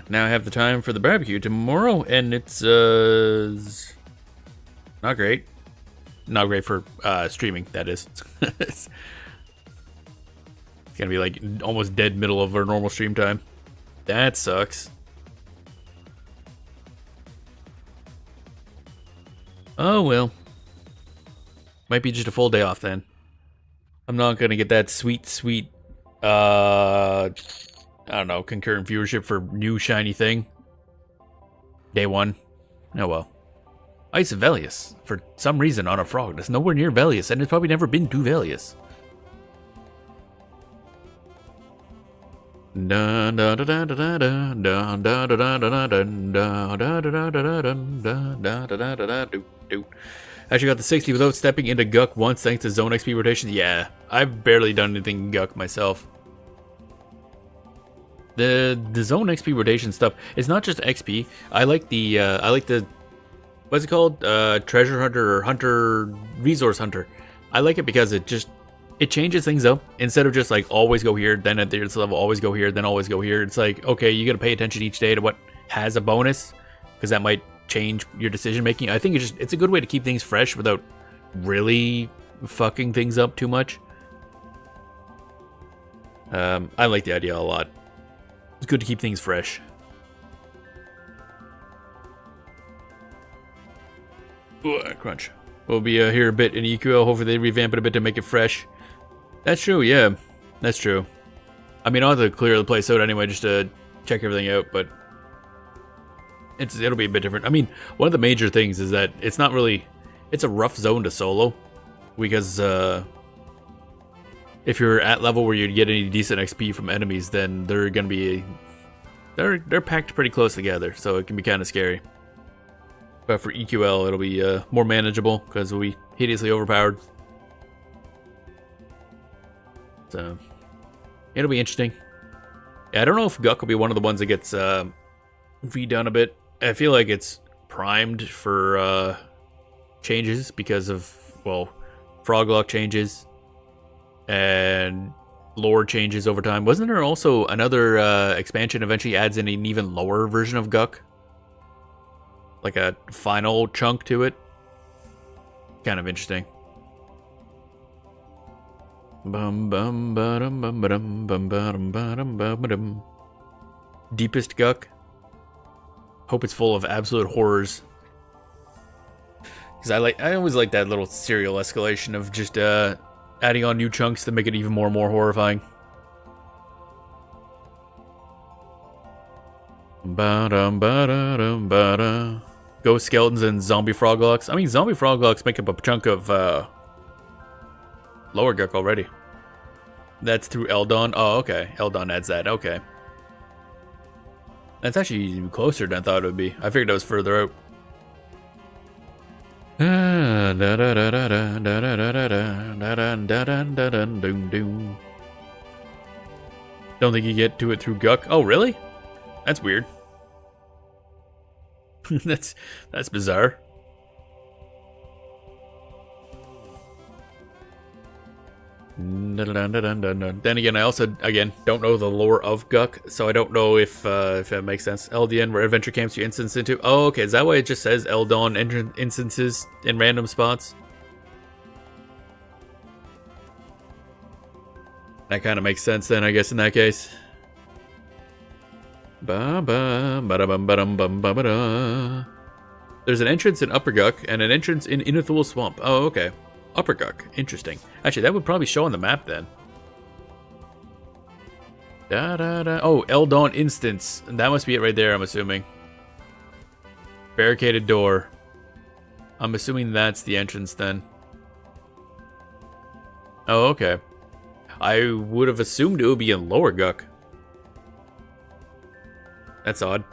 S1: Now I have the time for the barbecue tomorrow, and it's not great. Not great for streaming, that is. It's gonna be like almost dead middle of our normal stream time. That sucks. Oh well. Might be just a full day off then. I'm not gonna get that sweet I don't know, concurrent viewership for new shiny thing. Day 1. Oh well. Ice Velius, for some reason on a frog that's nowhere near Velius, and it's probably never been to Velius. Actually got the 60 without stepping into Guck once thanks to zone XP rotation. Yeah, I've barely done anything in Guck myself. The zone XP rotation stuff, it's not just XP. I like the what's it called? Treasure hunter or hunter resource hunter. I like it because it changes things up. Instead of just like always go here, then at this level always go here, then always go here. It's like, okay, you gotta pay attention each day to what has a bonus, because that might change your decision making. I think it's a good way to keep things fresh without really fucking things up too much. I like the idea a lot. It's good to keep things fresh. Ooh, crunch. We'll be here a bit in EQL. Hopefully they revamp it a bit to make it fresh. That's true, yeah. That's true. I mean, I'll have to clear the place out anyway just to check everything out, but it'll be a bit different. I mean, one of the major things is that it's not really... It's a rough zone to solo, because if you're at level where you'd get any decent XP from enemies, then they're gonna be... They're packed pretty close together, so it can be kind of scary. But for EQL, it'll be more manageable, because we'll be hideously overpowered. So, it'll be interesting. Yeah, I don't know if Guck will be one of the ones that gets redone a bit. I feel like it's primed for changes because of, well, Froglock changes and lore changes over time. Wasn't there also another expansion eventually adds in an even lower version of Guck? Like a final chunk to it? Kind of interesting. Deepest Guck. Hope it's full of absolute horrors. Because I always like that little serial escalation of just adding on new chunks to make it even more and more horrifying. Ghost skeletons and zombie froglocks. I mean, zombie froglocks make up a chunk of lower Guck already. That's through Eldon. Oh, okay. Eldon adds that. Okay. That's actually closer than I thought it would be. I figured it was further out. Don't think you get to it through Guck. Oh, really? That's weird. that's bizarre. Then again, I also don't know the lore of Guck, so I don't know if that makes sense. LDN, where adventure camps you instance into. Oh, okay. Is that why it just says Eldon instances in random spots? That kind of makes sense then, I guess, in that case. There's an entrance in Upper Guck and an entrance in Innerthul Swamp. Oh, okay. Upper Guck. Interesting. Actually, that would probably show on the map then. Oh, Eldon Instance. That must be it right there, I'm assuming. Barricaded door. I'm assuming that's the entrance then. Oh, okay. I would have assumed it would be in Lower Guck. That's odd.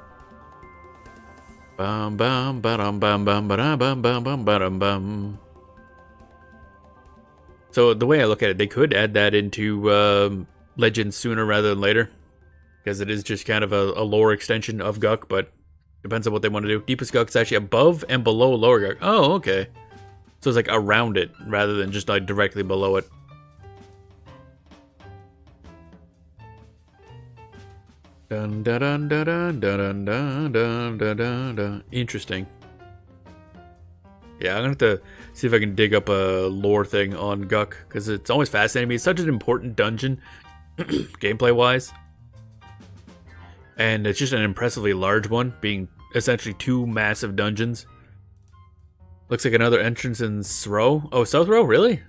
S1: Bum bum bum bum bum bum bum bum bum. So the way I look at it, they could add that into Legends sooner rather than later, because it is just kind of a lore extension of Guck, but depends on what they want to do. Deepest Guck is actually above and below Lower Guck. Oh, okay. So it's like around it rather than just like directly below it. Dun dun dun dun dun dun dun dun dun dun. Interesting. Yeah, I'm gonna have to see if I can dig up a lore thing on Guck, because it's always fascinating me. It's such an important dungeon, gameplay-wise. And it's just an impressively large one, being essentially 2 massive dungeons. Looks like another entrance in Throw. Oh, South Row, really?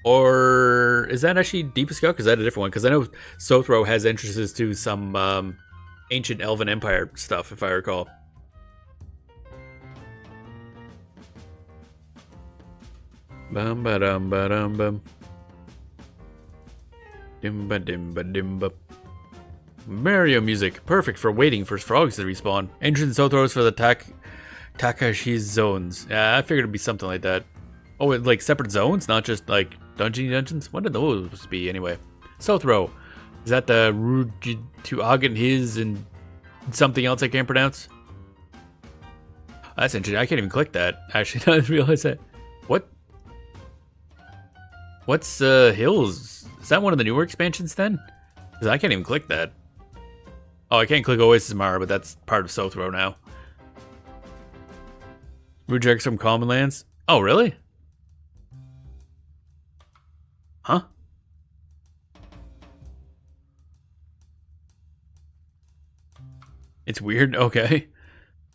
S1: Or is that actually Deepest Guck? Is that a different one? Because I know South Row has entrances to some ancient Elven Empire stuff, if I recall. Bum ba dum ba dum bum. Dimba dimba dimba. Mario music, perfect for waiting for frogs to respawn. Entrance so throws for the Takashi's zones. Yeah, I figured it'd be something like that. Oh, like separate zones, not just like dungeons. What did those be anyway? So throw. Is that the Rude to Agen his and something else I can't pronounce? That's interesting. I can't even click that. Actually, I didn't realize that. What? What's Hills? Is that one of the newer expansions then? Because I can't even click that. Oh, I can't click Oasis Mara, but that's part of Sothro now. Reject some common lands. Oh, really? Huh? It's weird. Okay.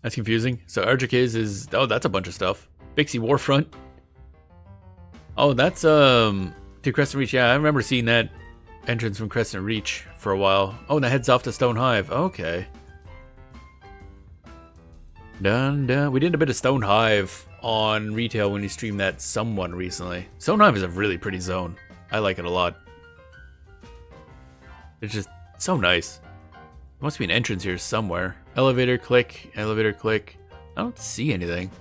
S1: That's confusing. So Argikiz is... Oh, that's a bunch of stuff. Bixie Warfront. Oh, that's, to Crescent Reach. Yeah, I remember seeing that entrance from Crescent Reach for a while. Oh, and that heads off to Stone Hive. Okay. Dun, dun. We did a bit of Stone Hive on retail when you streamed that someone recently. Stone Hive is a really pretty zone. I like it a lot. It's just so nice. There must be an entrance here somewhere. Elevator, click. Elevator, click. I don't see anything.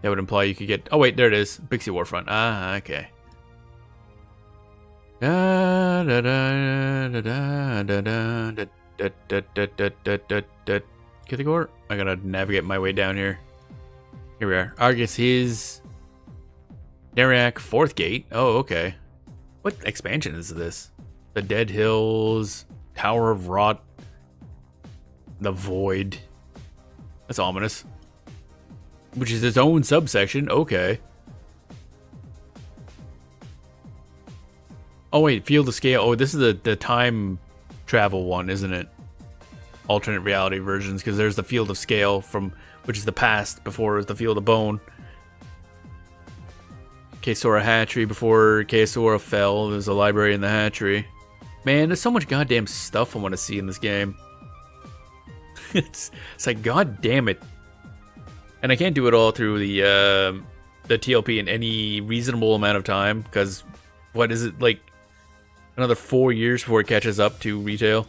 S1: That would imply you could get... Oh, wait, there it is. Bixie Warfront. Ah, okay. Kithigor? I gotta navigate my way down here. Here we are. Argus his... Neriak, 4th gate. Oh, okay. What expansion is this? The Dead Hills... Tower of Rot... The Void. That's ominous. Which is its own subsection. Okay. Oh, wait. Field of Scale. Oh, this is the time travel one, isn't it? Alternate reality versions. Because there's the Field of Scale, from which is the past before it was the Field of Bone. Kaesora Hatchery before Kaesora fell. There's a library in the hatchery. Man, there's so much goddamn stuff I want to see in this game. It's like, god damn it. And I can't do it all through the TLP in any reasonable amount of time, because what is it, like another 4 years before it catches up to retail?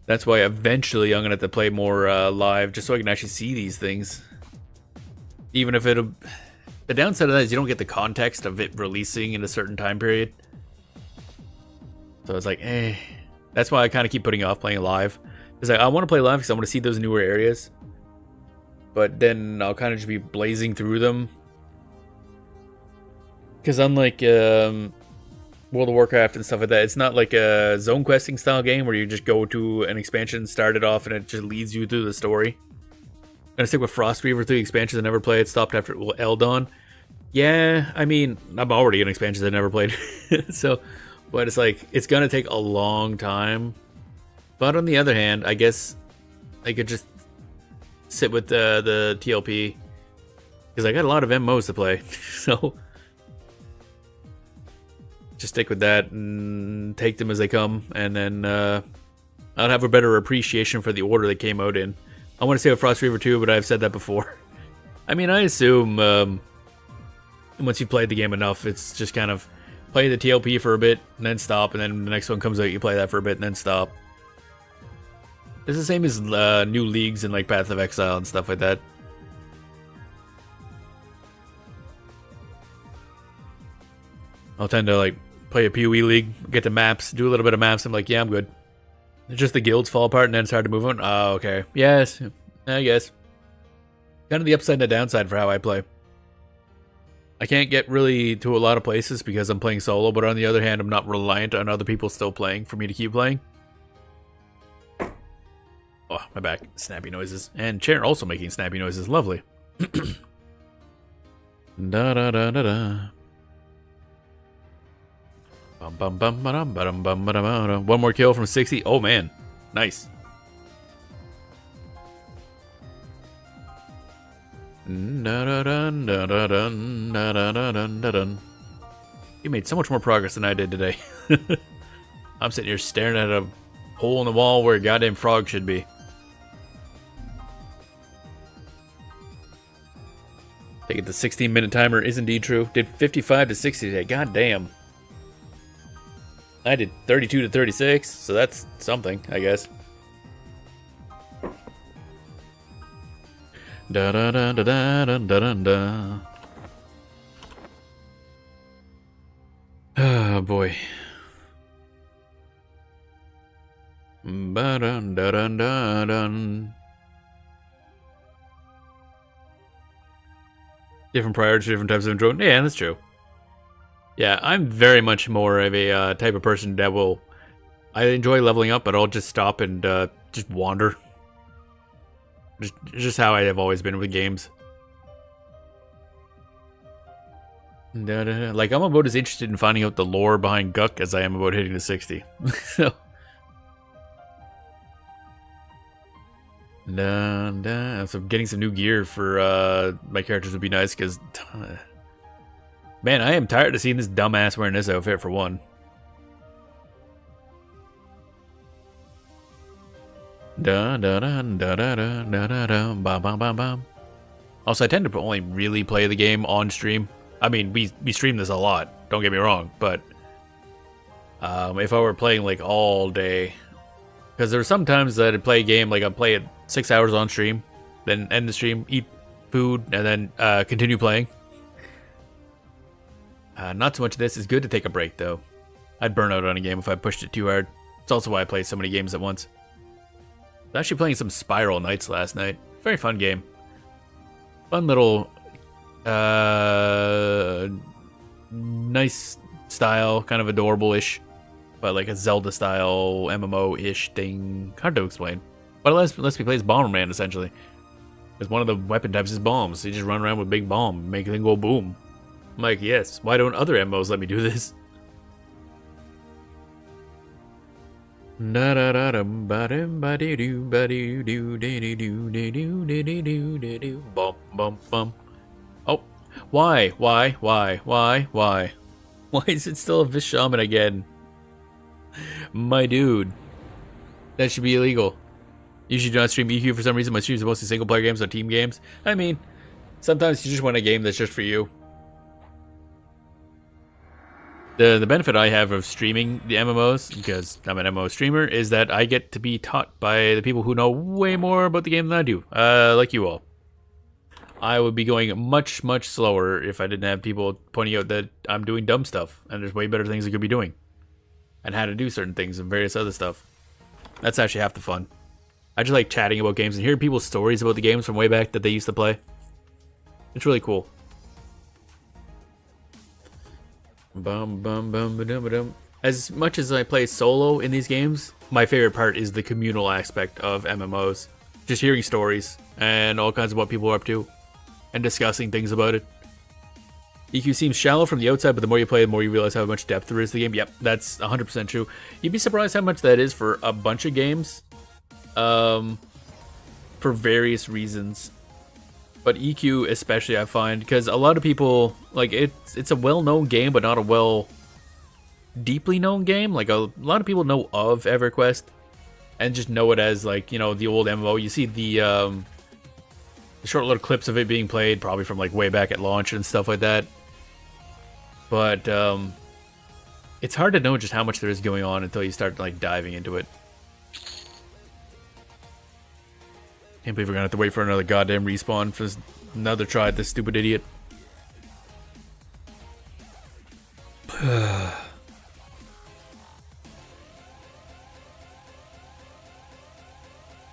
S1: That's why eventually I'm gonna have to play more live, just so I can actually see these things. Even if it'll... The downside of that is you don't get the context of it releasing in a certain time period. So it's like, eh. That's why I kind of keep putting off playing live. Because I want to play live because I want to see those newer areas. But then I'll kind of just be blazing through them. Because unlike World of Warcraft and stuff like that, it's not like a zone questing style game where you just go to an expansion, start it off, and it just leads you through the story. I'm gonna stick with Frostreaver 3 expansions I never played. Stopped after Eldon. Yeah, I mean, I'm already in expansions I never played. So, but it's like, it's gonna take a long time. But on the other hand, I guess I could just sit with the TLP, because I got a lot of MMOs to play. So just stick with that and take them as they come, and then I'll have a better appreciation for the order they came out in. I want to say with Frostreaver 2, but I've said that before. I mean, I assume once you've played the game enough, it's just kind of play the TLP for a bit and then stop, and then the next one comes out, you play that for a bit and then stop. It's the same as new leagues in like Path of Exile and stuff like that. I'll tend to like play a PoE league, get the maps, do a little bit of maps. I'm like, yeah, I'm good. It's just the guilds fall apart and then it's hard to move on. Oh, okay. Yes, I guess. Kind of the upside and the downside for how I play. I can't get really to a lot of places because I'm playing solo, but on the other hand, I'm not reliant on other people still playing for me to keep playing. Oh, my back. Snappy noises. And chair also making snappy noises. Lovely. Da da da da da. Bum bum bum ba-dum ba-dum bum ba-dum ba-dum. One more kill from 60. Oh man. Nice. Da-da-dun, da-da-dun, da-da-dun, da-dun. You made so much more progress than I did today. I'm sitting here staring at a hole in the wall where a goddamn frog should be. Take it, the 16-minute timer is indeed true. Did 55 to 60 today. God damn. I did 32 to 36, so that's something, I guess. Da da da da da da da da. Oh boy. Ba dun da dun da dun. Different priorities, different types of enjoyment. Yeah, that's true. Yeah, I'm very much more of a type of person that will. I enjoy leveling up, but I'll just stop and just wander. Just how I have always been with games. Like, I'm about as interested in finding out the lore behind Guck as I am about hitting the 60. So. So getting some new gear for my characters would be nice, because... man, I am tired of seeing this dumbass wearing this outfit, for one. Also, I tend to only really play the game on stream. I mean, we stream this a lot, don't get me wrong, but if I were playing like all day, because there are some times that I'd play a game, like I'd play it 6 hours on stream, then end the stream, eat food, and then continue playing. Not so much of this. Is good to take a break, though. I'd burn out on a game if I pushed it too hard. It's also why I play so many games at once. I was actually playing some Spiral Knights last night. Very fun game. Fun little, nice style, kind of adorable-ish, but like a Zelda-style MMO-ish thing. Hard to explain. But it lets me play as Bomberman, essentially. Because one of the weapon types is bombs. You just run around with a big bomb, make it go boom. I'm like, yes, why don't other MMOs let me do this? Oh, why? Why is it still a Vish Shaman again? My dude. That should be illegal. You should not stream EQ for some reason. My streams are mostly single player games or team games. I mean, sometimes you just want a game that's just for you. The benefit I have of streaming the MMOs, because I'm an MMO streamer, is that I get to be taught by the people who know way more about the game than I do, like you all. I would be going much, much slower if I didn't have people pointing out that I'm doing dumb stuff, and there's way better things I could be doing, and how to do certain things and various other stuff. That's actually half the fun. I just like chatting about games and hearing people's stories about the games from way back that they used to play. It's really cool. As much as I play solo in these games, my favorite part is the communal aspect of MMOs. Just hearing stories and all kinds of what people are up to and discussing things about it. EQ seems shallow from the outside, but the more you play, the more you realize how much depth there is to the game. Yep, that's 100% true. You'd be surprised how much that is for a bunch of games. For various reasons. But EQ especially, I find, because a lot of people, like, it's a well-known game, but not a deeply known game. Like, a lot of people know of EverQuest and just know it as, like, you know, the old MMO. You see the short little clips of it being played, probably from, like, way back at launch and stuff like that. But it's hard to know just how much there is going on until you start, like, diving into it. Can't believe we're gonna have to wait for another goddamn respawn for another try at this stupid idiot.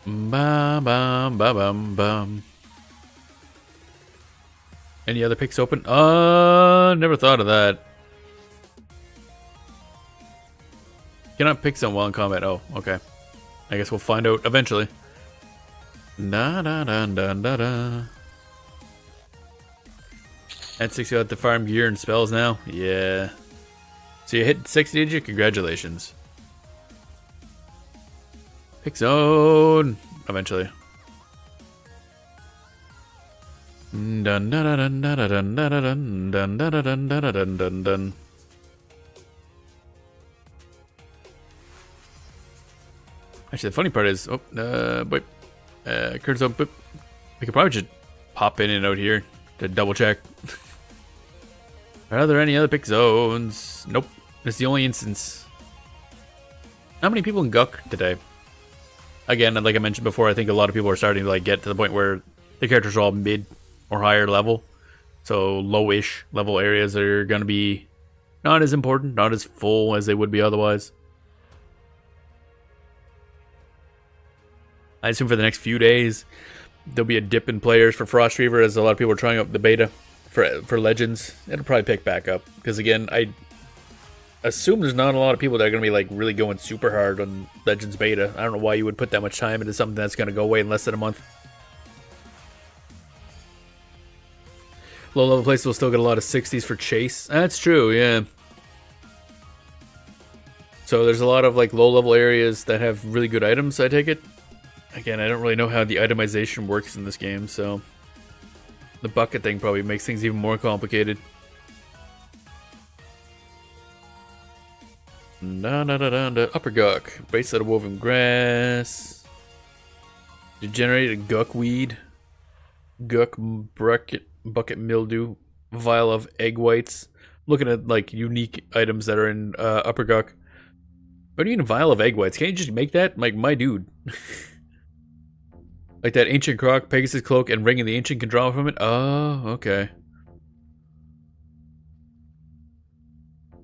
S1: Bum, bum, bum, bum. Any other picks open? Never thought of that. Cannot pick some while in combat. Oh, okay. I guess we'll find out eventually. Da da da da da da. At 60 out the farm gear and spells now. Yeah. So you hit 60, did you? Congratulations. Pick zone. Eventually. Dun dun dun dun dun dun dun dun dun dun dun dun dun dun. Actually, the funny part is, wait. Curtis, we could probably just pop in and out here. to double check. Are there any other pick zones? Nope. It's the only instance. How many people in Guk today? Again, like I mentioned before, I think a lot of people are starting to like get to the point where the characters are all mid or higher level. So low-ish level areas are going to be not as important, not as full as they would be otherwise. I assume for the next few days, there'll be a dip in players for Frostreaver as a lot of people are trying out the beta for Legends. It'll probably pick back up. Because again, I assume there's not a lot of people that are going to be like really going super hard on Legends beta. I don't know why you would put that much time into something that's going to go away in less than a month. Low level places will still get a lot of 60s for chase. That's true, yeah. So there's a lot of like low level areas that have really good items, I take it. Again, I don't really know how the itemization works in this game, so the bucket thing probably makes things even more complicated. Upper Guk. Bracelet of woven grass. Degenerated Guk weed. Guk bucket mildew. Vial of egg whites. Looking at like unique items that are in Upper Guk. What do you need a vial of egg whites? Can't you just make that? Like, my dude. Like that ancient croc, Pegasus cloak, and ring, and the ancient can draw from it? Oh, okay.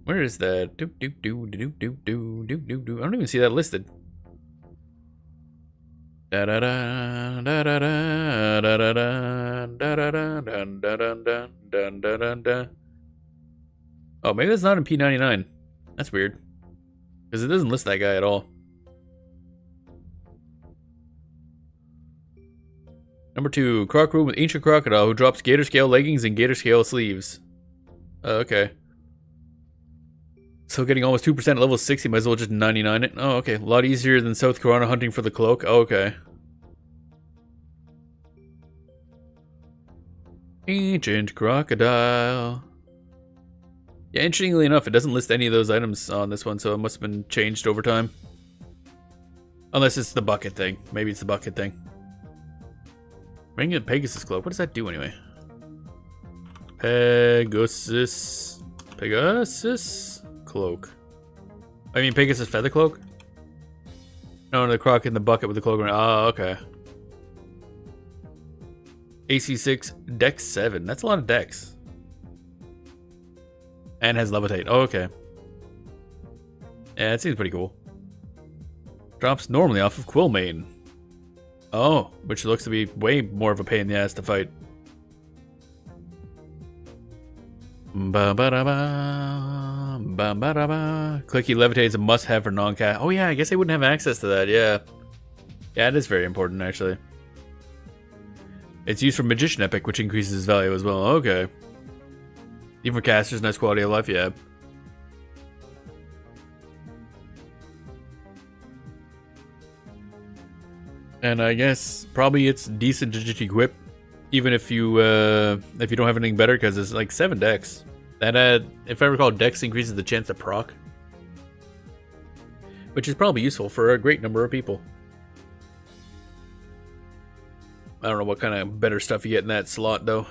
S1: Where is that? I don't even see that listed. Oh, maybe that's not in P99. That's weird. Because it doesn't list that guy at all. Number 2, Croc Room with Ancient Crocodile who drops Gator Scale leggings and Gator Scale sleeves. Okay. So getting almost 2% at level 60, might as well just 99 it. Oh, okay. A lot easier than South Corona hunting for the cloak. Oh, okay. Ancient Crocodile. Yeah, interestingly enough, it doesn't list any of those items on this one, so it must have been changed over time. Unless it's the bucket thing. Maybe it's the bucket thing. Ring of Pegasus cloak. What does that do anyway? Pegasus cloak. I mean Pegasus feather cloak? No, the croc in the bucket with the cloak. Oh, okay. AC 6, Dex 7. That's a lot of Dex. And has levitate. Oh, okay. Yeah, that seems pretty cool. Drops normally off of Quillmane. Oh, which looks to be way more of a pain in the ass to fight. Clicky levitate is a must-have for non-cat. Oh yeah, I guess they wouldn't have access to that. Yeah, yeah, it is very important actually. It's used for Magician Epic, which increases its value as well. Okay. Even for casters, nice quality of life. Yeah. And I guess probably it's decent to just equip, even if you don't have anything better, because it's like 7 Dex. That if I recall, Dex increases the chance to proc, which is probably useful for a great number of people. I don't know what kind of better stuff you get in that slot though.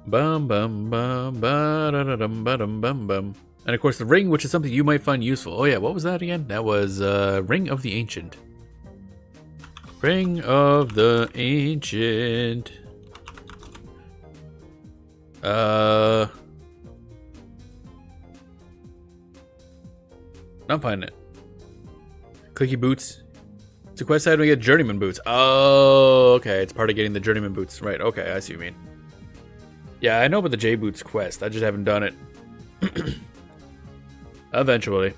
S1: Bum bum bum ba da da dum ba dum bum bum. And of course the ring, which is something you might find useful. Oh yeah, what was that again? That was Ring of the Ancient. Ring of the Ancient. Not finding it. Clicky boots. It's a quest item to get journeyman boots. Oh, okay. It's part of getting the journeyman boots. Right, okay, I see what you mean. Yeah, I know about the J Boots quest. I just haven't done it. Eventually.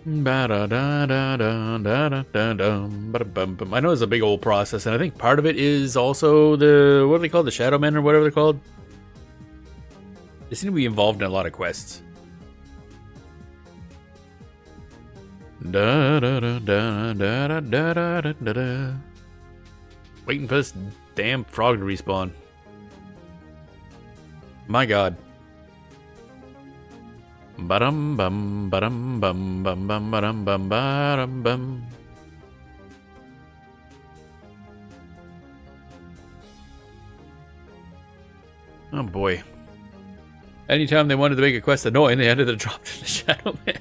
S1: I know it's a big old process, and I think part of it is also the, what do they call, the Shadow Men or whatever they're called? They seem to be involved in a lot of quests. Waiting for this damn frog to respawn. My god. Ba-dum bum ba-dum bum bum bum ba-dum bum ba-dum bum. Oh boy. Anytime they wanted to make a quest annoying, they had to drop to the Shadow Man.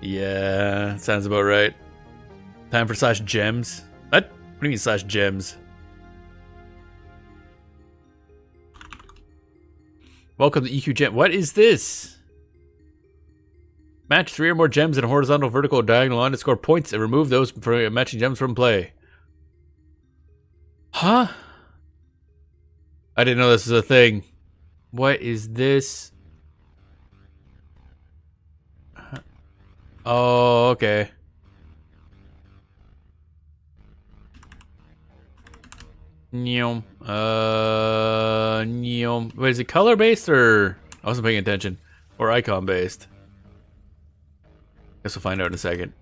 S1: Yeah, sounds about right. Time for slash gems. What? What do you mean slash gems? Welcome to EQ Gem. What is this? Match 3 or more gems in a horizontal, vertical, or diagonal line to score points and remove those for matching gems from play. Huh? I didn't know this was a thing. What is this? Oh, okay. Neom. Neom. Wait, is it color based or I wasn't paying attention? Or icon based? Guess we'll find out in a second.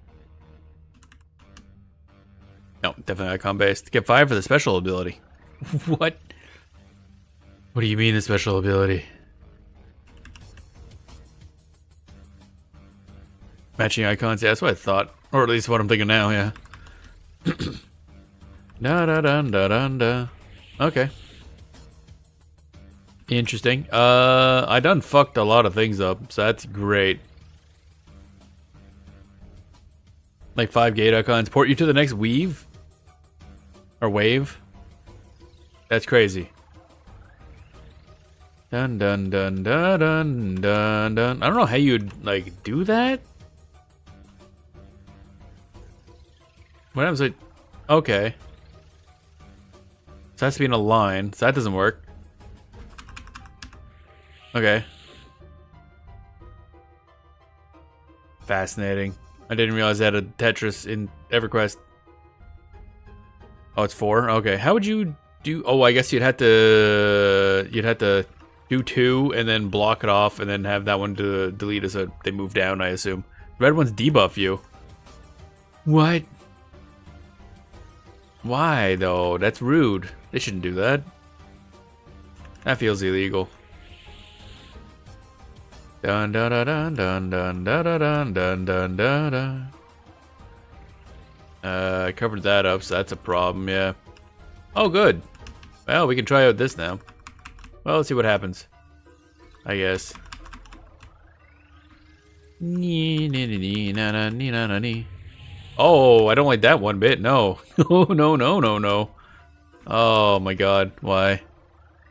S1: No, definitely icon based. Get 5 for the special ability. What? What do you mean the special ability? Matching icons, yeah, that's what I thought. Or at least what I'm thinking now, yeah. Da da da da da da. Okay. Interesting. I done fucked a lot of things up, so that's great. Like 5 gate icons. Port you to the next weave? Or wave? That's crazy. Dun dun dun dun dun dun dun. I don't know how you'd like do that. What happens like okay. So it has to be in a line, so that doesn't work. Okay. Fascinating. I didn't realize they had a Tetris in EverQuest. Oh, it's 4? Okay. How would you do... Oh, I guess you'd have to do 2 and then block it off and then have that one to delete as they move down, I assume. Red ones debuff you. What? Why, though? That's rude. They shouldn't do that. That feels illegal. Dun dun dun dun dun dun dun dun dun dun dun. I covered that up, so that's a problem, yeah. Oh, good. Well, we can try out this now. Well, let's see what happens. I guess. Oh, I don't like that one bit. No. Oh, no, no, no, no. Oh my god. Why?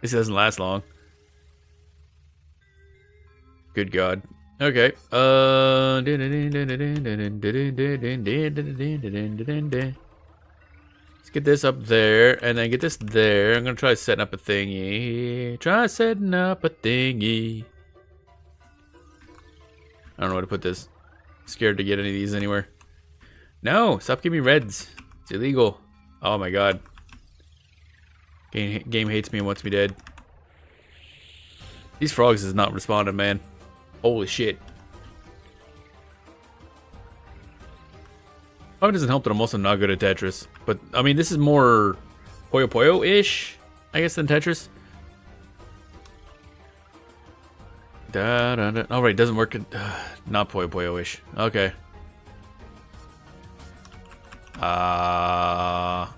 S1: This doesn't last long. Good god. Okay. Let's get this up there, and then get this there. I'm gonna try setting up a thingy. Try setting up a thingy. I don't know where to put this. Scared to get any of these anywhere. No, stop giving me reds. It's illegal. Oh my god. Game hates me and wants me dead. These frogs is not responding, man. Holy shit. Probably doesn't help that I'm also not good at Tetris. But, I mean, this is more Puyo Puyo-ish, I guess, than Tetris. Da, da, da. Oh, right, it doesn't work. Not Puyo Puyo-ish. Okay. I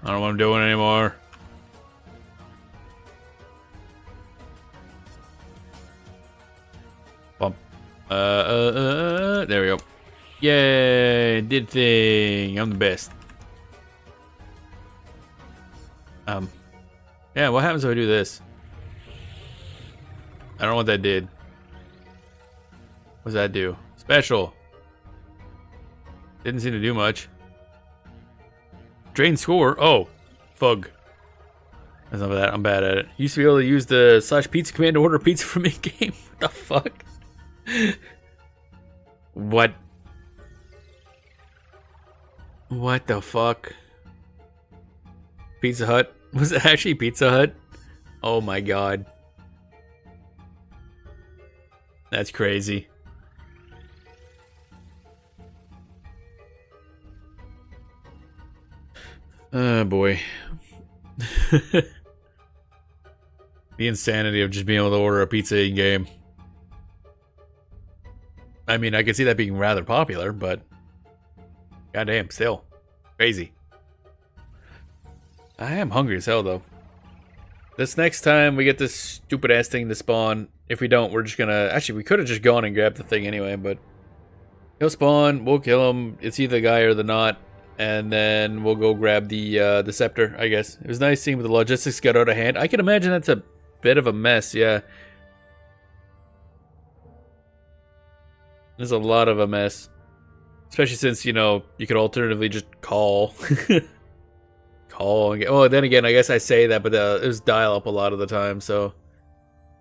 S1: don't know what I'm doing anymore. Bump. There we go. Yay, did thing. I'm the best. Yeah, what happens if I do this? I don't know what that did. What does that do? Special. Didn't seem to do much. Drain score. Oh, fug. That's enough of that. I'm bad at it. Used to be able to use the /pizza command to order pizza from in-game. What the fuck? What? What the fuck? Pizza Hut? Was it actually Pizza Hut? Oh my god. That's crazy. Oh boy. The insanity of just being able to order a pizza in game. I mean, I can see that being rather popular, but goddamn, still crazy. I am hungry as hell, though. This next time we get this stupid ass thing to spawn. If we don't, we're just gonna... Actually, we could have just gone and grabbed the thing anyway, but... He'll spawn, we'll kill him. It's either the guy or the not. And then we'll go grab the scepter, I guess. It was nice seeing the logistics got out of hand. I can imagine that's a bit of a mess, yeah. There's a lot of a mess. Especially since, you know, you could alternatively just call. Call and get... Oh, then again, I guess I say that, but it was dial-up a lot of the time, so...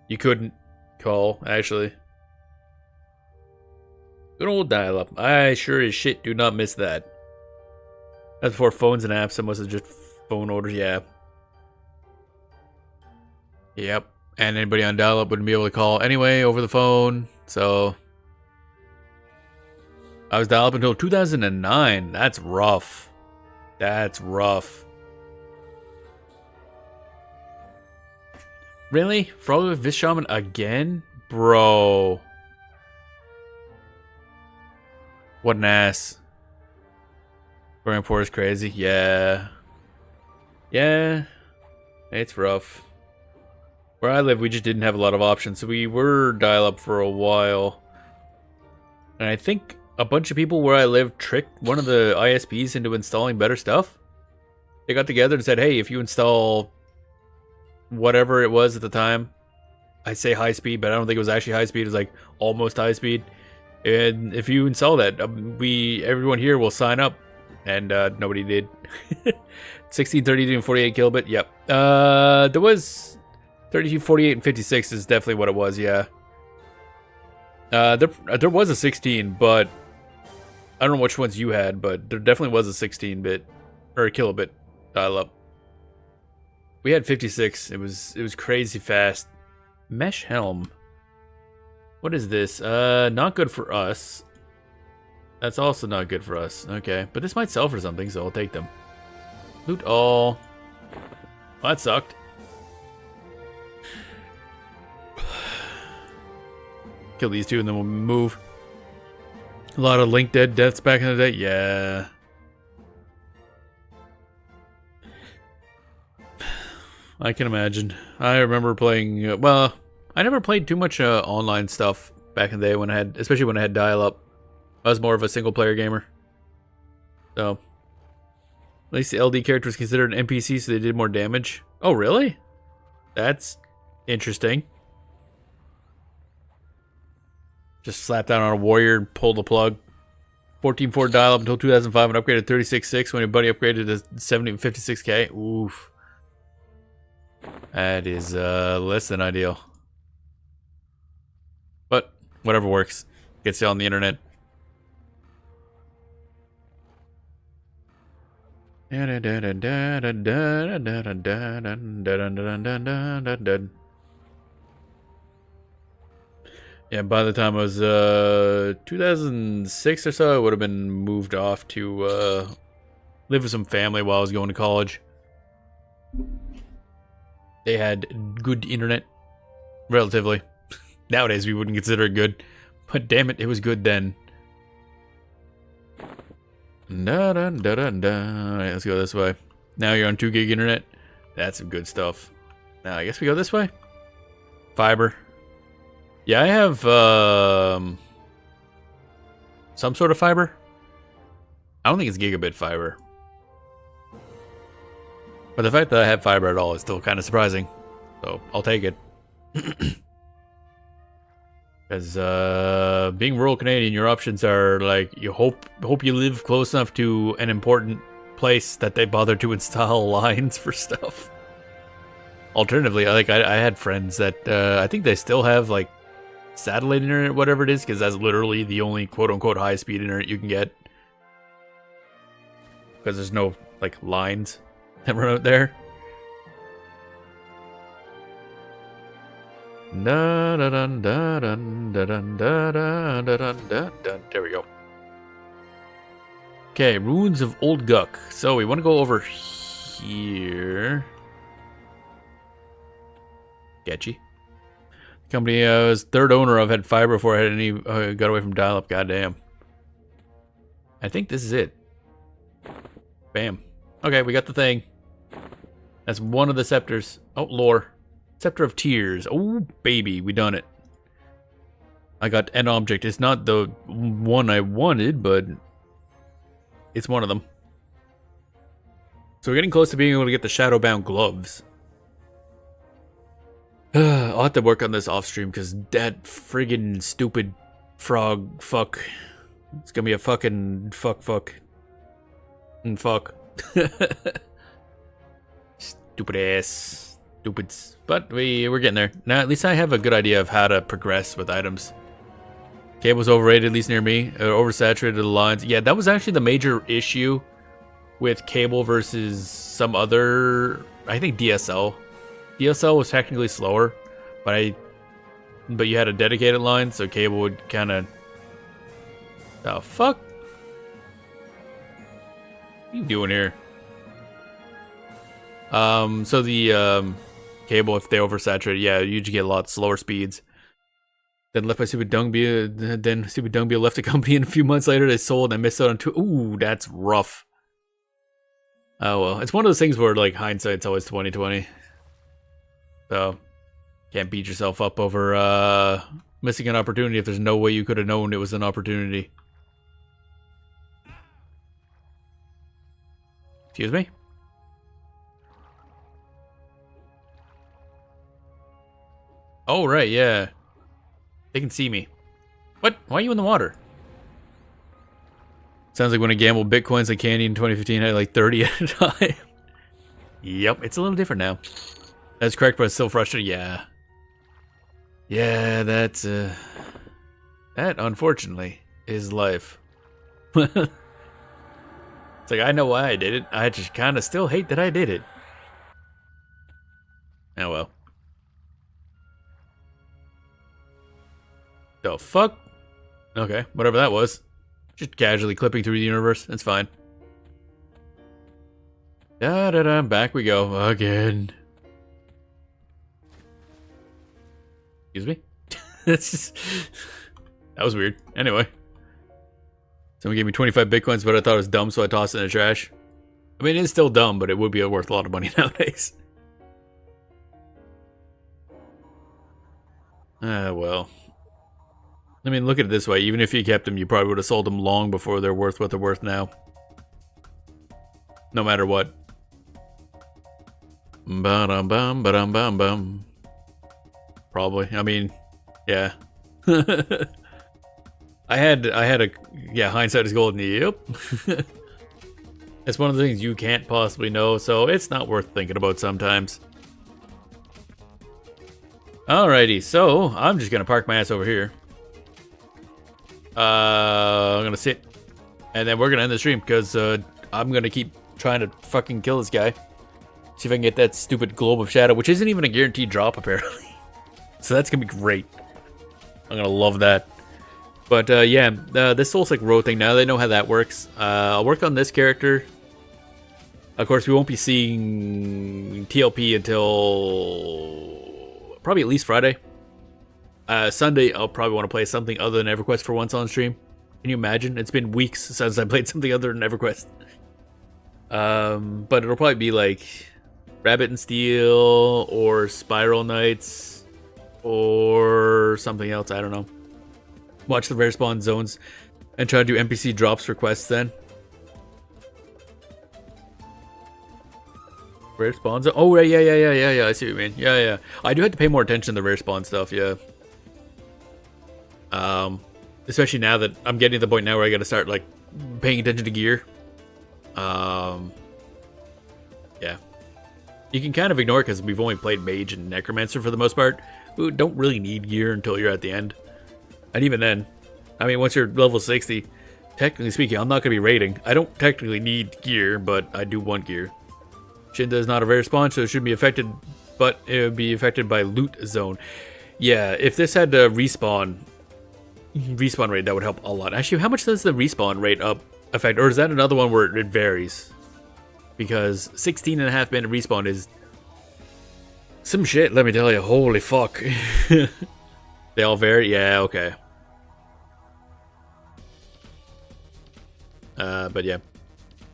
S1: You couldn't call, actually. Good old dial-up. I sure as shit do not miss that. That's before phones and apps, so most of just phone orders, yeah. Yep. And anybody on dial-up wouldn't be able to call anyway over the phone, so... I was dial-up until 2009. That's rough. That's rough. Really? Frog with Vis Shaman again? Bro. What an ass. Going poor is crazy. Yeah. Yeah. It's rough. Where I live, we just didn't have a lot of options, so we were dial-up for a while. And I think a bunch of people where I live tricked one of the ISPs into installing better stuff. They got together and said, hey, if you install whatever it was at the time, I say high speed, but I don't think it was actually high speed. It was like almost high speed. And if you install that, everyone here will sign up. And nobody did. 16, 32, and 48 kilobit. Yep. There was 32, 48, and 56 is definitely what it was. Yeah. There was a 16, but I don't know which ones you had, but there definitely was a 16-bit or a kilobit dial-up. We had 56. It was crazy fast. Mesh helm. What is this? Not good for us. That's also not good for us. Okay, but this might sell for something, so I'll take them. Loot all. Well, that sucked. Kill these two and then we'll move. A lot of Link Dead deaths back in the day. Yeah. I can imagine. I remember playing... well, I never played too much online stuff back in the day when I had... especially when I had dial-up. I was more of a single-player gamer. So... at least the LD character was considered an NPC, so they did more damage. Oh, really? That's interesting. Just slapped down on a warrior and pulled the plug. 14.4 dial-up until 2005 and upgraded 36.6 when your buddy upgraded to 56k. Oof. That is less than ideal. But whatever works. Gets you on the internet. Yeah, by the time I was 2006 or so, I would have been moved off to live with some family while I was going to college. They had good internet, relatively. Nowadays, we wouldn't consider it good, but damn it, it was good then. Alright, let's go this way. Now you're on 2 gig internet. That's some good stuff. Now, I guess we go this way. Fiber. Yeah, I have some sort of fiber. I don't think it's gigabit fiber. But the fact that I have fiber at all is still kind of surprising. So, I'll take it. Because being rural Canadian, your options are like you hope you live close enough to an important place that they bother to install lines for stuff. Alternatively, I had friends that I think they still have like satellite internet, whatever it is, because that's literally the only quote-unquote high-speed internet you can get. Because there's no like lines that run out there. There we go. Okay, Ruins of Old Guck. So we want to go over here. Sketchy. Company I was third owner of had fiber before I had any got away from dial-up. Goddamn. I think this is it. Bam. Okay, we got the thing. That's one of the scepters. Oh, lore. Scepter of Tears. Oh, baby, we done it. I got an object. It's not the one I wanted, but it's one of them. So we're getting close to being able to get the Shadowbound gloves. I'll have to work on this off stream because that friggin' stupid frog fuck. It's gonna be a fucking fuck. And fuck. Stupid ass. Stupids. But we're getting there. Now at least I have a good idea of how to progress with items. Cable's overrated, at least near me. Oversaturated the lines. Yeah, that was actually the major issue with cable versus some other, I think DSL. DSL was technically slower, but you had a dedicated line, so cable would kind of. The fuck? What are you doing here? So the cable, if they oversaturate, yeah, you usually get a lot slower speeds. Then left by Stupid Dungbia, then Stupid Dungbia left the company, and a few months later they sold and missed out on two. Ooh, that's rough. Oh well, it's one of those things where like hindsight's always 20/20. So can't beat yourself up over missing an opportunity if there's no way you could have known it was an opportunity. Excuse me? Oh right, yeah. They can see me. What? Why are you in the water? Sounds like when I gambled bitcoins like candy in 2015, I had like 30 at a time. Yep, it's a little different now. That's correct, but it's still frustrating. Yeah. Yeah, that's that unfortunately is life. It's like I know why I did it. I just kind of still hate that I did it. Oh well. The fuck? Okay, whatever that was. Just casually clipping through the universe. That's fine. Da-da-da, back we go again. Excuse me? That's just... That was weird. Anyway. Someone gave me 25 bitcoins, but I thought it was dumb, so I tossed it in the trash. I mean, it's still dumb, but it would be worth a lot of money nowadays. Ah, well. I mean, look at it this way. Even if you kept them, you probably would have sold them long before they're worth what they're worth now. No matter what. Ba-dum-bum, ba-dum-bum-bum. Probably. I mean, yeah. I had a, yeah, hindsight is golden. Yep. It's one of the things you can't possibly know, so it's not worth thinking about sometimes. Alrighty, so I'm just gonna park my ass over here. I'm gonna sit, and then we're gonna end the stream because I'm gonna keep trying to fucking kill this guy. See if I can get that stupid globe of shadow, which isn't even a guaranteed drop apparently. So that's gonna be great. I'm gonna love that. But yeah, this Soul Sick Road thing, now they know how that works. I'll work on this character. Of course, we won't be seeing TLP until probably at least Friday. Sunday, I'll probably want to play something other than EverQuest for once on stream. Can you imagine? It's been weeks since I played something other than EverQuest. But it'll probably be like Rabbit and Steel or Spiral Knights or something else. I don't know. Watch the rare spawn zones and try to do NPC drops for quests then. Rare spawn zone? Oh, yeah. I see what you mean. Yeah. I do have to pay more attention to the rare spawn stuff, yeah. Especially now that I'm getting to the point now where I gotta start, like, paying attention to gear. Yeah. You can kind of ignore it because we've only played Mage and Necromancer for the most part, who don't really need gear until you're at the end. And even then, I mean, once you're level 60, technically speaking, I'm not going to be raiding. I don't technically need gear, but I do want gear. Shinda is not a rare spawn, so it shouldn't be affected, but it would be affected by loot zone. Yeah, if this had a respawn rate, that would help a lot. Actually, how much does the respawn rate up affect? Or is that another one where it varies? Because 16.5 minute respawn is some shit, let me tell you. Holy fuck. They all vary? Yeah, okay. But yeah.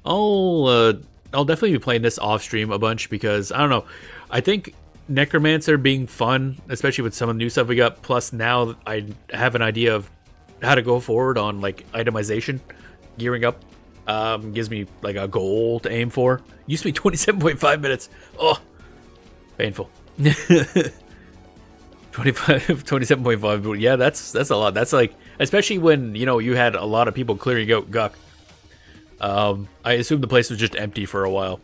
S1: I'll I'll definitely be playing this off stream a bunch because I don't know. I think Necromancer being fun, especially with some of the new stuff we got. Plus now I have an idea of how to go forward on like itemization, gearing up. Gives me like a goal to aim for. Used to be 27.5 minutes. Oh, painful. 27.5. Yeah, that's a lot. That's like, especially when, you know, you had a lot of people clearing out Guck. I assume the place was just empty for a while.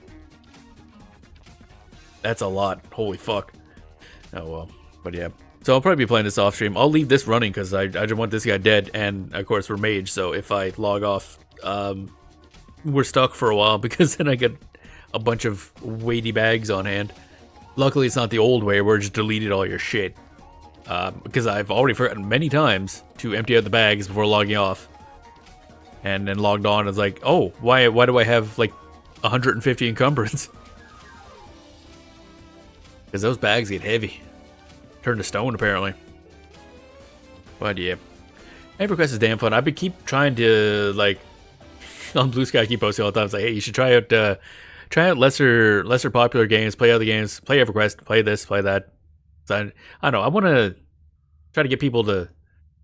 S1: That's a lot. Holy fuck. Oh well. But yeah. So I'll probably be playing this off stream. I'll leave this running because I just want this guy dead. And of course we're mage, so if I log off, we're stuck for a while because then I get a bunch of weighty bags on hand. Luckily it's not the old way where it just deleted all your shit. Because I've already forgotten many times to empty out the bags before logging off. And then logged on, it's like, oh, why do I have like 150 encumbrance? Because those bags get heavy. Turn to stone, apparently. But yeah. EverQuest is damn fun. I've been keep trying to, like, on Blue Sky, I keep posting all the time. It's like, hey, you should try out lesser popular games, play other games, play EverQuest, play this, play that. So I don't know, I want to try to get people to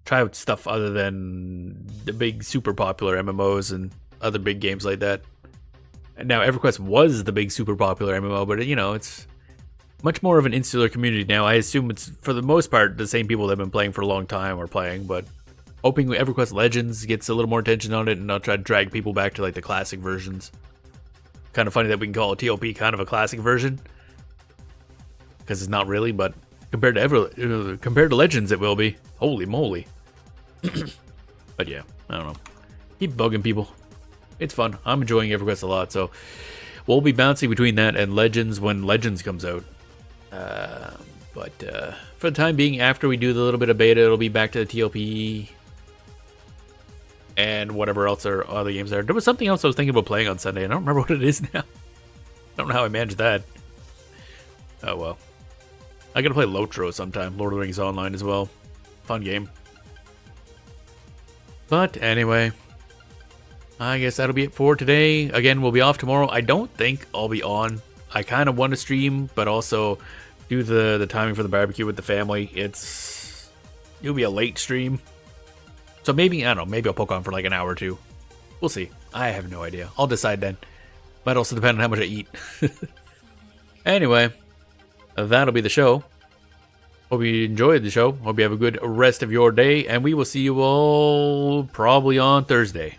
S1: try out stuff other than the big super popular MMOs and other big games like that. And now EverQuest was the big super popular MMO, but you know, it's much more of an insular community now. I assume it's for the most part the same people that have been playing for a long time are playing, but hoping EverQuest Legends gets a little more attention on it, and I'll try to drag people back to like the classic versions. Kind of funny that we can call TLP kind of a classic version, because it's not really, but compared to Legends it will be. Holy moly. But yeah, I don't know. Keep bugging people. It's fun. I'm enjoying EverQuest a lot, so we'll be bouncing between that and Legends when Legends comes out. But for the time being, after we do the little bit of beta, it'll be back to the TLP and whatever else are other games there. There was something else I was thinking about playing on Sunday. I don't remember what it is now. I don't know how I managed that. Oh well. I gotta play Lotro sometime. Lord of the Rings Online as well. Fun game. But anyway, I guess that'll be it for today. Again, we'll be off tomorrow. I don't think I'll be on. I kind of want to stream, but also do the timing for the barbecue with the family. It'll be a late stream. So maybe, I don't know, maybe I'll poke on for like an hour or two. We'll see. I have no idea. I'll decide then. Might also depend on how much I eat. Anyway, that'll be the show. Hope you enjoyed the show. Hope you have a good rest of your day. And we will see you all probably on Thursday.